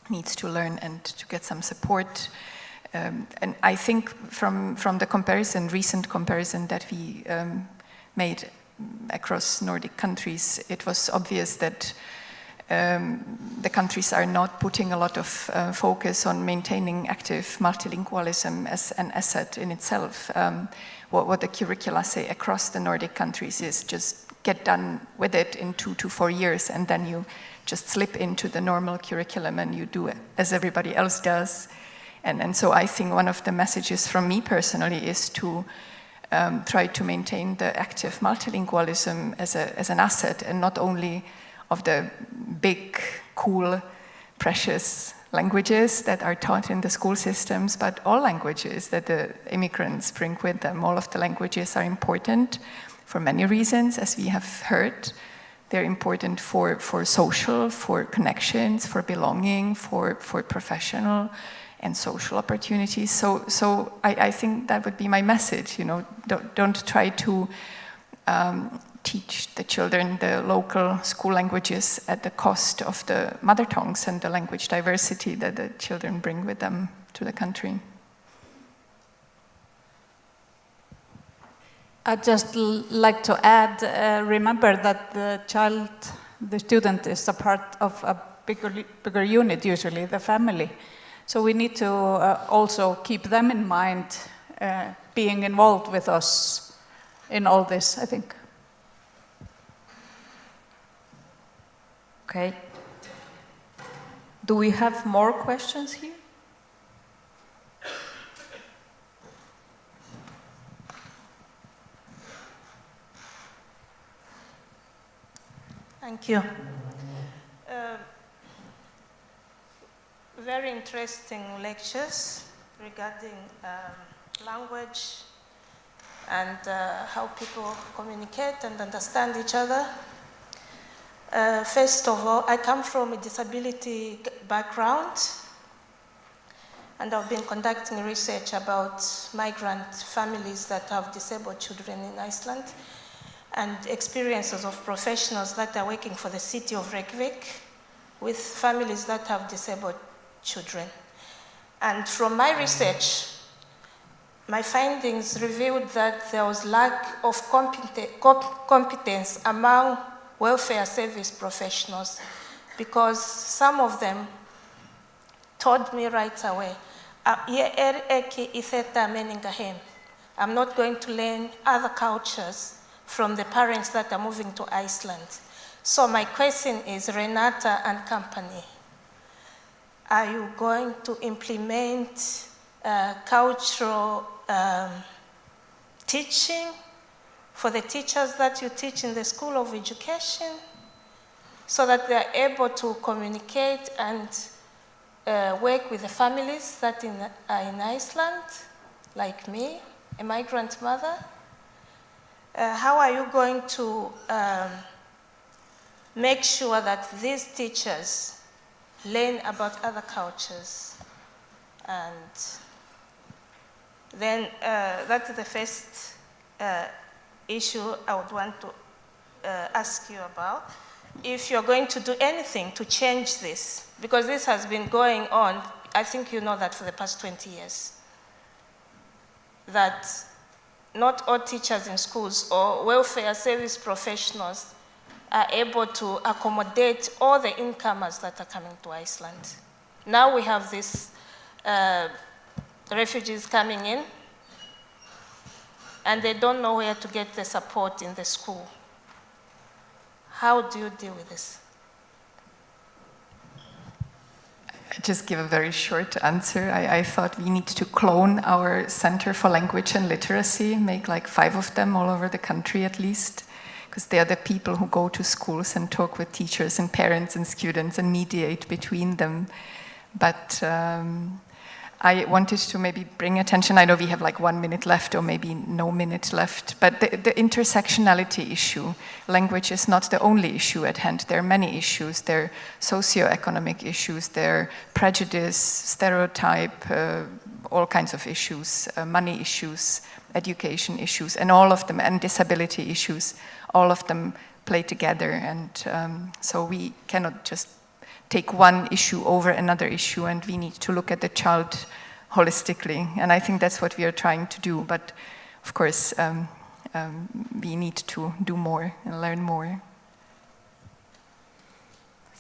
needs to learn and to get some support. And I think from the comparison, recent comparison that we made across Nordic countries, it was obvious that the countries are not putting a lot of focus on maintaining active multilingualism as an asset in itself. What the curricula say across the Nordic countries is just get done with it in 2 to 4 years, and then you just slip into the normal curriculum and you do it as everybody else does. And so I think one of the messages from me personally is to try to maintain the active multilingualism as an asset, and not only of the big, cool, precious languages that are taught in the school systems, but all languages that the immigrants bring with them. All of the languages are important for many reasons, as we have heard. They're important for social, for connections, for belonging, for professional and social opportunities. So I think that would be my message. You know, don't try to teach the children the local school languages at the cost of the mother tongues and the language diversity that the children bring with them to the country. I'd just like to add, remember that the student is a part of a bigger unit, usually the family. So we need to also keep them in mind, being involved with us in all this, I think. Okay. Do we have more questions here? Thank you. Very interesting lectures regarding language and how people communicate and understand each other. First of all, I come from a disability background, and I've been conducting research about migrant families that have disabled children in Iceland, and experiences of professionals that are working for the city of Reykjavik with families that have disabled children. And from my research, my findings revealed that there was lack of competence among welfare service professionals, because some of them told me right away, I'm not going to learn other cultures from the parents that are moving to Iceland. So my question is, Renata and company, are you going to implement cultural teaching for the teachers that you teach in the School of Education, so that they are able to communicate and work with the families that are in Iceland, like me, a migrant mother? How are you going to make sure that these teachers learn about other cultures? And then that's the first issue I would want to ask you about. If you're going to do anything to change this, because this has been going on, I think you know that for the past 20 years, that not all teachers in schools or welfare service professionals are able to accommodate all the incomers that are coming to Iceland. Now we have these refugees coming in, and they don't know where to get the support in the school. How do you deal with this? I just give a very short answer. I thought we need to clone our Center for Language and Literacy, make like 5 of them all over the country at least, because they are the people who go to schools and talk with teachers and parents and students and mediate between them. But I wanted to maybe bring attention, I know we have like 1 minute left or maybe no minute left, but the intersectionality issue. Language is not the only issue at hand. There are many issues. There are socioeconomic issues, there are prejudice, stereotype, all kinds of issues, money issues, education issues, and all of them, and disability issues, all of them play together. And so we cannot just take one issue over another issue, and we need to look at the child holistically. And I think that's what we are trying to do. But of course, we need to do more and learn more.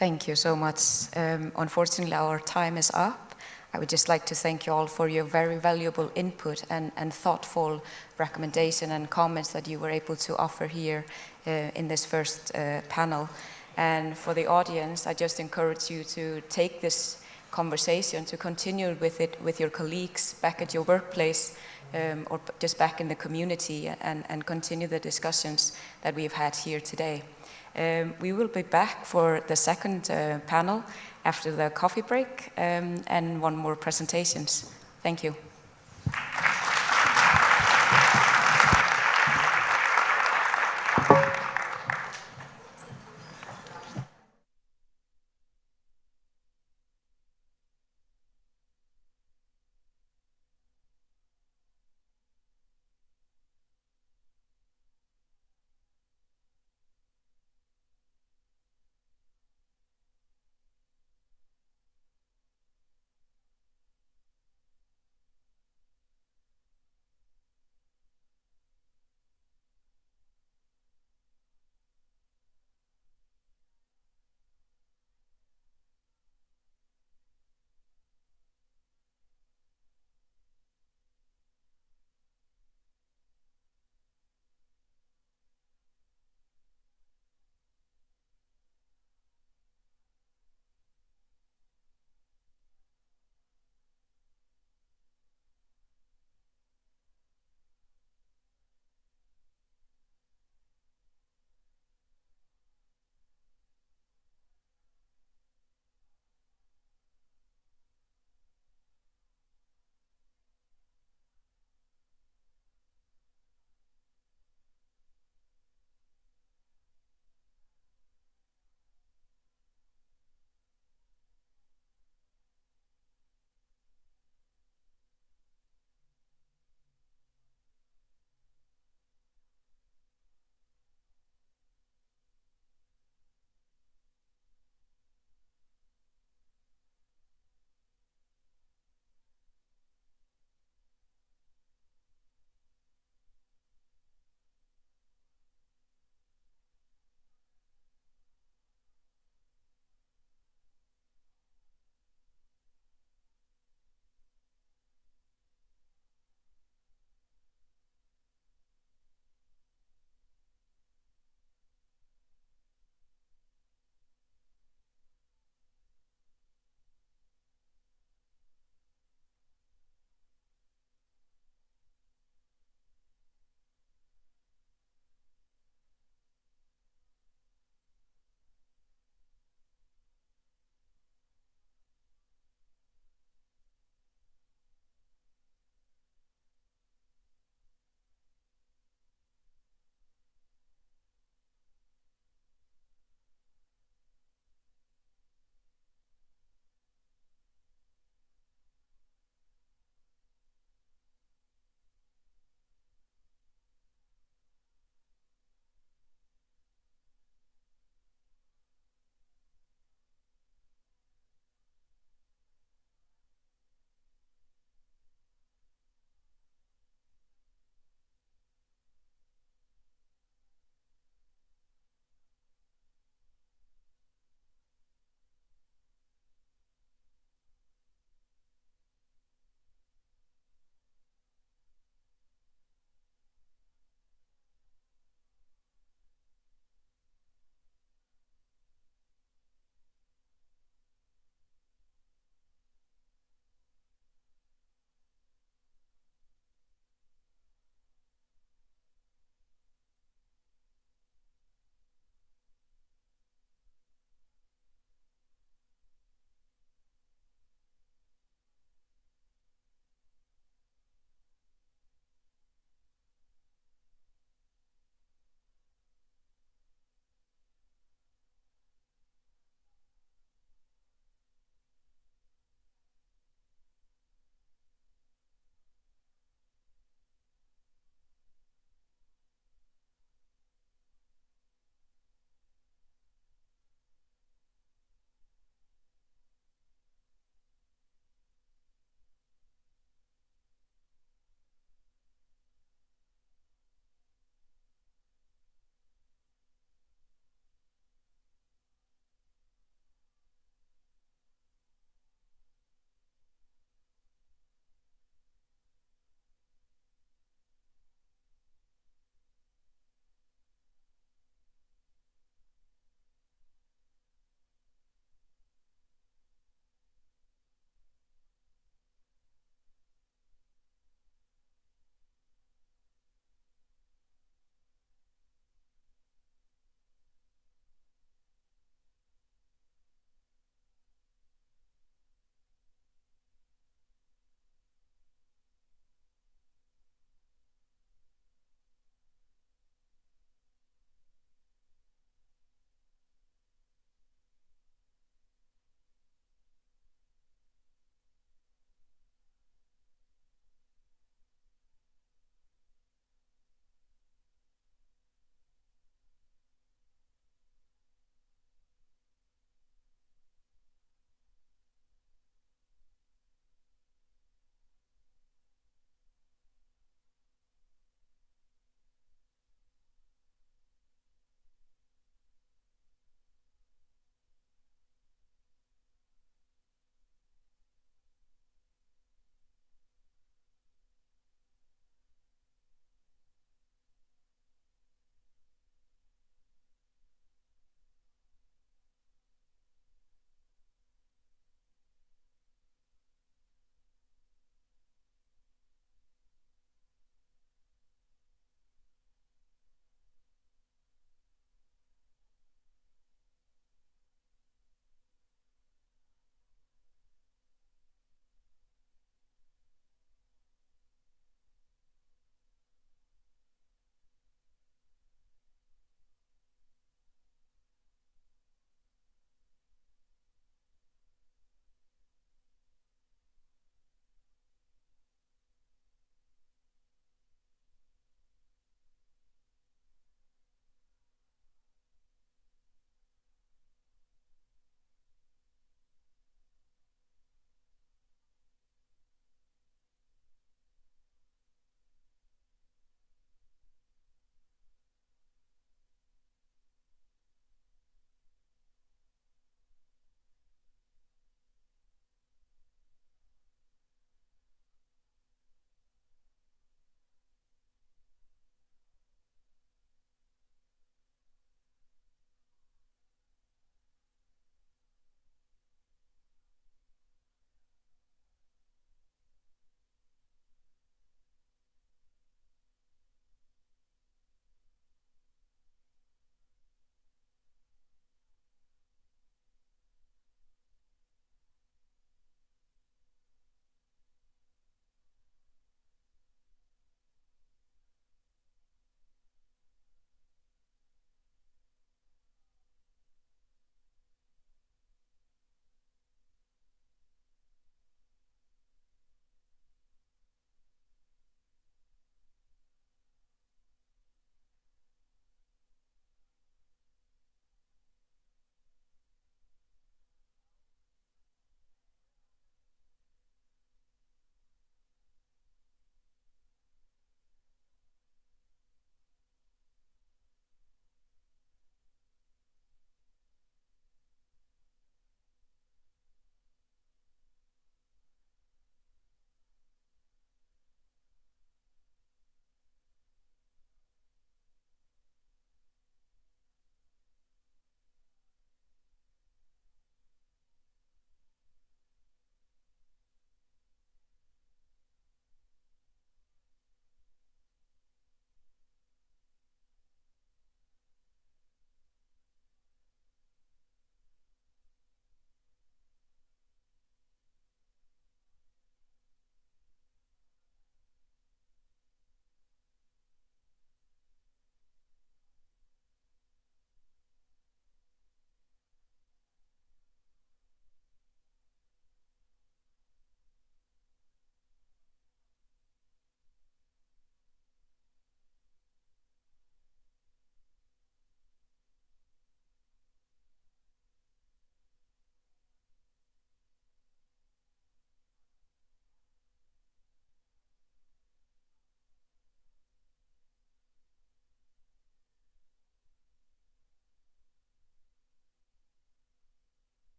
Thank you so much. Unfortunately, our time is up. I would just like to thank you all for your very valuable input and thoughtful recommendation and comments that you were able to offer here in this first panel. And for the audience, I just encourage you to take this conversation, to continue with it with your colleagues back at your workplace or just back in the community and continue the discussions that we've had here today. We will be back for the second panel after the coffee break and one more presentations. Thank you.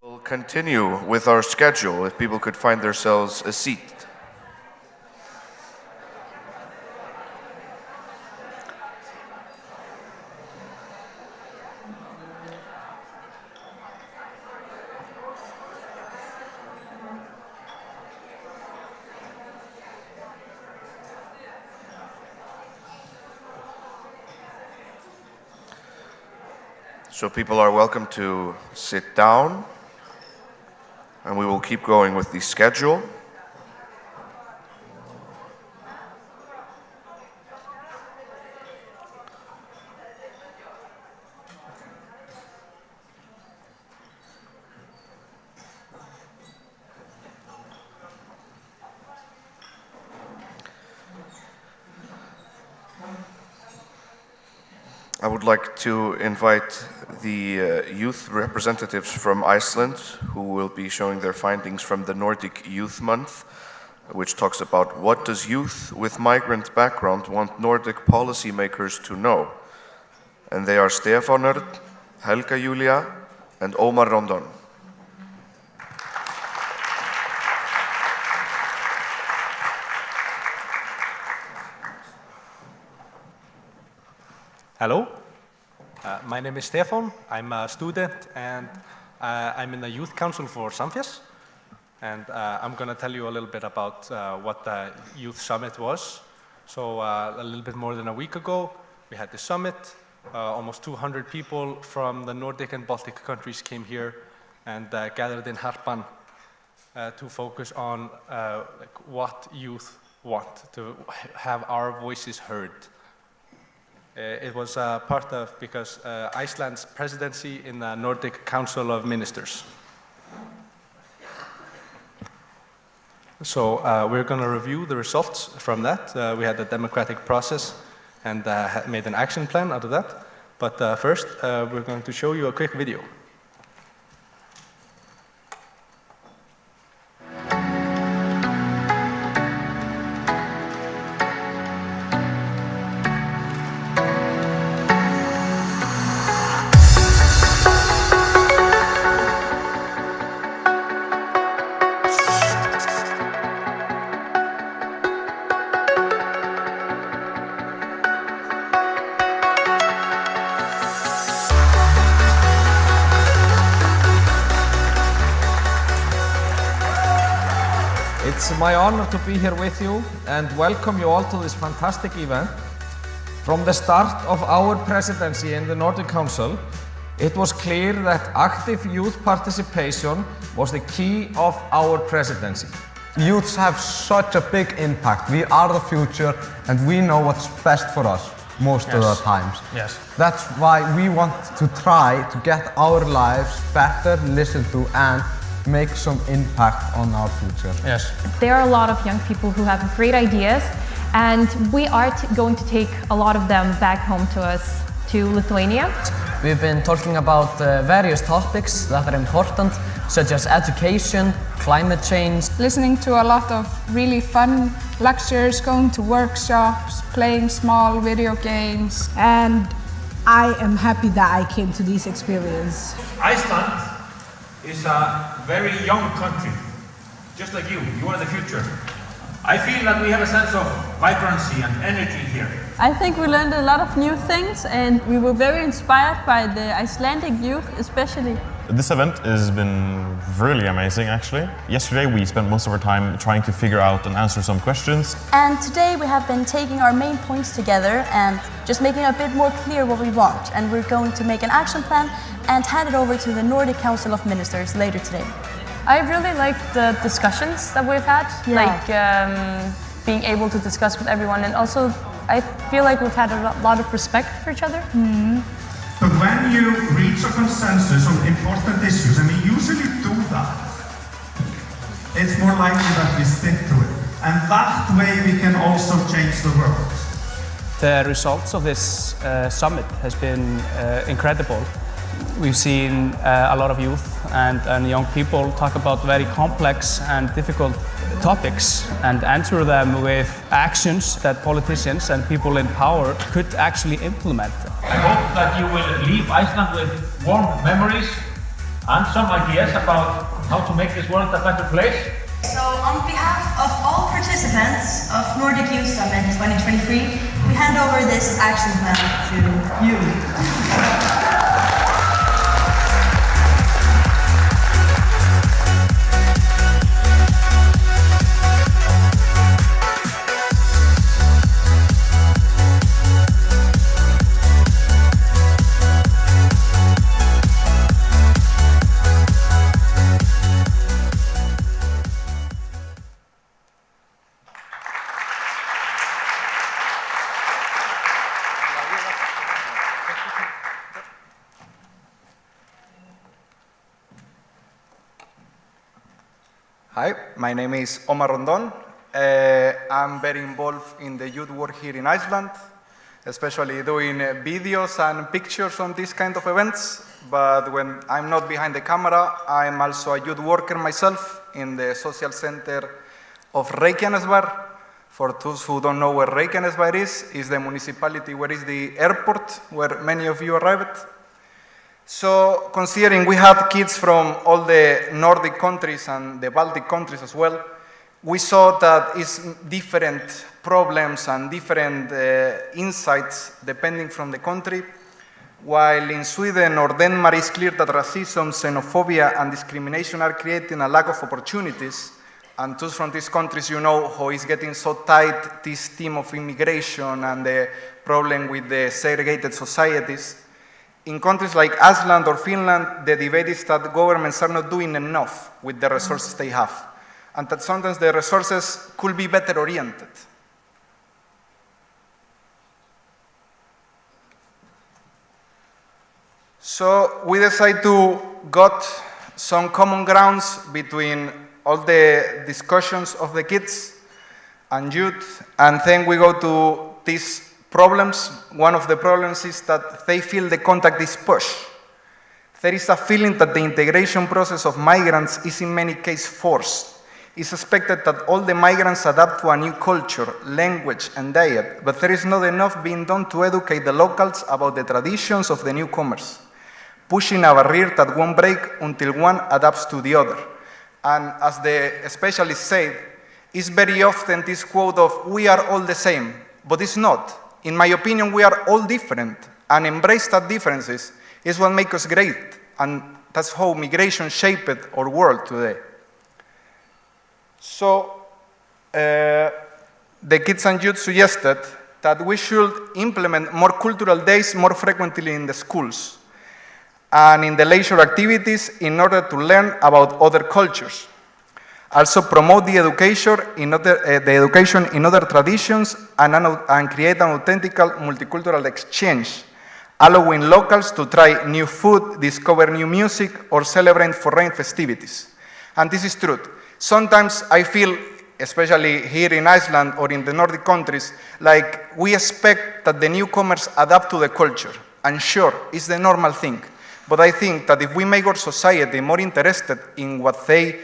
We'll continue with our schedule, if people could find themselves a seat. So people are welcome to sit down, and we will keep going with the schedule. I would like to invite the youth representatives from Iceland, who will be showing their findings from the Nordic Youth Month, which talks about what does youth with migrant background want Nordic policymakers to know. And they are Stefanur, Helga Julia, and Ómar Rondon. Hello, my name is Stefan. I'm a student and I'm in the Youth Council for Samfés. And I'm going to tell you a little bit about what the Youth Summit was. So a little bit more than a week ago, we had the summit. Almost 200 people from the Nordic and Baltic countries came here and gathered in Harpan to focus on what youth want, to have our voices heard. It was part of, because Iceland's presidency in the Nordic Council of Ministers. So we're going to review the results from that. We had a democratic process and made an action plan out of that. But first, we're going to show you a quick video. It's my honor to be here with you and welcome you all to this fantastic event. From the start of our presidency in the Nordic Council, it was clear that active youth participation was the key of our presidency. Youths have such a big impact. We are the future and we know what's best for us most of the times. Yes. That's why we want to try to get our lives better listened to and make some impact on our future. Yes. There are a lot of young people who have great ideas, and we are going to take a lot of them back home to us, to Lithuania. We've been talking about various topics that are important, such as education, climate change. Listening to a lot of really fun lectures, going to workshops, playing small video games. And I am happy that I came to this experience. Iceland is a very young country, just like you. You are the future. I feel that we have a sense of vibrancy and energy here. I think we learned a lot of new things and we were very inspired by the Icelandic youth especially. This event has been really amazing actually. Yesterday we spent most of our time trying to figure out and answer some questions. And today we have been taking our main points together and just making a bit more clear what we want. And we're going to make an action plan and hand it over to the Nordic Council of Ministers later today. I really like the discussions that we've had, like being able to discuss with everyone, and also I feel like we've had a lot of respect for each other. But when you reach a consensus on important issues, and we usually do that, it's more likely that we stick to it. And that way we can also change the world. The results of this summit has been incredible. We've seen a lot of youth and young people talk about very complex and difficult topics and answer them with actions that politicians and people in power could actually implement. I hope that you will leave Iceland with warm memories and some ideas about how to make this world a better place. So on behalf of all participants of Nordic Youth Summit 2023, we hand over this action plan to you. Hi, my name is Omar Rondon. I'm very involved in the youth work here in Iceland, especially doing videos and pictures on these kind of events. But when I'm not behind the camera, I'm also a youth worker myself in the social center of Reykjanesbær. For those who don't know where Reykjanesbær is the municipality where is the airport where many of you arrived. So considering we had kids from all the Nordic countries and the Baltic countries as well, we saw that it's different problems and different insights depending from the country. While in Sweden or Denmark it's clear that racism, xenophobia and discrimination are creating a lack of opportunities. And those from these countries, you know how it's getting so tight, this theme of immigration and the problem with the segregated societies. In countries like Iceland or Finland, the debate is that governments are not doing enough with the resources they have, and that sometimes the resources could be better oriented. So we decided to got some common grounds between all the discussions of the kids and youth, and then we go to these problems. One of the problems is that they feel the contact is pushed. There is a feeling that the integration process of migrants is in many cases forced. It's expected that all the migrants adapt to a new culture, language and diet, but there is not enough being done to educate the locals about the traditions of the newcomers, pushing a barrier that won't break until one adapts to the other. And as the specialist said, it's very often this quote of, we are all the same, but it's not. In my opinion, we are all different, and embrace that differences is what makes us great, and that's how migration shaped our world today. So, the kids and youth suggested that we should implement more cultural days more frequently in the schools and in the leisure activities in order to learn about other cultures. Also promote the education in other traditions and create an authentic multicultural exchange, allowing locals to try new food, discover new music, or celebrate foreign festivities. And this is true. Sometimes I feel, especially here in Iceland or in the Nordic countries, like we expect that the newcomers adapt to the culture. And sure, it's the normal thing. But I think that if we make our society more interested in what they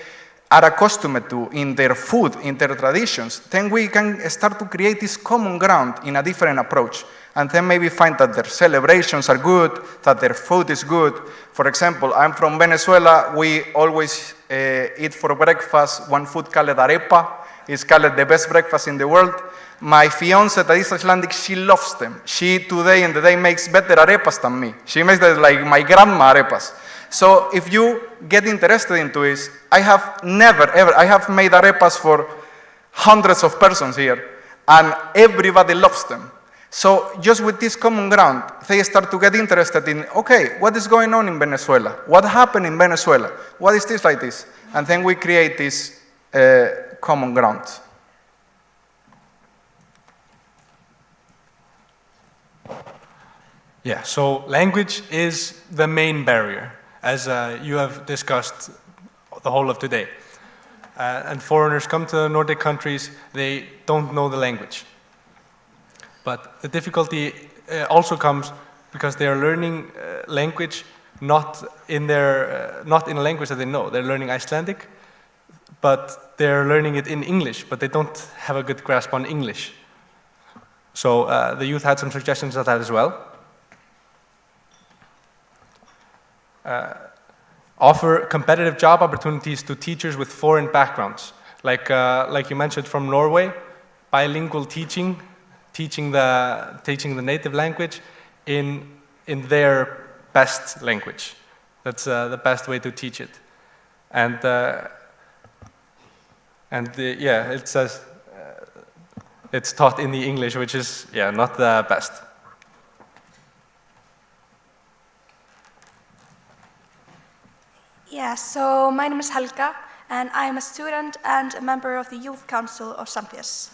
are accustomed to, in their food, in their traditions, then we can start to create this common ground in a different approach. And then maybe find that their celebrations are good, that their food is good. For example, I'm from Venezuela. We always eat for breakfast one food called arepa. It's called the best breakfast in the world. My fiance that is Icelandic, she loves them. She today in the day makes better arepas than me. She makes them like my grandma arepas. So if you get interested into this, I have never ever, I have made arepas for hundreds of persons here, and everybody loves them. So just with this common ground, they start to get interested in, okay, what is going on in Venezuela? What happened in Venezuela? What is this like this? And then we create this common ground. Yeah, so language is the main barrier, as you have discussed the whole of today. And foreigners come to the Nordic countries, they don't know the language. But the difficulty also comes because they are learning language not in a language that they know. They're learning Icelandic, but they're learning it in English, but they don't have a good grasp on English. So the youth had some suggestions of that as well. offer competitive job opportunities to teachers with foreign backgrounds. Like you mentioned from Norway, bilingual teaching the native language in their best language. That's the best way to teach it. And it says it's taught in the English, which is not the best. Yeah, so my name is Helga, and I am a student and a member of the Youth Council of Samfés.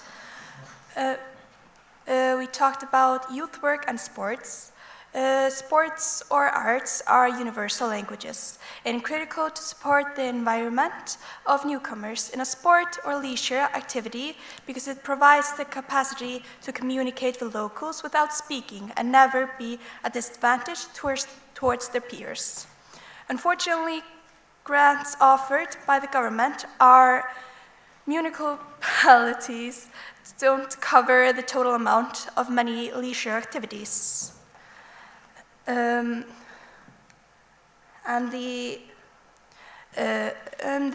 We talked about youth work and sports. Sports or arts are universal languages and critical to support the environment of newcomers in a sport or leisure activity because it provides the capacity to communicate with locals without speaking and never be a disadvantage towards their peers. Unfortunately, grants offered by the government are municipalities don't cover the total amount of many leisure activities. And the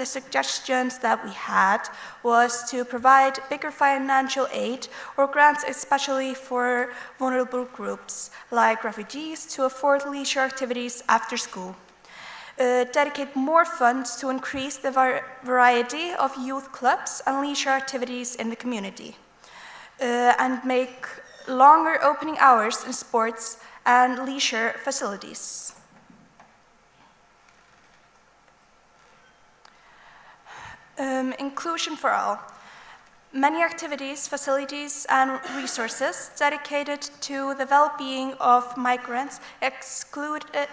suggestions that we had was to provide bigger financial aid or grants especially for vulnerable groups like refugees to afford leisure activities after school. Dedicate more funds to increase the variety of youth clubs and leisure activities in the community. And make longer opening hours in sports and leisure facilities. Inclusion for all. Many activities, facilities, and resources dedicated to the well-being of migrants exclude the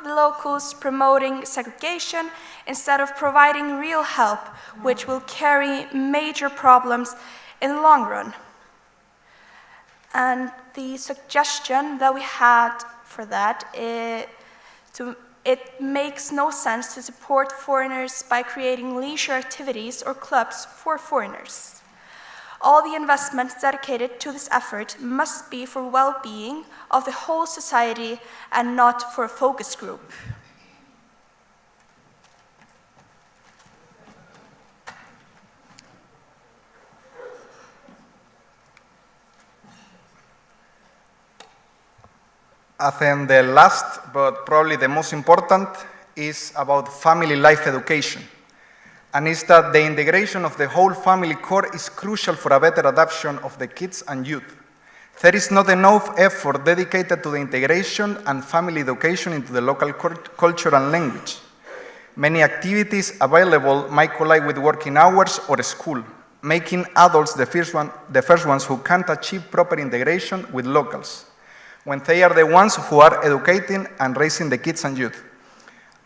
locals, promoting segregation instead of providing real help, which will carry major problems in the long run. And the suggestion that we had for that is it makes no sense to support foreigners by creating leisure activities or clubs for foreigners. All the investments dedicated to this effort must be for well-being of the whole society and not for a focus group. I think the last, but probably the most important, is about family life education. And is that the integration of the whole family core is crucial for a better adoption of the kids and youth. There is not enough effort dedicated to the integration and family education into the local culture and language. Many activities available might collide with working hours or school, making adults the first ones who can't achieve proper integration with locals, when they are the ones who are educating and raising the kids and youth.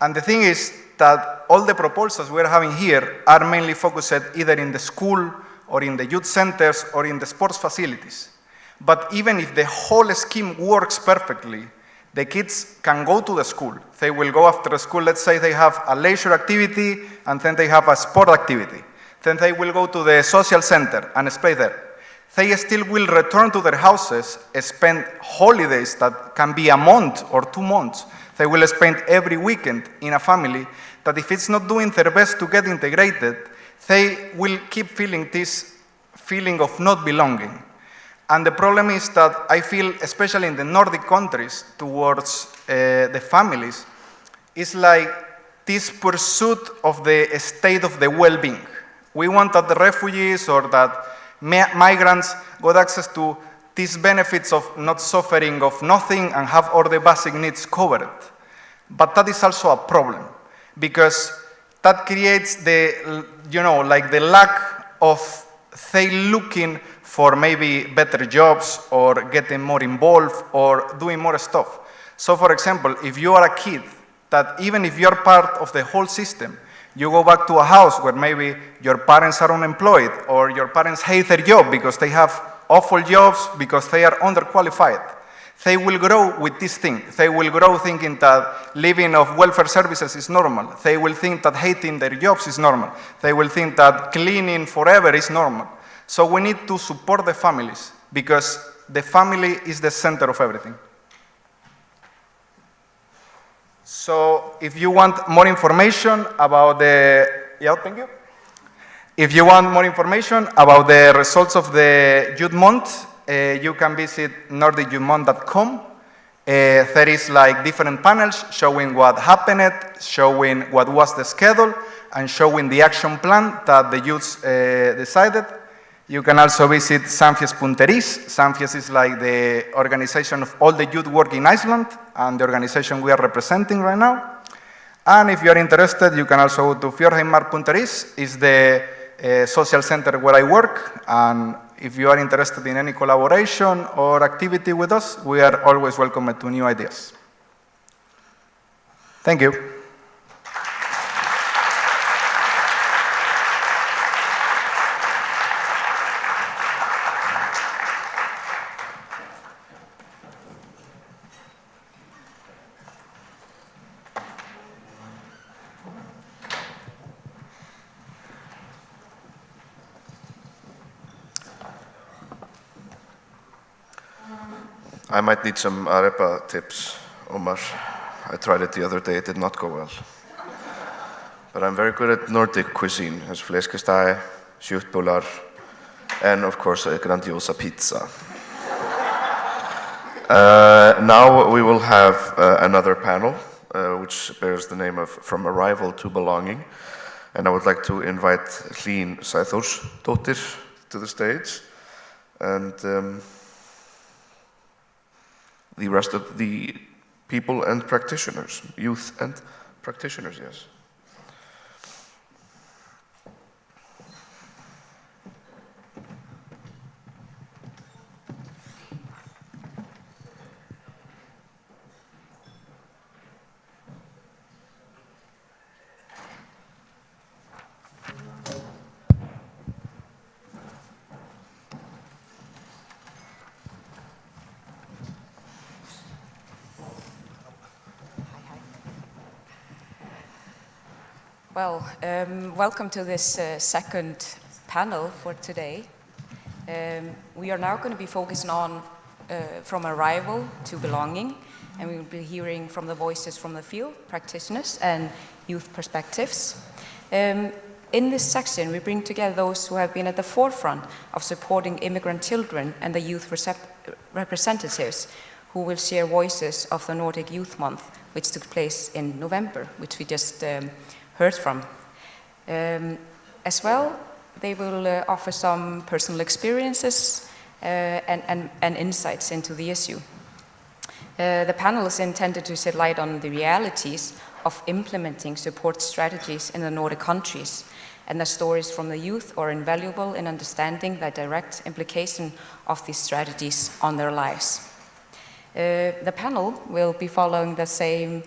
And the thing is that all the proposals we're having here are mainly focused either in the school or in the youth centers or in the sports facilities. But even if the whole scheme works perfectly, the kids can go to the school. They will go after school, let's say they have a leisure activity and then they have a sport activity. Then they will go to the social center and play there. They still will return to their houses, spend holidays that can be a month or 2 months. They will spend every weekend in a family that if it's not doing their best to get integrated, they will keep feeling this feeling of not belonging. And the problem is that I feel, especially in the Nordic countries, towards the families, is like this pursuit of the state of the well-being. We want that the refugees or that migrants got access to these benefits of not suffering of nothing and have all the basic needs covered. But that is also a problem, because that creates the, like the lack of they looking for maybe better jobs or getting more involved or doing more stuff. So for example, if you are a kid that even if you're part of the whole system, you go back to a house where maybe your parents are unemployed or your parents hate their job because they have awful jobs because they are underqualified. They will grow with this thing. They will grow thinking that living off welfare services is normal. They will think that hating their jobs is normal. They will think that cleaning forever is normal. So we need to support the families because the family is the center of everything. So if you want more information about thank you. If you want more information about the results of the Youth Month, you can visit nordicyouthmonth.com. There is like different panels showing what happened, showing what was the schedule, and showing the action plan that the youths decided. You can also visit Samfies.is. Samfies is like the organization of all the youth work in Iceland and the organization we are representing right now. And if you are interested, you can also go to Fjordheimar.is. It's the social center where I work. And if you are interested in any collaboration or activity with us, we are always welcome to new ideas. Thank you. I might need some arepa tips, Omar. I tried it the other day, it did not go well. But I'm very good at Nordic cuisine. There's flæskesteg, kjøttbullar, and of course a grandiosa pizza. Now we will have another panel, which bears the name of From Arrival to Belonging. And I would like to invite Hlín Sæþórsdóttir to the stage. And the rest of the people and practitioners, youth and practitioners, yes. Well, welcome to this second panel for today. We are now going to be focusing on from arrival to belonging, and we will be hearing from the voices from the field, practitioners, and youth perspectives. In this section, we bring together those who have been at the forefront of supporting immigrant children and the youth representatives who will share voices of the Nordic Youth Month, which took place in November, which we just heard from. As well, they will offer some personal experiences and insights into the issue. The panel is intended to shed light on the realities of implementing support strategies in the Nordic countries, and the stories from the youth are invaluable in understanding the direct implication of these strategies on their lives. The panel will be following the same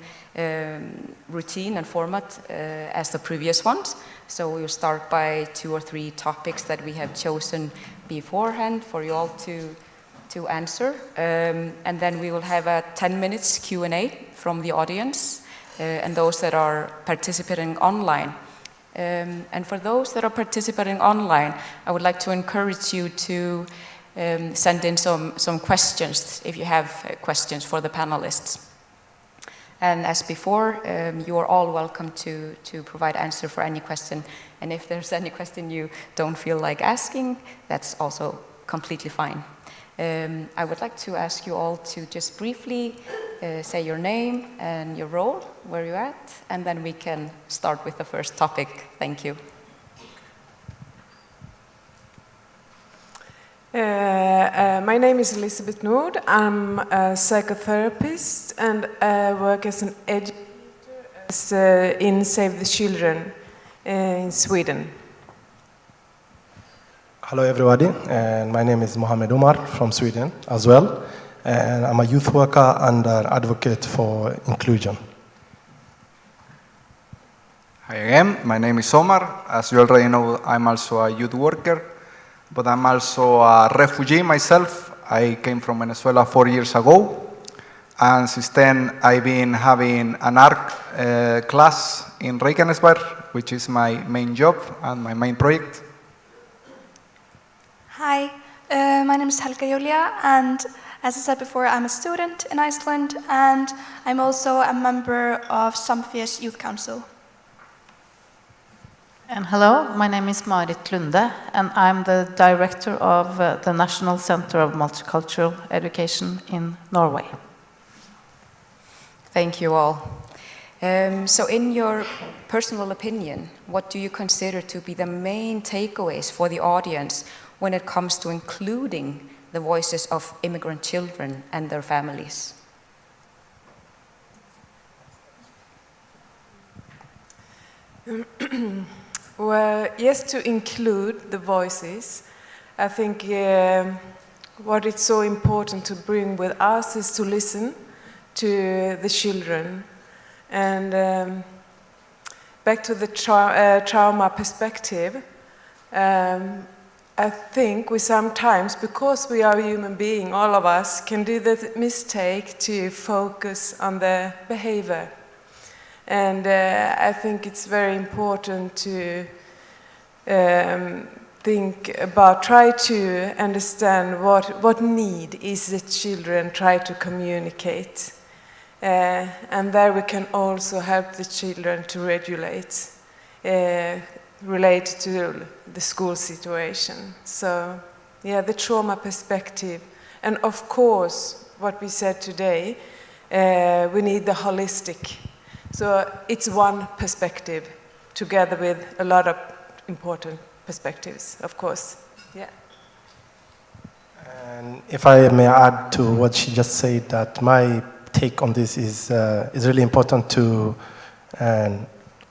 routine and format as the previous ones. So we will start by 2 or 3 topics that we have chosen beforehand for you all to answer. And then we will have a 10 minutes Q&A from the audience and those that are participating online. And for those that are participating online, I would like to encourage you to send in some questions if you have questions for the panelists. And as before, you are all welcome to provide answer for any question. And if there's any question you don't feel like asking, that's also completely fine. I would like to ask you all to just briefly say your name and your role, where you're at, and then we can start with the first topic. Thank you. My name is Elisabet. I'm a psychotherapist and I work as an educator in Save the Children in Sweden. Hello everybody, and my name is Mohammed Omar from Sweden as well, and I'm a youth worker and an advocate for inclusion. Hi again, my name is Omar. As you already know, I'm also a youth worker, but I'm also a refugee myself. I came from Venezuela 4 years ago, and since then I've been having an art class in Reykjanesbær, which is my main job and my main project. Hi, my name is Helga Julia, and As I said before, I'm a student in Iceland, and I'm also a member of Samfé's Youth Council. And hello, my name is Marit Lunde, and I'm the director of the National Center of Multicultural Education in Norway. Thank you all. So in your personal opinion, what do you consider to be the main takeaways for the audience when it comes to including the voices of immigrant children and their families? Well, yes, to include the voices. I think what is so important to bring with us is to listen to the children. And back to the trauma perspective, I think we sometimes, because we are human beings, all of us, can do the mistake to focus on the behavior. And I think it's very important to think about, try to understand what need is the children try to communicate. And there we can also help the children to regulate, related to the school situation. So, yeah, the trauma perspective. And of course, what we said today, we need the holistic. So it's one perspective together with a lot of important perspectives, of course. Yeah. And if I may add to what she just said, that my take on this is really important to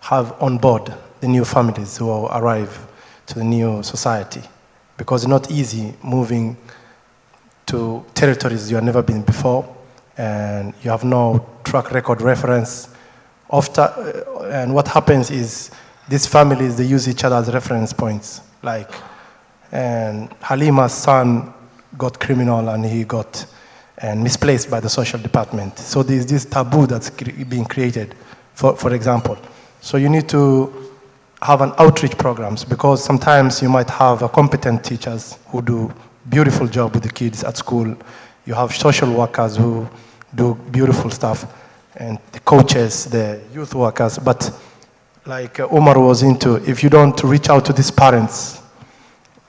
have on board the new families who arrive to the new society, because it's not easy moving to territories you have never been before, and you have no track record reference. And what happens is these families, they use each other as reference points. Like, and Halima's son got criminal and he got misplaced by the social department. So there's this taboo that's being created, for example. So you need to have an outreach programs, because sometimes you might have competent teachers who do beautiful job with the kids at school. You have social workers who do beautiful stuff, and the coaches, the youth workers. But like Omar was into, if you don't reach out to these parents,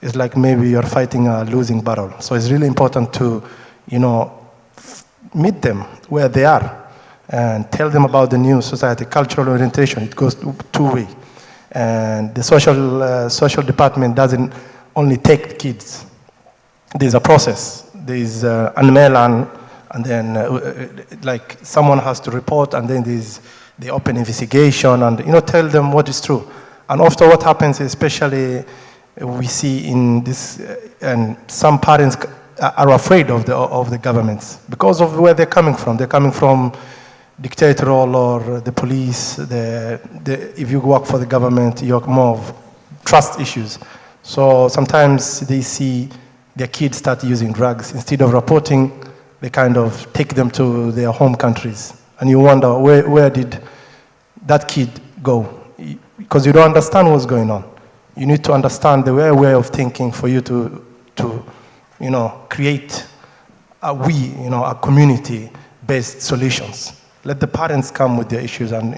it's like maybe you're fighting a losing battle. So it's really important to, meet them where they are and tell them about the new society, cultural orientation. It goes two-way. And the social department doesn't only take kids. There's a process. There's unmelan, and then like someone has to report, and then there's the open investigation, and tell them what is true. And after, what happens, especially we see in this, and some parents are afraid of the governments because of where they're coming from. They're coming from dictatorial or the police. If you work for the government, you're more of trust issues. So sometimes they see their kids start using drugs. Instead of reporting, they kind of take them to their home countries. And you wonder, where did that kid go? Because you don't understand what's going on. You need to understand the way of thinking for you to create a community-based solutions. Let the parents come with their issues and,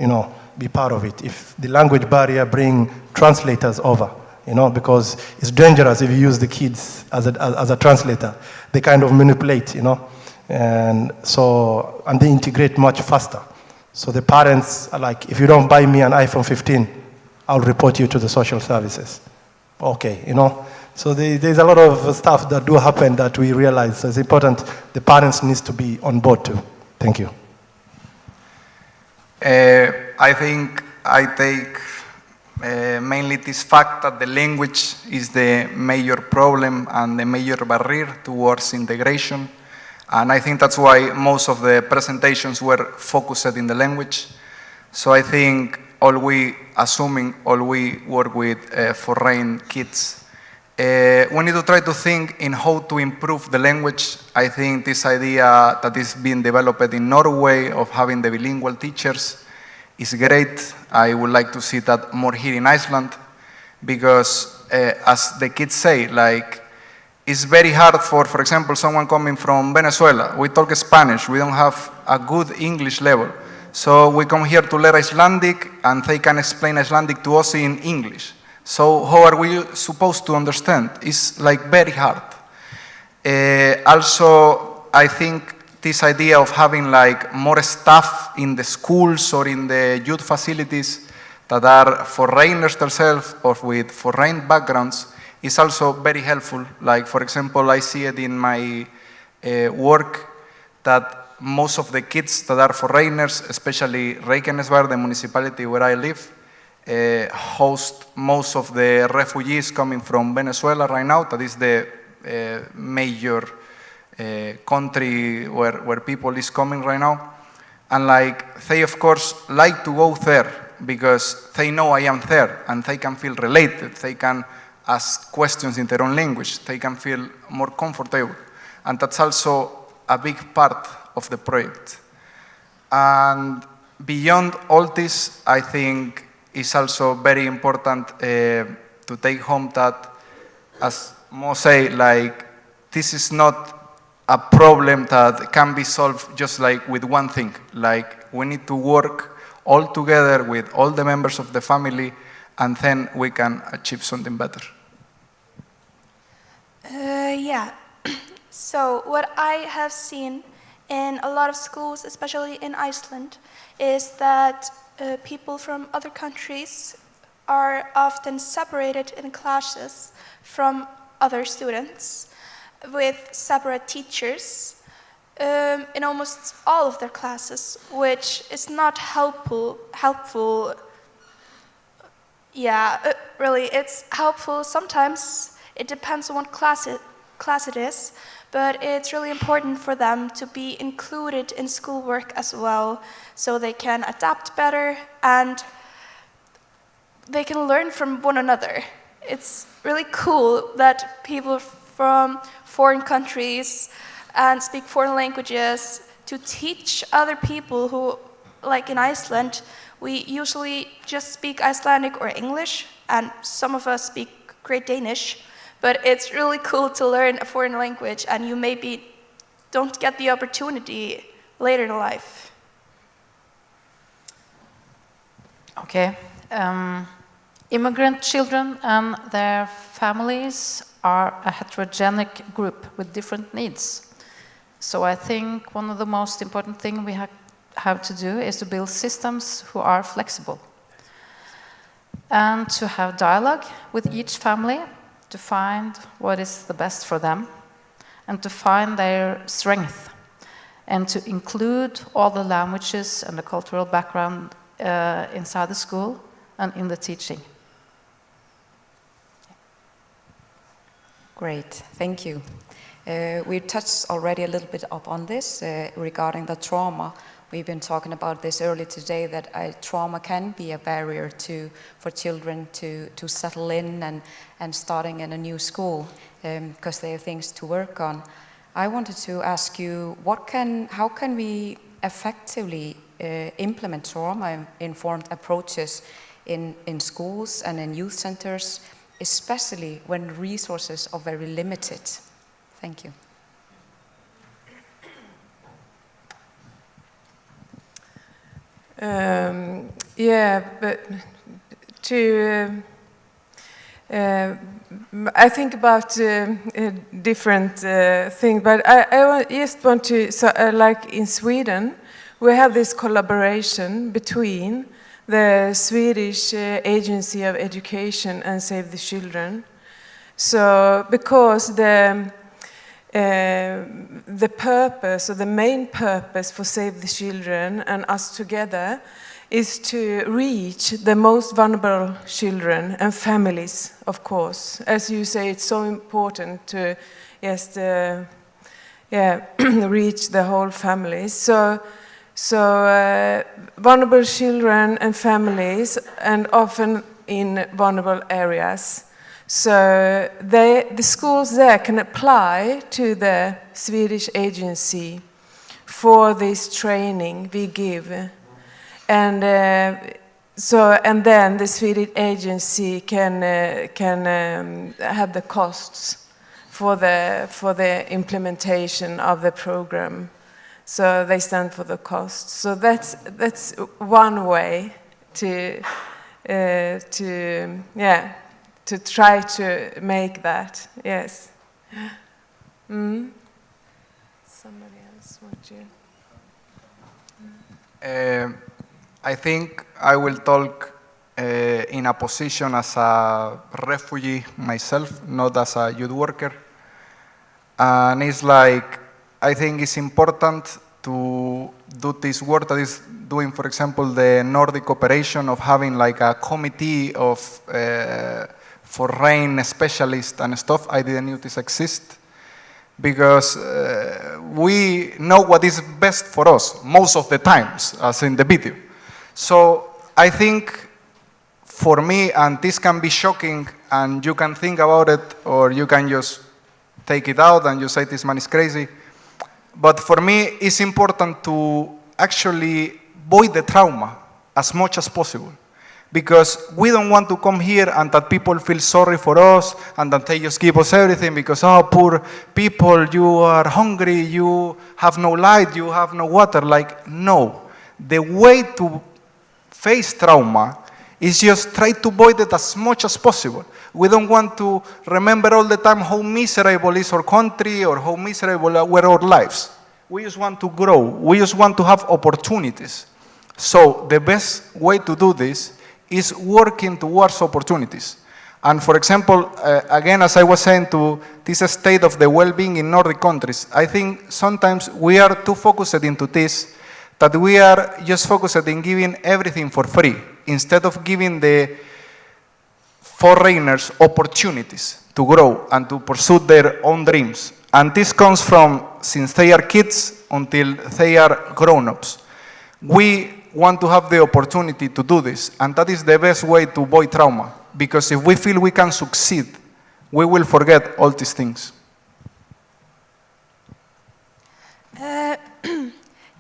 be part of it. If the language barrier, bring translators over, because it's dangerous if you use the kids as a translator. They kind of manipulate, and they integrate much faster. So the parents are like, if you don't buy me an iPhone 15, I'll report you to the social services. Okay, So there's a lot of stuff that do happen that we realize. So it's important. The parents needs to be on board too. Thank you. I think I take mainly this fact that the language is the major problem and the major barrier towards integration. And I think that's why most of the presentations were focused in the language. So I think all we work with foreign kids, we need to try to think in how to improve the language. I think this idea that is being developed in Norway of having the bilingual teachers is great. I would like to see that more here in Iceland, because as the kids say, like, it's very hard for example, someone coming from Venezuela. We talk Spanish, we don't have a good English level. So we come here to learn Icelandic, and they can explain Icelandic to us in English. So how are we supposed to understand? It's like very hard. Also, I think this idea of having like more staff in the schools or in the youth facilities that are foreigners themselves or with foreign backgrounds is also very helpful. Like, for example, I see it in my work that most of the kids that are foreigners, especially Reykjanesbær, the municipality where I live, host most of the refugees coming from Venezuela right now. That is the major country where people is coming right now. And like, they of course like to go there because they know I am there and they can feel related. They can ask questions in their own language. They can feel more comfortable. And that's also a big part of the project. And beyond all this, I think it's also very important to take home that, as Mo say, like, this is not a problem that can be solved just like with one thing. Like, we need to work all together with all the members of the family, and then we can achieve something better. Yeah. So what I have seen in a lot of schools, especially in Iceland, is that people from other countries are often separated in classes from other students with separate teachers in almost all of their classes, which is not helpful. Yeah, really, it's helpful sometimes. It depends on what class it is, but it's really important for them to be included in schoolwork as well, so they can adapt better and they can learn from one another. It's really cool that people from foreign countries and speak foreign languages to teach other people who, like in Iceland, we usually just speak Icelandic or English, and some of us speak Great Danish. But it's really cool to learn a foreign language, and you maybe don't get the opportunity later in life. Okay. Immigrant children and their families are a heterogenic group with different needs. So I think one of the most important things we have to do is to build systems who are flexible and to have dialogue with each family to find what is the best for them and to find their strength and to include all the languages and the cultural background inside the school and in the teaching. Great, thank you. We touched already a little bit up on this regarding the trauma. We've been talking about this earlier today, that trauma can be a barrier for children to settle in and starting in a new school because they have things to work on. I wanted to ask you, how can we effectively implement trauma-informed approaches in schools and in youth centers, especially when resources are very limited? Thank you. Yeah, but I think about different things, but I just want to, like in Sweden, we have this collaboration between the Swedish Agency of Education and Save the Children. So, because the purpose, or the main purpose for Save the Children and us together is to reach the most vulnerable children and families, of course. As you say, it's so important to just reach the whole families. So vulnerable children and families, and often in vulnerable areas. So the schools there can apply to the Swedish agency for this training we give. And then the Swedish agency can have the costs for the implementation of the program. So they stand for the cost. So that's one way to try to make that. Yes. Mm. Somebody else want to? I think I will talk in a position as a refugee myself, not as a youth worker. And it's like, I think it's important to do this work that is doing, for example, the Nordic cooperation of having like a committee of foreign specialists and stuff. I didn't know this exists. Because we know what is best for us most of the times, as in the video. So I think for me, and this can be shocking, and you can think about it, or you can just take it out and you say this man is crazy. But for me, it's important to actually avoid the trauma as much as possible. Because we don't want to come here and that people feel sorry for us and that they just give us everything because, oh, poor people, you are hungry, you have no light, you have no water. Like, no. The way to face trauma is just try to avoid it as much as possible. We don't want to remember all the time how miserable is our country or how miserable were our lives. We just want to grow. We just want to have opportunities. So the best way to do this is working towards opportunities. And for example, again, as I was saying, to this state of the well-being in Nordic countries, I think sometimes we are too focused into this, that we are just focused in giving everything for free, instead of giving the foreigners opportunities to grow and to pursue their own dreams. And this comes from since they are kids until they are grown-ups. We want to have the opportunity to do this, and that is the best way to avoid trauma, because if we feel we can succeed, we will forget all these things.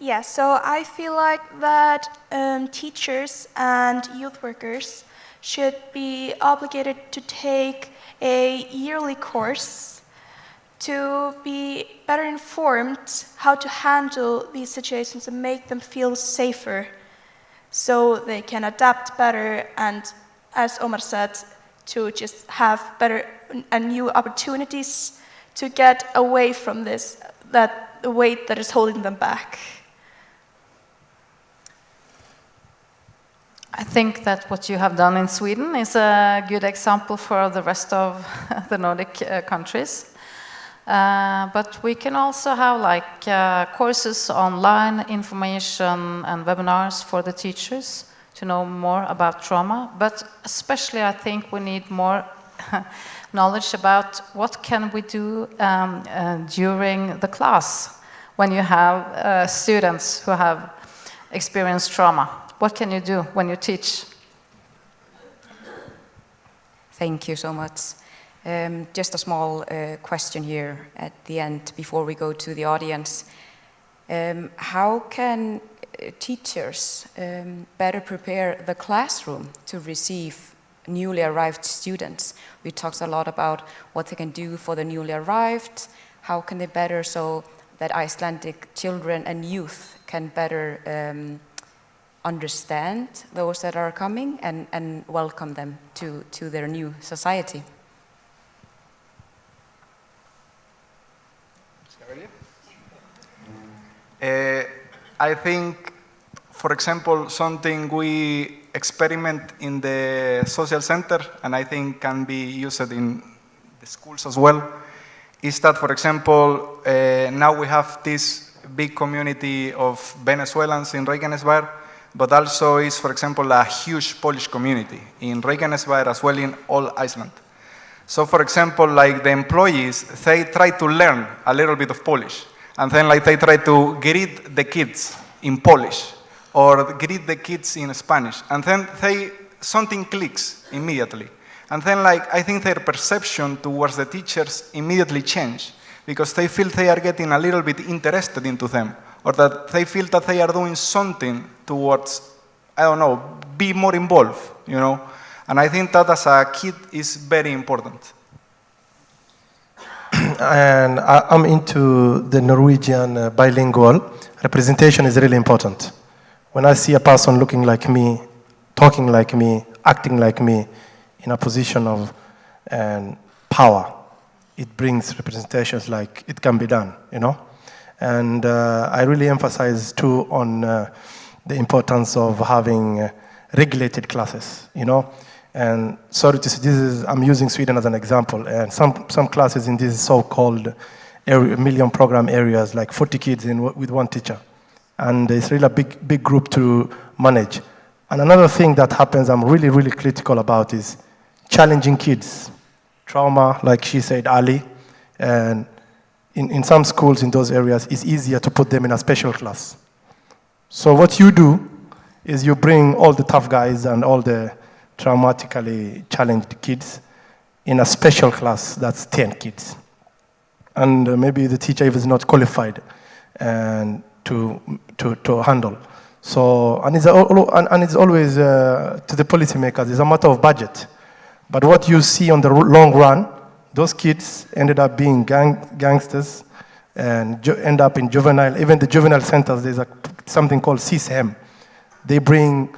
Yeah, so I feel like that teachers and youth workers should be obligated to take a yearly course to be better informed how to handle these situations and make them feel safer, so they can adapt better and, as Omar said, to just have better and new opportunities to get away from this, that the weight that is holding them back. I think that what you have done in Sweden is a good example for the rest of the Nordic countries. But we can also have like courses online, information and webinars for the teachers to know more about trauma. But especially I think we need more knowledge about what can we do during the class when you have students who have experienced trauma. What can you do when you teach? Thank you so much. Just a small question here at the end before we go to the audience. How can teachers better prepare the classroom to receive newly arrived students? We talked a lot about what they can do for the newly arrived. How can they better so that Icelandic children and youth can better understand those that are coming and welcome them to their new society? I think, for example, something we experiment in the social center, and I think can be used in the schools as well, is that, for example, now we have this big community of Venezuelans in Regensburg, but also is, for example, a huge Polish community in Regensburg as well in all Iceland. So, for example, like the employees, they try to learn a little bit of Polish, and then like they try to greet the kids in Polish or greet the kids in Spanish, and then something clicks immediately. And then like I think their perception towards the teachers immediately change, because they feel they are getting a little bit interested into them, or that they feel that they are doing something towards, I don't know, be more involved, you know. And I think that as a kid is very important. and I'm into the Norwegian bilingual. Representation is really important. When I see a person looking like me, talking like me, acting like me, in a position of power, it brings representations like it can be done, you know? And I really emphasize too on the importance of having regulated classes, you know? And sorry to say, I'm using Sweden as an example, and some classes in these so-called million program areas, like 40 kids with one teacher. And it's really a big group to manage. And another thing that happens I'm really, really critical about is challenging kids. Trauma, like she said, Ali. And in some schools in those areas, it's easier to put them in a special class. So what you do is you bring all the tough guys and all the traumatically challenged kids in a special class that's 10 kids. And maybe the teacher is not qualified and to handle. So, and it's always to the policymakers, it's a matter of budget. But what you see on the long run, those kids ended up being gangsters and end up in juvenile, even the juvenile centers, there's something called CSM. They bring,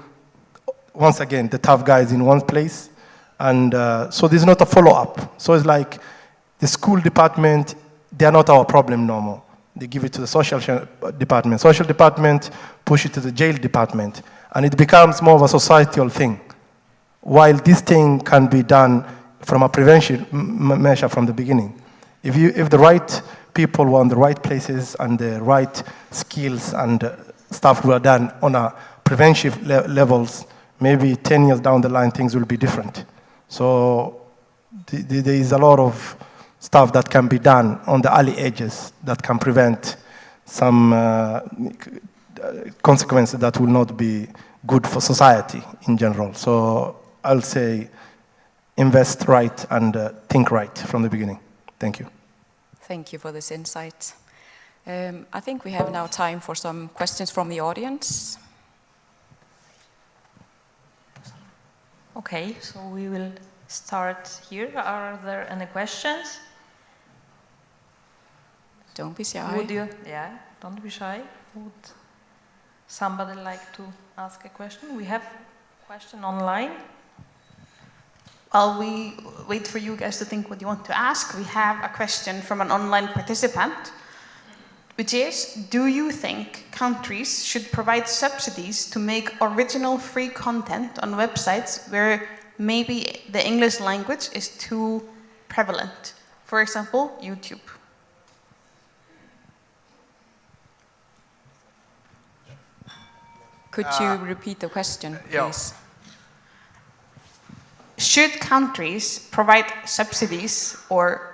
once again, the tough guys in one place. And so there's not a follow-up. So it's like the school department, they are not our problem no more. They give it to the social department. Social department push it to the jail department. And it becomes more of a societal thing. While this thing can be done from a prevention measure from the beginning. If the right people were in the right places and the right skills and stuff were done on a preventive levels, maybe 10 years down the line, things will be different. So there is a lot of stuff that can be done on the early ages that can prevent some consequences that will not be good for society in general. So I'll say invest right and think right from the beginning. Thank you. Thank you for this insight. I think we have now time for some questions from the audience. Okay, so we will start here. Are there any questions? Don't be shy. Would you? Yeah, don't be shy. Would somebody like to ask a question? We have a question online. While we wait for you guys to think what you want to ask, we have a question from an online participant, which is, do you think countries should provide subsidies to make original free content on websites where maybe the English language is too prevalent? For example, YouTube. Could you repeat the question, please? Yeah. Should countries provide subsidies or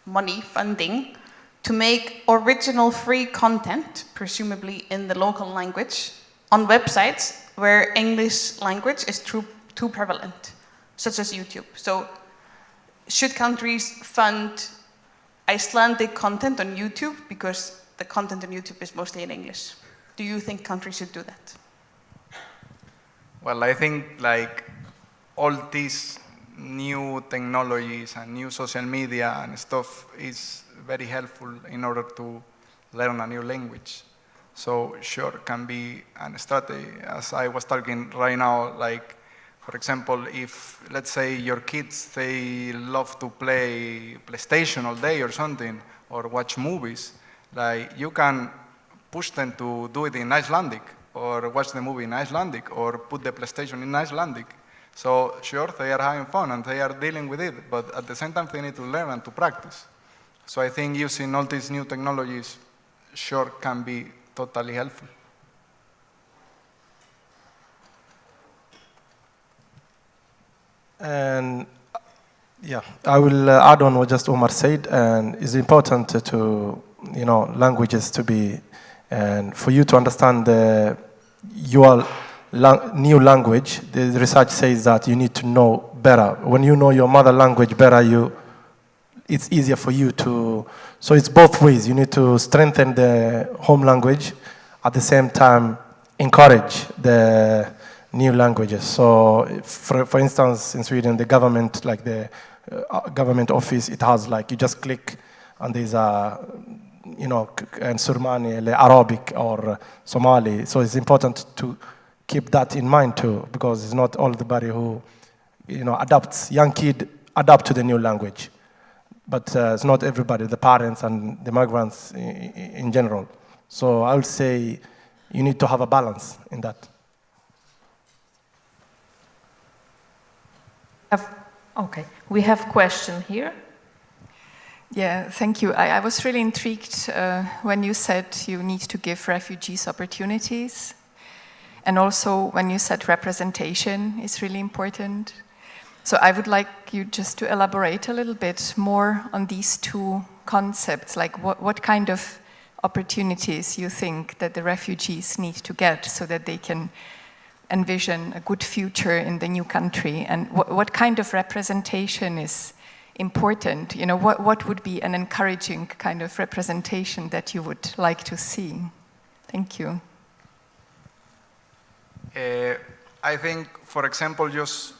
money, funding, to make original free content, presumably in the local language, on websites where English language is too prevalent, such as YouTube? So, should countries fund Icelandic content on YouTube because the content on YouTube is mostly in English? Do you think countries should do that? Well, I think like all these new technologies and new social media and stuff is very helpful in order to learn a new language. So sure, can be a strategy. As I was talking right now, like, for example, if, let's say, your kids, they love to play PlayStation all day or something, or watch movies, like, you can push them to do it in Icelandic, or watch the movie in Icelandic, or put the PlayStation in Icelandic. So sure, they are having fun and they are dealing with it, but at the same time they need to learn and to practice. So I think using all these new technologies, sure, can be totally helpful. And yeah, I will add on what just Omar said, and it's important to languages to be, and for you to understand your new language, the research says that you need to know better. When you know your mother language better, it's easier for you to, so it's both ways. You need to strengthen the home language, at the same time encourage the new languages. So for instance, in Sweden, the government, like the government office, it has like, you just click and there's and Surmani, Arabic or Somali. So it's important to keep that in mind too, because it's not all everybody who, adapts, young kid adapt to the new language. But it's not everybody, the parents and the migrants in general. So I would say you need to have a balance in that. Okay, we have a question here. Yeah, thank you. I was really intrigued when you said you need to give refugees opportunities, and also when you said representation is really important. So I would like you just to elaborate a little bit more on these two concepts, like what kind of opportunities you think that the refugees need to get so that they can envision a good future in the new country, and what kind of representation is important? What would be an encouraging kind of representation that you would like to see? Thank you. I think, for example, just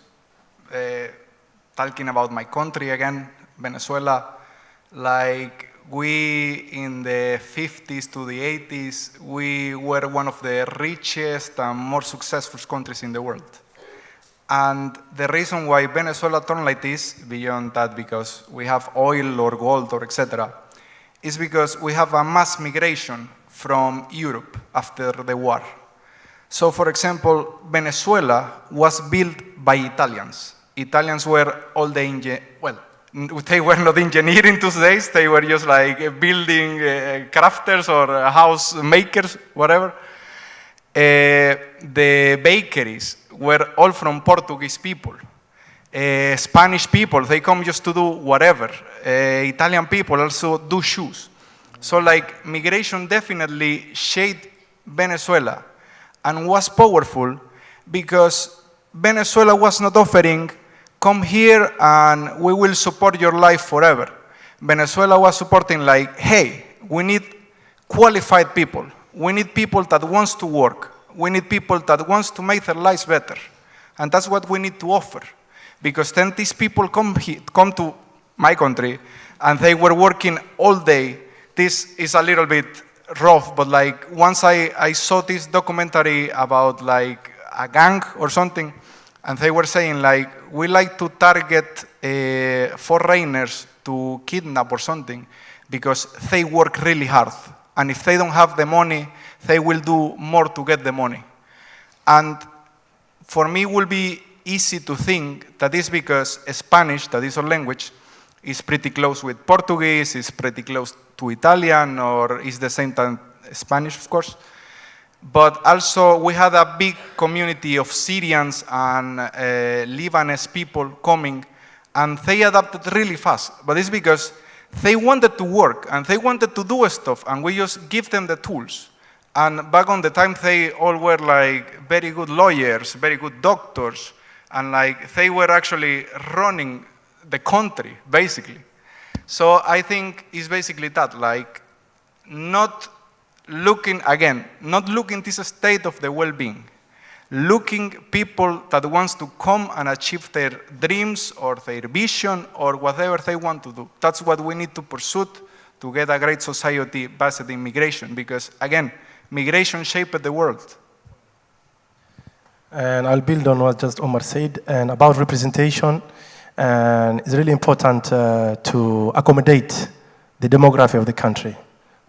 talking about my country again, Venezuela, like we in the 50s to the 80s, we were one of the richest and more successful countries in the world. And the reason why Venezuela turned like this, beyond that because we have oil or gold or etc., is because we have a mass migration from Europe after the war. So for example, Venezuela was built by Italians. Italians were all the they were not engineering those days, they were just like building crafters or house makers, whatever. The bakeries were all from Portuguese people. Spanish people, they come just to do whatever. Italian people also do shoes. So like migration definitely shaped Venezuela and was powerful because Venezuela was not offering, come here and we will support your life forever. Venezuela was supporting like, hey, we need qualified people. We need people that wants to work. We need people that wants to make their lives better. And that's what we need to offer. Because then these people come to my country and they were working all day. This is a little bit rough, but like once I saw this documentary about like a gang or something, and they were saying like, we like to target foreigners to kidnap or something because they work really hard. And if they don't have the money, they will do more to get the money. And for me, it will be easy to think that is because Spanish, that is our language, is pretty close with Portuguese, is pretty close to Italian, or is the same time Spanish, of course. But also, we had a big community of Syrians and Lebanese people coming, and they adapted really fast. But it's because they wanted to work, and they wanted to do stuff, and we just give them the tools. And back on the time, they all were like very good lawyers, very good doctors, and like they were actually running the country, basically. So I think it's basically that, like not looking this state of the well-being, looking people that wants to come and achieve their dreams or their vision or whatever they want to do. That's what we need to pursue to get a great society based in migration, because again, migration shaped the world. And I'll build on what just Omar said, and about representation, and it's really important to accommodate the demography of the country.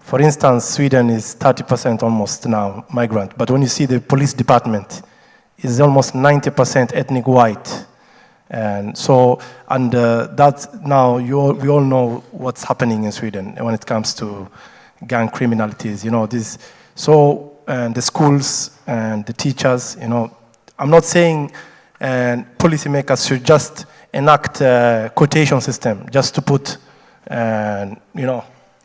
For instance, Sweden is 30% almost now migrant, but when you see the police department, it's almost 90% ethnic white. And so, that's now, we all know what's happening in Sweden when it comes to gang criminalities, and the schools and the teachers, I'm not saying policymakers should just enact a quotation system just to put,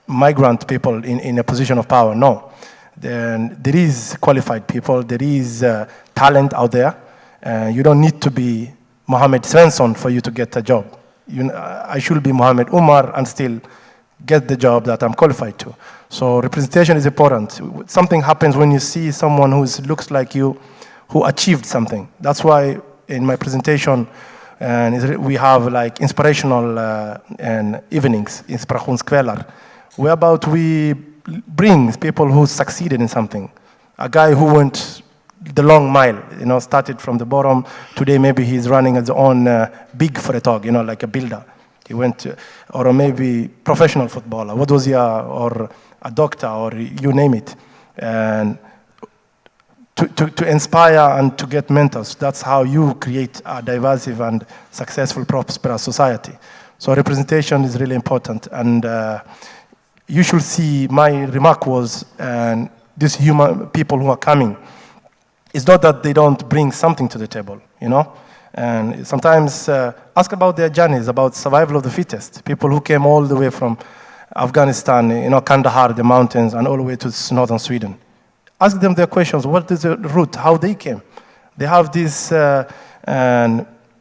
migrant people in a position of power. No, there is qualified people, there is talent out there. You don't need to be Mohammed Svensson for you to get a job. I should be Mohammed Umar and still get the job that I'm qualified to. So representation is important. Something happens when you see someone who looks like you, who achieved something. That's why in my presentation, And we have like inspirational and evenings, inspirationskvällar, whereabout we bring people who succeeded in something. A guy who went the long mile, started from the bottom. Today maybe he's running his own big företag, like a builder. He went to, or maybe professional footballer. What was he? Or a doctor, or you name it. And to inspire and to get mentors. That's how you create a diverse and successful, prosperous society. So representation is really important. And you should see, my remark was, these human people who are coming, it's not that they don't bring something to the table, And sometimes ask about their journeys, about survival of the fittest. People who came all the way from Afghanistan, Kandahar, the mountains, and all the way to northern Sweden. Ask them their questions. What is the route? How they came? They have these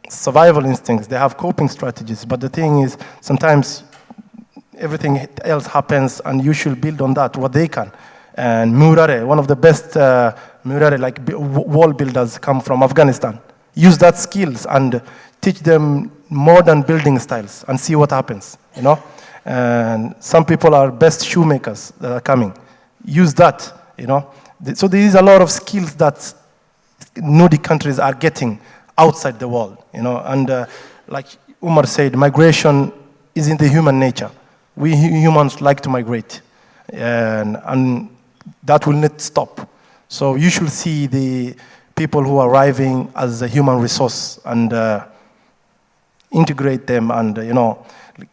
survival instincts. They have coping strategies. But the thing is, sometimes everything else happens, and you should build on that, what they can. And Murare, one of the best Murare, like wall builders, come from Afghanistan. Use that skills and teach them modern building styles and see what happens, And some people are best shoemakers that are coming. Use that, So there is a lot of skills that Nordic countries are getting outside the world, And like Umar said, migration is in the human nature. We humans like to migrate, and that will not stop. So you should see the people who are arriving as a human resource and integrate them and,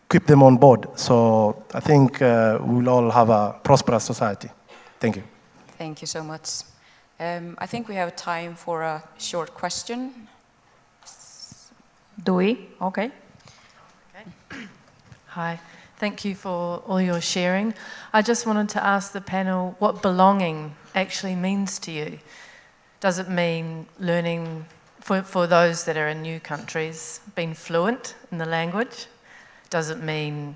keep them on board. So I think we'll all have a prosperous society. Thank you. Thank you so much. I think we have time for a short question. Do we? Okay. Hi. Thank you for all your sharing. I just wanted to ask the panel what belonging actually means to you. Does it mean learning, for those that are in new countries, being fluent in the language? Does it mean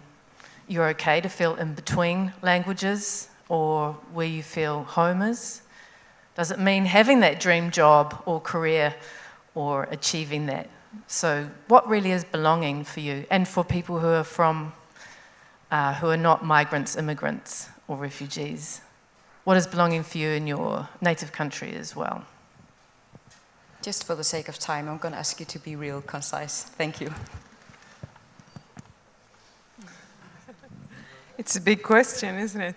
you're okay to feel in between languages or where you feel home is? Does it mean having that dream job or career or achieving that? So what really is belonging for you and for people who are who are not migrants, immigrants or refugees? What is belonging for you in your native country as well? Just for the sake of time, I'm going to ask you to be real concise. Thank you. It's a big question, isn't it?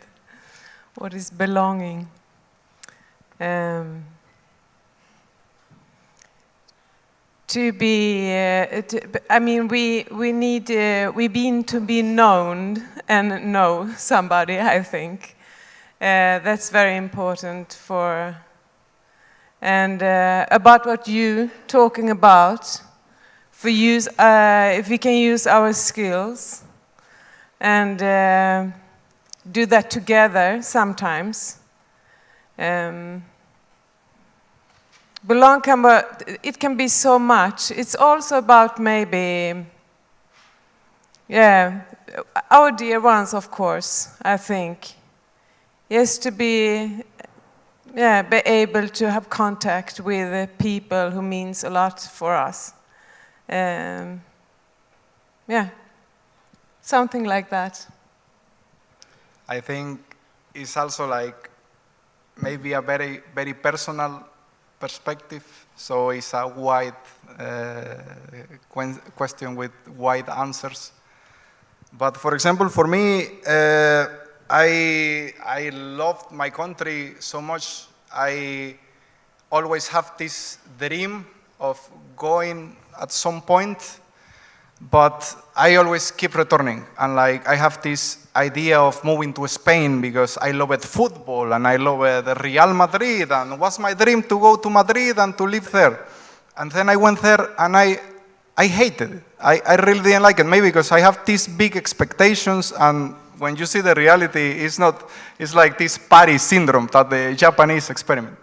What is belonging? To be, we need to be known and know somebody, I think. That's very important for, and about what you talking about, for use, if we can use our skills and do that together sometimes. It can be so much. It's also about maybe, our dear ones, of course, I think. Yes, to be able to have contact with people who means a lot for us. Something like that. I think it's also like maybe a very, very personal perspective. So it's a wide question with wide answers. But for example, for me, I loved my country so much. I always have this dream of going at some point, but I always keep returning. And like I have this idea of moving to Spain because I loved football and I loved Real Madrid, and it was my dream to go to Madrid and to live there. And then I went there and I hated it. I really didn't like it, maybe because I have these big expectations, and when you see the reality, it's like this Paris syndrome that the Japanese experiment.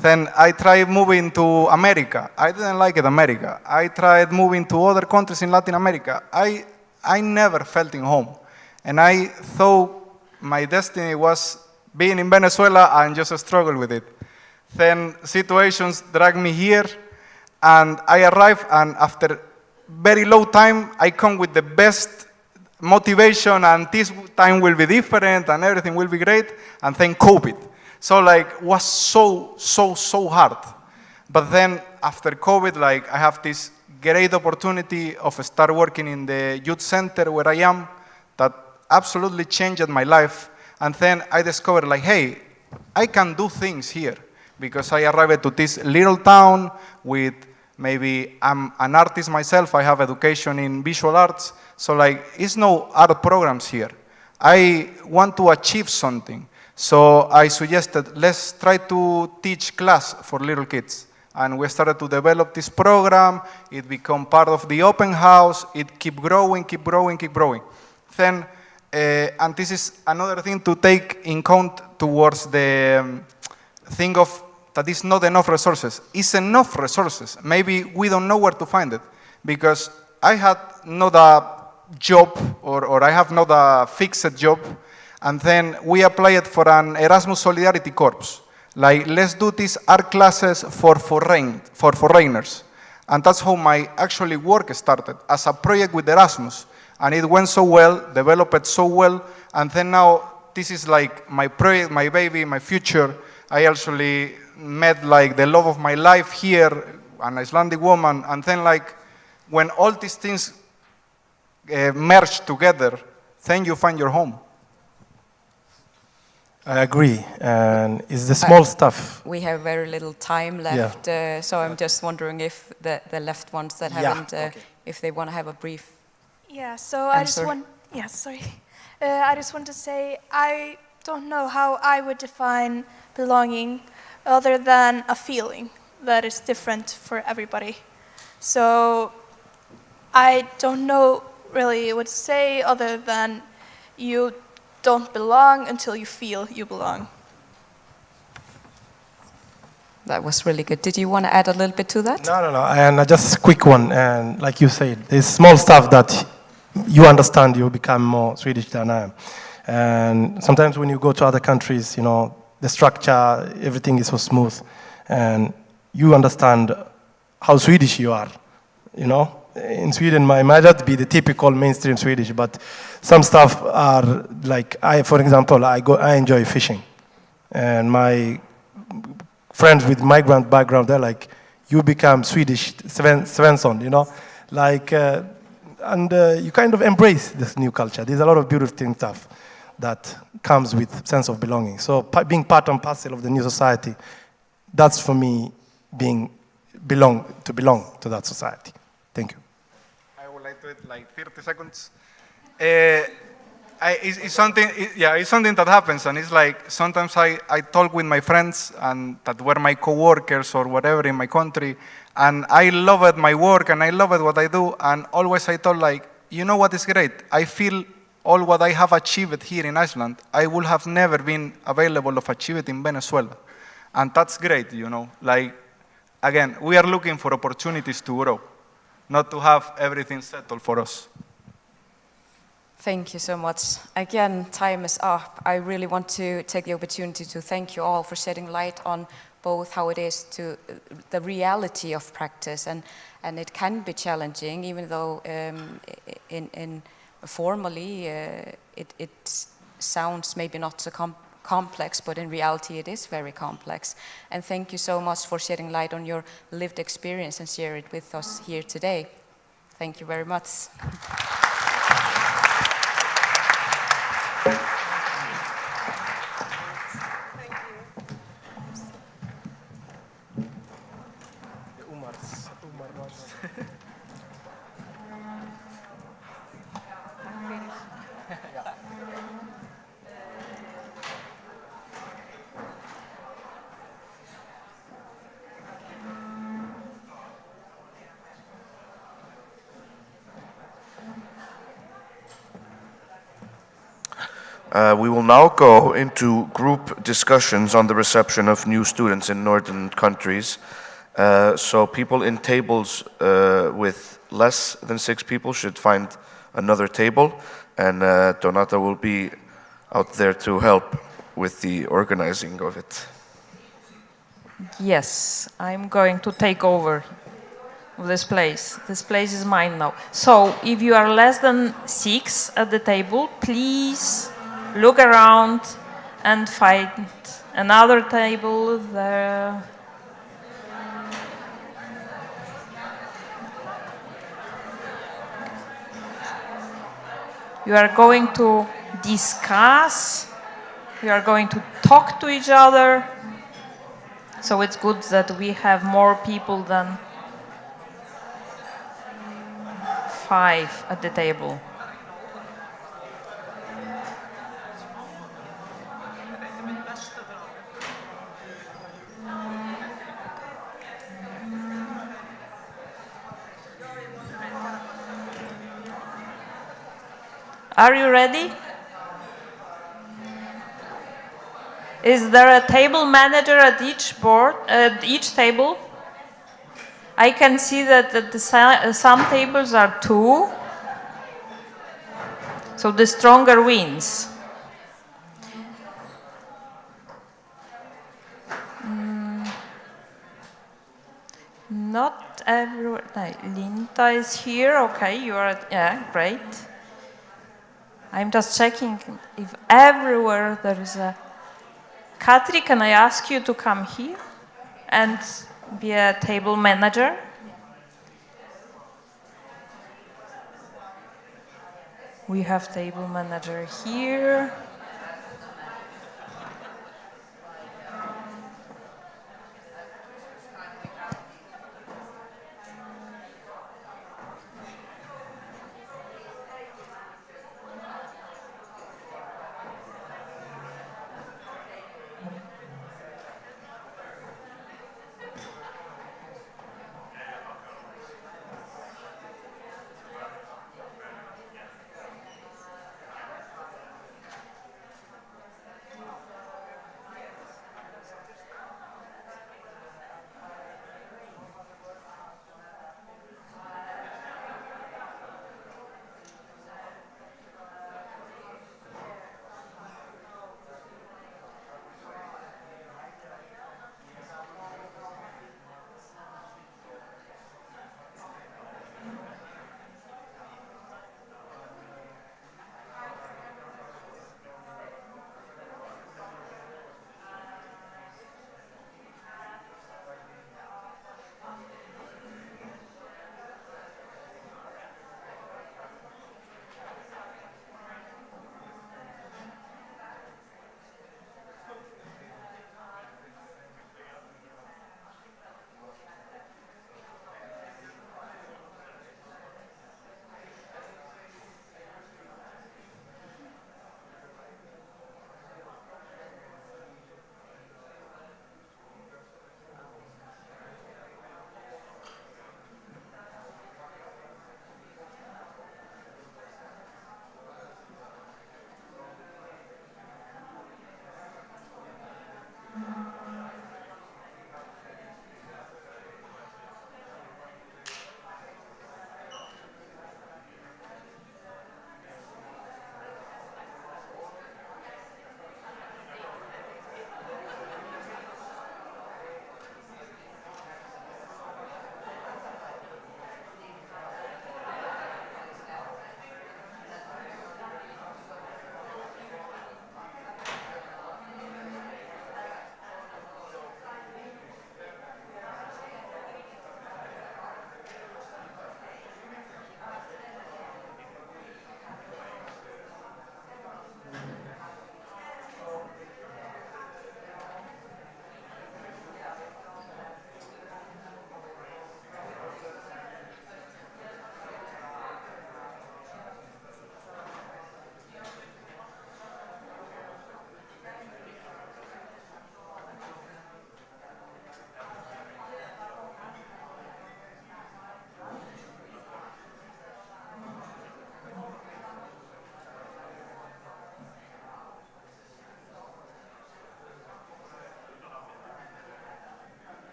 Then I tried moving to America. I didn't like it, America. I tried moving to other countries in Latin America. I never felt in home. And I thought my destiny was being in Venezuela and just struggle with it. Then situations dragged me here, and I arrived, and after very low time, I come with the best motivation, and this time will be different, and everything will be great, and then COVID. So like, was so hard. But then after COVID, like, I have this great opportunity of start working in the youth center where I am, that absolutely changed my life. And then I discovered, like, hey, I can do things here, because I arrived to this little town with, maybe I'm an artist myself, I have education in visual arts, so like, it's no art programs here. I want to achieve something. So I suggested, let's try to teach class for little kids. And we started to develop this program. It became part of the open house. It keep growing. Then, and this is another thing to take in count towards the thing of that is not enough resources. It's enough resources. Maybe we don't know where to find it, because I had not a job, or I have not a fixed job, and then we applied for an Erasmus Solidarity Corps. Like, let's do these art classes for foreigners. And that's how my actually work started, as a project with Erasmus. And it went so well, developed so well, and then now this is like my project, my baby, my future. I actually met like the love of my life here, an Icelandic woman, and then like when all these things merge together, then you find your home. I agree, and it's the small stuff. We have very little time left, so I'm just wondering if the left ones that haven't, if they want to have a brief Yeah, so answer. I just want to say, I don't know how I would define belonging other than a feeling that is different for everybody. So I don't know really what to say other than you don't belong until you feel you belong. That was really good. Did you want to add a little bit to that? No, and just a quick one. And like you said, there's small stuff that you understand, you become more Swedish than I am. And sometimes when you go to other countries, you know, the structure, everything is so smooth. And you understand how Swedish you are, you know. In Sweden, my might not be the typical mainstream Swedish, but some stuff are like, for example, I enjoy fishing. And my friends with migrant background, they're like, you become Swedish Svensson, you know? Like, and you kind of embrace this new culture. There's a lot of beautiful stuff that comes with sense of belonging. So being part and parcel of the new society, that's for me belong to that society. Thank you. I would like to it like 30 seconds. It's something that happens, and it's like sometimes I talk with my friends and that were my co-workers or whatever in my country, and I loved my work and I loved what I do, and always I thought like, you know what is great? I feel all what I have achieved here in Iceland, I would have never been available of achieve in Venezuela, and that's great, you know. Like, again, we are looking for opportunities to grow, not to have everything settled for us. Thank you so much. Again, time is up. I really want to take the opportunity to thank you all for shedding light on both how it is to the reality of practice, and it can be challenging, even though in formally it sounds maybe not so complex, but in reality it is very complex. And thank you so much for shedding light on your lived experience and share it with us here today. Thank you very much. We will now go into group discussions on the reception of new students in northern countries. So people in tables with less than 6 people should find another table, and Donata will be out there to help with the organizing of it. Yes, I'm going to take over of this place. This place is mine now. So if you are less than 6 at the table, please look around and find another table there. You are going to discuss, we are going to talk to each other. So it's good that we have more people than 5 at the table. Are you ready? Is there a table manager at each board, at each table? I can see that some tables are 2, so the stronger wins. Not everyone. Linda is here. Okay, you are. Yeah, great. I'm just checking if everywhere there is a. Katrín, can I ask you to come here and be a table manager? We have table manager here.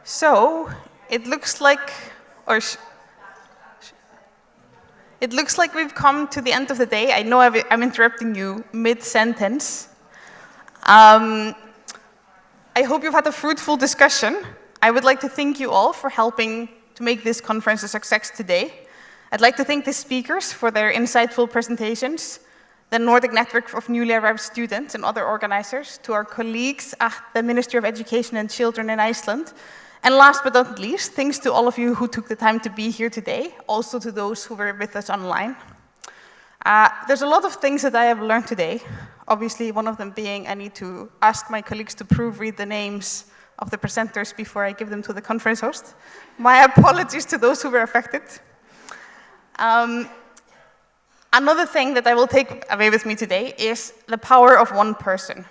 So, it looks like, it looks like we've come to the end of the day. I know I'm interrupting you mid-sentence. I hope you've had a fruitful discussion. I would like to thank you all for helping to make this conference a success today. I'd like to thank the speakers for their insightful presentations, the Nordic Network of Newly Arrived Students and other organizers, to our colleagues at the Ministry of Education and Children in Iceland, and last but not least, thanks to all of you who took the time to be here today, also to those who were with us online. There's a lot of things that I have learned today. Obviously, one of them being I need to ask my colleagues to proofread the names of the presenters before I give them to the conference host. My apologies to those who were affected. Another thing that I will take away with me today is the power of one person.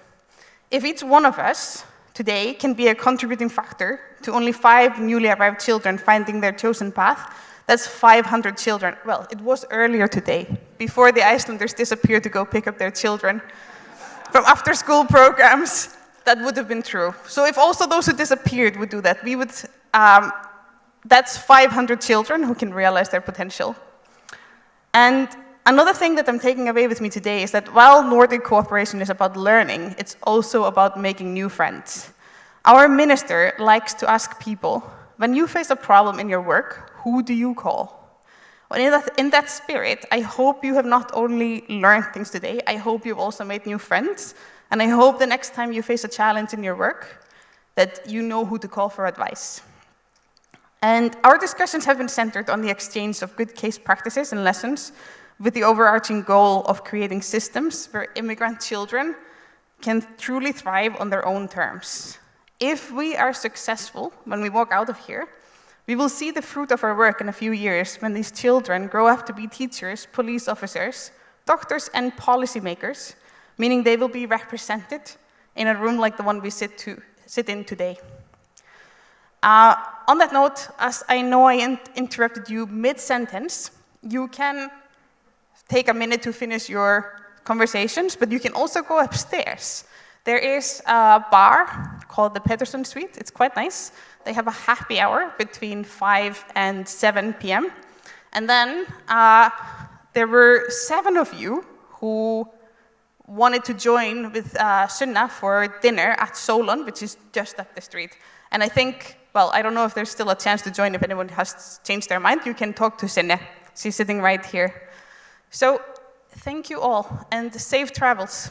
If each one of us today can be a contributing factor to only 5 newly arrived children finding their chosen path, that's 500 children. Well, it was earlier today, before the Icelanders disappeared to go pick up their children from after-school programs. That would have been true. So if also those who disappeared would do that, we would, that's 500 children who can realize their potential. And another thing that I'm taking away with me today is that while Nordic cooperation is about learning, it's also about making new friends. Our minister likes to ask people, when you face a problem in your work, who do you call? Well, in that spirit, I hope you have not only learned things today, I hope you've also made new friends, and I hope the next time you face a challenge in your work, that you know who to call for advice. And our discussions have been centered on the exchange of good case practices and lessons, with the overarching goal of creating systems where immigrant children can truly thrive on their own terms. If we are successful when we walk out of here, we will see the fruit of our work in a few years when these children grow up to be teachers, police officers, doctors, and policymakers, meaning they will be represented in a room like the one we sit in today. On that note, as I know I interrupted you mid-sentence, you can take a minute to finish your conversations, but you can also go upstairs. There is a bar called the Peterson Suite. It's quite nice. They have a happy hour between 5 and 7 p.m. And then there were 7 of you who wanted to join with Sunna for dinner at Solon, which is just up the street. And I think, well, I don't know if there's still a chance to join if anyone has changed their mind. You can talk to Sunna. She's sitting right here. So thank you all, and safe travels.